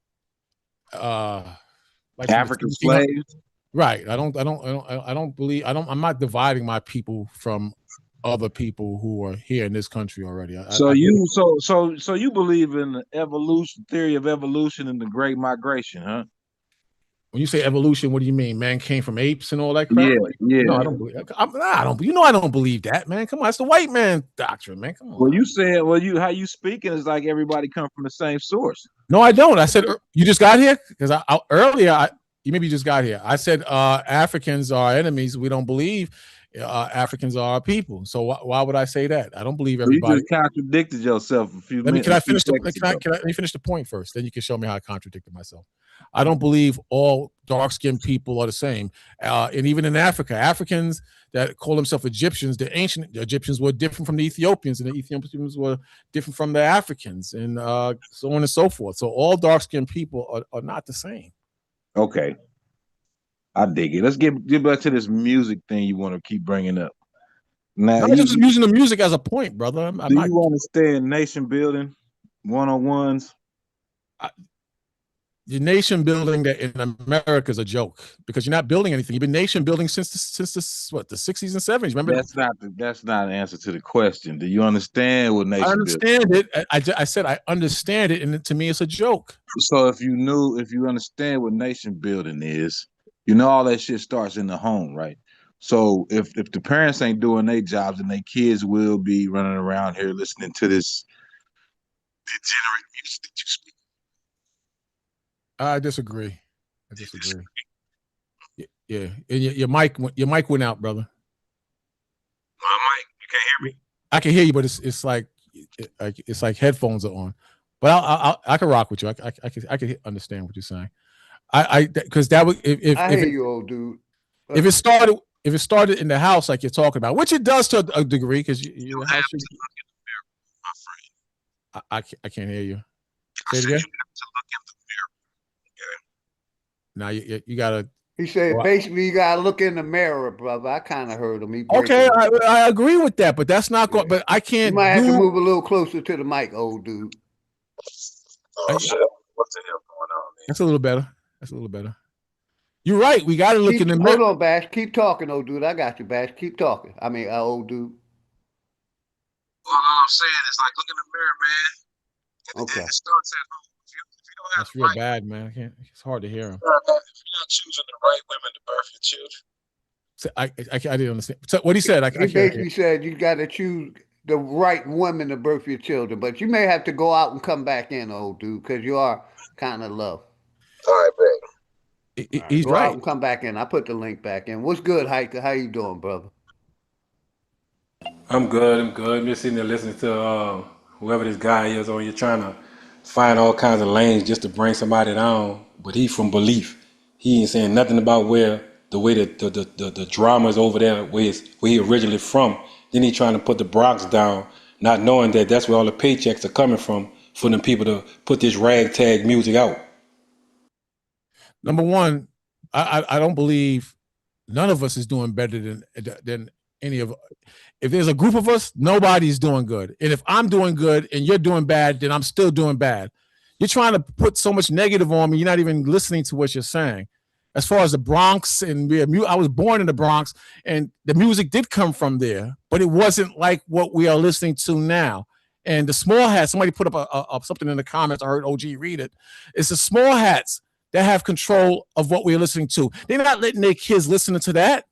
like from the African 1700s. slaves. Right. I don't believe I'm not dividing my people from other people who are here in this country already. So I believe, you believe in the evolution theory of evolution and the Great Migration, huh? when you say evolution, what do you mean? Man came from apes and all that crap? Yeah, yeah. No, I don't believe. I don't. You know, I don't believe that, man. Come on, that's the white man doctrine, man. Come on. Well, you said, how you speaking is like everybody come from the same source. No, I don't. I said you just got here because earlier you maybe just got here. I said Africans are enemies. We don't believe Africans are our people. So why would I say that? I don't believe everybody. You just contradicted yourself a few minutes. Let me finish the point first. Then you can show me how I contradicted myself. I don't believe all dark-skinned people are the same. And even in Africa, Africans that call themselves Egyptians, the ancient Egyptians were different from the Ethiopians, and the Ethiopians were different from the Africans, and so on and so forth. So all dark-skinned people are not the same. Okay. I dig it. Let's get back to this music thing you want to keep bringing up. Now, I'm just using the music as a point, brother. Do you understand nation building 101s? The nation building that in America is a joke because you're not building anything. You've been nation building since the 60s and 70s. Remember? That's not an answer to the question. Do you understand what nation? I understand building? it. I said I understand it, and to me, it's a joke. So if you understand what nation building is, you know all that shit starts in the home, right? So if the parents ain't doing their jobs, then their kids will be running around here listening to this degenerate music that you speak. I disagree. Yeah, and your mic went out, brother. My mic, you can't hear me. I can hear you, but it's like headphones are on. But I can rock with you. I can understand what you're saying. Because that would if I hear you, old dude. If it started in the house like you're talking about, which it does to a degree, because you have to look in the mirror, my friend. I can't hear you. Say it again. You have to look in the mirror. Okay. Now you gotta. He said basically you gotta look in the mirror, brother. I kind of heard him. Okay, I agree with that, but that's not going. But I can't. You might have to move a little closer to the mic, old dude. Oh shit! What the hell going on, man? That's a little better. You're right. We got to look in the mirror. Hold on, Bash. Keep talking, old dude. I got you, Bash. Keep talking. I mean, old dude. Well, all I'm saying is like look in the mirror, man. Okay. It starts at home. If you don't have that's real bad, man. It's hard to hear him. If you're not choosing the right women to birth your children. So I didn't understand. So what he said, he basically said you got to choose the right woman to birth your children, but you may have to go out and come back in, old dude, because you are kind of low. All right, babe. He's go right. Out and come back in. I put the link back in. What's good, Hiker? How you doing, brother? I'm good. I'm just sitting there listening to whoever this guy is on. You're trying to find all kinds of lanes just to bring somebody down, but he's from belief. He ain't saying nothing about the way the drama is over there, where he originally from. Then he trying to put the Bronx down, not knowing that that's where all the paychecks are coming from for them people to put this ragtag music out. Number one, I don't believe none of us is doing better than any of. If there's a group of us, nobody's doing good. And if I'm doing good and you're doing bad, then I'm still doing bad. You're trying to put so much negative on me. You're not even listening to what you're saying. As far as the Bronx, and I was born in the Bronx, and the music did come from there, but it wasn't like what we are listening to now. And the small hats, somebody put up something in the comments. I heard OG read it. It's the small hats that have control of what we're listening to. They're not letting their kids listen to that.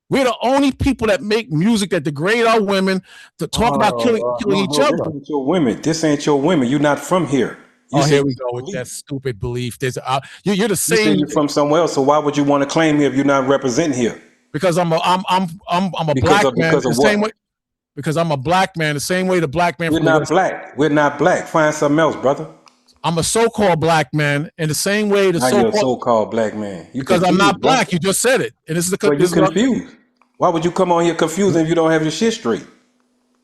We're the only people that make music that degrade our women to talk about killing each other. This ain't your women. This ain't your women. You're not from here. Here we go with that stupid belief. There's you're the same. You're from somewhere else, so why would you want to claim me if you're not representing here? Because I'm a black man the same way. Because I'm a black man the same way the black man. We're not black. We're not black. Find something else, brother. I'm a so-called black man in the same way the so-called black man. Because I'm not black. You just said it, and this is the. So you're confused. Why would you come on here confused if you don't have your shit straight?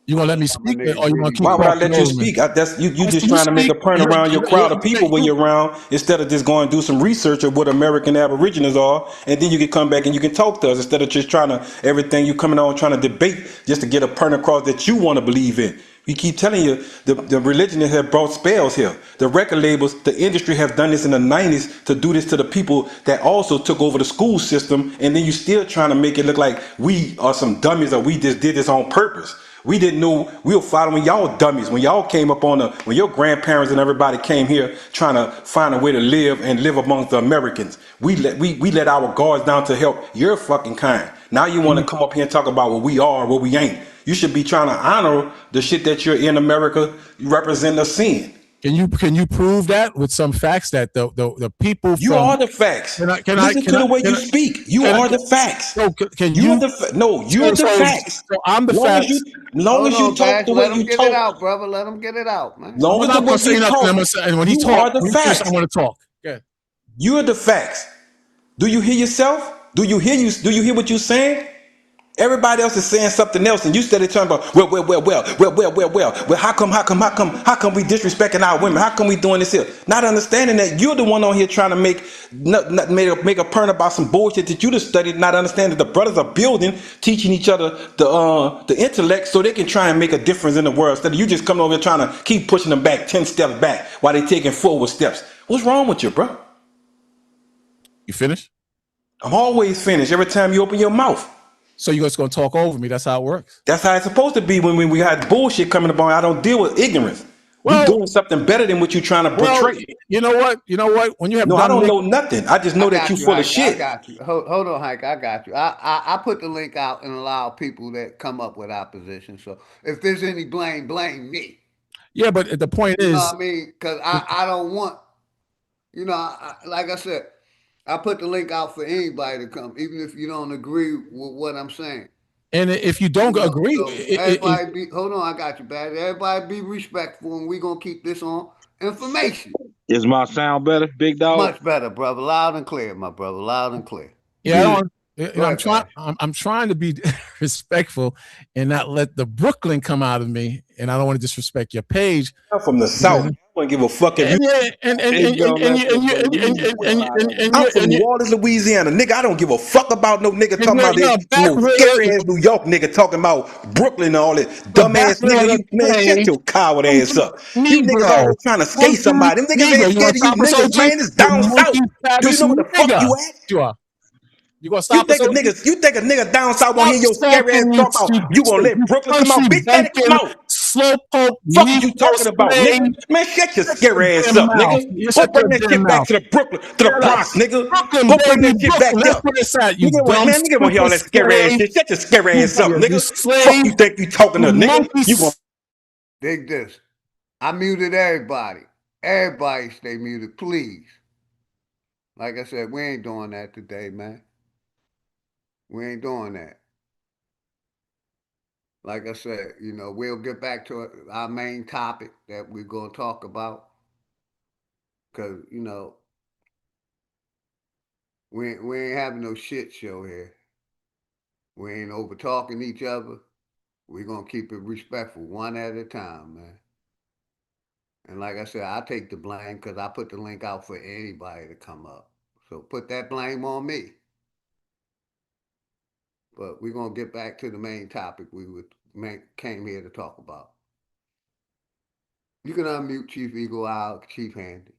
You gonna let me speak, or you gonna keep? Why would I let you speak? That's you just trying to make a point around your crowd of people when you're around, instead of just going to do some research of what American Aborigines are, and then you can come back and you can talk to us instead of just trying to everything you coming on trying to debate just to get a point across that you want to believe in. We keep telling you the religion have brought spells here. The record labels, the industry have done this in the 90s to do this to the people that also took over the school system, and then you still trying to make it look like we are some dummies or we just did this on purpose. We didn't know we were following y'all dummies when y'all came up on the when your grandparents and everybody came here trying to find a way to live and live amongst the Americans. We let our guards down to help your fucking kind. Now you want to come up here and talk about what we are, what we ain't. You should be trying to honor the shit that you're in America represent a sin. Can you prove that with some facts that the people You from are the facts. can I Listen to the way you speak. You are the facts. No, can You're you the you're the facts. so I'm the Long as facts. you long Hold as you on, talk Bash. the way Let him you get it talk, out, brother. Let him get it out, man. long I'm as the not way gonna say you nothing. talk, I'm gonna say, and when he you are talk, the when he finishes, facts. I'm gonna talk. Okay. You're the facts. Do you hear yourself? Do you hear what you're saying? Everybody else is saying something else, and you steady talking about well. How come we disrespecting our women? How come we doing this here? Not understanding that you're the one on here trying to make a point about some bullshit that you just studied. Not understanding that the brothers are building, teaching each other the intellect, so they can try and make a difference in the world. Instead of you just coming over here trying to keep pushing them back 10 steps back while they taking forward steps. What's wrong with you, bro? You finished? I'm always finished every time you open your mouth. So you're just gonna talk over me? That's how it works. That's how it's supposed to be when we had bullshit coming upon. I don't deal with ignorance. We Well, doing something better than what you're trying to well, portray. you know what? You know what? When you have No, I dumb don't know niggas, nothing. I just I know that you got you, full of Hike. I shit. got you. Hold on, Hike. I got you. I put the link out and allow people that come up with opposition. So if there's any blame, blame me. yeah, but the point You know is, what I mean? Because I don't want, like I said, I put the link out for anybody to come, even if you don't agree with what I'm saying. and if you don't agree, So everybody be, hold on, I got you, Bad. Everybody be respectful, and we gonna keep this on information. Is my sound better, big dog? Much better, brother. Loud and clear, my brother. Loud and clear. yeah, I Good. don't. Go I'm ahead, trying. Bash. I'm trying to be respectful and not let the Brooklyn come out of me. And I don't want to disrespect your page. I'm from the South. I wouldn't give a fuck if you. And yeah, and and Hey, and don't and let you and the you and you and you and you and you and I'm you from and New you Orleans, Louisiana. Nigga, I don't give a fuck about no nigga talking about you're this. a No scary backward, ass New York nigga talking about Brooklyn and all that. the Dumbass nigga, backward you man, shut page. your coward ass up. You niggas Negro, always trying to skate monkey somebody. Them niggas ain't Negro. You want scared to of you stop us, niggas, OG? man. It's You down south. monkey Do you status know where the fuck nigga. you at? You are. You gonna You stop us, think a OG? nigga down south won't Stop hear your scary ass talking, talk about you gonna let you Brooklyn come country out? Bitch, let it come banking, out. slowpoke, Fuck is you Negro talking about, slave. nigga? Man, shut your Shut your scary ass damn up, mouth. nigga. You Go shut your bring that damn shit back mouth. to the Brooklyn, to the Shut up. Bronx, nigga. Brooklyn, Go bring baby, that shit back Brooklyn. That's there. where it's at, you Nigga, dumb, man, nigga wanna hear all stupid that scary ass slave. shit. Shut your scary ass up, You nigga. Fuck slave. you think you talking You to, nigga? monkey. You gonna Dig this. I muted everybody. Everybody stay muted, please. Like I said, we ain't doing that today, man. We ain't doing that. Like I said, we'll get back to our main topic that we're going to talk about. Because, we ain't having no shit show here. We ain't over talking each other. We're going to keep it respectful one at a time, man. And like I said, I take the blame because I put the link out for anybody to come up. So put that blame on me. But we're going to get back to the main topic came here to talk about. You can unmute Chief Eagle Owl, Chief Handy.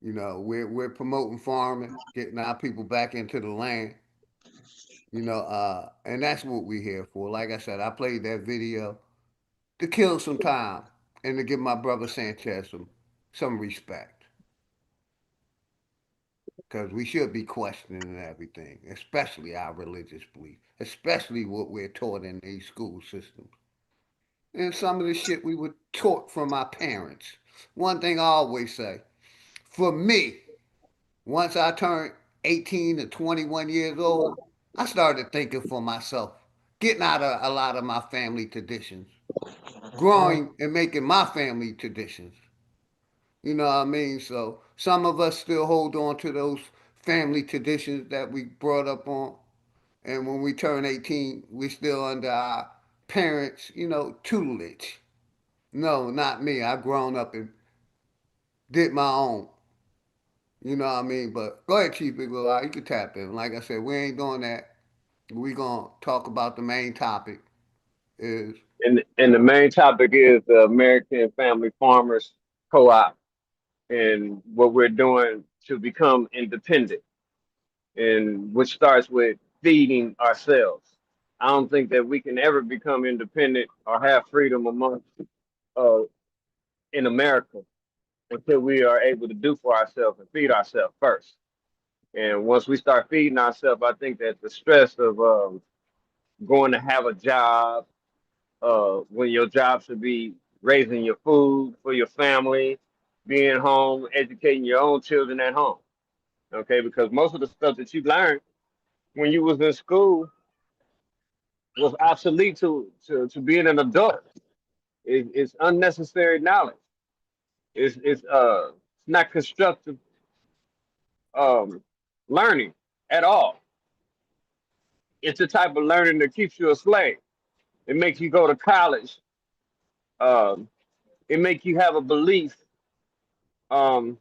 We're promoting farming, getting our people back into the land. And that's what we're here for. Like I said, I played that video to kill some time and to give my brother Sanchez some respect. Because we should be questioning everything, especially our religious belief, especially what we're taught in these school systems. And some of the shit we were taught from our parents. One thing I always say, for me, once I turned 18 to 21 years old, I started thinking for myself, getting out of a lot of my family traditions, growing and making my family traditions. You know what I mean? So some of us still hold on to those family traditions that we brought up on. And when we turn 18, we're still under our parents, tutelage. No, not me. I grown up and did my own. You know what I mean? But go ahead, Chief Big Lil. You can tap in. Like I said, we ain't doing that. We gonna talk about the main topic. is. And the main topic is the American Family Farmers Co-op and what we're doing to become independent, and which starts with feeding ourselves. I don't think that we can ever become independent or have freedom amongst uh, in America until we are able to do for ourselves and feed ourselves first. And once we start feeding ourselves, I think that the stress of going to have a job, when your job should be raising your food for your family, being home, educating your own children at home. Okay, because most of the stuff that you learned when you was in school was obsolete to being an adult. It's unnecessary knowledge. It's not constructive um, learning at all. It's the type of learning that keeps you a slave. It makes you go to college. Um, it makes you have a belief. Um,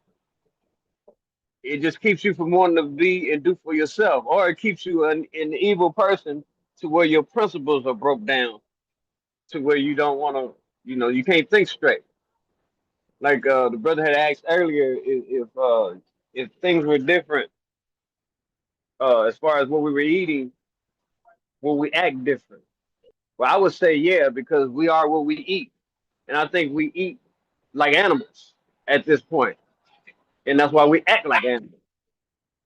it just keeps you from wanting to be and do for yourself, or it keeps you an evil person to where your principles are broke down to where you don't want to, you can't think straight. Like the brother had asked earlier, if things were different as far as what we were eating, will we act different? Well, I would say yeah, because we are what we eat, and I think we eat like animals at this point, and that's why we act like animals.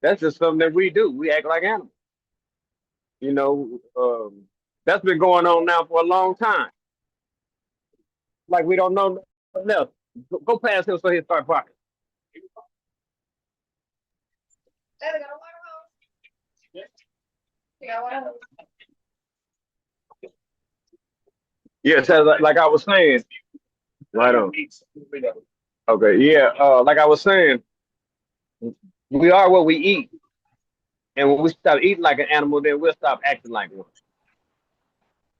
That's just something that we do. We act like animals. You know, that's been going on now for a long time. Like we don't know nothing else. Go past him so he start barking. Yes, like I was saying. Right on. Okay, yeah. Like I was saying, we are what we eat, and when we stop eating like an animal, then we'll stop acting like one.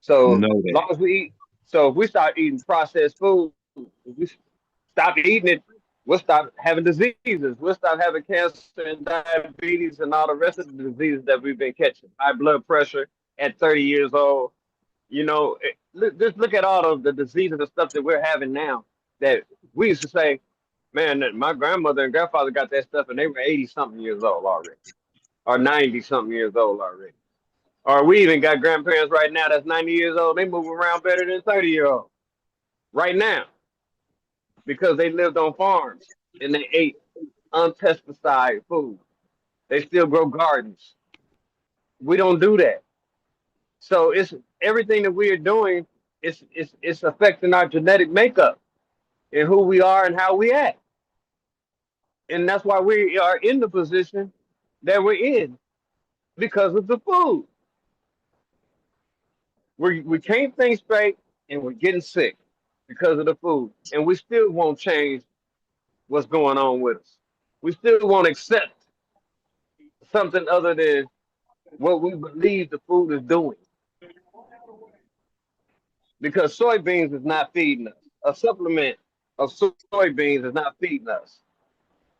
So Know as that. long as we eat, so if we start eating processed food, if we stop eating it, we'll stop having diseases. We'll stop having cancer and diabetes and all the rest of the diseases that we've been catching. High blood pressure at 30 years old. Just look at all of the diseases and stuff that we're having now. That we used to say, man, that my grandmother and grandfather got that stuff and they were 80 something years old already, or 90 something years old already. Or we even got grandparents right now that's 90 years old. They move around better than 30-year-old right now because they lived on farms and they ate unpesticide food. They still grow gardens. We don't do that. So it's everything that we are doing. It's affecting our genetic makeup and who we are and how we act. And that's why we are in the position that we're in because of the food. We can't think straight and we're getting sick because of the food. And we still won't change what's going on with us. We still won't accept something other than what we believe the food is doing. Because soybeans is not feeding us. A supplement of soybeans is not feeding us.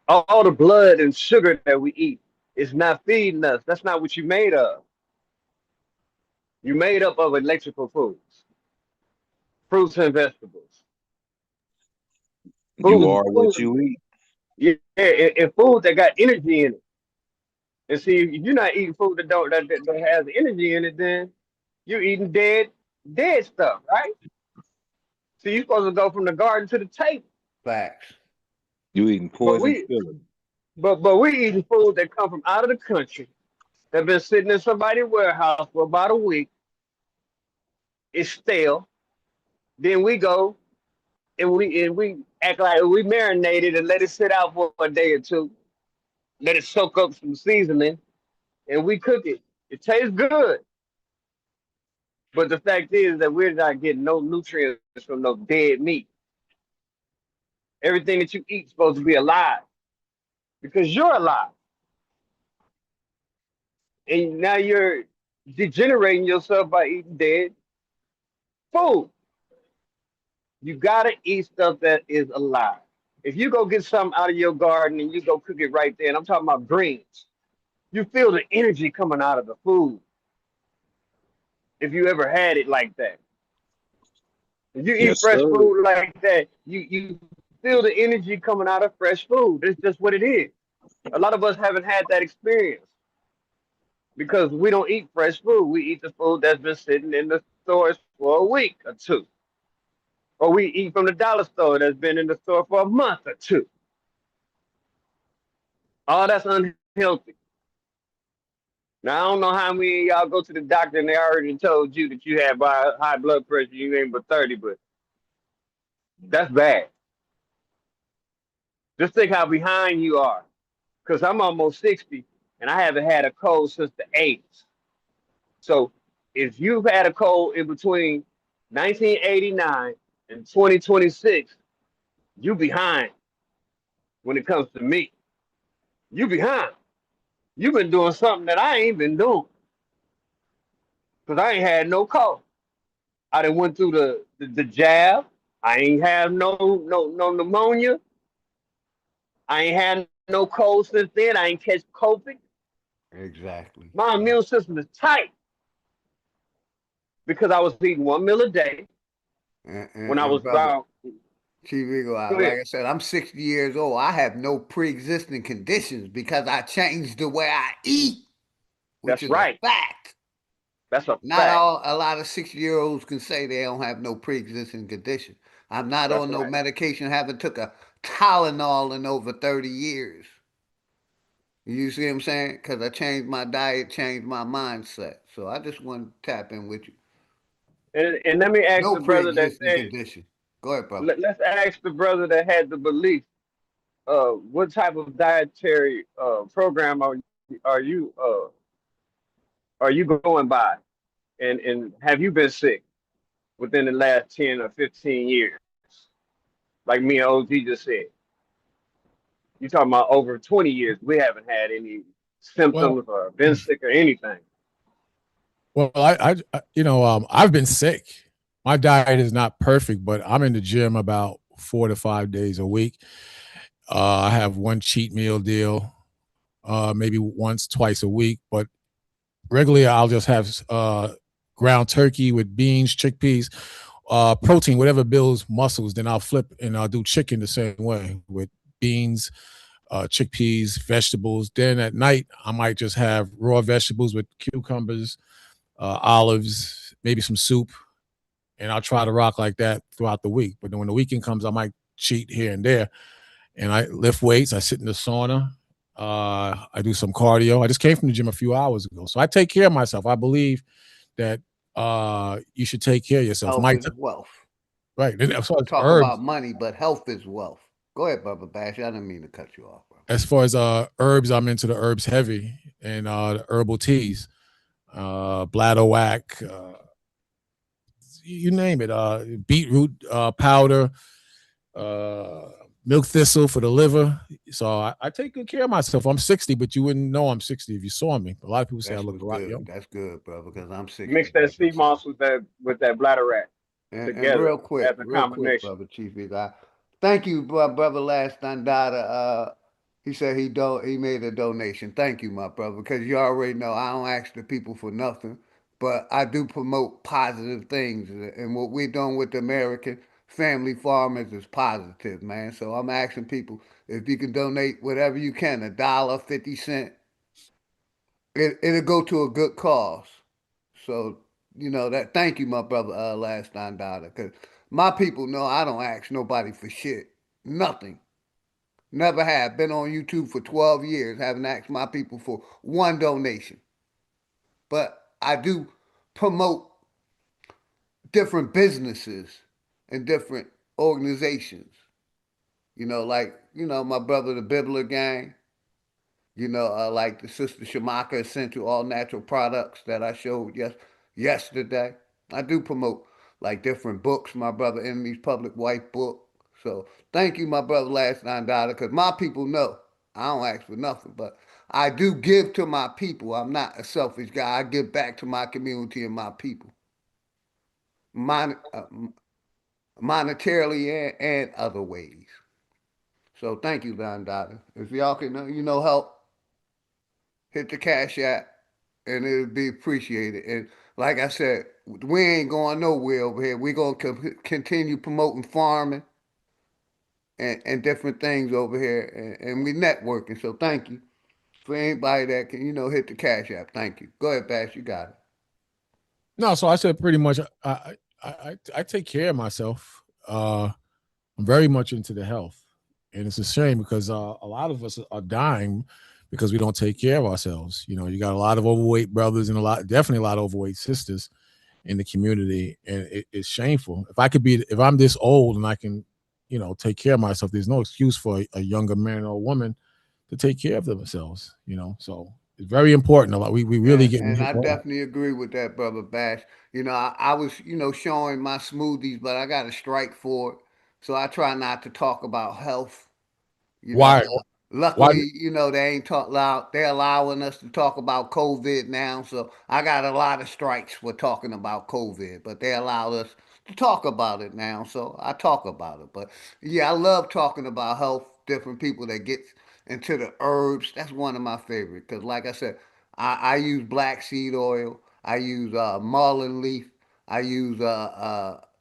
All the blood and sugar that we eat is not feeding us. That's not what you made of. You made up of electrical foods, fruits and vegetables. You Food, are what food, you eat. yeah, and food that got energy in it. And see, if you're not eating food that has energy in it, then you're eating dead stuff, right? So you're supposed to go from the garden to the table. Facts. You eating But poison we filling. but we eating food that come from out of the country that been sitting in somebody's warehouse for about a week. It's stale. Then we go and we act like we marinated and let it sit out for a day or two. Let it soak up some seasoning, and we cook it. It tastes good. But the fact is that we're not getting no nutrients from no dead meat. Everything that you eat is supposed to be alive because you're alive. And now you're degenerating yourself by eating dead food. You gotta eat stuff that is alive. If you go get something out of your garden and you go cook it right there, and I'm talking about greens, you feel the energy coming out of the food if you ever had it like that. You eat Yes, fresh sir. food like that, you feel the energy coming out of fresh food. It's just what it is. A lot of us haven't had that experience because we don't eat fresh food. We eat the food that's been sitting in the stores for a week or two. Or we eat from the dollar store that's been in the store for a month or two. All that's unhealthy. Now I don't know how many of y'all go to the doctor and they already told you that you have high blood pressure. You ain't but 30, but that's bad. Just think how behind you are. Because I'm almost 60 and I haven't had a cold since the 80s. So if you've had a cold in between 1989 and 2026, you behind when it comes to me. You behind. You've been doing something that I ain't been doing because I ain't had no cold. I done went through the jab. I ain't have no pneumonia. I ain't had no cold since then. I ain't catch COVID. Exactly. My immune system is tight because I was eating one meal a day when I And was brother, around. Chief Eagle Eye, Go like ahead. I said, I'm 60 years old. I have no pre-existing conditions because I changed the way I eat, which That's is a right. fact. That's a Not fact. all a lot of 60-year-olds can say they don't have no pre-existing condition. I'm not That's on no right. medication, haven't took a Tylenol in over 30 years. You see what I'm saying? Because I changed my diet, changed my mindset. So I just want to tap in with you. And let me ask No the brother that pre-existing said, condition. Go ahead, brother. let's ask the brother that had the belief. What type of dietary program are you are you going by? And have you been sick within the last 10 or 15 years? Like me and OG just said. You talking about over 20 years, we haven't had any Well, symptoms or been sick or anything. well, I've been sick. My diet is not perfect, but I'm in the gym about 4 to 5 days a week. I have one cheat meal deal, maybe once, twice a week, but regularly I'll just have ground turkey with beans, chickpeas, protein, whatever builds muscles. Then I'll flip and I'll do chicken the same way with beans, chickpeas, vegetables. Then at night, I might just have raw vegetables with cucumbers, olives, maybe some soup, and I'll try to rock like that throughout the week. But then when the weekend comes, I might cheat here and there, and I lift weights. I sit in the sauna. I do some cardio. I just came from the gym a few hours ago, so I take care of myself. I believe that you should take care of yourself. Health Mike, is wealth. right? Then as far as Talk about herbs, money, but health is wealth. Go ahead, Bubba Bash. I didn't mean to cut you off, bro. as far as herbs, I'm into the herbs heavy and the herbal teas, bladder whack, you name it, beetroot powder, uh, milk thistle for the liver. So I take good care of myself. I'm 60, but you wouldn't know I'm 60 if you saw me. A lot of people say I That's look what's a lot good. younger. That's good, brother, because I'm 60 Mix that like sea yourself. moss with that bladder rat And together as a real quick, combination. brother Chief Big Eye. Thank you, brother. Last Dada. He said he made a donation. Thank you, my brother, because you already know I don't ask the people for nothing, but I do promote positive things, and what we're doing with the American family farmers is positive, man. So I'm asking people if you can donate whatever you can, a dollar, 50 cent. It'll go to a good cause. So, that. Thank you, my brother, last time daughter, because my people know I don't ask nobody for shit. Nothing. Never have. Been on YouTube for 12 years, haven't asked my people for one donation. But I do promote different businesses and different organizations. Like, my brother, the Bibler Gang. Like the Sister Shamaka Essential All Natural Products that I showed yesterday. I do promote like different books, my brother Enemy's Public White book. So thank you, my brother Last Nine Dollar, because my people know I don't ask for nothing, but I do give to my people. I'm not a selfish guy. I give back to my community and my people, Mon- uh, monetarily and other ways. So thank you, Don Dada. If y'all can, help, hit the Cash App, and it would be appreciated. And like I said, we ain't going nowhere over here. We're going to continue promoting farming and different things over here, and we networking. So thank you for anybody that can, hit the Cash App. Thank you. Go ahead, Bash. You got it. No, so I said pretty much. I take care of myself. I'm very much into the health, and it's a shame because a lot of us are dying because we don't take care of ourselves. You got a lot of overweight brothers and definitely a lot of overweight sisters in the community, and it's shameful. If I'm this old and I can, take care of myself, there's no excuse for a younger man or woman to take care of themselves. So it's very important. We really get And I definitely agree with that, brother Bash. I was, showing my smoothies, but I got a strike for it. So I try not to talk about health. You know, why why luckily, they ain't talk loud. They're allowing us to talk about COVID now. So I got a lot of strikes for talking about COVID, but they allowed us to talk about it now. So I talk about it. But yeah, I love talking about health, different people that get into the herbs. That's one of my favorite because, like I said, I use black seed oil. I use marlin leaf. I use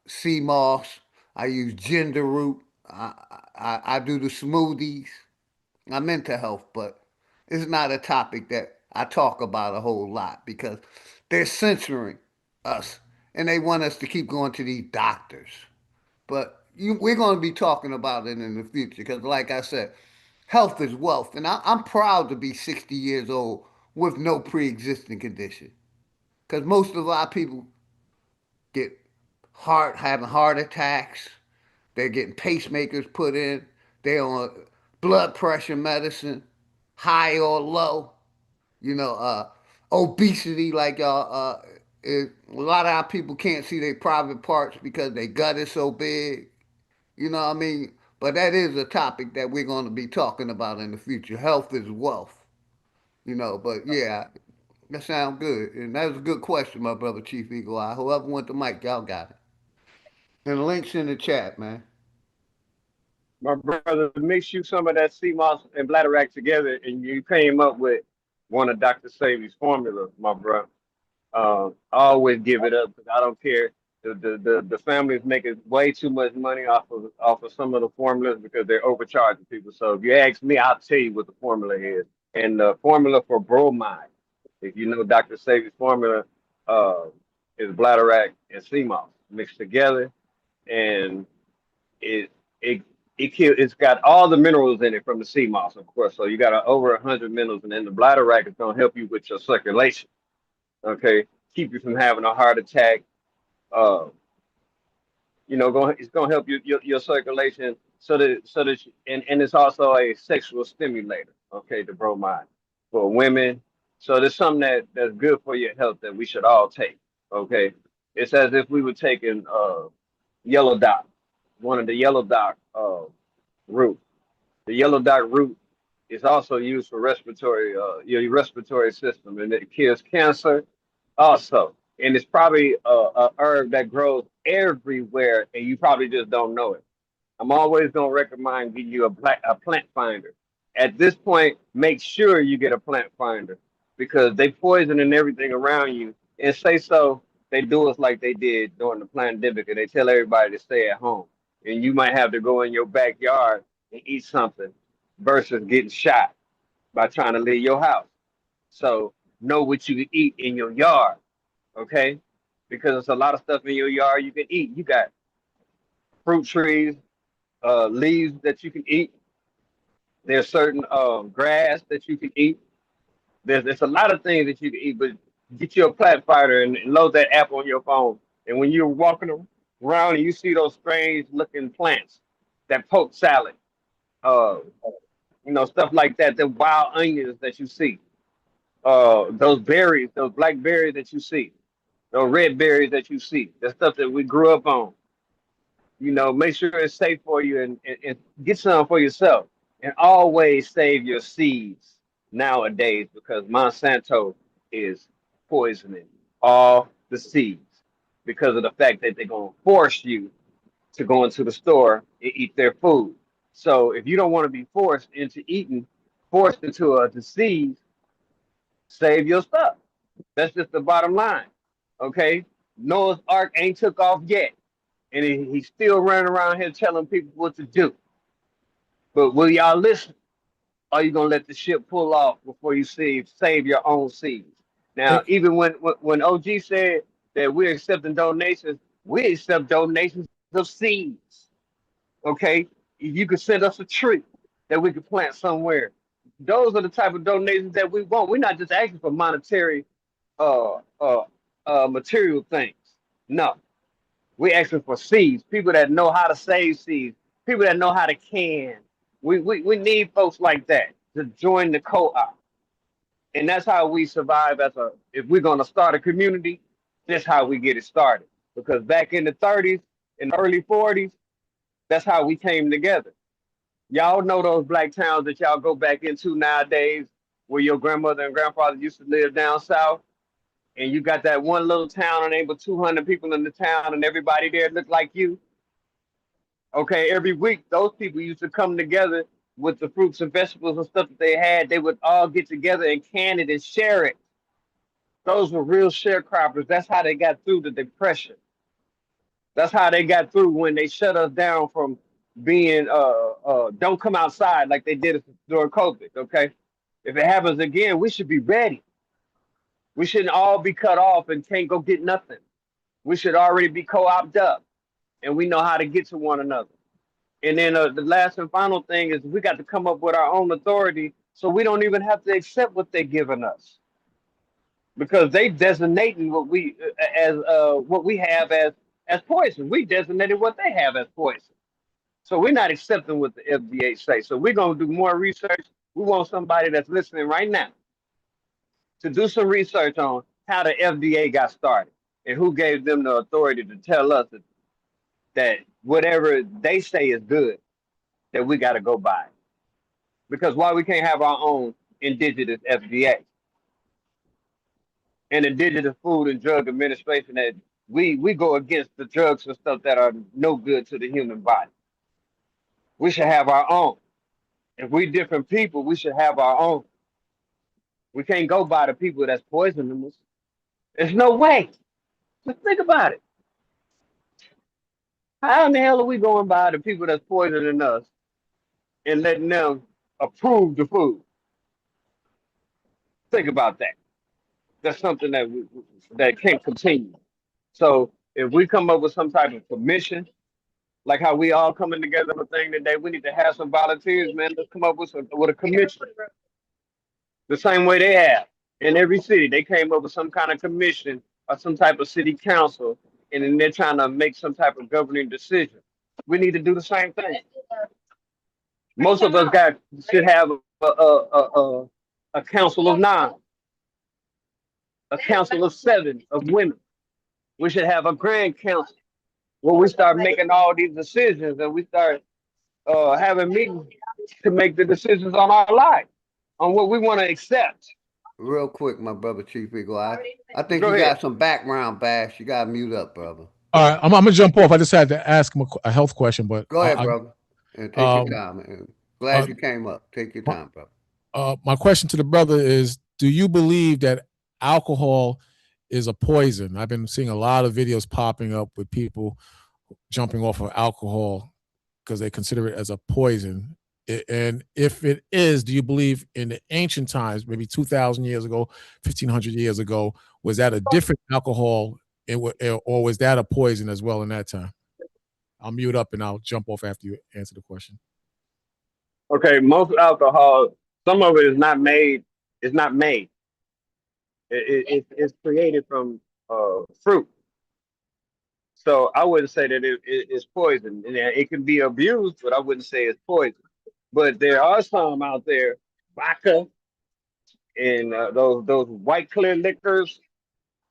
sea moss. I use ginger root. I do the smoothies. I'm into health, but it's not a topic that I talk about a whole lot because they're censoring us and they want us to keep going to these doctors. But we're going to be talking about it in the future because, like I said, health is wealth. And I'm proud to be 60 years old with no pre existing condition because most of our people get having heart attacks. They're getting pacemakers put in. They're on blood pressure medicine, high or low. Obesity, like a lot of our people can't see their private parts because their gut is so big. You know what I mean? But that is a topic that we're going to be talking about in the future. Health is wealth. But yeah, that sounds good. And that was a good question, my brother Chief Eagle Eye. Whoever went the mic, y'all got it. And the link's in the chat, man. My brother, mix you some of that sea moss and bladderwrack together, and you came up with one of Dr. Savy's formulas, my brother. I always give it up because I don't care. The families making way too much money off of some of the formulas because they're overcharging people. So if you ask me, I'll tell you what the formula is. And the formula for bromide, if you know Dr. Savy's formula, uh, is bladderwrack and sea moss mixed together, and it it it's got all the minerals in it from the sea moss, of course. So you got over 100 minerals, and then the bladderwrack is gonna help you with your circulation. Okay, keep you from having a heart attack. Uh, it's gonna help your circulation and it's also a sexual stimulator. Okay, the bromide for women. So there's something that's good for your health that we should all take. Okay, it's as if we were taking yellow dot, one of the yellow dot root. The yellow dot root is also used for respiratory your respiratory system, and it kills cancer also. And it's probably a herb that grows everywhere, and you probably just don't know it. I'm always gonna recommend getting you a plant finder. At this point, make sure you get a plant finder because they poisoning everything around you. And say so, they do us like they did during the pandemic, and they tell everybody to stay at home. And you might have to go in your backyard and eat something versus getting shot by trying to leave your house. So know what you can eat in your yard, okay? Because there's a lot of stuff in your yard you can eat. You got fruit trees, leaves that you can eat. There's certain grass that you can eat. There's a lot of things that you can eat, but get you a plat fighter and load that app on your phone. And when you're walking around and you see those strange looking plants, that poke salad, uh, stuff like that, the wild onions that you see, those berries, those black berries that you see, those red berries that you see, the stuff that we grew up on. Make sure it's safe for you and get some for yourself. And always save your seeds nowadays because Monsanto is poisoning all the seeds because of the fact that they're going to force you to go into the store and eat their food. So if you don't want to be forced into a disease, save your stuff. That's just the bottom line. Okay, Noah's Ark ain't took off yet, and he's still running around here telling people what to do. But will y'all listen? Or are you gonna let the ship pull off before you save your own seeds? Now, Hey, even when OG said that we're accepting donations, we accept donations of seeds. Okay, you can send us a tree that we could plant somewhere. Those are the type of donations that we want. We're not just asking for monetary, uh, uh, material things. No, we're asking for seeds. People that know how to save seeds. People that know how to can. We need folks like that to join the co-op, and that's how we survive as a. If we're gonna start a community, that's how we get it started. Because back in the 30s and early 40s, that's how we came together. Y'all know those black towns that y'all go back into nowadays, where your grandmother and grandfather used to live down south, and you got that one little town and able 200 people in the town, and everybody there looked like you. Okay, every week those people used to come together with the fruits and vegetables and stuff that they had. They would all get together and can it and share it. Those were real sharecroppers. That's how they got through the depression. That's how they got through when they shut us down from being don't come outside like they did during COVID. Okay, if it happens again, we should be ready. We shouldn't all be cut off and can't go get nothing. We should already be co-opted up, and we know how to get to one another. And then the last and final thing is we got to come up with our own authority, so we don't even have to accept what they're giving us, because they designating what we as what we have as poison. We designated what they have as poison. So we're not accepting what the FDA say. So we're gonna do more research. We want somebody that's listening right now to do some research on how the FDA got started and who gave them the authority to tell us that whatever they say is good, that we got to go by. Because why we can't have our own indigenous FDA and indigenous food and drug administration, that we go against the drugs and stuff that are no good to the human body. We should have our own. If we different people, we should have our own. We can't go by the people that's poisoning us. There's no way. Just think about it. How in the hell are we going by the people that's poisoning us and letting them approve the food? Think about that. That's something that can't continue. So if we come up with some type of commission, like how we all coming together on a thing today, we need to have some volunteers, man. Let's come up with a commission, the same way they have in every city. They came up with some kind of commission or some type of city council, and then they're trying to make some type of governing decision. We need to do the same thing. Most of us should have a council of 9, a council of 7 of women. We should have a grand council where we start making all these decisions, and we start having meetings to make the decisions on our life, on what we want to accept. Real quick, my brother Chief Eagle, I think Go you ahead. got some background bash. You got to mute up, brother. all right, I'm gonna jump off. I just had to ask him a health question, but Go ahead, brother, and take your time. And uh, glad you came up. Take your time, brother. my question to the brother is: do you believe that alcohol is a poison? I've been seeing a lot of videos popping up with people jumping off of alcohol because they consider it as a poison. And if it is, do you believe in the ancient times, maybe 2,000 years ago, 1,500 years ago, was that a different alcohol, or was that a poison as well in that time? I'll mute up and I'll jump off after you answer the question. Okay, most alcohol, some of it is not made. It's not made. It's created from fruit. So I wouldn't say that it's poison. And it can be abused, but I wouldn't say it's poison. But there are some out there, vodka and those white clear liquors.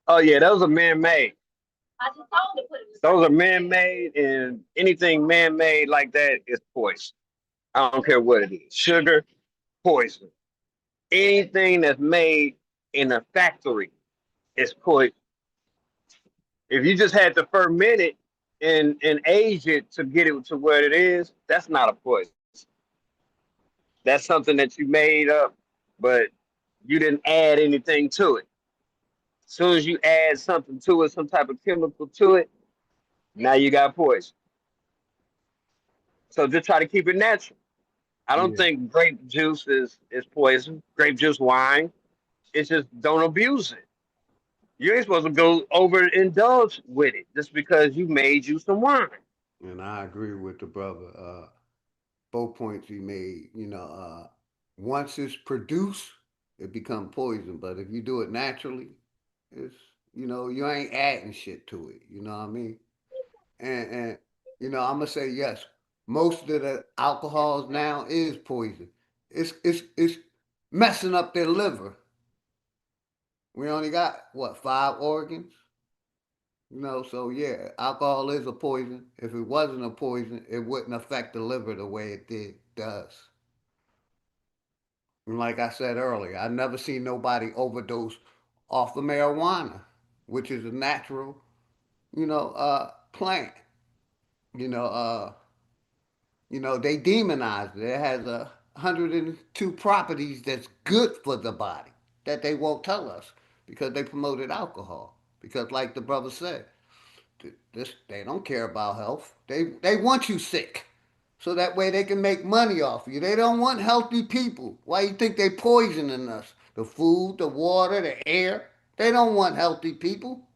Oh yeah, those are man-made. Those are man-made, and anything man-made like that is poison. I don't care what it is. Sugar, poison. Anything that's made in a factory is poison. If you just had to ferment it and age it to get it to where it is, that's not a poison. That's something that you made up, but you didn't add anything to it. Soon as you add something to it, some type of chemical to it, now you got poison. So just try to keep it natural. I don't Yeah. think grape juice is poison. Grape juice, wine. It's just don't abuse it. You ain't supposed to go overindulge with it just because you made you some wine. And I agree with the brother. Both points he made. Once it's produced, it become poison. But if you do it naturally, it's you ain't adding shit to it. You know what I mean? And I'm gonna say yes. Most of the alcohols now is poison. It's messing up their liver. We only got what 5 organs. So yeah, alcohol is a poison. If it wasn't a poison, it wouldn't affect the liver the way does. And like I said earlier, I never seen nobody overdose off of marijuana, which is a natural, plant. You know, uh, they demonized it. It has 102 properties that's good for the body that they won't tell us because they promoted alcohol. Because, like the brother said, they don't care about health. They want you sick, so that way they can make money off you. They don't want healthy people. Why you think they poisoning us? The food, the water, the air. They don't want healthy people.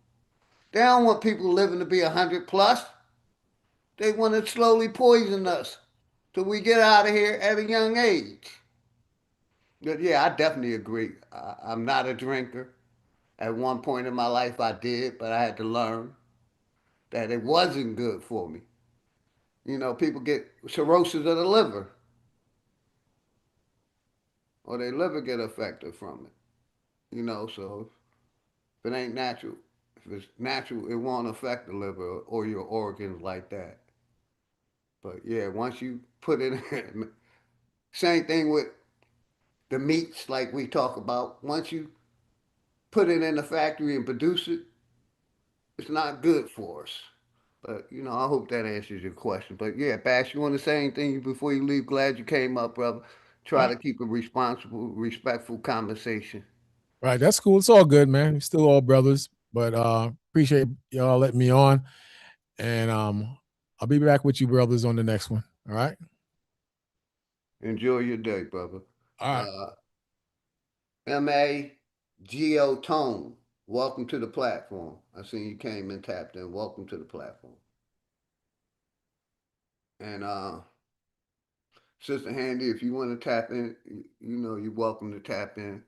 They don't want people living to be 100 plus. They want to slowly poison us till we get out of here at a young age. But yeah, I definitely agree. I'm not a drinker. At one point in my life, I did, but I had to learn that it wasn't good for me. People get cirrhosis of the liver, or their liver get affected from it. So if it ain't natural, if it's natural, it won't affect the liver or your organs like that. But yeah, once you put it in, same thing with the meats like we talk about. Once you put it in the factory and produce it, it's not good for us. But I hope that answers your question. But yeah, Bash, you want to say anything before you leave? Glad you came up, brother. Try to keep a responsible, respectful conversation. Right, that's cool. It's all good, man. We're still all brothers, but appreciate y'all letting me on. And I'll be back with you brothers on the next one. All right. Enjoy your day, brother. All right. MAGO Tone, welcome to the platform. I seen you came and tapped in. Welcome to the platform. And Sister Handy, if you want to tap in, you're welcome to tap in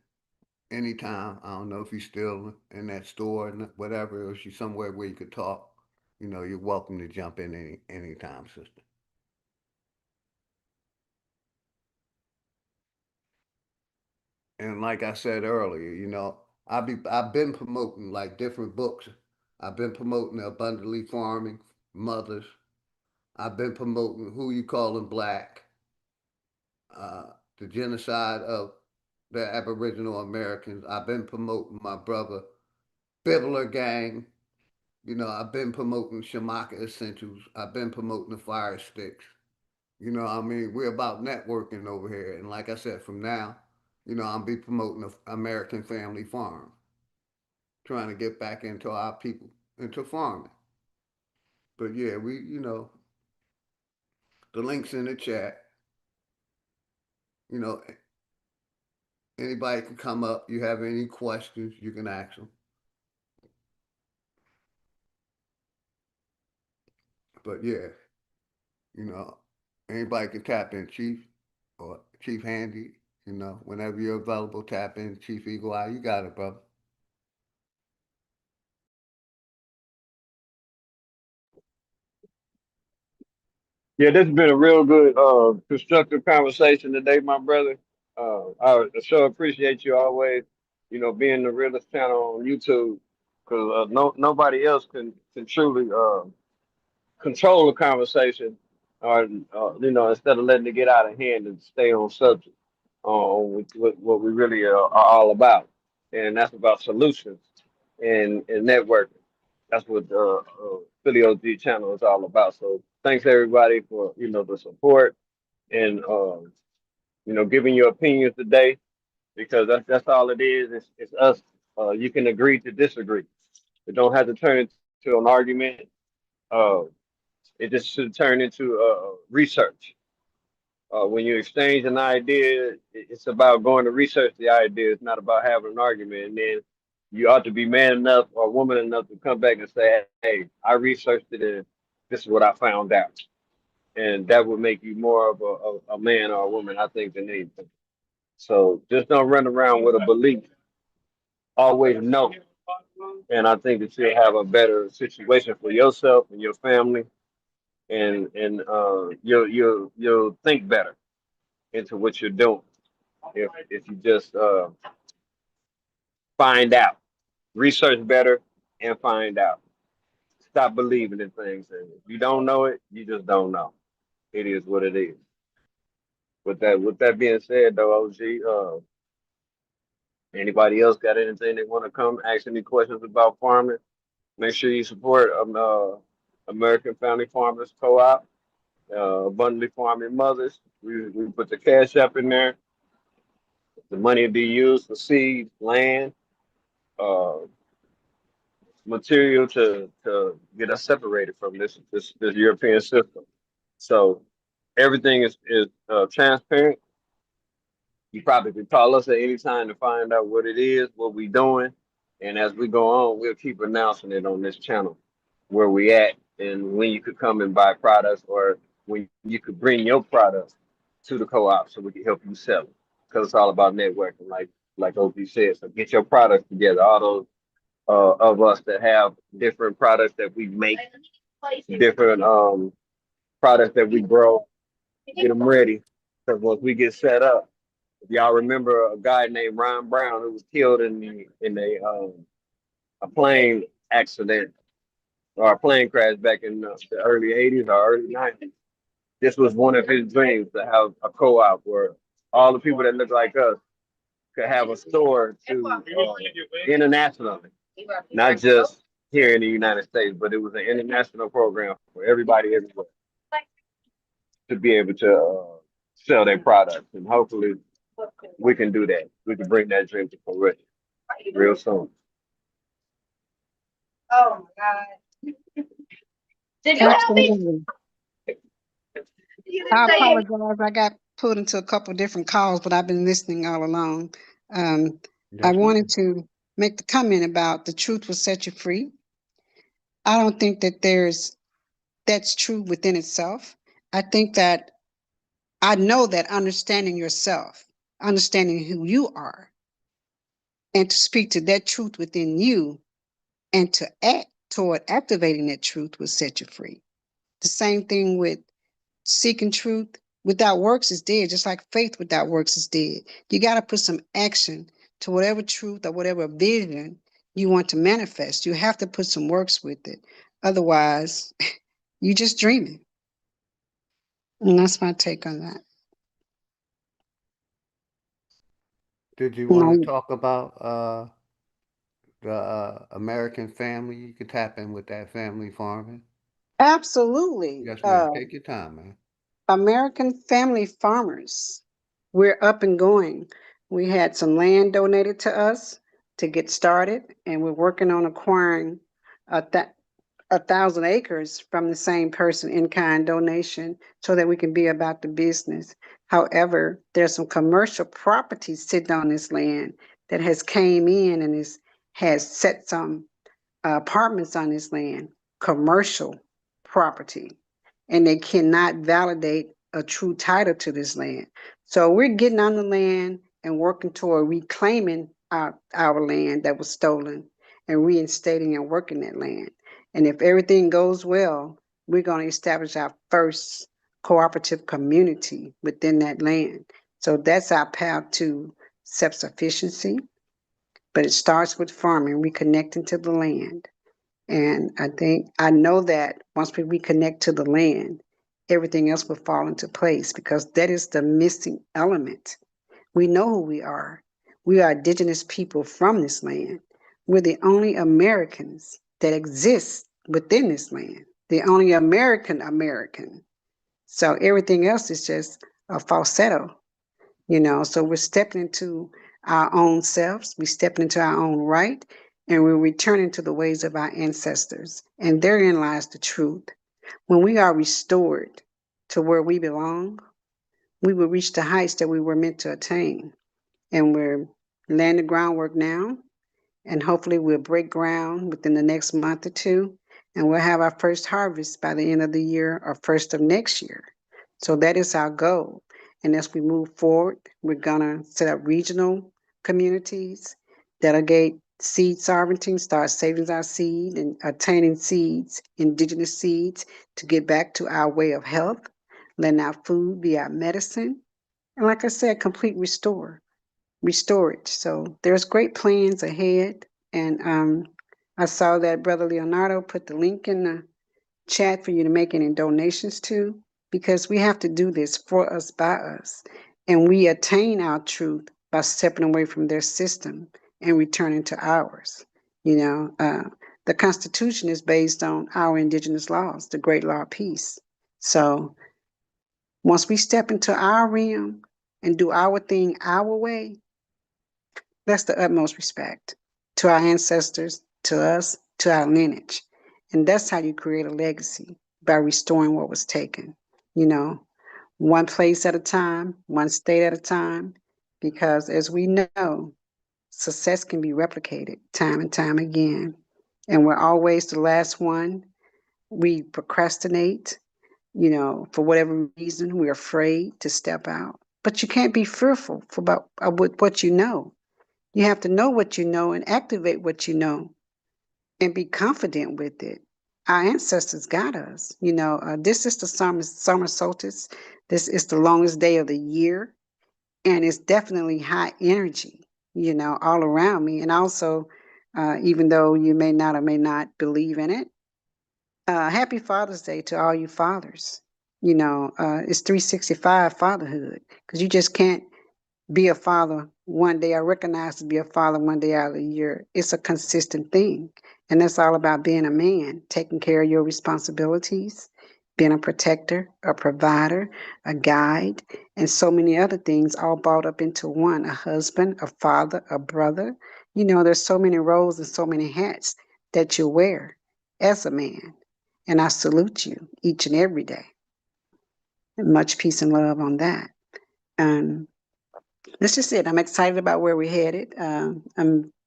anytime. I don't know if you're still in that store or whatever, or she's somewhere where you could talk. You're welcome to jump in anytime, sister. And like I said earlier, I've been promoting like different books. I've been promoting Abundantly Farming Mothers. I've been promoting Who You Calling Black, the genocide of the Aboriginal Americans. I've been promoting my brother Bibler Gang. I've been promoting Shamaka Essentials. I've been promoting the Fire Sticks. I mean, we're about networking over here. And like I said, from now, I'll be promoting the American Family Farm, trying to get back into our people, into farming. But yeah, the link's in the chat. You know, anybody can come up. You have any questions, you can ask them. But yeah, you know, anybody can tap in, Chief or Chief Handy. Whenever you're available, tap in, Chief Eagle Eye. You got it, brother. Yeah, this has been a real good, constructive conversation today, my brother. I sure appreciate you always, being the realest channel on YouTube, because nobody else can truly control the conversation, or instead of letting it get out of hand and stay on subject, on what we really are all about, and that's about solutions and networking. That's what Philly OG channel is all about. So thanks everybody for the support and giving your opinions today, because that's all it is. It's us You can agree to disagree. It don't have to turn into an argument. Uh, it just should turn into research. When you exchange an idea, it's about going to research the idea. It's not about having an argument. And then you ought to be man enough or woman enough to come back and say, "Hey, I researched it, and this is what I found out." And that would make you more of a man or a woman, I think, than anything. So just don't run around with a belief. Always know. And I think that you'll have a better situation for yourself and your family, and you'll think better into what you're doing if you just find out, research better, and find out. Stop believing in things, and if you don't know it, you just don't know. It is what it is. With that being said, though, OG, anybody else got anything they want to come ask any questions about farming? Make sure you support American Family Farmers Co-op, Abundantly Farming Mothers. We put the cash up in there. The money will be used for seed, land, uh, material to get us separated from this European system. So everything is transparent. You probably can call us at any time to find out what it is, what we're doing, and as we go on, we'll keep announcing it on this channel where we at and when you could come and buy products or when you could bring your products to the co-op so we can help you sell it. Because it's all about networking, like OP said. So get your products together. All those of us that have different products that we make, different products that we grow, get them ready. Because once we get set up, if y'all remember a guy named Ron Brown who was killed in a plane accident or a plane crash back in the early 80s or early 90s. This was one of his dreams to have a co-op where all the people that look like us could have a store to internationally, not just here in the United States, but it was an international program for everybody everywhere to be able to sell their products. And hopefully we can do that. We can bring that dream to fruition real soon. Oh my God. Did you help me? Absolutely. You I didn't say it. apologize. I got pulled into a couple different calls, but I've been listening all along. I That's wanted fine. to make the comment about the truth will set you free. I don't think that that's true within itself. I think that I know that understanding yourself, understanding who you are, and to speak to that truth within you and to act toward activating that truth will set you free. The same thing with seeking truth without works is dead, just like faith without works is dead. You got to put some action to whatever truth or whatever vision you want to manifest. You have to put some works with it. Otherwise, you just dreaming. And that's my take on that. Did you want to No, talk about the American family? You could tap in with that family farming. absolutely. Yes, ma'am. Take your time, man. American Family Farmers. We're up and going. We had some land donated to us to get started, and we're working on acquiring a, th- 1,000 acres from the same person in kind donation so that we can be about the business. However, there's some commercial property sitting on this land that has came in and has set some apartments on this land, commercial property, and they cannot validate a true title to this land. So we're getting on the land and working toward reclaiming our land that was stolen and reinstating and working that land. And if everything goes well, we're going to establish our first cooperative community within that land. So that's our path to self-sufficiency, but it starts with farming, reconnecting to the land. And I know that once we reconnect to the land, everything else will fall into place because that is the missing element. We know who we are. We are indigenous people from this land. We're the only Americans that exist within this land, the only American. So everything else is just a falsetto, So we're stepping into our own selves. We stepping into our own right, and we're returning to the ways of our ancestors. And therein lies the truth. When we are restored to where we belong, we will reach the heights that we were meant to attain. And we're laying the groundwork now, and hopefully we'll break ground within the next month or two, and we'll have our first harvest by the end of the year or first of next year. So that is our goal. And as we move forward, we're gonna set up regional communities, delegate seed sovereignty, start saving our seed and obtaining seeds, indigenous seeds, to get back to our way of health, letting our food be our medicine. And like I said, complete restore it. So there's great plans ahead. And I saw that Brother Leonardo put the link in the chat for you to make any donations to, because we have to do this for us, by us. And we attain our truth by stepping away from their system and returning to ours. You know, the Constitution is based on our indigenous laws, the Great Law of Peace. So once we step into our realm and do our thing our way, that's the utmost respect to our ancestors, to us, to our lineage. And that's how you create a legacy, by restoring what was taken. You know, one place at a time, one state at a time, because as we know, success can be replicated time and time again. And we're always the last one. We procrastinate, you know, for whatever reason, we're afraid to step out. But you can't be fearful about what you know. You have to know what you know and activate what you know and be confident with it. Our ancestors got us. You know, this is the summer solstice. This is the longest day of the year, and it's definitely high energy, you know, all around me. And also, even though you may not or may not believe in it, happy Father's Day to all you fathers. You know, it's 365 fatherhood, because you just can't be a father one day. I recognize to be a father one day out of the year. It's a consistent thing. And that's all about being a man, taking care of your responsibilities, being a protector, a provider, a guide, and so many other things all brought up into one: a husband, a father, a brother. You know, there's so many roles and so many hats that you wear as a man. And I salute you each and every day. And much peace and love on that. That's just it. I'm excited about where we're headed.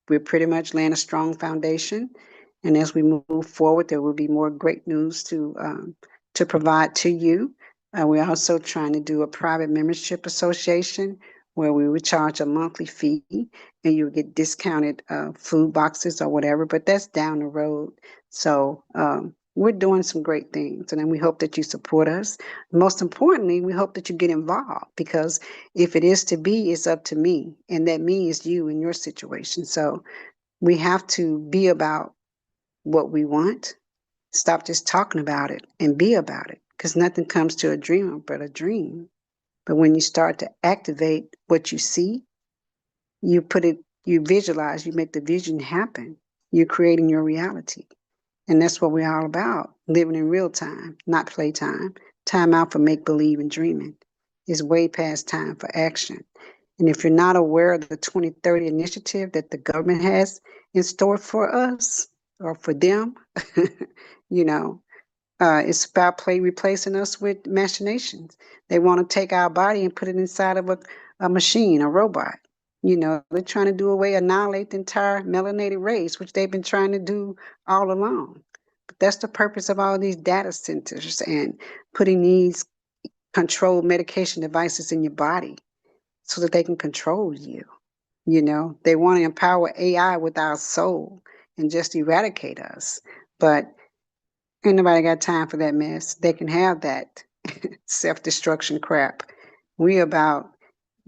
We're pretty much laying a strong foundation, and as we move forward, there will be more great news to provide to you. We're also trying to do a private membership association where we would charge a monthly fee, and you would get discounted food boxes or whatever. But that's down the road. So we're doing some great things, and then we hope that you support us. Most importantly, we hope that you get involved, because if it is to be, it's up to me, and that me is you in your situation. So we have to be about what we want. Stop just talking about it and be about it, because nothing comes to a dreamer but a dream. But when you start to activate what you see, you put it, you visualize, you make the vision happen. You're creating your reality. And that's what we're all about, living in real time, not playtime. Time out for make believe and dreaming. It's way past time for action. And if you're not aware of the 2030 initiative that the government has in store for us or for them, you know, it's about replacing us with machinations. They want to take our body and put it inside of a machine, a robot. You know, they're trying to do away, annihilate the entire melanated race, which they've been trying to do all along. But that's the purpose of all these data centers and putting these controlled medication devices in your body so that they can control you. You know, they want to empower AI with our soul and just eradicate us. But ain't nobody got time for that mess. They can have that self-destruction crap. We about,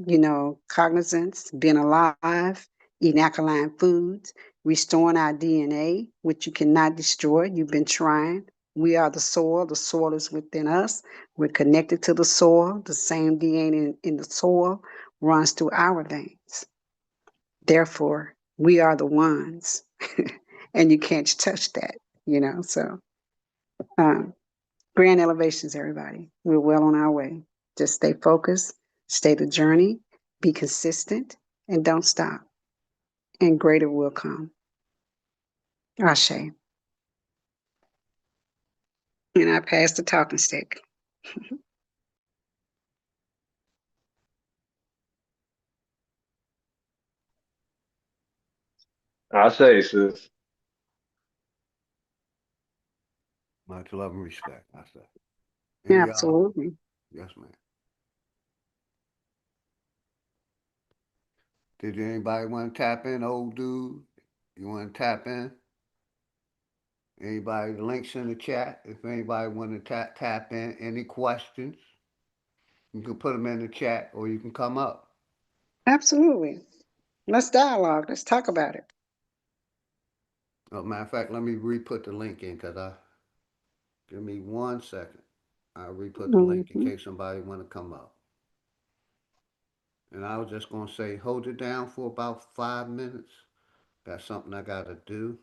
you know, cognizance, being alive, eating alkaline foods, restoring our DNA, which you cannot destroy. You've been trying. We are the soil. The soil is within us. We're connected to the soil. The same DNA in the soil runs through our veins. Therefore, we are the ones. And you can't touch that, you know. So grand elevations, everybody. We're well on our way. Just stay focused, stay the journey, be consistent, and don't stop, and greater will come. Ashe. And I pass the talking stick. I say, sis. Much love and respect, I say. And y'all, Absolutely. yes, man. Did anybody want to tap in, old dude? You want to tap in? Anybody, the links in the chat. If anybody want to tap in, any questions, you can put them in the chat or you can come up. Absolutely. Let's dialogue. Let's talk about it. Matter of fact, let me re-put the link in because give me 1 second. I'll re-put the link in Mm-hmm. case somebody want to come up. And I was just going to say, hold it down for about 5 minutes. Got something I got to do.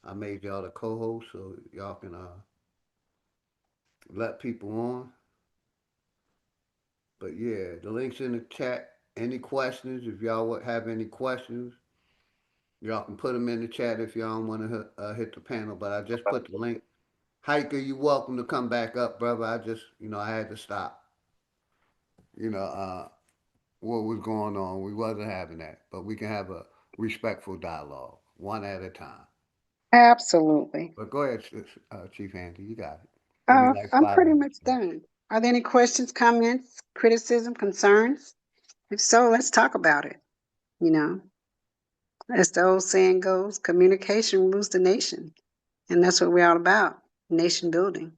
I made y'all the co-host so y'all can let people on. But yeah, the link's in the chat. Any questions? If y'all would have any questions, y'all can put them in the chat if y'all don't want to hit the panel. But I just put the link. Hiker, you welcome to come back up, brother. I just, I had to stop. You know, what was going on. We wasn't having that, but we can have a respectful dialogue, one at a time. Absolutely. But go ahead, Chief Andy, you got it. Give me like I'm five pretty minutes. much done. Are there any questions, comments, criticism, concerns? If so, let's talk about it. You know, as the old saying goes, communication rules the nation. And that's what we're all about, nation building.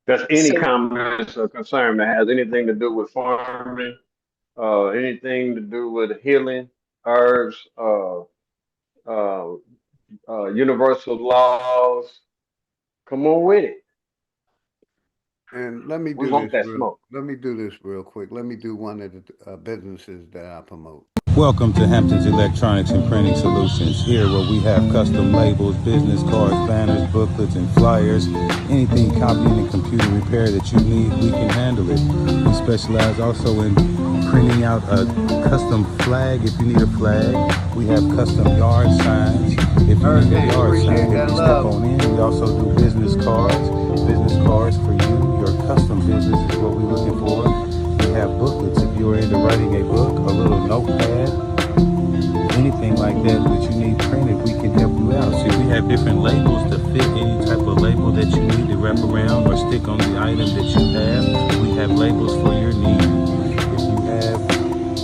That's any So comments or concern that has anything to do with farming, anything to do with healing, herbs, uh, universal laws. Come on with it. And let me We do want this that real. smoke. Let me do this real quick. Let me do one of the businesses that I promote. Welcome to Hampton's Electronics and Printing Solutions. Here where we have custom labels, business cards, banners, booklets, and flyers. Anything copying and computer repair that you need, we can handle it. We specialize also in printing out a custom flag if you need a flag. We have custom yard signs if you need a yard sign. If you step on in, we also do business cards. Business cards for you. Your custom business is what we're looking for. We have booklets if you're into writing a book, a little notepad, anything like that that you need printed, we can help you out. See, we have different labels to fit any type of label that you need to wrap around or stick on the item that you have. We have labels for your need. If you have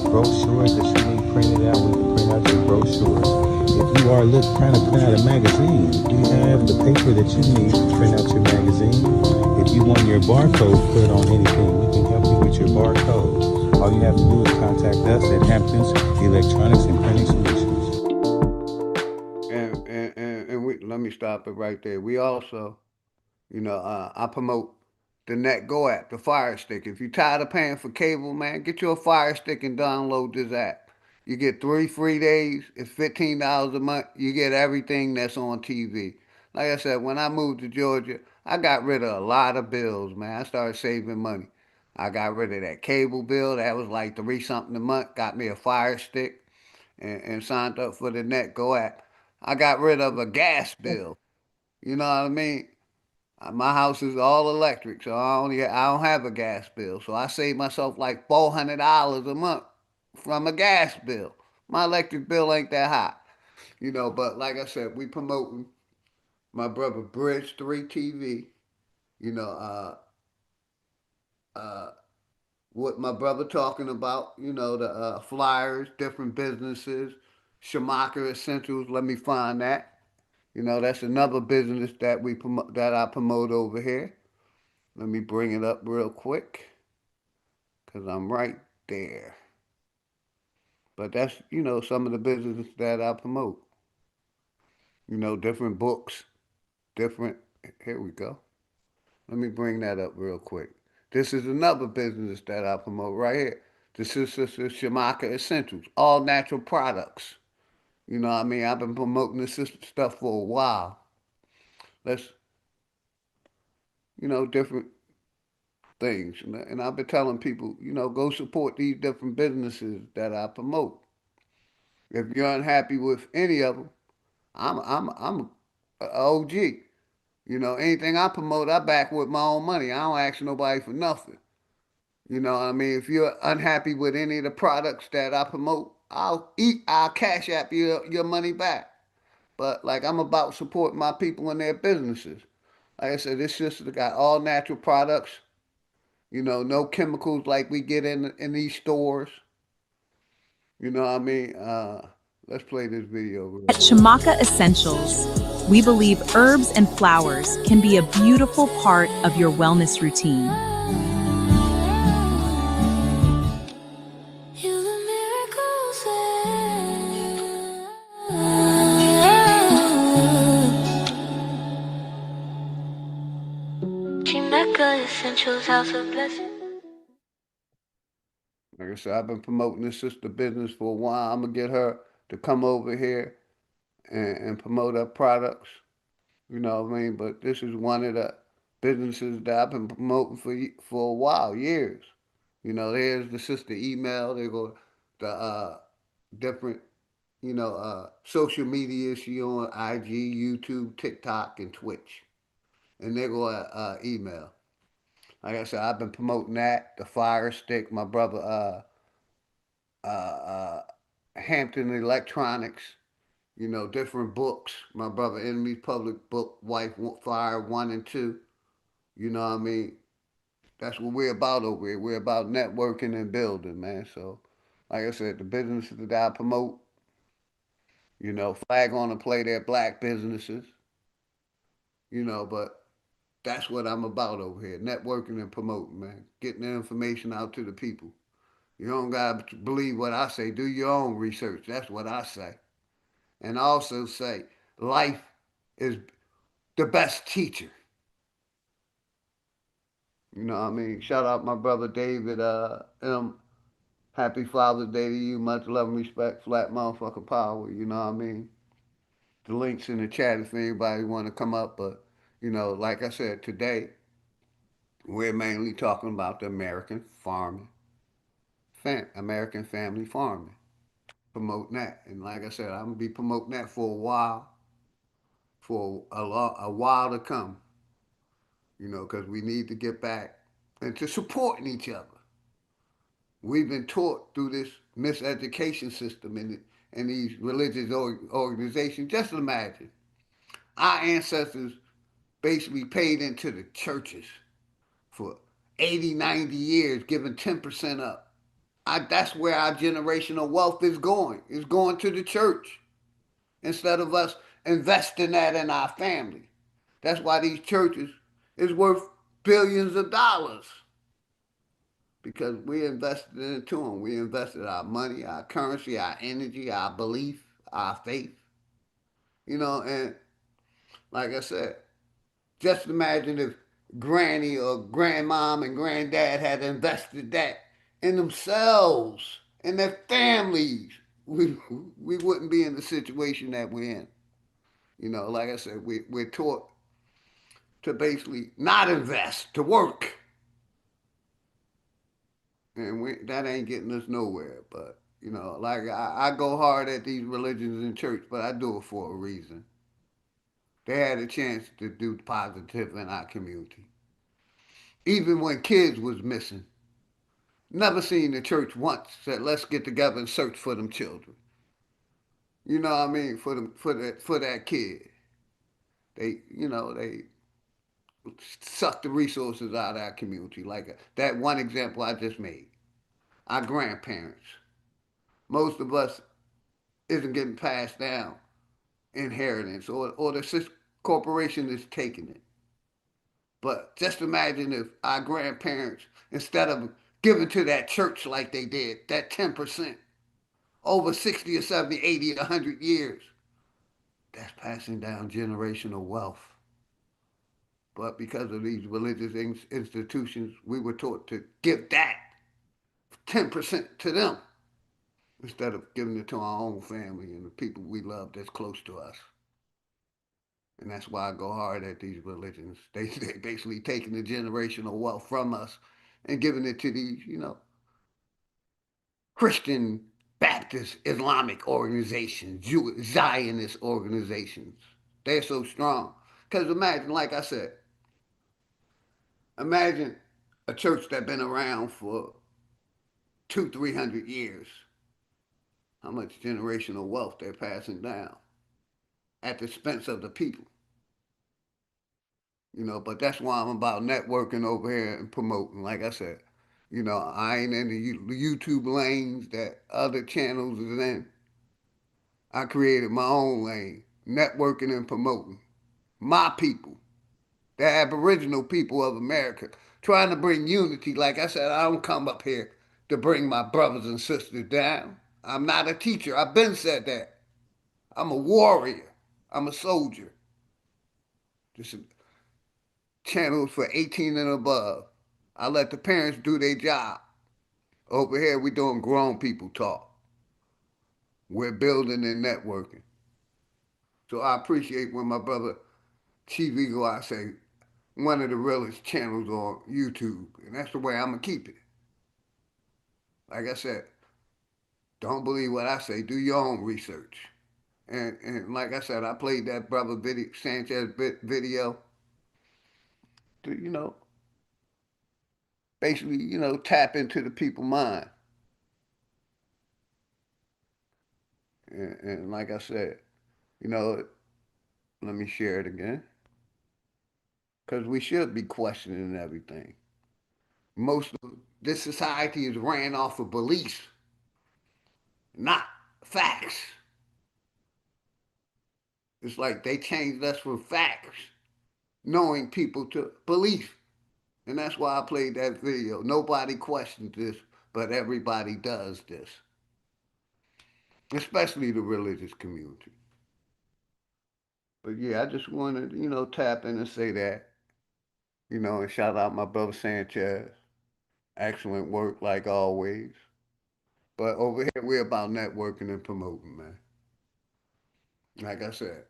brochures that you need printed out, we can print out your brochures. If you are trying to print out a magazine, we have the paper that you need to print out your magazine. If you want your barcode put on anything, we can help you with your barcode. All you have to do is contact us at Hampton's Electronics and Printing Solutions. And let me stop it right there. We also, I promote the Net Go app, the Fire Stick. If you're tired of paying for cable, man, get you a Fire Stick and download this app. You get 3 free days. It's $15 a month. You get everything that's on TV. Like I said, when I moved to Georgia, I got rid of a lot of bills, man. I started saving money. I got rid of that cable bill. That was like 3 something a month. Got me a Fire Stick and signed up for the Net Go app. I got rid of a gas bill. You know what I mean? My house is all electric, so I don't have a gas bill. So I save myself like $400 a month from a gas bill. My electric bill ain't that high, But like I said, we promoting my brother Bridge 3 TV. You know, what my brother talking about. The flyers, different businesses, Shamaka Essentials. Let me find that. That's another business that that I promote over here. Let me bring it up real quick because I'm right there. But that's, some of the business that I promote. Different books, different. Here we go. Let me bring that up real quick. This is another business that I promote right here. This is Shamaka Essentials, all natural products. You know what I mean? I've been promoting this stuff for a while. Let's, different things. And I've been telling people, go support these different businesses that I promote. If you're unhappy with any of them, I'm a OG. Anything I promote, I back with my own money. I don't ask nobody for nothing. You know what I mean? If you're unhappy with any of the products that I promote, I'll cash app your money back. But like I'm about supporting my people and their businesses. Like I said, this sister got all natural products. No chemicals like we get in these stores. You know what I mean? Let's play this video real At quick. Shamaka Essentials, we believe herbs and flowers can be a beautiful part of your wellness routine. Shamaka Essentials House of Blessing. Like I said, I've been promoting this sister business for a while. I'm gonna get her to come over here and promote her products. You know what I mean? But this is one of the businesses that I've been promoting for a while, years. There's the sister email. They go the different, social media. She on IG, YouTube, TikTok, and Twitch, and they go email. Like I said, I've been promoting that. The Fire Stick. My brother, Hampton Electronics. Different books. My brother, Enemies Public Book, Wife Fire 1 and 2. You know what I mean? That's what we're about over here. We're about networking and building, man. So, like I said, the businesses that I promote, flag on to play their black businesses, but that's what I'm about over here. Networking and promoting, man. Getting the information out to the people. You don't got to believe what I say. Do your own research. That's what I say. And I also say life is the best teacher. You know what I mean? Shout out my brother David M. Happy Father's Day to you. Much love and respect. Flat motherfucking power. You know what I mean? The links in the chat if anybody want to come up. But, like I said, today we're mainly talking about the American farming, American family farming. Promoting that. And like I said, I'm going to be promoting that for a while, for a while to come. Because we need to get back into supporting each other. We've been taught through this miseducation system in these religious organizations. Just imagine our ancestors basically paid into the churches for 80, 90 years, giving 10% up. That's where our generational wealth is going. It's going to the church instead of us investing that in our family. That's why these churches is worth billions of dollars. Because we invested into them. We invested our money, our currency, our energy, our belief, our faith. And like I said, just imagine if granny or grandmom and granddad had invested that in themselves, in their families. We wouldn't be in the situation that we're in. Like I said, we're taught to basically not invest, to work. And that ain't getting us nowhere. But like I go hard at these religions in church, but I do it for a reason. They had a chance to do positive in our community, even when kids was missing. Never seen the church once said, "Let's get together and search for them children." You know what I mean? For that kid, they suck the resources out of our community. Like that one example I just made. Our grandparents. Most of us isn't getting passed down inheritance or the corporation is taking it. But just imagine if our grandparents, instead of giving to that church like they did, that 10%, over 60 or 70, 80, 100 years, that's passing down generational wealth. But because of these religious institutions, we were taught to give that 10% to them instead of giving it to our own family and the people we love that's close to us. And that's why I go hard at these religions. They basically taking the generational wealth from us and giving it to these, Christian, Baptist, Islamic organizations, Jewish, Zionist organizations. They're so strong. Because imagine, like I said, imagine a church that's been around for 300 years. How much generational wealth they're passing down at the expense of the people. But that's why I'm about networking over here and promoting. Like I said, I ain't in the YouTube lanes that other channels is in. I created my own lane, networking and promoting my people, the Aboriginal people of America, trying to bring unity. Like I said, I don't come up here to bring my brothers and sisters down. I'm not a teacher. I've been said that. I'm a warrior. I'm a soldier. This is channels for 18 and above. I let the parents do their job. Over here, we doing grown people talk. We're building and networking. So I appreciate when my brother Chief Eagle I say one of the realest channels on YouTube, and that's the way I'm gonna keep it. Like I said, don't believe what I say. Do your own research. And like I said, I played that brother Sanchez video to basically tap into the people mind. And like I said, you know, let me share it again because we should be questioning everything. Most of this society is ran off of beliefs, not facts. It's like they changed us from facts, knowing people to belief. And that's why I played that video. Nobody questions this, but everybody does this, especially the religious community. But yeah, I just wanted to, tap in and say that, and shout out my brother Sanchez. Excellent work, like always. But over here, we're about networking and promoting, man. Like I said,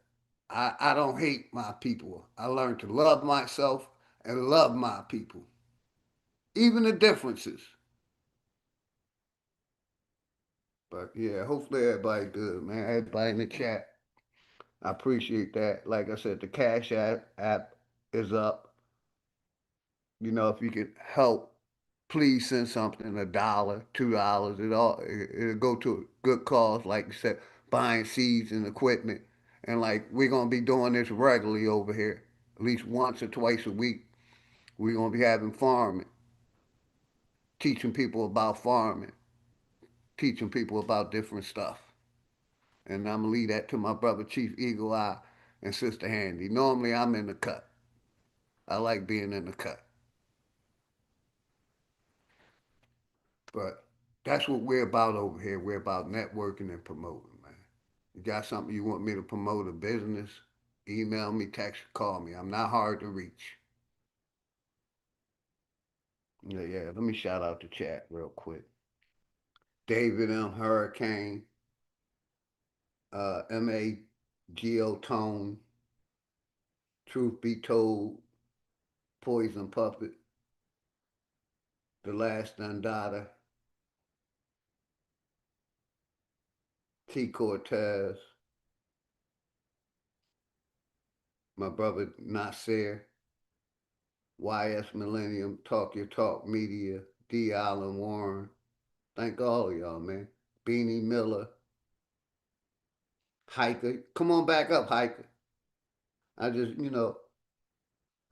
I don't hate my people. I learned to love myself and love my people, even the differences. But yeah, hopefully everybody good, man. Everybody in the chat, I appreciate that. Like I said, the Cash app is up. If you could help, please send something, $1, $2. It'll go to a good cause, like you said, buying seeds and equipment. And like we're gonna be doing this regularly over here, at least once or twice a week. We're gonna be having farming, teaching people about farming, teaching people about different stuff. And I'm gonna leave that to my brother Chief Eagle Eye and Sister Handy. Normally I'm in the cut. I like being in the cut. But that's what we're about over here. We're about networking and promoting, man. You got something you want me to promote a business? Email me, text, call me. I'm not hard to reach. Yeah. Let me shout out the chat real quick. David M. Hurricane, M.A. Geotone, Truth Be Told, Poison Puppet, The Last Undada, T. Cortez, my brother Nasir, YS Millennium, Talk Your Talk Media, D. Allen Warren. Thank all of y'all, man. Beanie Miller, Hiker. Come on back up, Hiker. I just,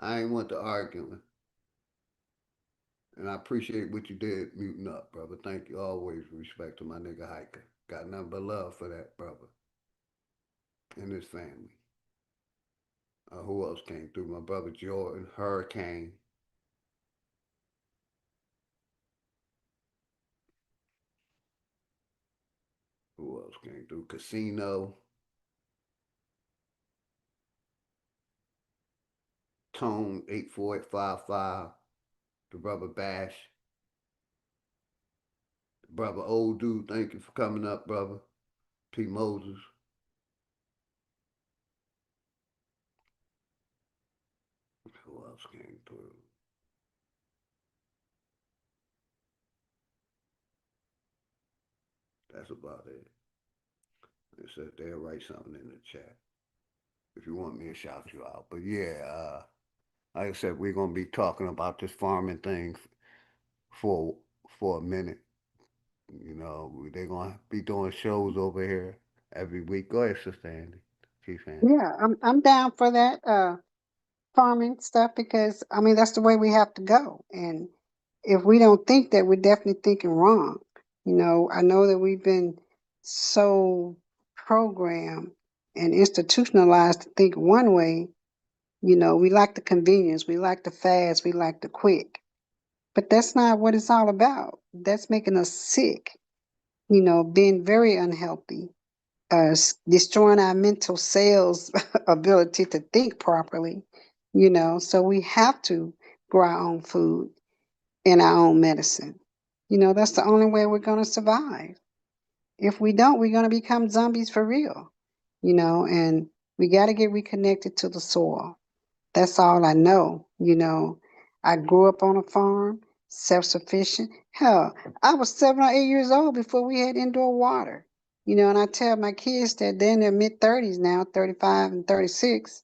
I ain't want to arguing. And I appreciate what you did muting up, brother. Thank you. Always respect to my nigga Hiker. Got nothing but love for that brother and his family. Who else came through? My brother Jordan, Hurricane. Who else came through? Casino, Tone 84855, the brother Bash, the brother, old dude, thank you for coming up, brother. P. Moses. Who else came through? That's about it. They said they'll write something in the chat if you want me to shout you out. But yeah, like I said, we're gonna be talking about this farming thing for for a minute. You know, they're gonna be doing shows over here every week. Go ahead, Sister Andy. Chief Andy. Yeah, I'm down for that farming stuff because I mean that's the way we have to go. And if we don't think that, we're definitely thinking wrong. You know, I know that we've been so programmed and institutionalized to think one way. You know, we like the convenience, we like the fast, we like the quick. But that's not what it's all about. That's making us sick, you know, being very unhealthy, destroying our mental cells ability to think properly, you know. So we have to grow our own food and our own medicine. You know, that's the only way we're going to survive. If we don't, we're going to become zombies for real, you know, and we got to get reconnected to the soil. That's all I know. You know, I grew up on a farm, self sufficient. Hell, I was 7 or 8 years old before we had indoor water. You know, and I tell my kids that they're in their mid 30s now, 35 and 36.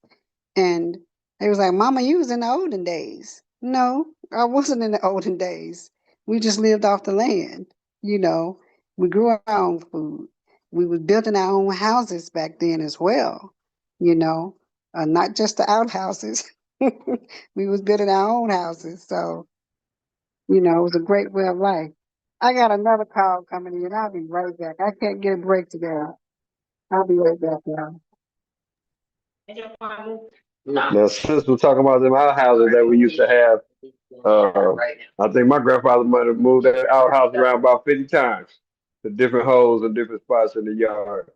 And they was like, Mama, you was in the olden days. No, I wasn't in the olden days. We just lived off the land. You know, we grew our own food. We was building our own houses back then as well. You know, not just the outhouses. We was building our own houses. So, you know, it was a great way of life. I got another call coming in. I'll be right back. I can't get a break today. I'll be right back, y'all. Now, since we're talking about them outhouses that we used to have, I think my grandfather might have moved that outhouse around about 50 times to different holes and different spots in the yard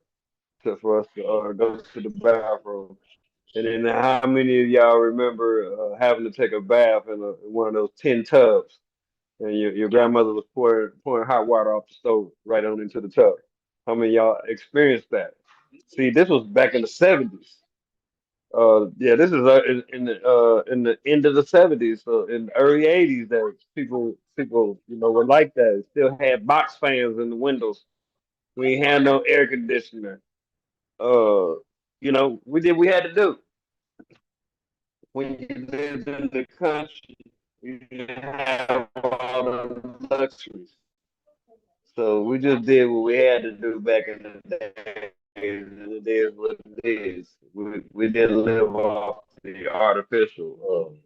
for us to go to the bathroom. And then how many of y'all remember having to take a bath in one of those tin tubs? And your grandmother was pouring hot water off the stove right on into the tub. How many of y'all experienced that? See, this was back in the 70s. Yeah, this is in the end of the 70s, so in the early 80s that people were like that. Still had box fans in the windows. We ain't had no air conditioner. Uh, we had to do when you lived in the country. You didn't have all the luxuries, so we just did what we had to do back in the day. And it is what it is. We didn't live off the artificial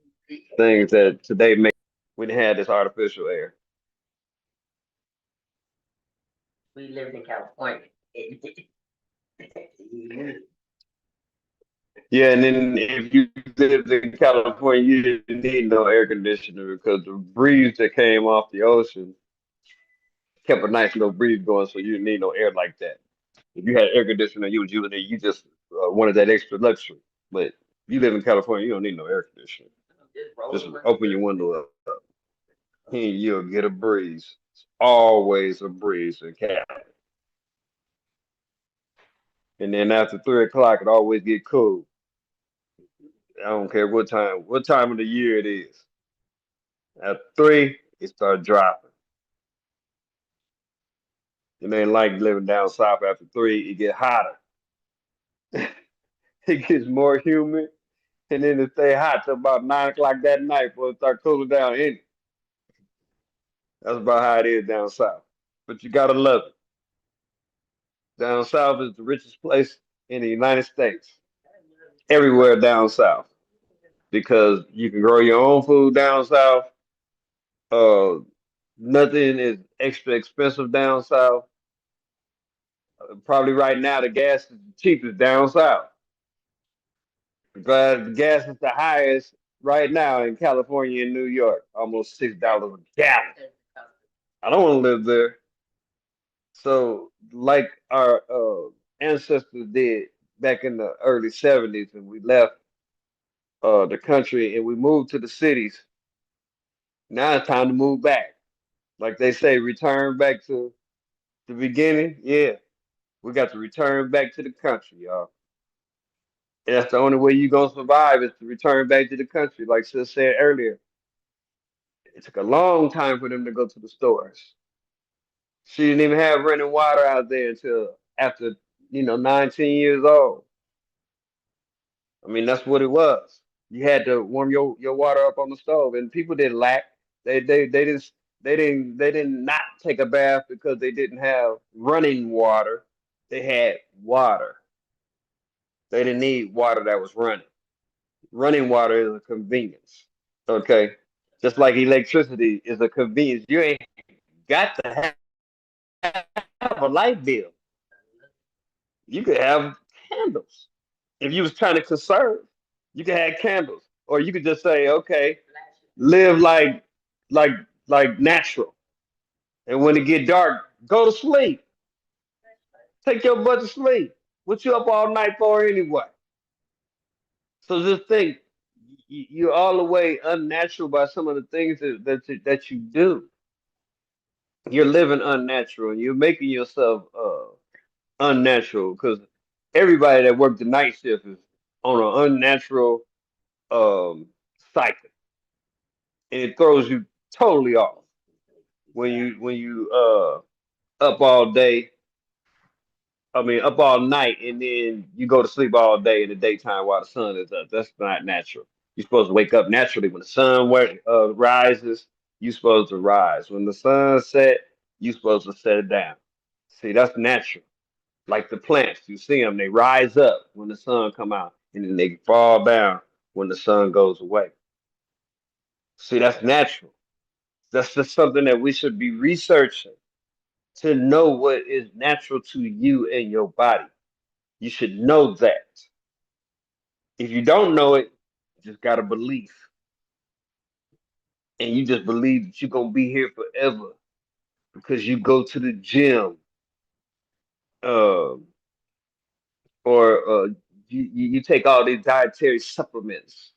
things that today make. We didn't have this artificial air. We lived in California. Yeah, and then if you lived in California, you didn't need no air conditioner because the breeze that came off the ocean kept a nice little breeze going, so you didn't need no air like that. If you had air conditioner, you was using it. You just wanted that extra luxury. But if you live in California, you don't need no air conditioner. Just open your window up, and you'll get a breeze. It's always a breeze in Cali. And then after 3 o'clock, it always get cool. I don't care what time of the year it is. At 3, it start dropping. It ain't like living down south after 3, it get hotter. It gets more humid, and then it stay hot till about 9 o'clock that night before it start cooling down in it. That's about how it is down south. But you gotta love it. Down south is the richest place in the United States. Everywhere down south. Because you can grow your own food down south. Uh, Nothing is extra expensive down south. Probably right now the gas is the cheapest down south. But the gas is the highest right now in California and New York, almost $6 a gallon. I don't want to live there. So, like our ancestors did back in the early 70s, and we left the country and we moved to the cities. Now it's time to move back. Like they say, return back to The beginning, yeah. We got to return back to the country, y'all. And that's the only way you gonna survive is to return back to the country. Like Sis said earlier, it took a long time for them to go to the stores. She didn't even have running water out there until after, 19 years old. I mean, that's what it was. You had to warm your water up on the stove, and people didn't lack. They didn't not take a bath because they didn't have running water. They had water. They didn't need water that was running. Running water is a convenience. Okay, just like electricity is a convenience. You ain't got to have a light bill. You could have candles. If you was trying to conserve, you could have candles, or you could just say, okay, live like like natural. And when it get dark, go to sleep. Take your butt to sleep. What you up all night for anyway? So just think, you're all the way unnatural by some of the things that you do. You're living unnatural, and you're making yourself unnatural because everybody that worked the night shift is on an unnatural um, cycle, and it throws you totally off when you up all day. I mean, up all night, and then you go to sleep all day in the daytime while the sun is up. That's not natural. You're supposed to wake up naturally when the sun rises. You're supposed to rise when the sun set. You're supposed to set it down. See, that's natural. Like the plants, you see them, they rise up when the sun come out, and then they fall down when the sun goes away. See, that's natural. That's just something that we should be researching to know what is natural to you and your body. You should know that. If you don't know it, you just got a belief. And you just believe that you're going to be here forever because you go to the gym uh, or you take all these dietary supplements.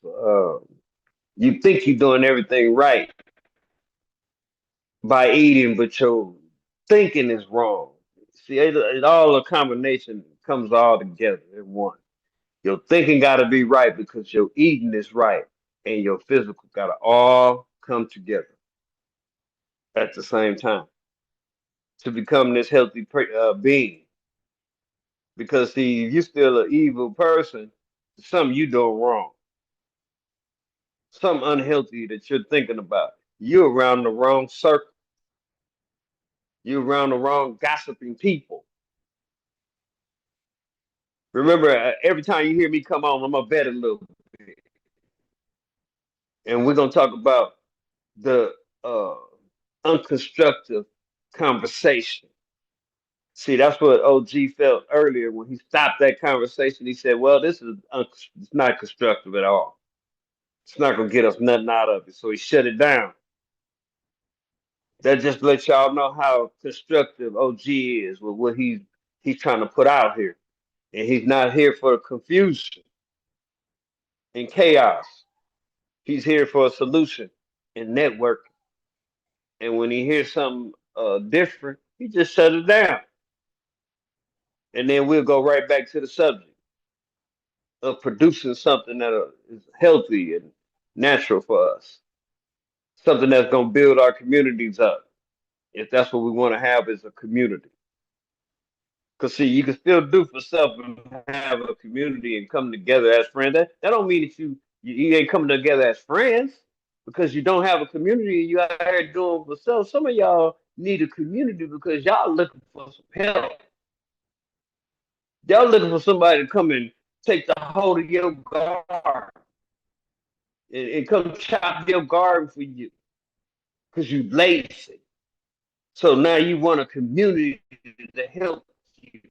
You think you're doing everything right by eating, but your thinking is wrong. See, it all a combination comes all together in one. Your thinking got to be right because your eating is right, and your physical got to all come together at the same time to become this healthy being. Because see, if you're still an evil person, something you doing wrong, something unhealthy that you're thinking about. You're around the wrong circle. You're around the wrong gossiping people. Remember, every time you hear me come on, I'm gonna bet a little bit, and we're gonna talk about the unconstructive conversation. See, that's what OG felt earlier when he stopped that conversation. He said, "Well, it's not constructive at all. It's not gonna get us nothing out of it." So he shut it down. That just lets y'all know how constructive OG is with what he's trying to put out here, and he's not here for confusion and chaos. He's here for a solution and network. And when he hears something different, he just shut it down. And then we'll go right back to the subject of producing something that is healthy and natural for us, something that's going to build our communities up. If that's what we want to have as a community. Because see, you can still do for self and have a community and come together as friends. That don't mean that you ain't coming together as friends because you don't have a community and you out here doing for self. Some of y'all need a community because y'all looking for some help. Y'all looking for somebody to come and take the hold of your garden and come chop your garden for you because you lazy. So now you want a community to help you.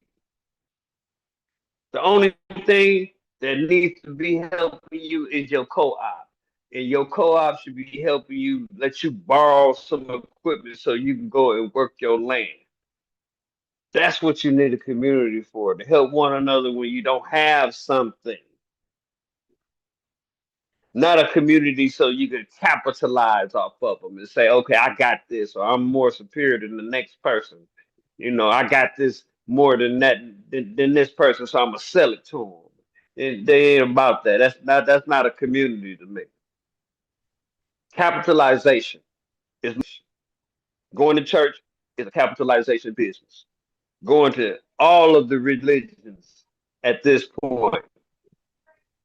The only thing that needs to be helping you is your co-op. And your co-op should be helping you, let you borrow some equipment so you can go and work your land. That's what you need a community for, to help one another when you don't have something. Not a community so you can capitalize off of them and say, okay, I got this, or I'm more superior than the next person. I got this more than that than this person, so I'm gonna sell it to them. They ain't about that. That's not a community to me. Capitalization is going to church is a capitalization business. Going to all of the religions at this point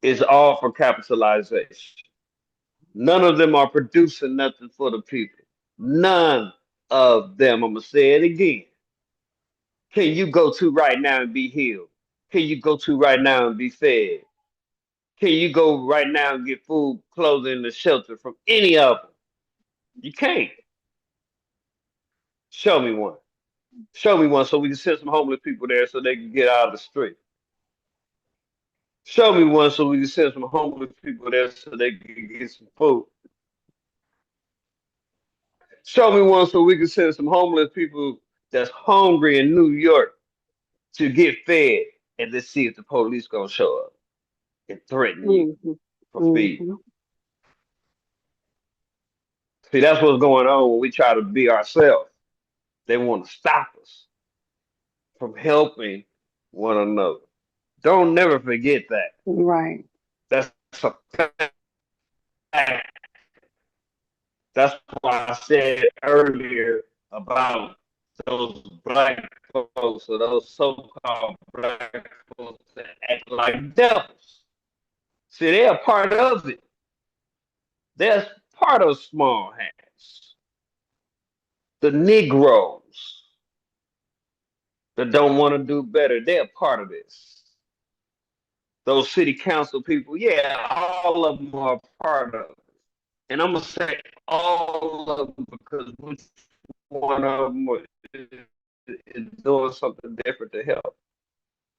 is all for capitalization. None of them are producing nothing for the people. None of them. I'm gonna say it again. Can you go to right now and be healed? Can you go to right now and be fed? Can you go right now and get food, clothing, and shelter from any of them? You can't. Show me one. Show me one so we can send some homeless people there so they can get out of the street. Show me one so we can send some homeless people there so they can get some food. Show me one so we can send some homeless people that's hungry in New York to get fed, and let's see if the police gonna show up and threaten you Mhm. for feeding. Mhm. See, that's what's going on when we try to be ourselves. They want to stop us from helping one another. Don't never forget that. Right. That's a fact. That's why I said earlier about those black folks or those so-called black folks that act like devils. See, they're a part of it. They're part of small hats. The Negroes that don't want to do better, they're part of this. Those city council people, yeah, all of them are part of it. And I'm gonna say all of them because which one of them is doing something different to help.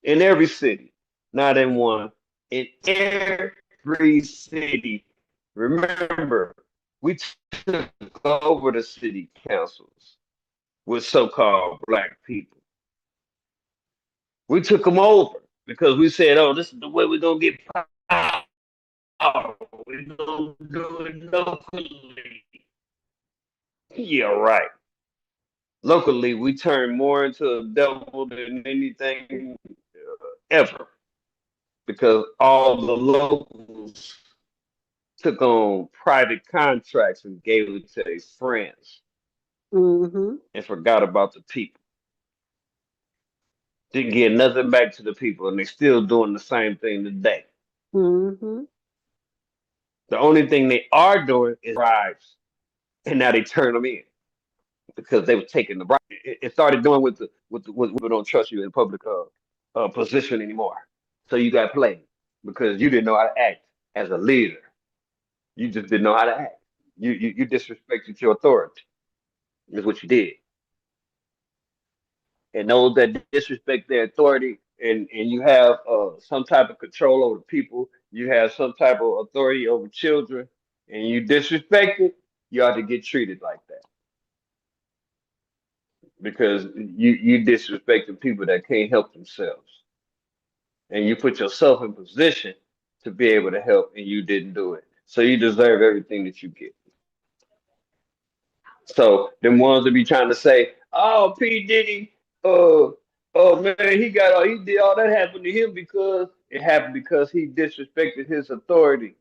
In every city, not in one, in every city. Remember, we took over the city councils with so-called black people. We took them over because we said, "Oh, this is the way we're gonna get power. We're gonna do it locally." Yeah, right. Locally, we turn more into a devil than anything ever because all the locals took on private contracts and gave it to their friends Mhm. and forgot about the people. Didn't get nothing back to the people, and they're still doing the same thing today. Mhm. The only thing they are doing is bribes, and now they turn them in because they were taking the bribe. It started doing with people don't trust you in public position anymore. So you got played because you didn't know how to act as a leader. You just didn't know how to act. You disrespected your authority. Is what you did. And those that disrespect their authority and you have some type of control over people, you have some type of authority over children, and you disrespect it, you ought to get treated like that because you disrespecting people that can't help themselves, and you put yourself in position to be able to help, and you didn't do it. So you deserve everything that you get. So them ones that be trying to say, "Oh, P Diddy, uh, oh man, he did all that happened to him because it happened because he disrespected his authority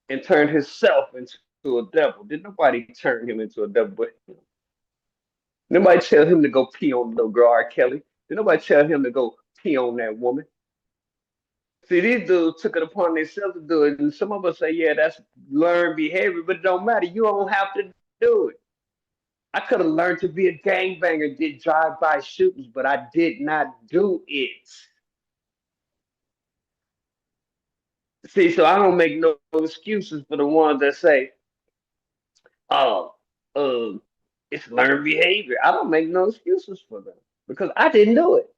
and turned himself into a devil." Did nobody turn him into a devil but him? Nobody tell him to go pee on little girl R. Kelly. Did nobody tell him to go pee on that woman? See, these dudes took it upon themselves to do it, and some of us say, "Yeah, that's learned behavior," but it don't matter. You don't have to do it. I could have learned to be a gangbanger, did drive-by shootings, but I did not do it. See, so I don't make no excuses for the ones that say, "Oh, um, it's learned behavior." I don't make no excuses for them because I didn't do it.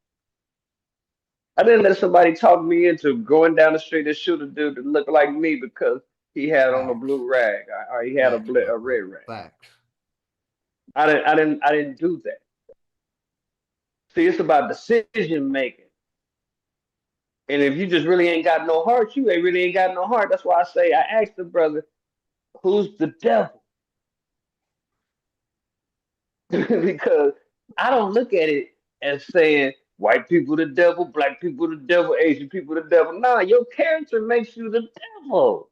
I didn't let somebody talk me into going down the street and shoot a dude that looked like me because he had on a Facts. blue rag or he had Facts, a brother. red rag. Facts. I didn't do that. See, it's about decision making. And if you just really ain't got no heart, you ain't really ain't got no heart. That's why I say I asked the brother, who's the devil? Because I don't look at it as saying white people the devil, black people the devil, Asian people the devil. Nah, your character makes you the devil.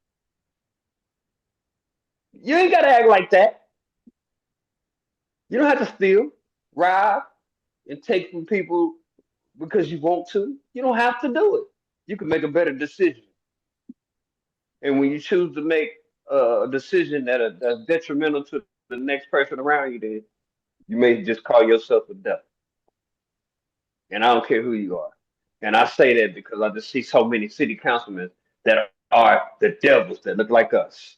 You ain't gotta act like that. You don't have to steal, rob, and take from people because you want to. You don't have to do it. You can make a better decision. And when you choose to make a decision that's detrimental to the next person around you, then you may just call yourself a devil. And I don't care who you are. And I say that because I just see so many city councilmen that are the devils that look like us.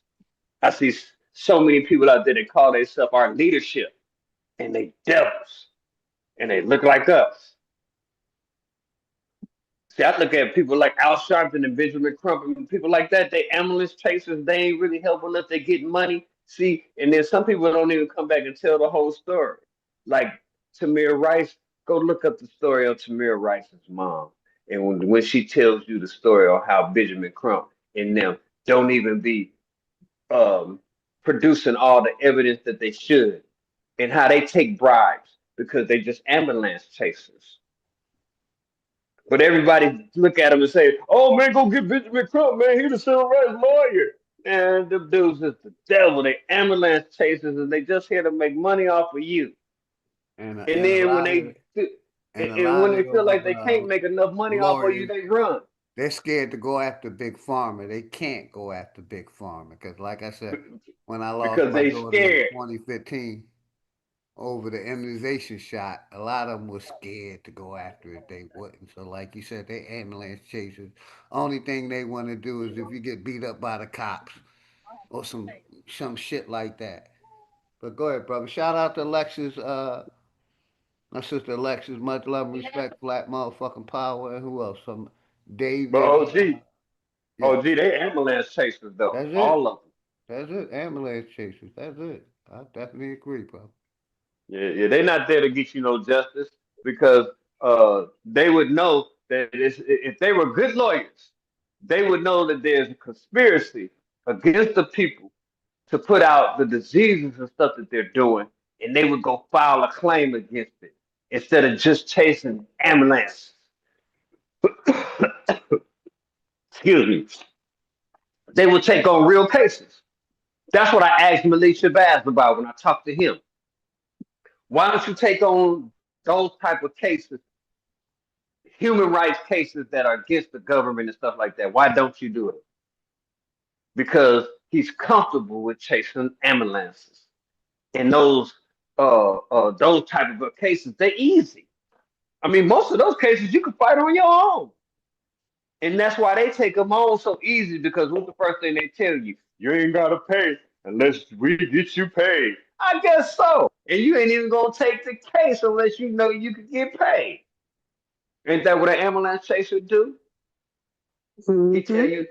I see so many people out there that call themselves our leadership, and they devils, and they look like us. See, I look at people like Al Sharpton and Benjamin Crump and people like that. They ambulance chasers. They ain't really helping us. They getting money. See, and then some people don't even come back and tell the whole story. Like Tamir Rice, go look up the story of Tamir Rice's mom. And when she tells you the story of how Benjamin Crump and them don't even be um, producing all the evidence that they should, and how they take bribes because they just ambulance chasers. But everybody look at him and say, "Oh man, go get Benjamin Crump, man. He's a civil rights lawyer." And the dudes is the devil. They ambulance chasers, and they just here to make money off of you. And And a then when lot of they it, and a and when lot of they feel those like they can't make enough money off of you, lawyers, they run they're scared to go after big pharma. They can't go after big pharma because, like I said, when I lost because my they daughter in scared. 2015 over the immunization shot, a lot of them were scared to go after it. They wouldn't. So, like you said, they ambulance chasers. Only thing they want to do is if you get beat up by the cops or some shit like that. But go ahead, brother. Shout out to Alexis, my sister Alexis. Much love and respect, flat motherfucking power. And who else? Some But David. Yeah, OG, they ambulance chasers though, that's it. all of them. That's it. Ambulance chasers. That's it. I definitely agree, bro. Yeah, they're not there to get you no justice because they would know that if they were good lawyers, they would know that there's a conspiracy against the people to put out the diseases and stuff that they're doing, and they would go file a claim against it instead of just chasing ambulances. Excuse me. They would take on real cases. That's what I asked Malik Shabazz about when I talked to him. Why don't you take on those type of cases, human rights cases that are against the government and stuff like that? Why don't you do it? Because he's comfortable with chasing ambulances. And those type of cases, they're easy. I mean, most of those cases you can fight on your own. And that's why they take them on so easy because what's the first thing they tell you? You ain't gotta pay unless we get you paid. I guess so. And you ain't even gonna take the case unless you know you could get paid. Ain't that what an ambulance chaser do? He tell you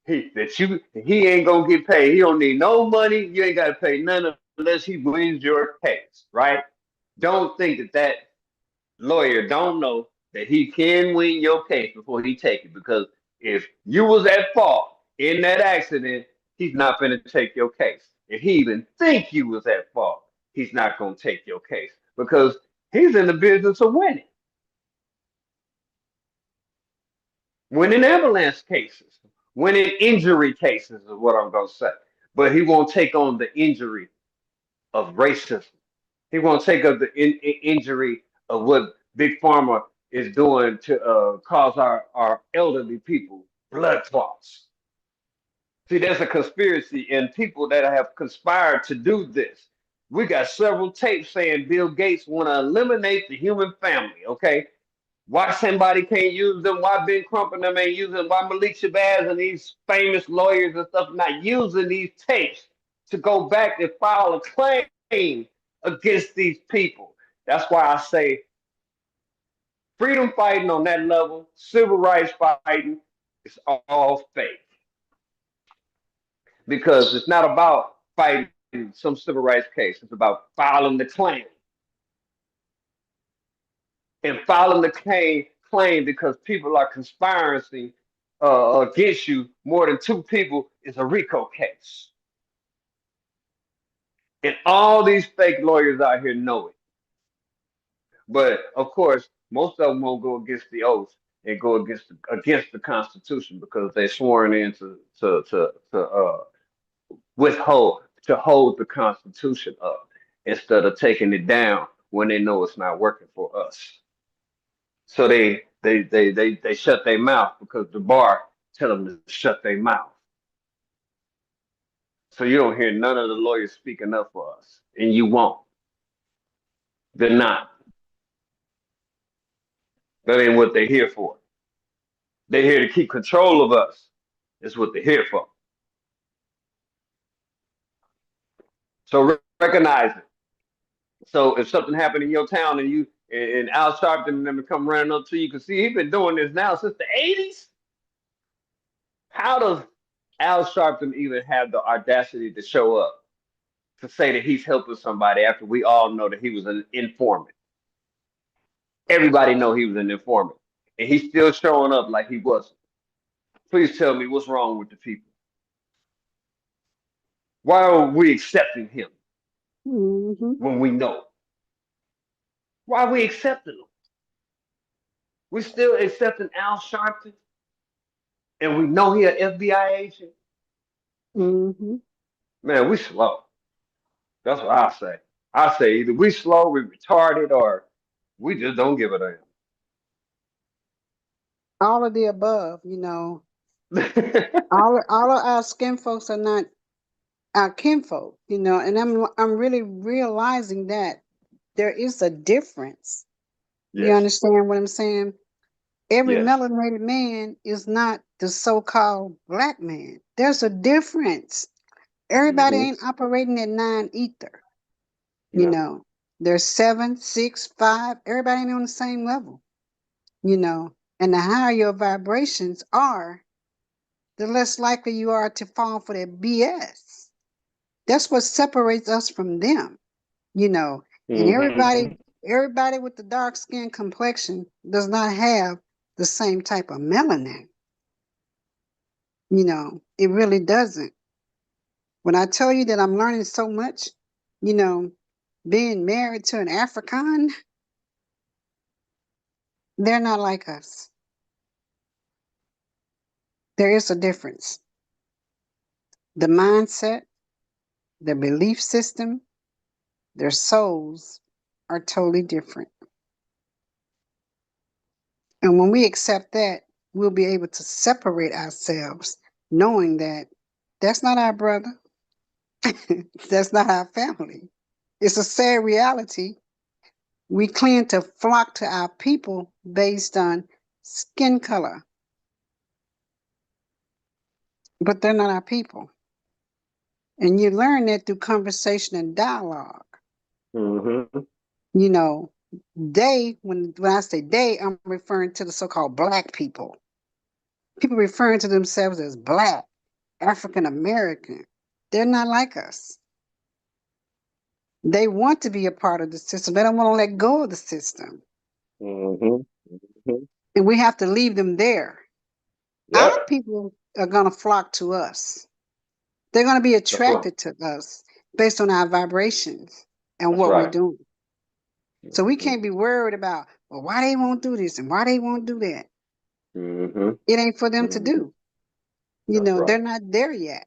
he ain't gonna get paid. He don't need no money. You ain't gotta pay none unless he wins your case, right? Don't think that lawyer don't know that he can win your case before he take it because if you was at fault in that accident, he's not going to take your case. If he even think you was at fault, he's not going to take your case because he's in the business of winning ambulance cases, winning injury cases is what I'm going to say. But he won't take on the injury of racism. He won't take up the injury of what Big Pharma is doing to cause our elderly people blood clots. See, there's a conspiracy and people that have conspired to do this. We got several tapes saying Bill Gates want to eliminate the human family. Okay, why somebody can't use them? Why Ben Crump and them ain't using them? Why Malik Shabazz and these famous lawyers and stuff not using these tapes to go back and file a claim against these people? That's why I say freedom fighting on that level, civil rights fighting, is all fake. Because it's not about fighting some civil rights case. It's about filing the claim. And filing the claim because people are conspiring against you more than two people is a RICO case. And all these fake lawyers out here know it. But of course, most of them won't go against the oath and go against the Constitution because they sworn in to hold the Constitution up instead of taking it down when they know it's not working for us. So they shut their mouth because the bar tell them to shut their mouth. So you don't hear none of the lawyers speaking up for us, and you won't. They're not. That ain't what they're here for. They're here to keep control of us. That's what they're here for. So recognize it. So if something happened in your town and you and Al Sharpton and them come running up to you, can see he's been doing this now since the 80s. How does Al Sharpton even have the audacity to show up to say that he's helping somebody after we all know that he was an informant? Everybody know he was an informant, and he's still showing up like he wasn't. Please tell me what's wrong with the people. Why are we accepting him when we know? Why are we accepting him? We still accepting Al Sharpton, and we know he an FBI agent. Man, we slow. That's what I say. I say either we slow, we retarded, or we just don't give a damn. All of the above, all of our skin folks are not our kinfolk, and I'm really realizing that there is a difference. Yes. You understand what I'm saying? Every Yes. melanated man is not the so-called black man. There's a difference. Everybody ain't operating at 9 ether. There's 7, 6, 5. Everybody ain't on the same level. And the higher your vibrations are, the less likely you are to fall for that BS. That's what separates us from them, And everybody with the dark skin complexion does not have the same type of melanin. It really doesn't. When I tell you that I'm learning so much, being married to an African, they're not like us. There is a difference. The mindset, the belief system, their souls are totally different. And when we accept that, we'll be able to separate ourselves, knowing that that's not our brother, that's not our family. It's a sad reality. We cling to flock to our people based on skin color, but they're not our people. And you learn that through conversation and dialogue. When I say they, I'm referring to the so-called black people. People referring to themselves as black, African American. They're not like us. They want to be a part of the system. They don't want to let go of the system. And we have to leave them there. Our people are going to flock to us. They're going to be attracted to us based on our vibrations and what we're doing. So we can't be worried about, well, why they won't do this and why they won't do that. It ain't for them to do. They're not there yet.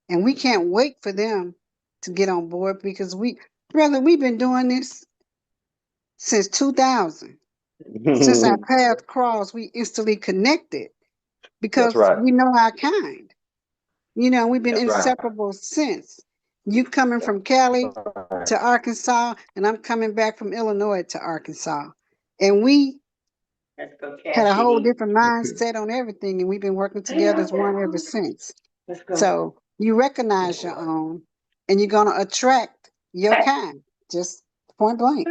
And we can't wait for them to get on board because we've been doing this since 2000. Since our paths crossed, we instantly connected because we know our kind. We've been inseparable since. You coming from Cali to Arkansas, and I'm coming back from Illinois to Arkansas. And we had a whole different mindset on everything, and we've been working together as one ever since. So you recognize your own, and you're going to attract your kind, just point blank.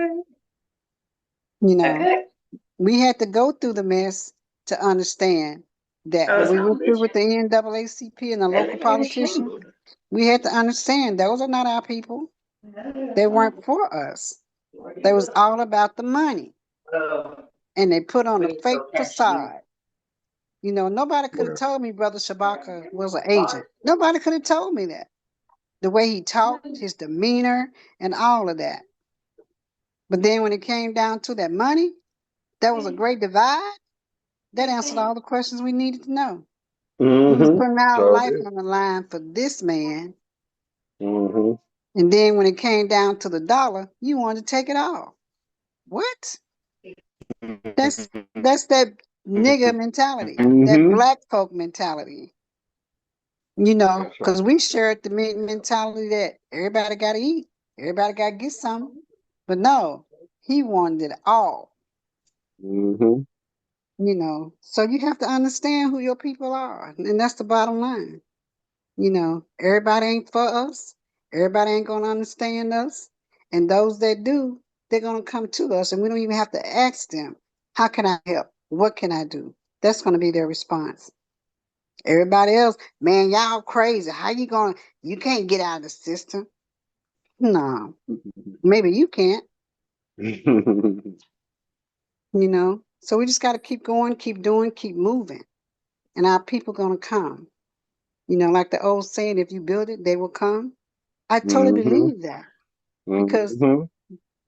We had to go through the mess to understand that when we went through with the NAACP and the local politicians, we had to understand those are not our people. They weren't for us. They was all about the money. And they put on a fake facade. Nobody could have told me Brother Shabaka was an agent. Nobody could have told me that. The way he talked, his demeanor, and all of that. But then when it came down to that money, that was a great divide. That answered all the questions we needed to know. We was putting our So life did. on the line for this man. Mm-hmm. And then when it came down to the dollar, you wanted to take it all. What? That's that nigger mentality, that Mm-hmm. black folk mentality. You know, That's right. because we shared the mentality that everybody got to eat, everybody got to get something. But no, he wanted it all. Mm-hmm. You know, so you have to understand who your people are, and that's the bottom line. You know, everybody ain't for us. Everybody ain't gonna understand us, and those that do, they're gonna come to us, and we don't even have to ask them, "How can I help? What can I do?" That's gonna be their response. Everybody else, man, y'all crazy. How you gonna? You can't get out of the system. No, maybe you can't. You know, so we just got to keep going, keep doing, keep moving, and our people gonna come. You know, like the old saying, if you build it, they will come. I totally Mm-hmm. believe that because, Mm-hmm.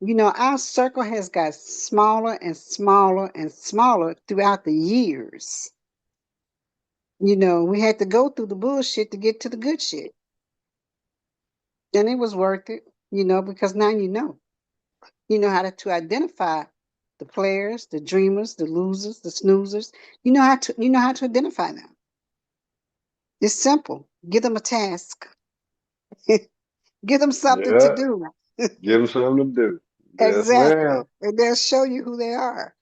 you know, our circle has got smaller and smaller and smaller throughout the years. You know, we had to go through the bullshit to get to the good shit. And it was worth it, you know, because now you know. You know how to identify the players, the dreamers, the losers, the snoozers. You know how to identify them. It's simple. Give them a task. Give them something to Yeah. do. Give them something to do. Yes, ma'am. Exactly. And they'll show you who they are.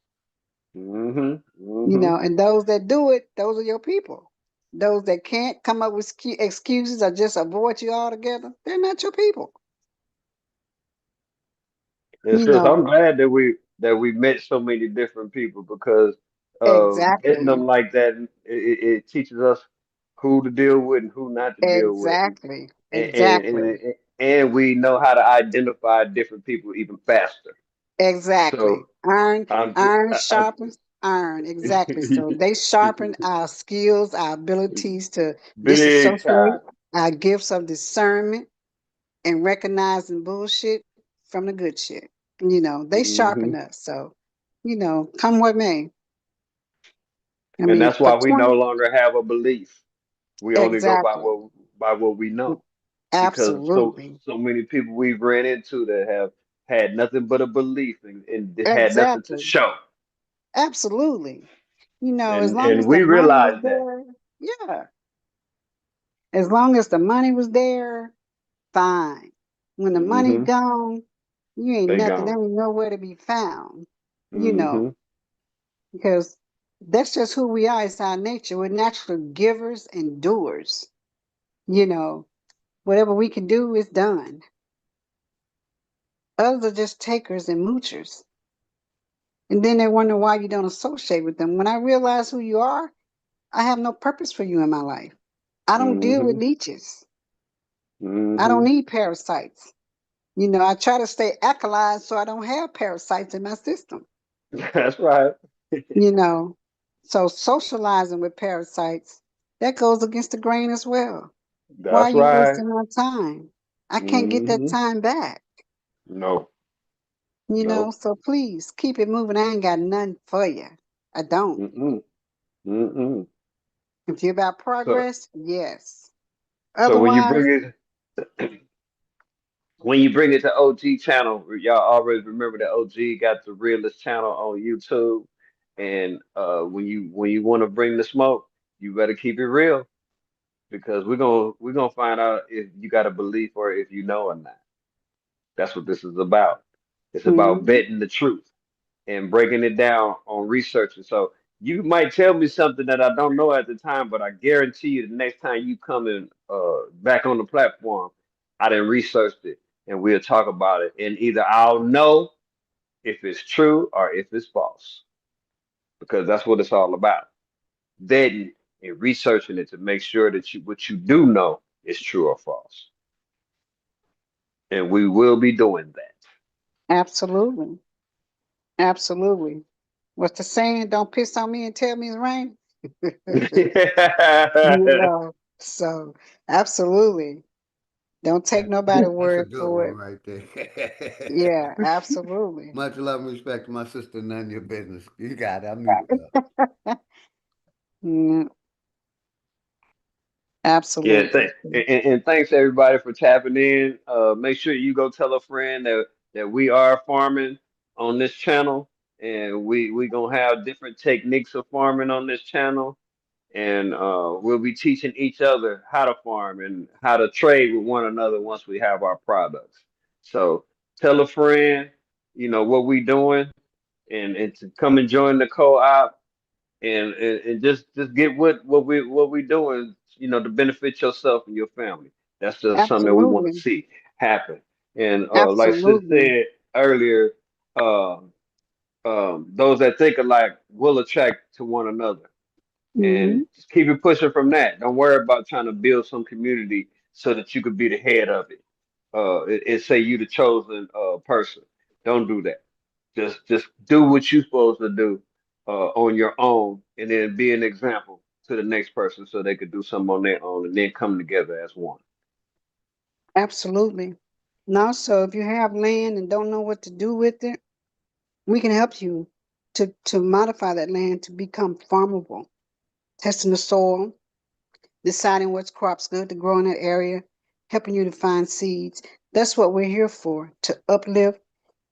Mm-hmm. You Mm-hmm. know, and those that do it, those are your people. Those that can't come up with excuses or just avoid you altogether, they're not your people. It's You just know, I'm glad that we met so many different people because getting exactly. them like that it teaches us who to deal with and who not to deal with, Exactly. and and, Exactly. and, and we know how to identify different people even faster. So Exactly. Iron, I'm just iron sharpens iron. Exactly. So they sharpen our skills, our abilities to big disassociate, time. our gifts of discernment and recognizing bullshit from the good shit. You know, they Hmm. sharpen us. So, you know, come what may. I And mean, that's for why we no 20, longer have a belief. We only go exactly. by what we know. Because Absolutely. so many people we've ran into that have had nothing but a belief and had nothing to Exactly. show. Absolutely. You know, as long And as the we money was realize that. there, yeah. As long as the money was there, fine. When the money Hmm. gone, you ain't They nothing. gone. There ain't nowhere to be found. You know, Hmm. because that's just who we are. It's our nature. We're natural givers and doers. You know, whatever we can do is done. Others are just takers and moochers. And then they wonder why you don't associate with them. When I realize who you are, I have no purpose for you in my life. I don't deal with Hmm. leeches. I don't Hmm. need parasites. You know, I try to stay alkaline so I don't have parasites in my system. That's right. You know, so socializing with parasites, that goes against the grain as well. Why are That's you right. wasting my time? I can't get that Hmm. time back. No. You know, No. so please keep it moving. I ain't got nothing for you. I don't. Mm-mm. Mm-mm. If you're about So progress, yes. so Otherwise, when you bring it to OG channel, y'all always remember that OG got the realest channel on YouTube. And when you want to bring the smoke, you better keep it real because we're gonna find out if you got a belief or if you know or not. That's what this is about. It's about mhm, betting the truth and breaking it down on research. And so you might tell me something that I don't know at the time, but I guarantee you the next time you come in back on the platform, I done researched it and we'll talk about it. And either I'll know if it's true or if it's false, because that's what it's all about. Vetting and researching it to make sure that what you do know is true or false. And we will be doing absolutely. Absolutely. What's the saying? Don't piss on me and tell me it's raining. You that. know, so absolutely. Don't take nobody's That's a word good for one it. right there. Yeah, absolutely. Much love and respect to my sister, none of your business. You got it. I'm mute up. Mm, Yeah, absolutely. and thanks everybody for tapping in. Make sure you go tell a friend that we are farming on this channel, and we gonna have different techniques of farming on this channel, and we'll be teaching each other how to farm and how to trade with one another once we have our products. So tell a friend, what we doing, and to come and join the co-op and just get what we doing, to benefit yourself and your family. That's just something that we want to Absolutely. see happen. And like Sis Absolutely. said earlier, uh, those that think alike will attract to one another. And Hmm. just keep it pushing from that. Don't worry about trying to build some community so that you could be the head of it. It say you the chosen person. Don't do that. Just do what you're supposed to do on your own, and then be an example to the next person so they could do something on their own, and then come together as one. Absolutely. Now, so if you have land and don't know what to do with it, we can help you to modify that land to become farmable. Testing the soil, deciding what's crops good to grow in that area, helping you to find seeds. That's what we're here for, to uplift,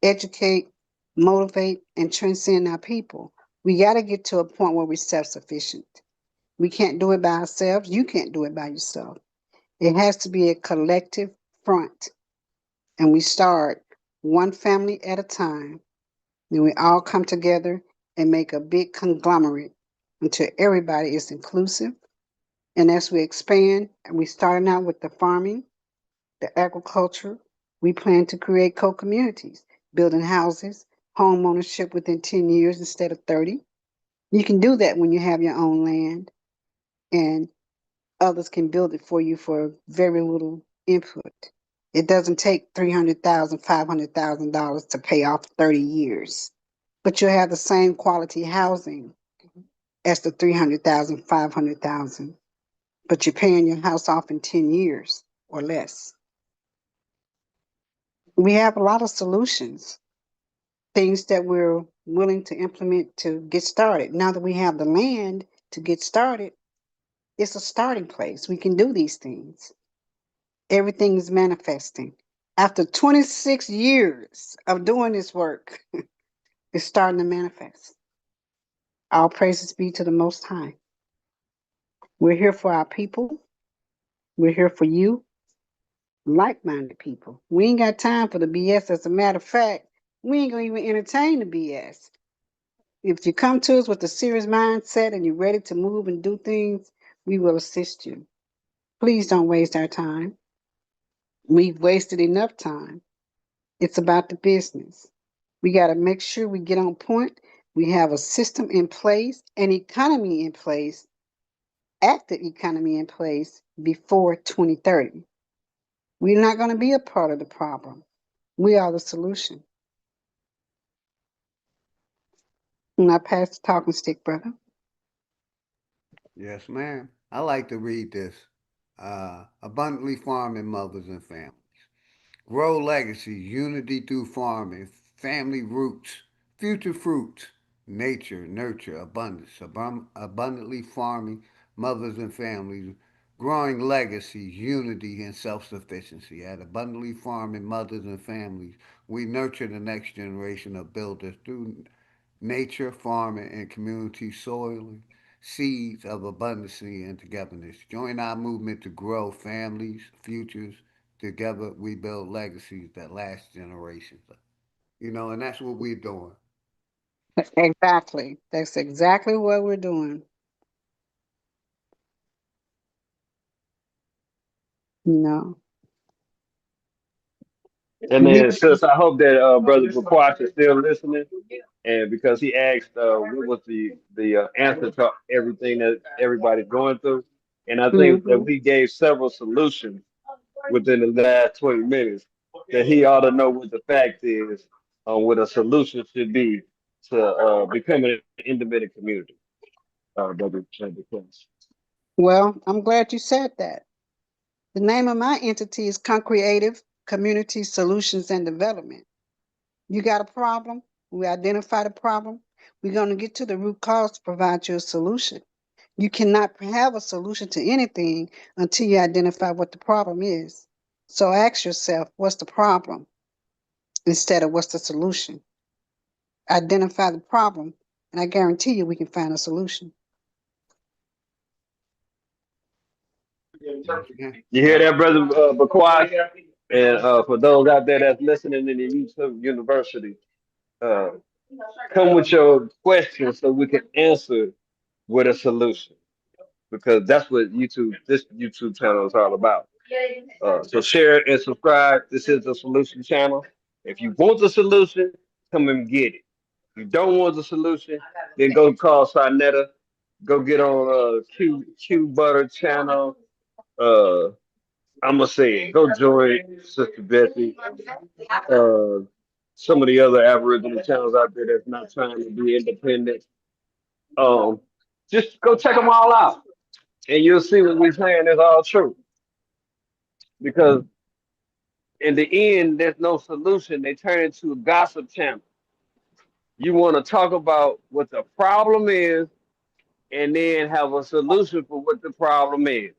educate, motivate, and transcend our people. We got to get to a point where we're self sufficient. We can't do it by ourselves. You can't do it by yourself. It has to be a collective front. And we start one family at a time. Then we all come together and make a big conglomerate until everybody is inclusive. And as we expand, and we starting out with the farming, the agriculture, we plan to create co-communities, building houses, home ownership within 10 years instead of 30. You can do that when you have your own land, and others can build it for you for very little input. It doesn't take $300,000, $500,000 to pay off 30 years, but you'll have the same quality housing as the 300,000, 500,000, but you're paying your house off in 10 years or less. We have a lot of solutions, things that we're willing to implement to get started. Now that we have the land to get started, it's a starting place. We can do these things. Everything is manifesting. After 26 years of doing this work, it's starting to manifest. All praises be to the Most High. We're here for our people. We're here for you, like minded people. We ain't got time for the BS. As a matter of fact, we ain't going to even entertain the BS. If you come to us with a serious mindset and you're ready to move and do things, we will assist you. Please don't waste our time. We've wasted enough time. It's about the business. We got to make sure we get on point. We have a system in place, an economy in place, active economy in place before 2030. We're not going to be a part of the problem. We are the solution. And I pass the talking stick, brother. Yes, ma'am. I like to read this. Abundantly farming mothers and families. Grow legacy, unity through farming, family roots, future fruits, nature, nurture, abundance, abundantly farming mothers and families, growing legacies, unity, and self sufficiency. At abundantly farming mothers and families, we nurture the next generation of builders through nature, farming, and community soiling seeds of abundance and togetherness. Join our movement to grow families, futures. Together, we build legacies that last generations. And that's what we're doing. Exactly. That's exactly what we're doing. No. And We, then, sis, I hope that brother Baquash is still listening, and because he asked what was the answer to everything that everybody's going through, and I think that mhm. we gave several solutions within the last 20 minutes, that he ought to know what the fact is, what a solution should be to becoming an independent community, brother Baquash. Well, I'm glad you said that. The name of my entity is Concreative Community Solutions and Development. You got a problem? We identify the problem. We're going to get to the root cause to provide you a solution. You cannot have a solution to anything until you identify what the problem is. So ask yourself, what's the problem instead of what's the solution? Identify the problem, and I guarantee you we can find a solution. You hear that, brother Baquad? And for those out there that's listening in the YouTube University, uh, come with your questions so we can answer with a solution, because that's what this YouTube channel is all about. So share and subscribe. This is the solution channel. If you want the solution, come and get it. If you don't want the solution, then go call Sarnetta. Go get on Q Butter channel. I'm gonna say it. Go join Sister Bessie. Some of the other Aboriginal channels out there that's not trying to be independent. Um, just go check them all out, and you'll see what we're saying is all true. Because in the end, there's no solution. They turn into a gossip channel. You want to talk about what the problem is, and then have a solution for what the problem is.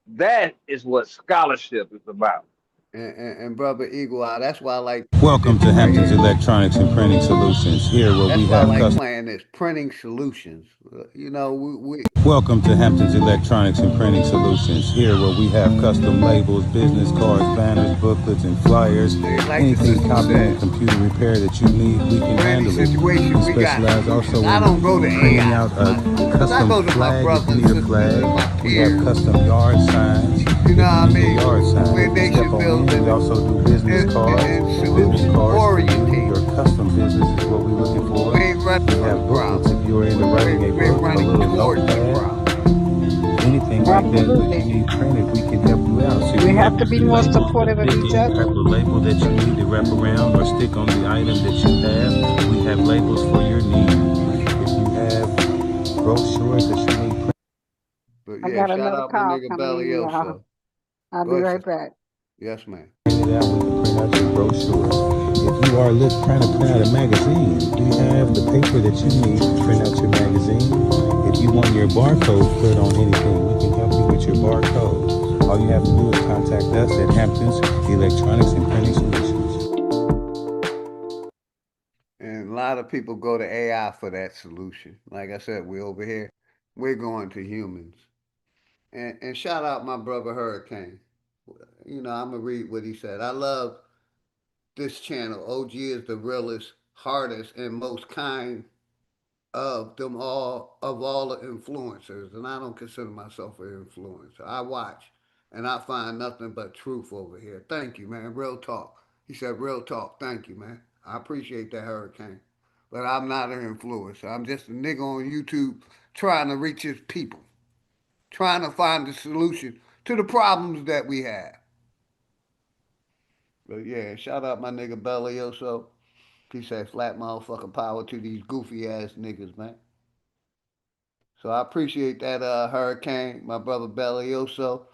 That is what scholarship is about. And brother Eagle Eye, that's why I like this Welcome to right Hampton's here. Electronics and Printing Solutions. Here, where That's we why I have like custom. playing this printing solutions. You know, we Welcome to Hampton's Electronics and Printing Solutions. Here, where we have custom labels, business cards, banners, booklets, and flyers. like Anything copy and computer repair that you need, we can handle it. We specialize also I don't go to in printing AI out a custom go to my flag if brothers you and need a sisters flag. and my We have peers. custom yard signs. You know what I If you need mean? a yard sign, We're you can nation step on in. building We also do business cards. and Business solution cards for you. oriented. Your custom business is what we're looking for. We ain't running We from have the booklets problem. if you are into writing a We're book, a running little towards the notepad, problem. anything like that that Absolutely. you need printed, we can help you out. So We you have have to be any more labels, the supportive of big each any other. type of label that you need to wrap around or stick on the item that you have, we have labels for your need. If you have brochures that you need printed. But I yeah, got shout another out my call nigga coming in, y'all. Belioso. I'll Go be ahead, right sister. back. Yes, man. Print it out, we can print out your brochures. If you are trying to print out a magazine, we have the paper that you need to print out your magazine. If you want your barcode put on anything, we can help you with your barcode. All you have to do is contact us at Hampton's Electronics and Printing Solutions. And a lot of people go to AI for that solution. Like I said, we over here, we're going to humans. And shout out my brother Hurricane. You know, I'm gonna read what he said. I love this channel. OG is the realest, hardest, and most kind of all the influencers, and I don't consider myself an influencer. I watch and I find nothing but truth over here. Thank you, man. Real talk. He said, real talk. Thank you, man. I appreciate that, Hurricane. But I'm not an influencer. I'm just a nigga on YouTube trying to reach his people, trying to find the solution to the problems that we have. But yeah, shout out my nigga Belioso. He said flat motherfucking power to these goofy ass niggas, man. So I appreciate that, Hurricane, my brother Belioso,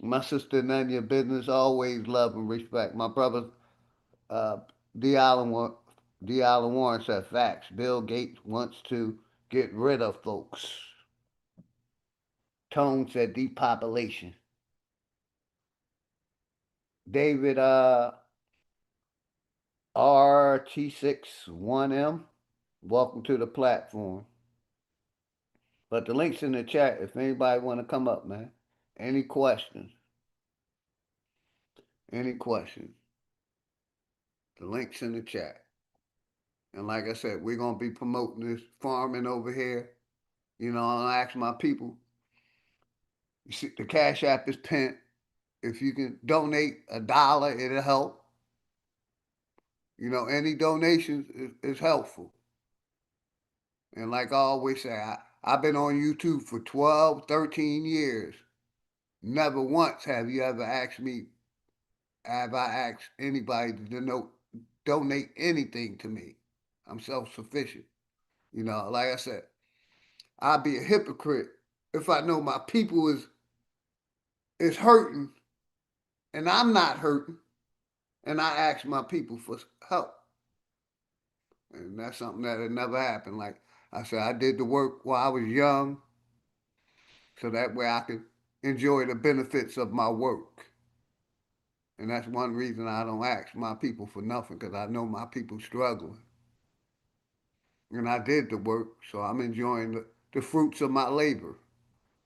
my sister none of your business. Always love and respect. My brother, uh, D. Allen, D. Allen Warren said facts. Bill Gates wants to get rid of folks. Tone said depopulation. David, RT61M, welcome to the platform. But the link's in the chat if anybody want to come up, man. Any questions? Any questions? The link's in the chat. And like I said, we're going to be promoting this farming over here. You know, I ask my people, you see, the Cash App is pinned. If you can donate $1, it'll help. You know, any donations is helpful. And like I always say, I've been on YouTube for 12, 13 years. Never once have you ever asked me, have I asked anybody to donate anything to me. I'm self-sufficient. You know, like I said, I'd be a hypocrite if I know my people is hurting and I'm not hurting, and I ask my people for help. And that's something that had never happened. Like I said, I did the work while I was young, so that way I could enjoy the benefits of my work. And that's one reason I don't ask my people for nothing, because I know my people struggling. And I did the work, so I'm enjoying the fruits of my labor.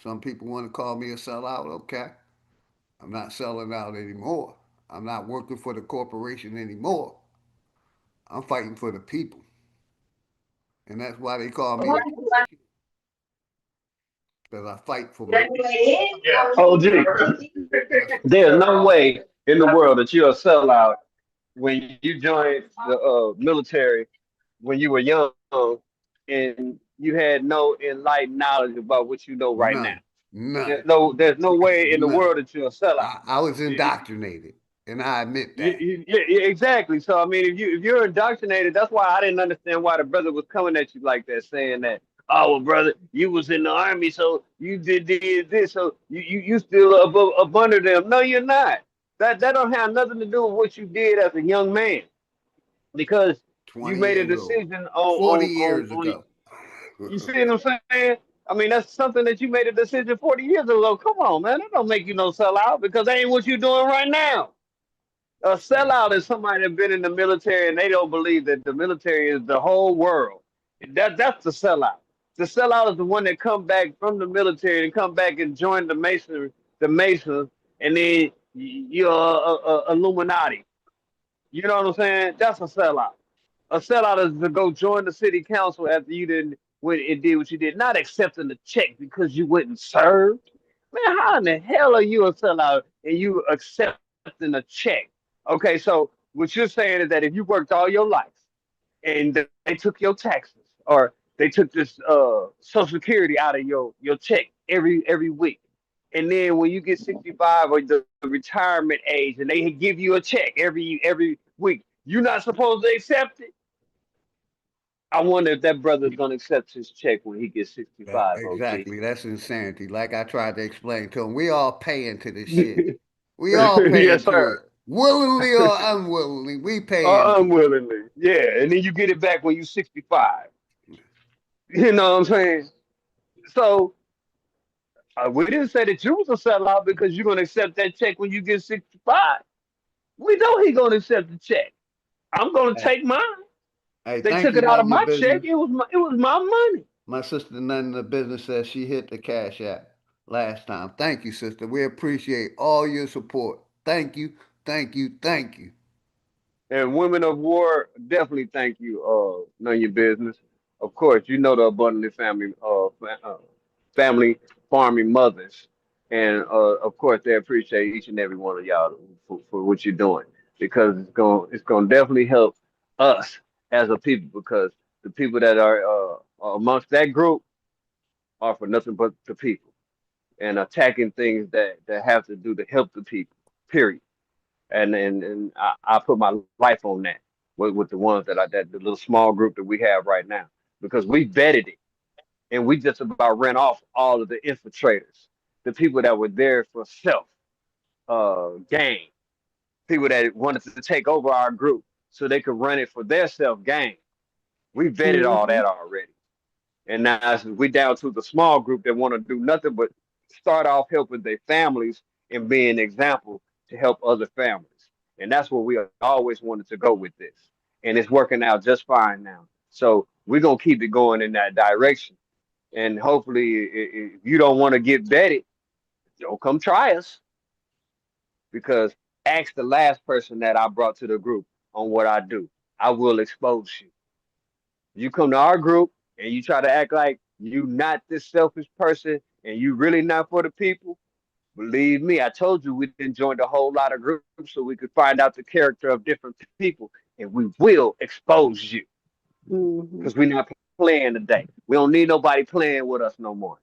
Some people want to call me a sellout. Okay. I'm not selling out anymore. I'm not working for the corporation anymore. I'm fighting for the people. And that's why they call me, because I fight for my people. Yeah. OG, there's no way in the world that you're a sellout when you joined the military when you were young and you had no enlightened knowledge about what you know right now. None. None. There's no way in the None. world that you're a sellout. I was indoctrinated, and I admit that. Yeah, exactly. So I mean, if you're indoctrinated, that's why I didn't understand why the brother was coming at you like that, saying that, oh well, brother, you was in the army, so you did this, so you still up under them. No, you're not. That don't have nothing to do with what you did as a young man, because you 20 made a years old. decision 40 years on. ago. You see what I'm saying? I mean, that's something that you made a decision 40 years ago. Come on, man, that don't make you no sellout because that ain't what you're doing right now. A sellout is somebody that's been in the military and they don't believe that the military is the whole world. That's the sellout. The sellout is the one that come back from the military and come back and join the Masons, and then you're Illuminati. You know what I'm saying? That's a sellout. A sellout is to go join the city council after you didn't when it did what you did, not accepting the check because you wouldn't serve. Man, how in the hell are you a sellout and you accepting a check? Okay, so what you're saying is that if you worked all your life and they took your taxes or they took this social security out of your check every week, and then when you get 65 or the retirement age and they give you a check every week, you're not supposed to accept it. I wonder if that brother's gonna accept his check when he gets 65, OG. Exactly. That's insanity. Like I tried to explain to him, we all pay into this shit. We all pay Yes, into it. sir. Willingly or unwillingly, we pay Or into it. unwillingly. Yeah, and then you get it back when you're 65. You know what I'm saying? So we didn't say that you was a sellout because you're gonna accept that check when you get 65. We know he gonna accept the check. I'm gonna Hey, take mine. hey, They thank took you, it out of none of the my check. business. It was my money. My sister, none of the business, says she hit the cash app last time. Thank you, sister. We appreciate all your support. Thank you, thank you, thank you. And women of war, definitely thank you. None of your business. Of course, you know the abundantly family farming mothers, and of course they appreciate each and every one of y'all for what you're doing because it's gonna definitely help us as a people because the people that are amongst that group are for nothing but the people and attacking things that have to do to help the people. Period. And I put my life on that with the ones that the little small group that we have right now because we vetted it and we just about ran off all of the infiltrators, the people that were there for self gain, people that wanted to take over our group so they could run it for their self gain. We vetted all Hmm. that already. And now we down to the small group that want to do nothing but start off helping their families and be an example to help other families. And that's where we always wanted to go with this. And it's working out just fine now. So we're going to keep it going in that direction. And hopefully, if you don't want to get vetted, don't come try us because ask the last person that I brought to the group on what I do. I will expose you. You come to our group and you try to act like you not this selfish person and you really not for the people, believe me, I told you we didn't join a whole lot of groups so we could find out the character of different people, and we will expose you Hmm. because we're not playing today. We don't need nobody playing with us no more.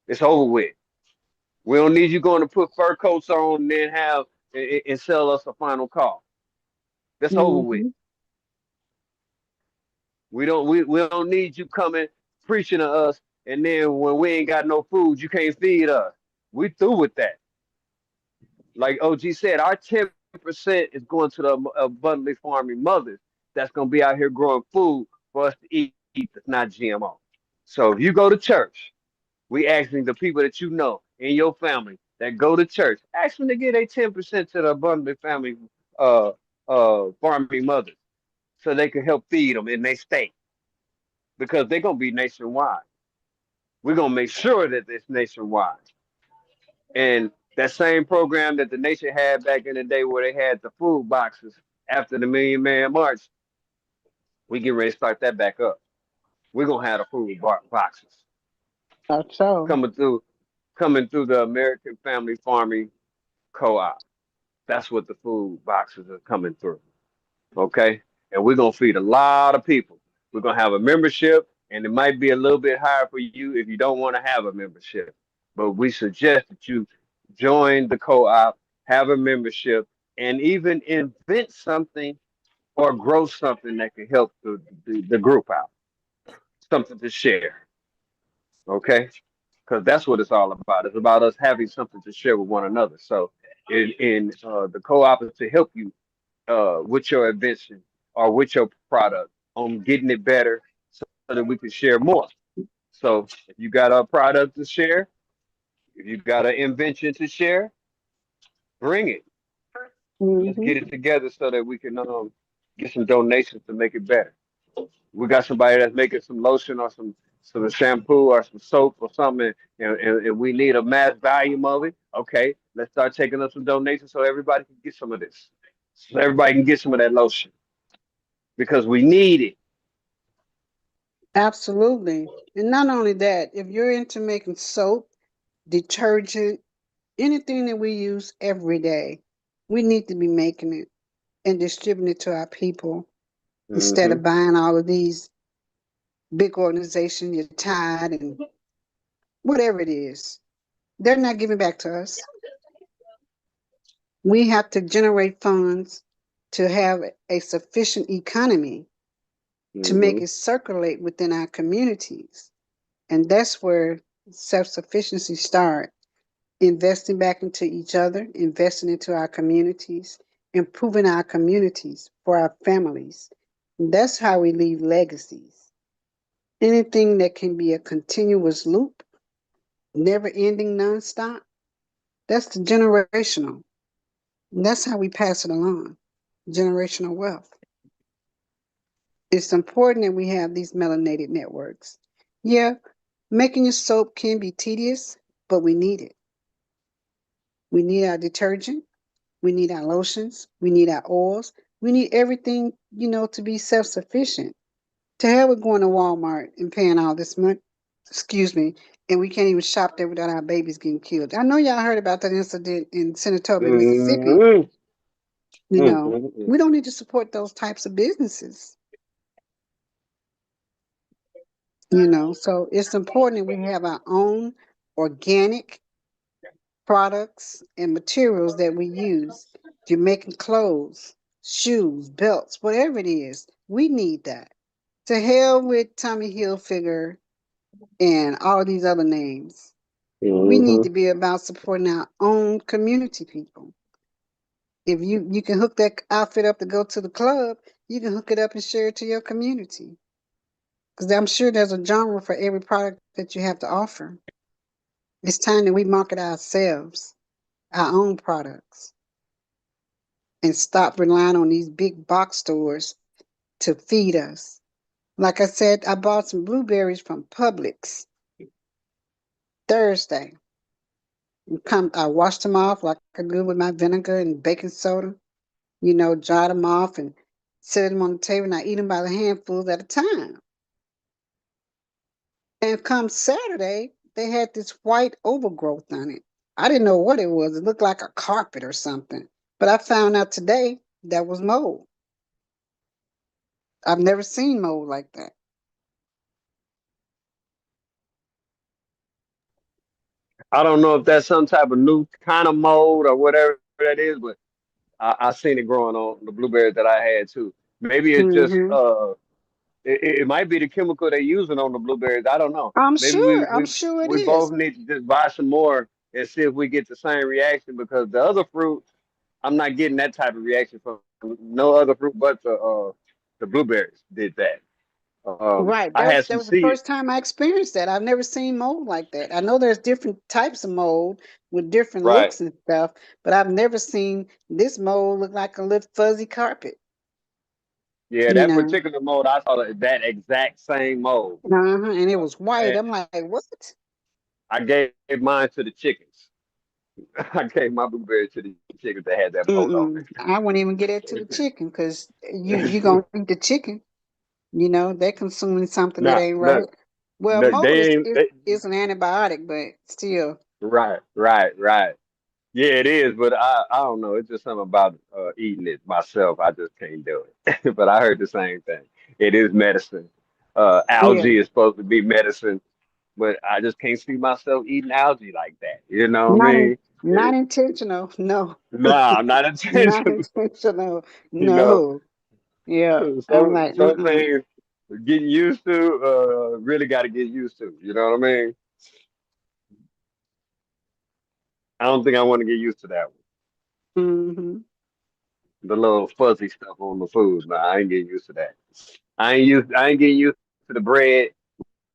It's over with. We don't need you going to put fur coats on and then have and sell us a final call. That's over with. Hmm. We don't need you coming preaching to us, and then when we ain't got no food, you can't feed us. We through with that. Like OG said, our 10% is going to the abundantly farming mothers that's going to be out here growing food for us to eat that's not GMO. So if you go to church, we asking the people that you know in your family that go to church, ask them to give their 10% to the abundantly family uh farming mothers so they can help feed them in their state because they're gonna be nationwide. We're gonna make sure that it's nationwide. And that same program that the nation had back in the day where they had the food boxes after the Million Man March, we get ready to start that back up. We're gonna have the boxes So coming through coming through the American Family Farming Co-op. That's what the food boxes are coming through. Okay? And we're gonna feed a lot of people. We're gonna have a membership, and it might be a little bit higher for you if you don't want to have a membership. But we suggest that you join the co-op, have a membership, and even invent something or grow something that can help the group out. Something to share. Okay? Because that's what it's all about. It's about us having something to share with one another. So in the co-op is to help you with your invention or with your product on getting it better so that we can share more. So if you got a product to share, if you got an invention to share, bring it. Let's hmm get it together so that we can get some donations to make it better. We got somebody that's making some lotion or some shampoo or some soap or something, and we need a mass volume of it. Okay, let's start taking up some donations so everybody can get some of this. So everybody can get some of that lotion because we need it. absolutely. And not only that, if you're into making soap, detergent, anything that we use every day, we need to be making it and distributing it to our people instead Hmm. of buying all of these big organizations, your Tide and whatever it is. They're not giving back to us. We have to generate funds to have a sufficient economy to make Hmm. it circulate within our communities. And that's where self-sufficiency start. Investing back into each other, investing into our communities, improving our communities for our families. That's how we leave legacies. Anything that can be a continuous loop, never ending, nonstop, that's the generational. And that's how we pass it along. Generational wealth. It's important that we have these melanated networks. Yeah, making your soap can be tedious, but we need it. We need our detergent. We need our lotions. We need our oils. We need everything, to be self sufficient. To hell with going to Walmart and paying all this money, excuse me, and we can't even shop there without our babies getting killed. I know y'all heard about that incident in Senatobia, Mississippi. Hmm. You know, Hmm. we don't need to support those types of businesses. So it's important that we have our own organic products and materials that we use. If you're making clothes, shoes, belts, whatever it is, we need that. To hell with Tommy Hilfiger and all these other names. We need to be about supporting our own community people. If you can hook that outfit up to go to the club, you can hook it up and share it to your community. Because I'm sure there's a genre for every product that you have to offer. It's time that we market ourselves, our own products, and stop relying on these big box stores to feed us. Like I said, I bought some blueberries from Publix Thursday. I washed them off like I do with my vinegar and baking soda. Dry them off and set them on the table, and I eat them by the handfuls at a time. And come Saturday, they had this white overgrowth on it. I didn't know what it was. It looked like a carpet or something. But I found out today that was mold. I've never seen mold like that. I don't know if that's some type of new kind of mold or whatever that is, but I seen it growing on the blueberries that I had too. Maybe it's just Hmm it might be the chemical they're using on the blueberries. I don't know. I'm Maybe sure. I'm sure it we both is. need to just buy some more and see if we get the same reaction, because the other fruit, I'm not getting that type of reaction from no other fruit but the blueberries did that. Right. I had That some was the seeds. first time I experienced that. I've never seen mold like that. I know there's different types of mold with different Right. looks and stuff, but I've never seen this mold look like a little fuzzy carpet. Yeah, You that know. particular mold, I saw that exact same mold. And it was white. And I'm like, what? I gave mine to the chickens. I gave my blueberry to the chickens that had that mold on Mm-mm. I wouldn't even get it to the chicken because you it. gonna eat the chicken. You know, they're consuming something that Nah, ain't right. look, Well, look, mold they ain't. is an antibiotic, but still. Right, right, right. Yeah, it is, but I don't know. It's just something about eating it myself. I just can't do it. But I heard the same thing. It is medicine. Yeah. Algae is supposed to be medicine, but I just can't see myself eating algae like that. You know what I Not in, mean? not intentional. No. Nah, not Not intentional. intentional. You know, No. Yeah. I'm some like, some mm-mm. things getting used to, really got to get used to. You know what I mean? I don't think I want to get used to that one. Mm-hmm. The little fuzzy stuff on the food. Nah, I ain't getting used to that. I ain't getting used to the bread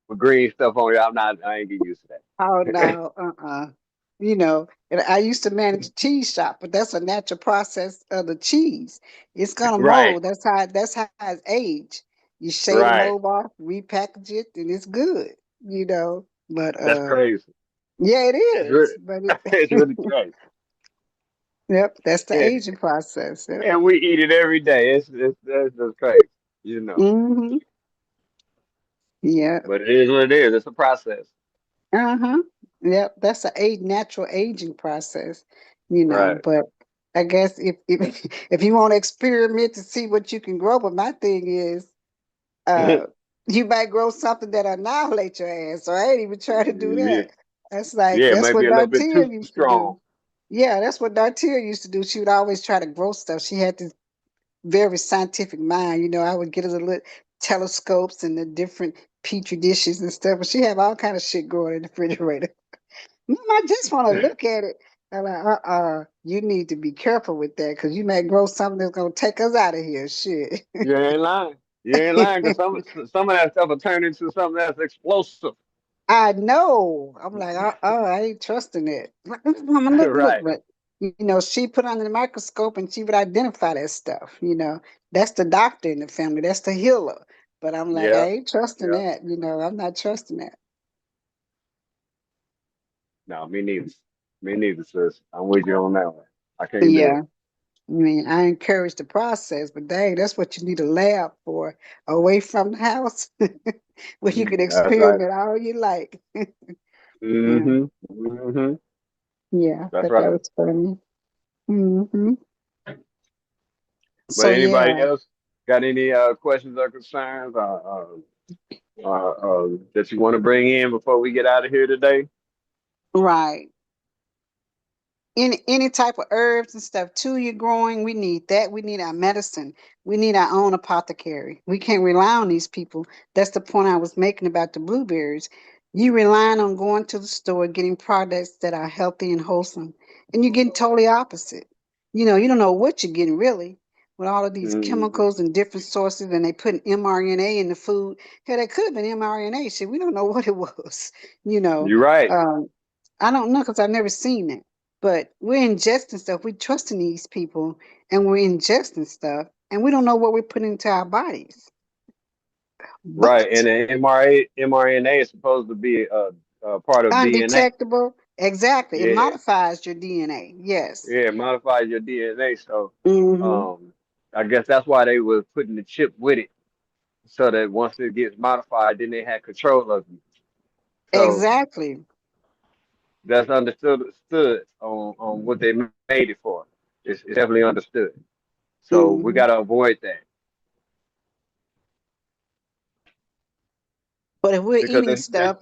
with green stuff on it. I ain't getting used to Oh that. no, You know, and I used to manage a cheese shop, but that's a natural process of the cheese. It's gonna Right, mold. That's how it's aged. You shade the right. mold off, repackage it, and it's good. You know, but That's crazy. yeah, it It's really, is. But it's it, really crazy. yep, that's the Yeah, aging process. Yep. and we eat it every day. It's just crazy, you know. Mm-hmm. Yeah. But it is what it is. It's a process. Uh-huh. Yep, that's a natural aging process, you know. Right. But I guess if if you want to experiment to see what you can grow, but my thing is, uh, you might grow something that annihilate your ass. So I ain't even trying to do Yeah, that. yeah. It That's might be what a little bit too Dartia used to strong. do. Yeah, that's what Dartia used to do. She would always try to grow stuff. She had this very scientific mind. You know, I would get her the little telescopes and the different petri dishes and stuff, but she have all kind of shit growing in the refrigerator. Mom, I just want to look at it. I'm like, you need to be careful with that because you may grow something that's gonna take us out of here. Shit. You ain't lying. You ain't lying, because some of that stuff will turn into something that's explosive. I know. I'm like, I ain't trusting it. Mama, look, Right. but you know, she put under the microscope and she would identify that stuff. You know, that's the doctor in the family. That's the healer. But I'm like, I Yeah. ain't trusting Yeah. that. You know, I'm not trusting that. No, me neither. Me neither, sis. I'm with you on that one. I can't do Yeah. it. I mean, I encourage the process, but dang, that's what you need a lab for, away from the house, where you can That's right. experiment all you like. Yeah, Mm-hmm. Mm-hmm. yeah, That's but that right. was funny. Hmm. But So anybody yeah, else got any questions or concerns that you want to bring in before we get out of here today? right. Any type of herbs and stuff too you're growing, we need that. We need our medicine. We need our own apothecary. We can't rely on these people. That's the point I was making about the blueberries. You relying on going to the store, getting products that are healthy and wholesome, and you're getting totally opposite. You know, you don't know what you're getting really with all of these Mm-hmm. chemicals and different sources, and they put mRNA in the food. Hell, that could have been mRNA. Shit, we don't know what it was. You know, You're right. um, I don't know because I've never seen it. But we're ingesting stuff. We're trusting these people and we're ingesting stuff and we don't know what we're putting into our bodies. Right. But And the mRNA is supposed to be a part of DNA. undetectable, exactly. It Yeah. modifies your DNA. Yes. Yeah, it modifies your DNA. So Hmm. um I guess that's why they were putting the chip with it, so that once it gets modified, then they had control of you. So Exactly. that's understood on what they made it for. It's definitely understood. So we Hmm. got to avoid that, But if we're because eating stuff,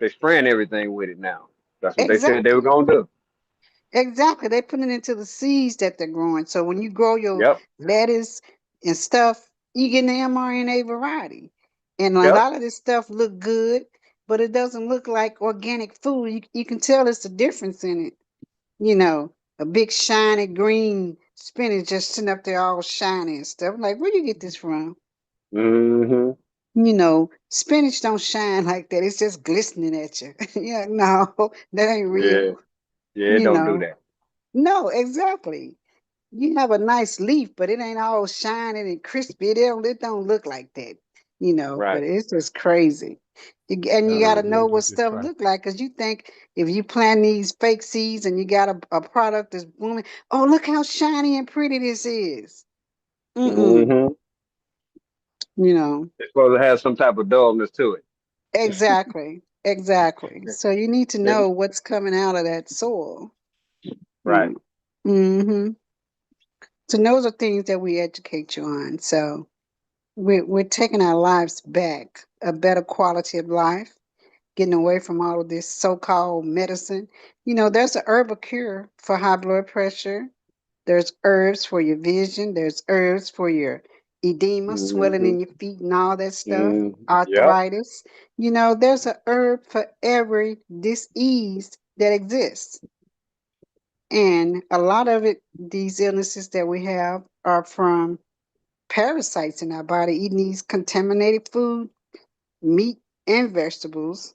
they spraying everything with it now. That's what they said they were exactly. gonna do. Exactly. They put it into the seeds that they're growing. So when you grow your Yep. lettuce and stuff, you get an mRNA variety. And a Yep. lot of this stuff look good. but it doesn't look like organic food. You can tell it's a difference in it. You know, a big shiny green spinach just sitting up there all shiny and stuff. Like, where you get this from? Mm-hmm. You know, spinach don't shine like that. It's just glistening at you. Yeah, no, that ain't Yeah. real. Yeah, You don't do know, that. no, exactly. You have a nice leaf, but it ain't all shining and crispy. It don't look like that, but Right. it's just crazy. And you got to know what stuff look like because you think if you plant these fake seeds and you got a product that's blooming, oh, look how shiny and pretty this is. Mm-mm, Mm-hmm. you know, It's supposed to have some type of dullness to it. exactly, exactly. So you need to know what's coming out of that soil. Right. Mm-hmm. So those are things that we educate you on. So we're taking our lives back, a better quality of life, getting away from all of this so-called medicine. There's a herbal cure for high blood pressure. There's herbs for your vision. There's herbs for your edema, swelling Mm-hmm. in your feet, and all that stuff, Mm-hmm. Yep. arthritis. There's a herb for every disease that exists. And a lot of it, these illnesses that we have, are from parasites in our body, eating these contaminated food, meat and vegetables,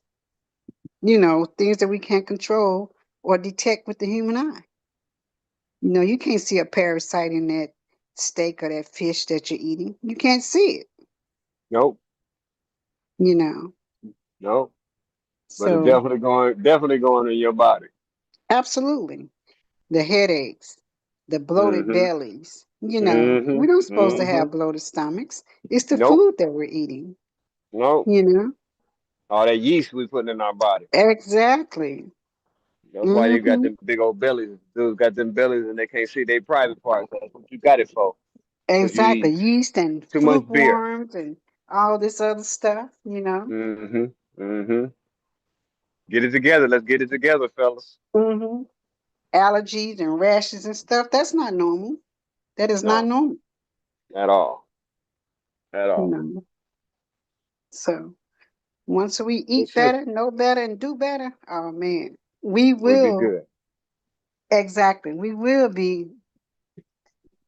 things that we can't control or detect with the human eye. You can't see a parasite in that steak or that fish that you're eating. You can't see it, Nope. you know. Nope. But it's So, definitely going in your body. absolutely. The headaches, the bloated Mm-hmm. bellies, we don't Mm-hmm. supposed to Mm-hmm. have bloated stomachs. It's the Nope. food that we're eating, Nope. you know. All that yeast we putting in our body. Exactly. That's why you got Hmm. them big old bellies. Dudes got them bellies and they can't see their private parts. That's what you got it for. Because you Exactly. eat Yeast and too much fruit beer. worms and all this other stuff. Mm-hmm. Mm-hmm. Get it together. Let's get it together, fellas. Hmm. Allergies and rashes and stuff. That's not normal. That is not No, normal. at all. At You all. know. So once we Well, eat sis, better, know better, and do better, oh man, we we'll be will good. exactly. We will be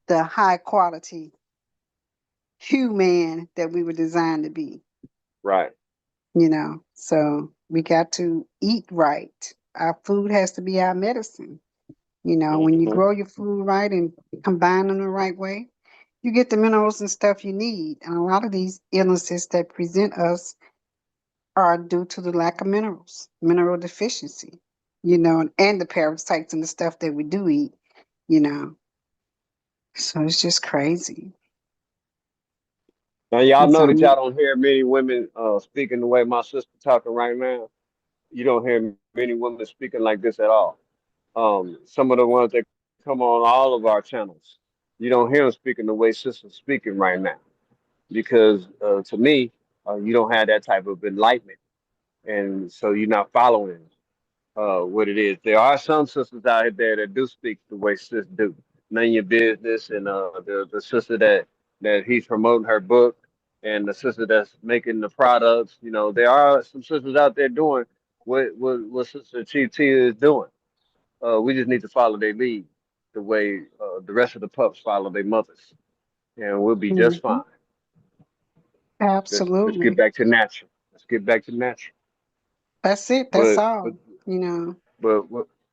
the high quality human that we were designed to be. Right. So we got to eat right. Our food has to be our medicine. When you Mm-hmm. grow your food right and combine them the right way, you get the minerals and stuff you need. And a lot of these illnesses that present us are due to the lack of minerals, mineral deficiency, and the parasites and the stuff that we do eat, you know. So it's just crazy. Now y'all And know that so, y'all don't hear many women speaking the way my sister talking right now. You don't hear many women speaking like this at all. Some of the ones that come on all of our channels, you don't hear them speaking the way sister's speaking right now. Because to me, you don't have that type of enlightenment, and so you're not following what it is. There are some sisters out there that do speak the way sis do. None of your business, and the sister that he's promoting her book, and the sister that's making the products. There are some sisters out there doing what Sister Chief Tia is doing. We just need to follow their lead, the way the rest of the pups follow their mothers, and we'll be just mhm, fine. Let's get absolutely. back to natural. Let's get back to natural. That's it. That's But but all, you know. but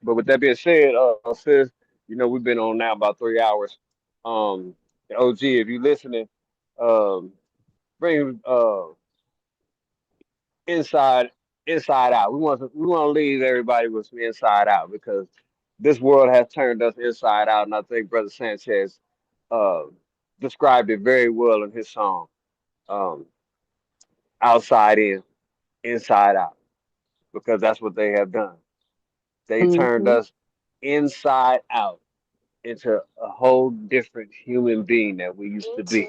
but with that being said, sis, we've been on now about 3 hours. OG, if you listening, um, bring inside inside out. We want to leave everybody with some inside out because this world has turned us inside out, and I think Brother Sanchez uh, described it very well in his song, um, "Outside In, Inside Out," because that's what they have done. They turned Hmm. us inside out into a whole different human being that we used to be.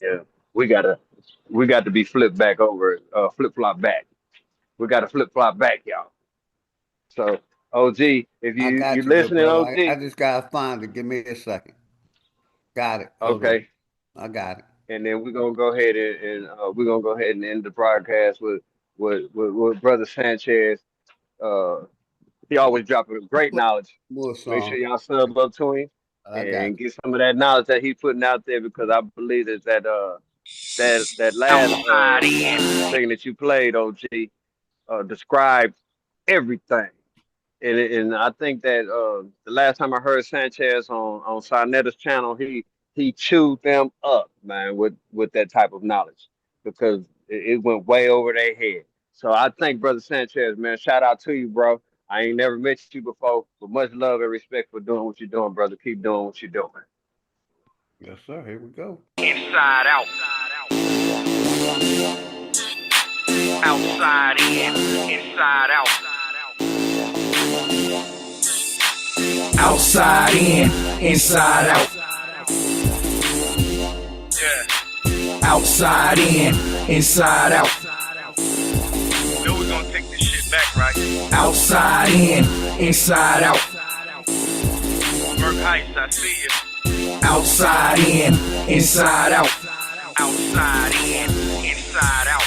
Yeah, we gotta we got to be flipped back over, flip flop back. We gotta flip flop back, y'all. So, OG, if I you got you, good listening, brother. I OG, just gotta find it. Give me a second. Got it. Hold on. okay, I got it. and then we're gonna go ahead and we're gonna go ahead and end the broadcast with with Brother Sanchez. Uh, he always dropping great knowledge. More Make sure song. y'all sub up to him I got and get some of that knowledge that he's putting out there because I believe that last thing that you played, OG, described everything. And I think that the last time I heard Sanchez on Sarnetta's channel, he chewed them up, man, with that type of knowledge because it went way over their head. So I thank Brother Sanchez, man. Shout out to you, bro. I ain't never met you before, but much love and respect for doing what you're doing, brother. Keep doing what you're doing. Yes, sir. Here we go. Inside out. Outside in. Inside out. Outside in, inside out. Yeah. Outside in, inside out. You know we're gonna take this shit back, right? Outside in, inside out. Burke Heights, I see you. Outside in, inside out. Outside in, inside out.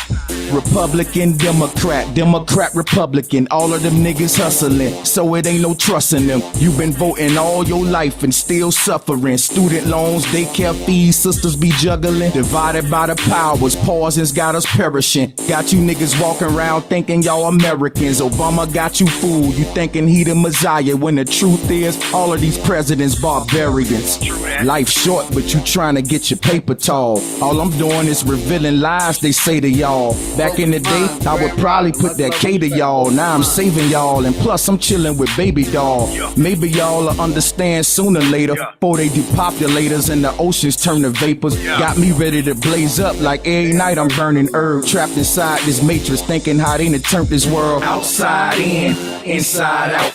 Republican, Democrat, Democrat, Republican. All of them niggas hustling, so it ain't no trust in them. You been voting all your life and still suffering. Student loans, daycare fees, sisters be juggling. Divided by the powers, poisons got us perishing. Got you niggas walking around thinking y'all Americans. Obama got you fooled, you thinking he the Messiah. When the truth is, all of these presidents barbarians. Life short, but you trying to get your paper tall. All I'm doing is revealing lies they say to y'all. Back in the day, I would probably put that K to y'all. Now I'm saving y'all, and plus I'm chilling with baby doll. Maybe y'all will understand sooner or later. Before they depopulators and the oceans turn to vapors. Got me ready to blaze up like every night I'm burning herb. Trapped inside this matrix, thinking how they done turned this world outside in, inside out.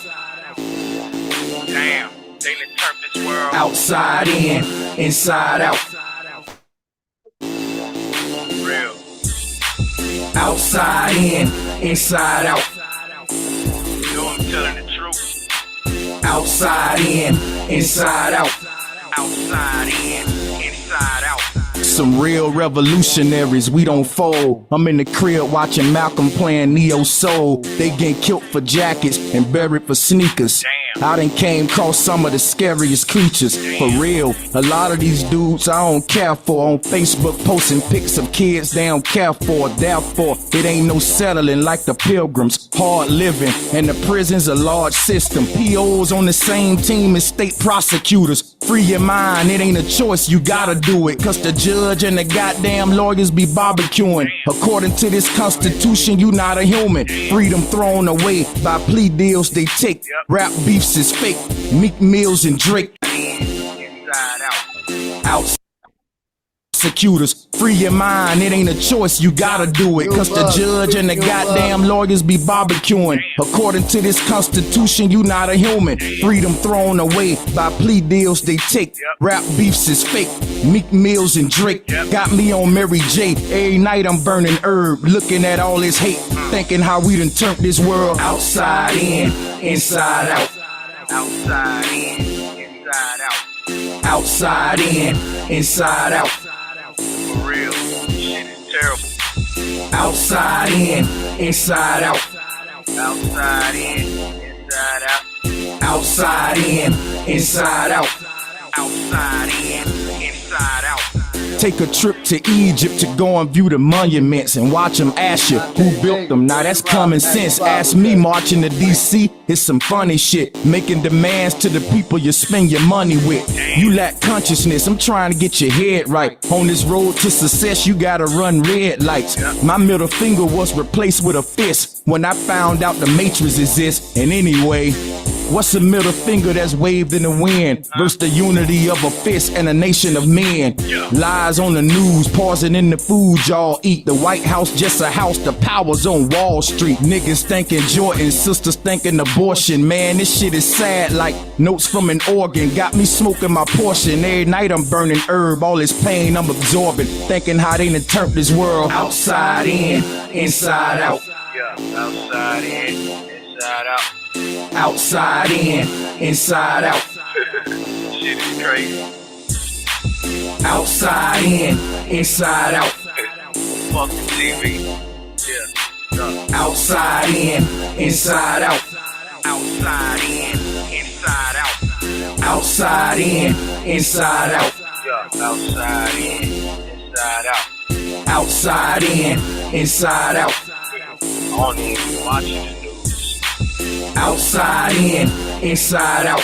Damn, they done turned this world Outside in, inside out. real. Outside in, inside out. You know I'm telling the truth. Outside in, inside out. Outside in, inside out. Some real revolutionaries, we don't fold. I'm in the crib watching Malcolm playing Neo Soul. They getting killed for jackets and buried for sneakers. I done came across some of the scariest creatures. For real, a lot of these dudes I don't care for. On Facebook posting pics of kids they don't care for. Therefore, it ain't no settling like the Pilgrims. Hard living, and the prison's a large system. POs on the same team as state prosecutors. Free your mind, it ain't a choice, you gotta do it. Cause the judge and the goddamn lawyers be barbecuing. According to this constitution, you not a human. Freedom thrown away by plea deals they take. Rap beefs is fake. Meek Mills and Drake. Inside out. Prosecutors, free your mind, it ain't a choice, you gotta do it. Cause the judge and the goddamn lawyers be barbecuing. According to this constitution, you not a human. Freedom thrown away by plea deals they take. Rap beefs is fake. Meek Mills and Drake got me on Mary J. Every night I'm burning herb, looking at all this hate, thinking how we done turned this world outside in, inside out. Outside in, inside out. Outside in, inside out. For real, shit is terrible. Outside in, inside out. Outside in, inside out. Outside in, inside out. Outside in, inside out. Take a trip to Egypt to go and view the monuments and watch them ask you who built them. Now that's common sense. Ask me marching to DC, it's some funny shit. Making demands to the people you spend your money with. You lack consciousness, I'm trying to get your head right. On this road to success, you gotta run red lights. My middle finger was replaced with a fist when I found out the matrix exists. And anyway, what's a middle finger that's waved in the wind versus the unity of a fist and a nation of men? Lies on the news, pausing in the food y'all eat. The White House just a house, the power's on Wall Street. Niggas thinking Jordan, sisters thinking abortion. Man, this shit is sad like notes from an organ. Got me smoking my portion. Every night I'm burning herb, all this pain I'm absorbing. Thinking how they done turned this world outside in, inside out. Yeah, outside in, inside out. Outside in, inside out. Shit is crazy. Outside in, inside out. Fuck the TV. Yeah. Outside in, inside out. Outside in, inside out. Outside in, inside out. Yeah, outside in, inside out. Outside in, inside out. I don't even be watching the news. Outside in, inside out.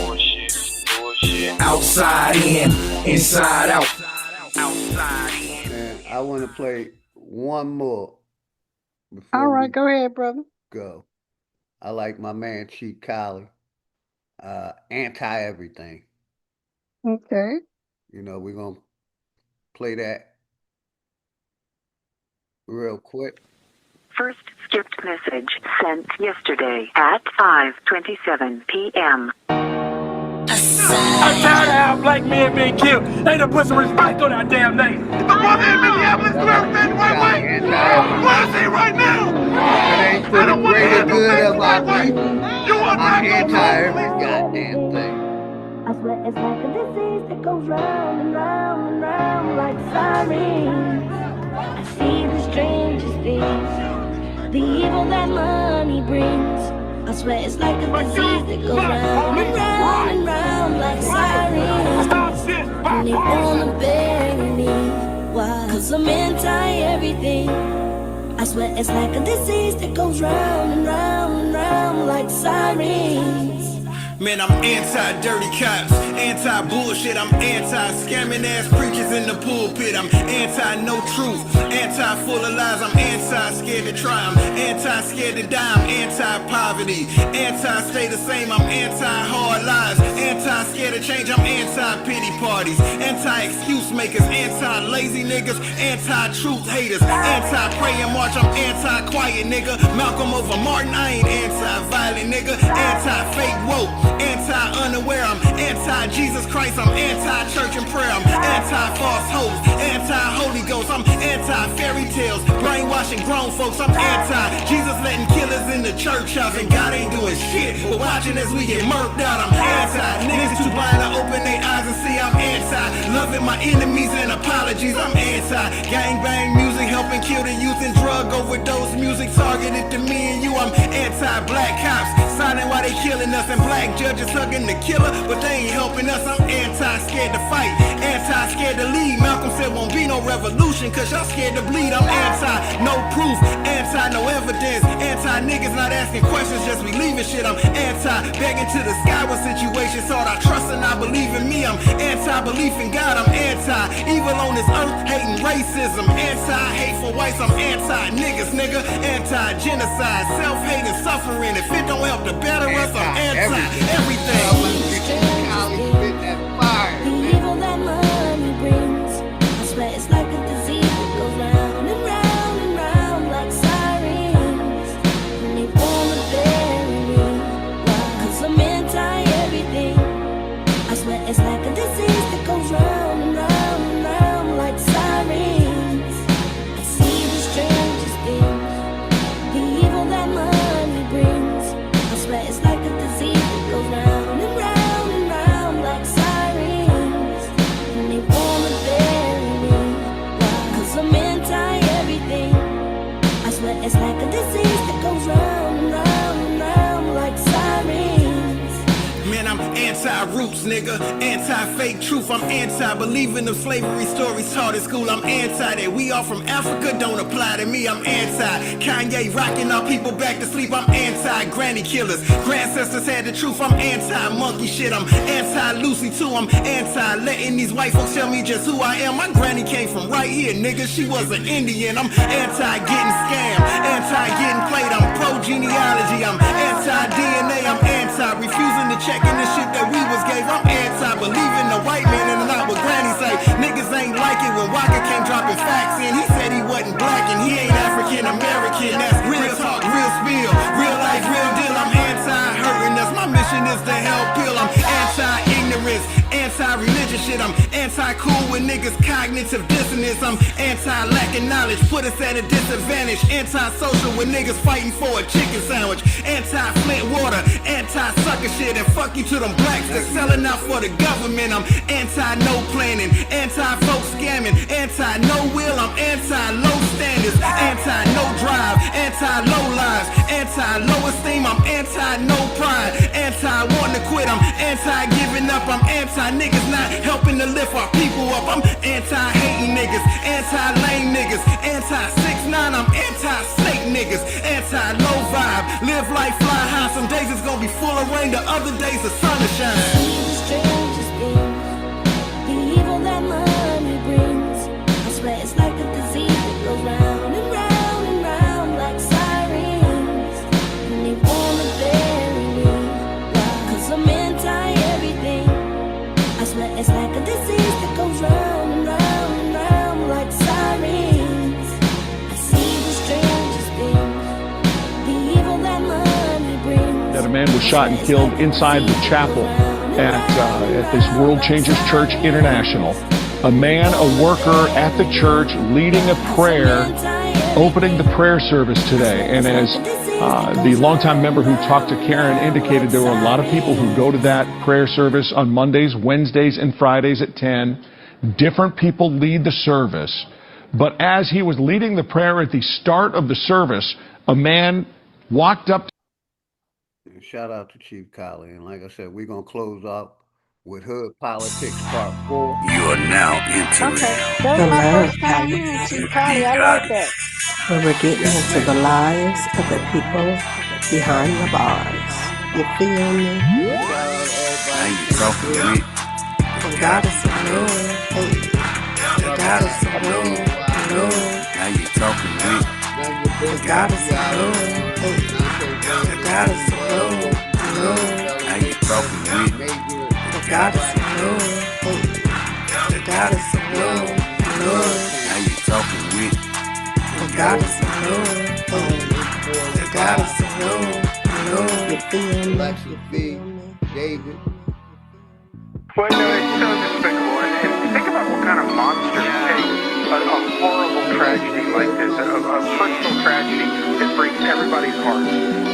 Bullshit. Outside in, inside out. Outside in. And I want to play one more All before right, we go ahead, brother. go. I like my man Chief Collie. Anti-everything. Okay. You know, we're going to play that real quick. First skipped message sent yesterday at 5:27 p.m. I'm tired of how black men being killed. They done put some respect on our damn name. If the brother in Minneapolis do everything the right way, where is he right now? It ain't for the greater good of our people. I'm anti-every goddamn thing. I swear it's like a disease that goes round and round and round like sirens. I see the strangest things, the evil that money brings. I swear it's like a disease that goes round and round and round like sirens. And they wanna bury me. Why? 'Cause I'm anti-everything. I swear it's like a disease that goes round and round and round like sirens. Man, I'm anti-dirty cops, anti-bullshit, I'm anti-scamming ass preachers in the pulpit. I'm anti-no truth, anti-full of lies, I'm anti-scared to try, I'm anti-scared to die, I'm anti-poverty, anti-stay the same, I'm anti-hard lives, anti-scared to change, I'm anti-pity parties, anti-excuse makers, anti-lazy niggas, anti-truth haters, anti-praying march, I'm anti-quiet nigga, Malcolm over Martin, I ain't anti-violent nigga, anti-fake woke, anti-unaware, I'm anti-Jesus Christ, I'm anti-church and prayer, I'm anti-false hopes, anti-Holy Ghost, I'm anti-fairy tales, brainwashing grown folks, I'm anti-Jesus letting killers in the church house, and God ain't doing shit, but watching as we get murked out, I'm anti-niggas too blind to open their eyes and see, I'm anti-loving my enemies and apologies, I'm anti-gangbang music, helping kill the youth and drug overdose music targeted to me and you, I'm anti-black cops, silent while they killing us, and black judges hugging the killer, but they ain't helping us. I'm anti-scared to fight, anti-scared to lead. Malcolm said won't be no revolution, cause y'all scared to bleed. I'm anti-no proof, anti-no evidence, anti-niggas not asking questions, just believing shit. I'm anti-begging to the sky with situations, so I trust and I believe in me. I'm anti-belief in God, I'm anti-evil on this earth, hating racism, anti-hate for whites, I'm anti-niggas, nigga, anti-genocide, self-hate and suffering. If it don't help to better us, I'm anti-everything. The evil that money brings, I swear it's like a disease that goes round and round and round like sirens. And they wanna bury me. Why? 'Cause I'm anti-everything. I swear it's like a disease that goes round and round and round like sirens. I see the strangest things, the evil that money brings. I swear it's like a disease that goes round and round and round like sirens. And they wanna bury me. Why? 'Cause I'm anti-everything. I swear it's like a disease that goes round and round and round like sirens. Man, I'm anti-roots, nigga, anti-fake truth. I'm anti-believing them slavery stories taught in school. I'm anti that we all from Africa don't apply to me. I'm anti-Kanye rocking our people back to sleep. I'm anti-granny killers. Grandcestors had the truth. I'm anti-monkey shit. I'm anti-Lucy too. I'm anti-letting these white folks tell me just who I am. My granny came from right here, nigga. She was an Indian. I'm anti-getting scammed, anti-getting played. I'm pro-genealogy. I'm anti-DNA. I'm anti-refusing to check in the shit that we was gave. I'm anti-believing the white man and not what granny say. Niggas ain't like it when Walker came dropping facts in. He said he wasn't black and he ain't African American. That's real talk, real spill, real life, real deal. I'm anti-hurting us. My mission is to help heal. I'm anti-ignorance, anti-religious shit. I'm anti-cool with niggas cognitive dissonance. I'm anti-lacking knowledge, put us at a disadvantage. Anti-social with niggas fighting for a chicken sandwich. Anti-Flint water, anti-sucker shit. And fuck you to them blacks that's selling out for the government. I'm anti-no planning, anti-vote scamming, anti-no will. I'm anti-low standards, anti-no anti-low lines, anti-low esteem, I'm anti-no pride, anti-wanting to quit, I'm anti-giving up, I'm anti-niggas not helping to lift our people up, I'm anti-hating niggas, anti-lame niggas, anti-6ix9ine, I'm anti-snake niggas, anti-low vibe, live life fly high, some days it's gonna be full of rain, the other days the sun will shine. The evil that money brings, I swear it's like a disease that goes round and round and round like sirens. And they wanna bury me, cause I'm anti-everything. I swear it's like a disease that goes round and round and round like sirens. I see the strangest things, the evil that money brings. That a man was shot and killed inside the chapel at this World Changers Church International. A man, a worker at the church, leading a prayer, opening the prayer service today. And as the longtime member who talked to Karen indicated, there were a lot of people who go to that prayer service on Mondays, Wednesdays, and Fridays at 10. Different people lead the service. But as he was leading the prayer at the start of the service, a man walked up. Shout out to Chief Collie. And like I said, we're going to close out with Hood Politics Part 4. You are now entering That's my first time hearing Chief Collie. I like that. Where we're getting into the lives of the people behind the bars. You feel me? Now you talking to me. The goddess of love, hey. The goddess of love, love. Now you talking to me. The goddess of love, hey. The goddess of love, love. Now you talking to me. The goddess of love, hey. The goddess of love, love. Now you talking to me. The goddess of love, hey. The goddess of love, love. You feel me? David. Well, no, it's so despicable. And think about what kind of monsters take a horrible tragedy like this, a personal tragedy that breaks everybody's heart.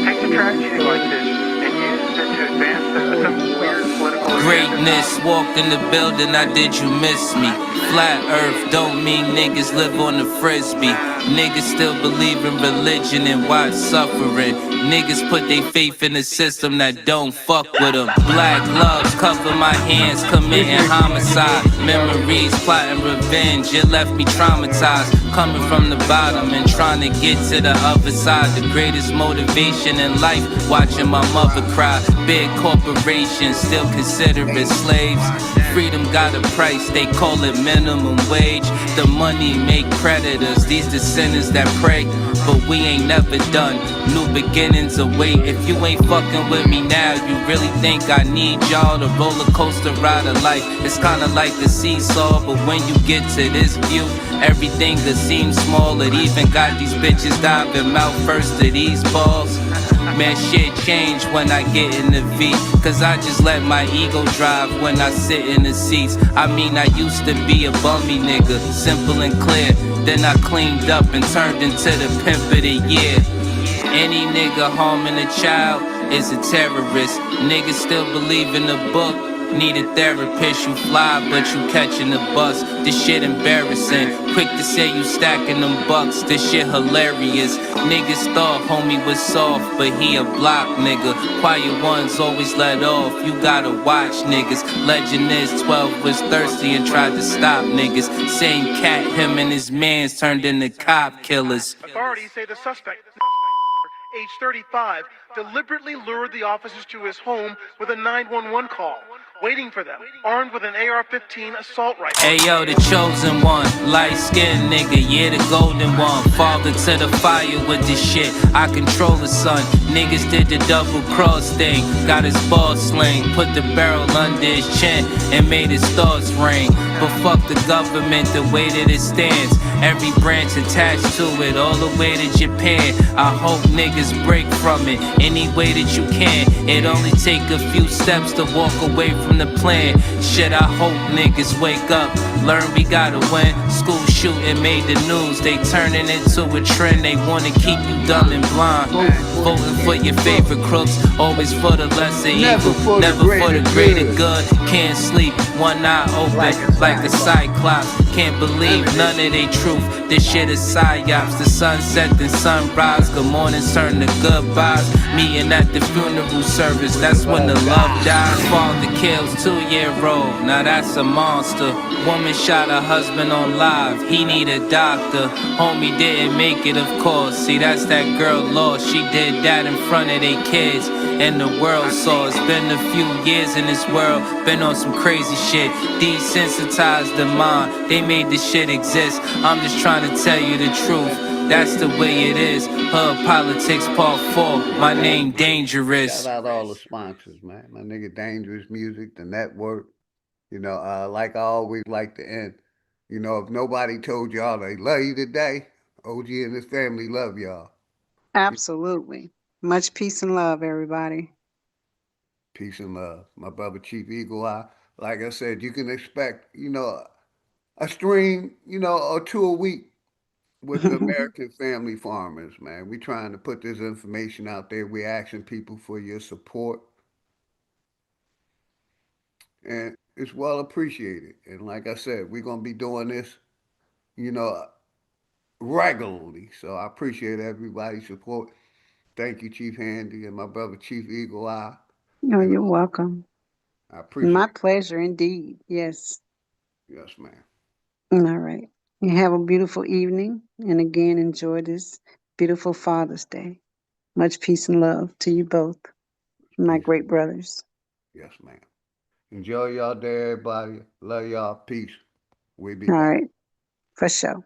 Take a tragedy like this and use it to advance some weird political Greatness walked in the building, I did you miss me? Flat earth don't mean niggas live on the frisbee. Niggas still believe in religion and watch suffering. Niggas put their faith in a system that don't fuck with them. Black gloves cover my hands, committing homicide. Memories plotting revenge, it left me traumatized. Coming from the bottom and trying to get to the other side. The greatest motivation in life, watching my mother cry. Big corporations still consider it slaves. Freedom got a price, they call it minimum wage. The money make predators, these the sinners that pray. But we ain't never done, new beginnings await. If you ain't fucking with me now, you really think I need y'all? The roller coaster ride of life, it's kinda like the seesaw. But when you get to this view, everything that seems small. It even got these bitches diving mouth first to these balls. Man, shit change when I get in the V, cause I just let my ego drive when I sit in the seats. I mean, I used to be a bummy nigga, simple and clear. Then I cleaned up and turned into the pimp of the year. Any nigga harming a child is a terrorist. Niggas still believe in the book. Need a therapist, you fly, but you catching the bus. This shit embarrassing. Quick to say you stacking them bucks. This shit hilarious. Niggas thought homie was soft, but he a block nigga. Quiet ones always let off. You gotta watch niggas. Legend is 12 was thirsty and tried to stop niggas. Same cat, him and his mans turned into cop killers. Authorities say the suspect, age 35, deliberately lured the officers to his home with a 911 call, waiting for them, armed with an AR-15 assault rifle. Hey yo, the chosen one, light-skinned nigga, yeah, the golden one. Father to the fire with this shit, I control the sun. Niggas did the double cross thing, got his ball sling, put the barrel under his chin and made his thoughts ring. But fuck the government, the way that it stands. Every branch attached to it, all the way to Japan. I hope niggas break from it any way that you can. It only take a few steps to walk away from the plan. Shit, I hope niggas wake up, learn we gotta win. School shooting made the news, they turning into a trend. They wanna keep you dumb and blind. Voting for your favorite crooks, always for the lesser evil, never for the greater good. Can't sleep, one eye open like a cyclops. can't believe none of they truth. This shit is psyops. The sunset and sunrise. Good mornings turn to goodbyes. Meeting at the funeral service, that's when the love dies. Father kills 2-year-old, now that's a monster. Woman shot her husband on live, he need a doctor. Homie didn't make it, of course. See, that's that girl lost. She did that in front of their kids, and the world saw. It's been a few years in this world, been on some crazy shit. Desensitized the mind, they made this shit exist. I'm just trying to tell you the truth. That's the way it is. Hood Politics Part 4. My name Dangerous. Shout out all the sponsors, man. My nigga Dangerous Music, the network. Like I always like to end. If nobody told y'all they love you today, OG and his family love y'all. Absolutely. Much peace and love, everybody. Peace and love. My brother Chief Eagle Eye. Like I said, you can expect, a stream, or two a week with the American family farmers, man. We trying to put this information out there. We asking people for your support. And it's well appreciated. And like I said, we're gonna be doing this, you know, regularly. So I appreciate everybody's support. Thank you, Chief Handy, and my brother Chief Eagle Eye. Oh, you're welcome. I My appreciate it. pleasure indeed. Yes. Yes, ma'am. All right. You have a beautiful evening. And again, enjoy this beautiful Father's Day. Much peace and love to you both, my Peace. great brothers. Yes, ma'am. Enjoy y'all day, everybody. Love y'all. Peace. We be All back. right. For sure.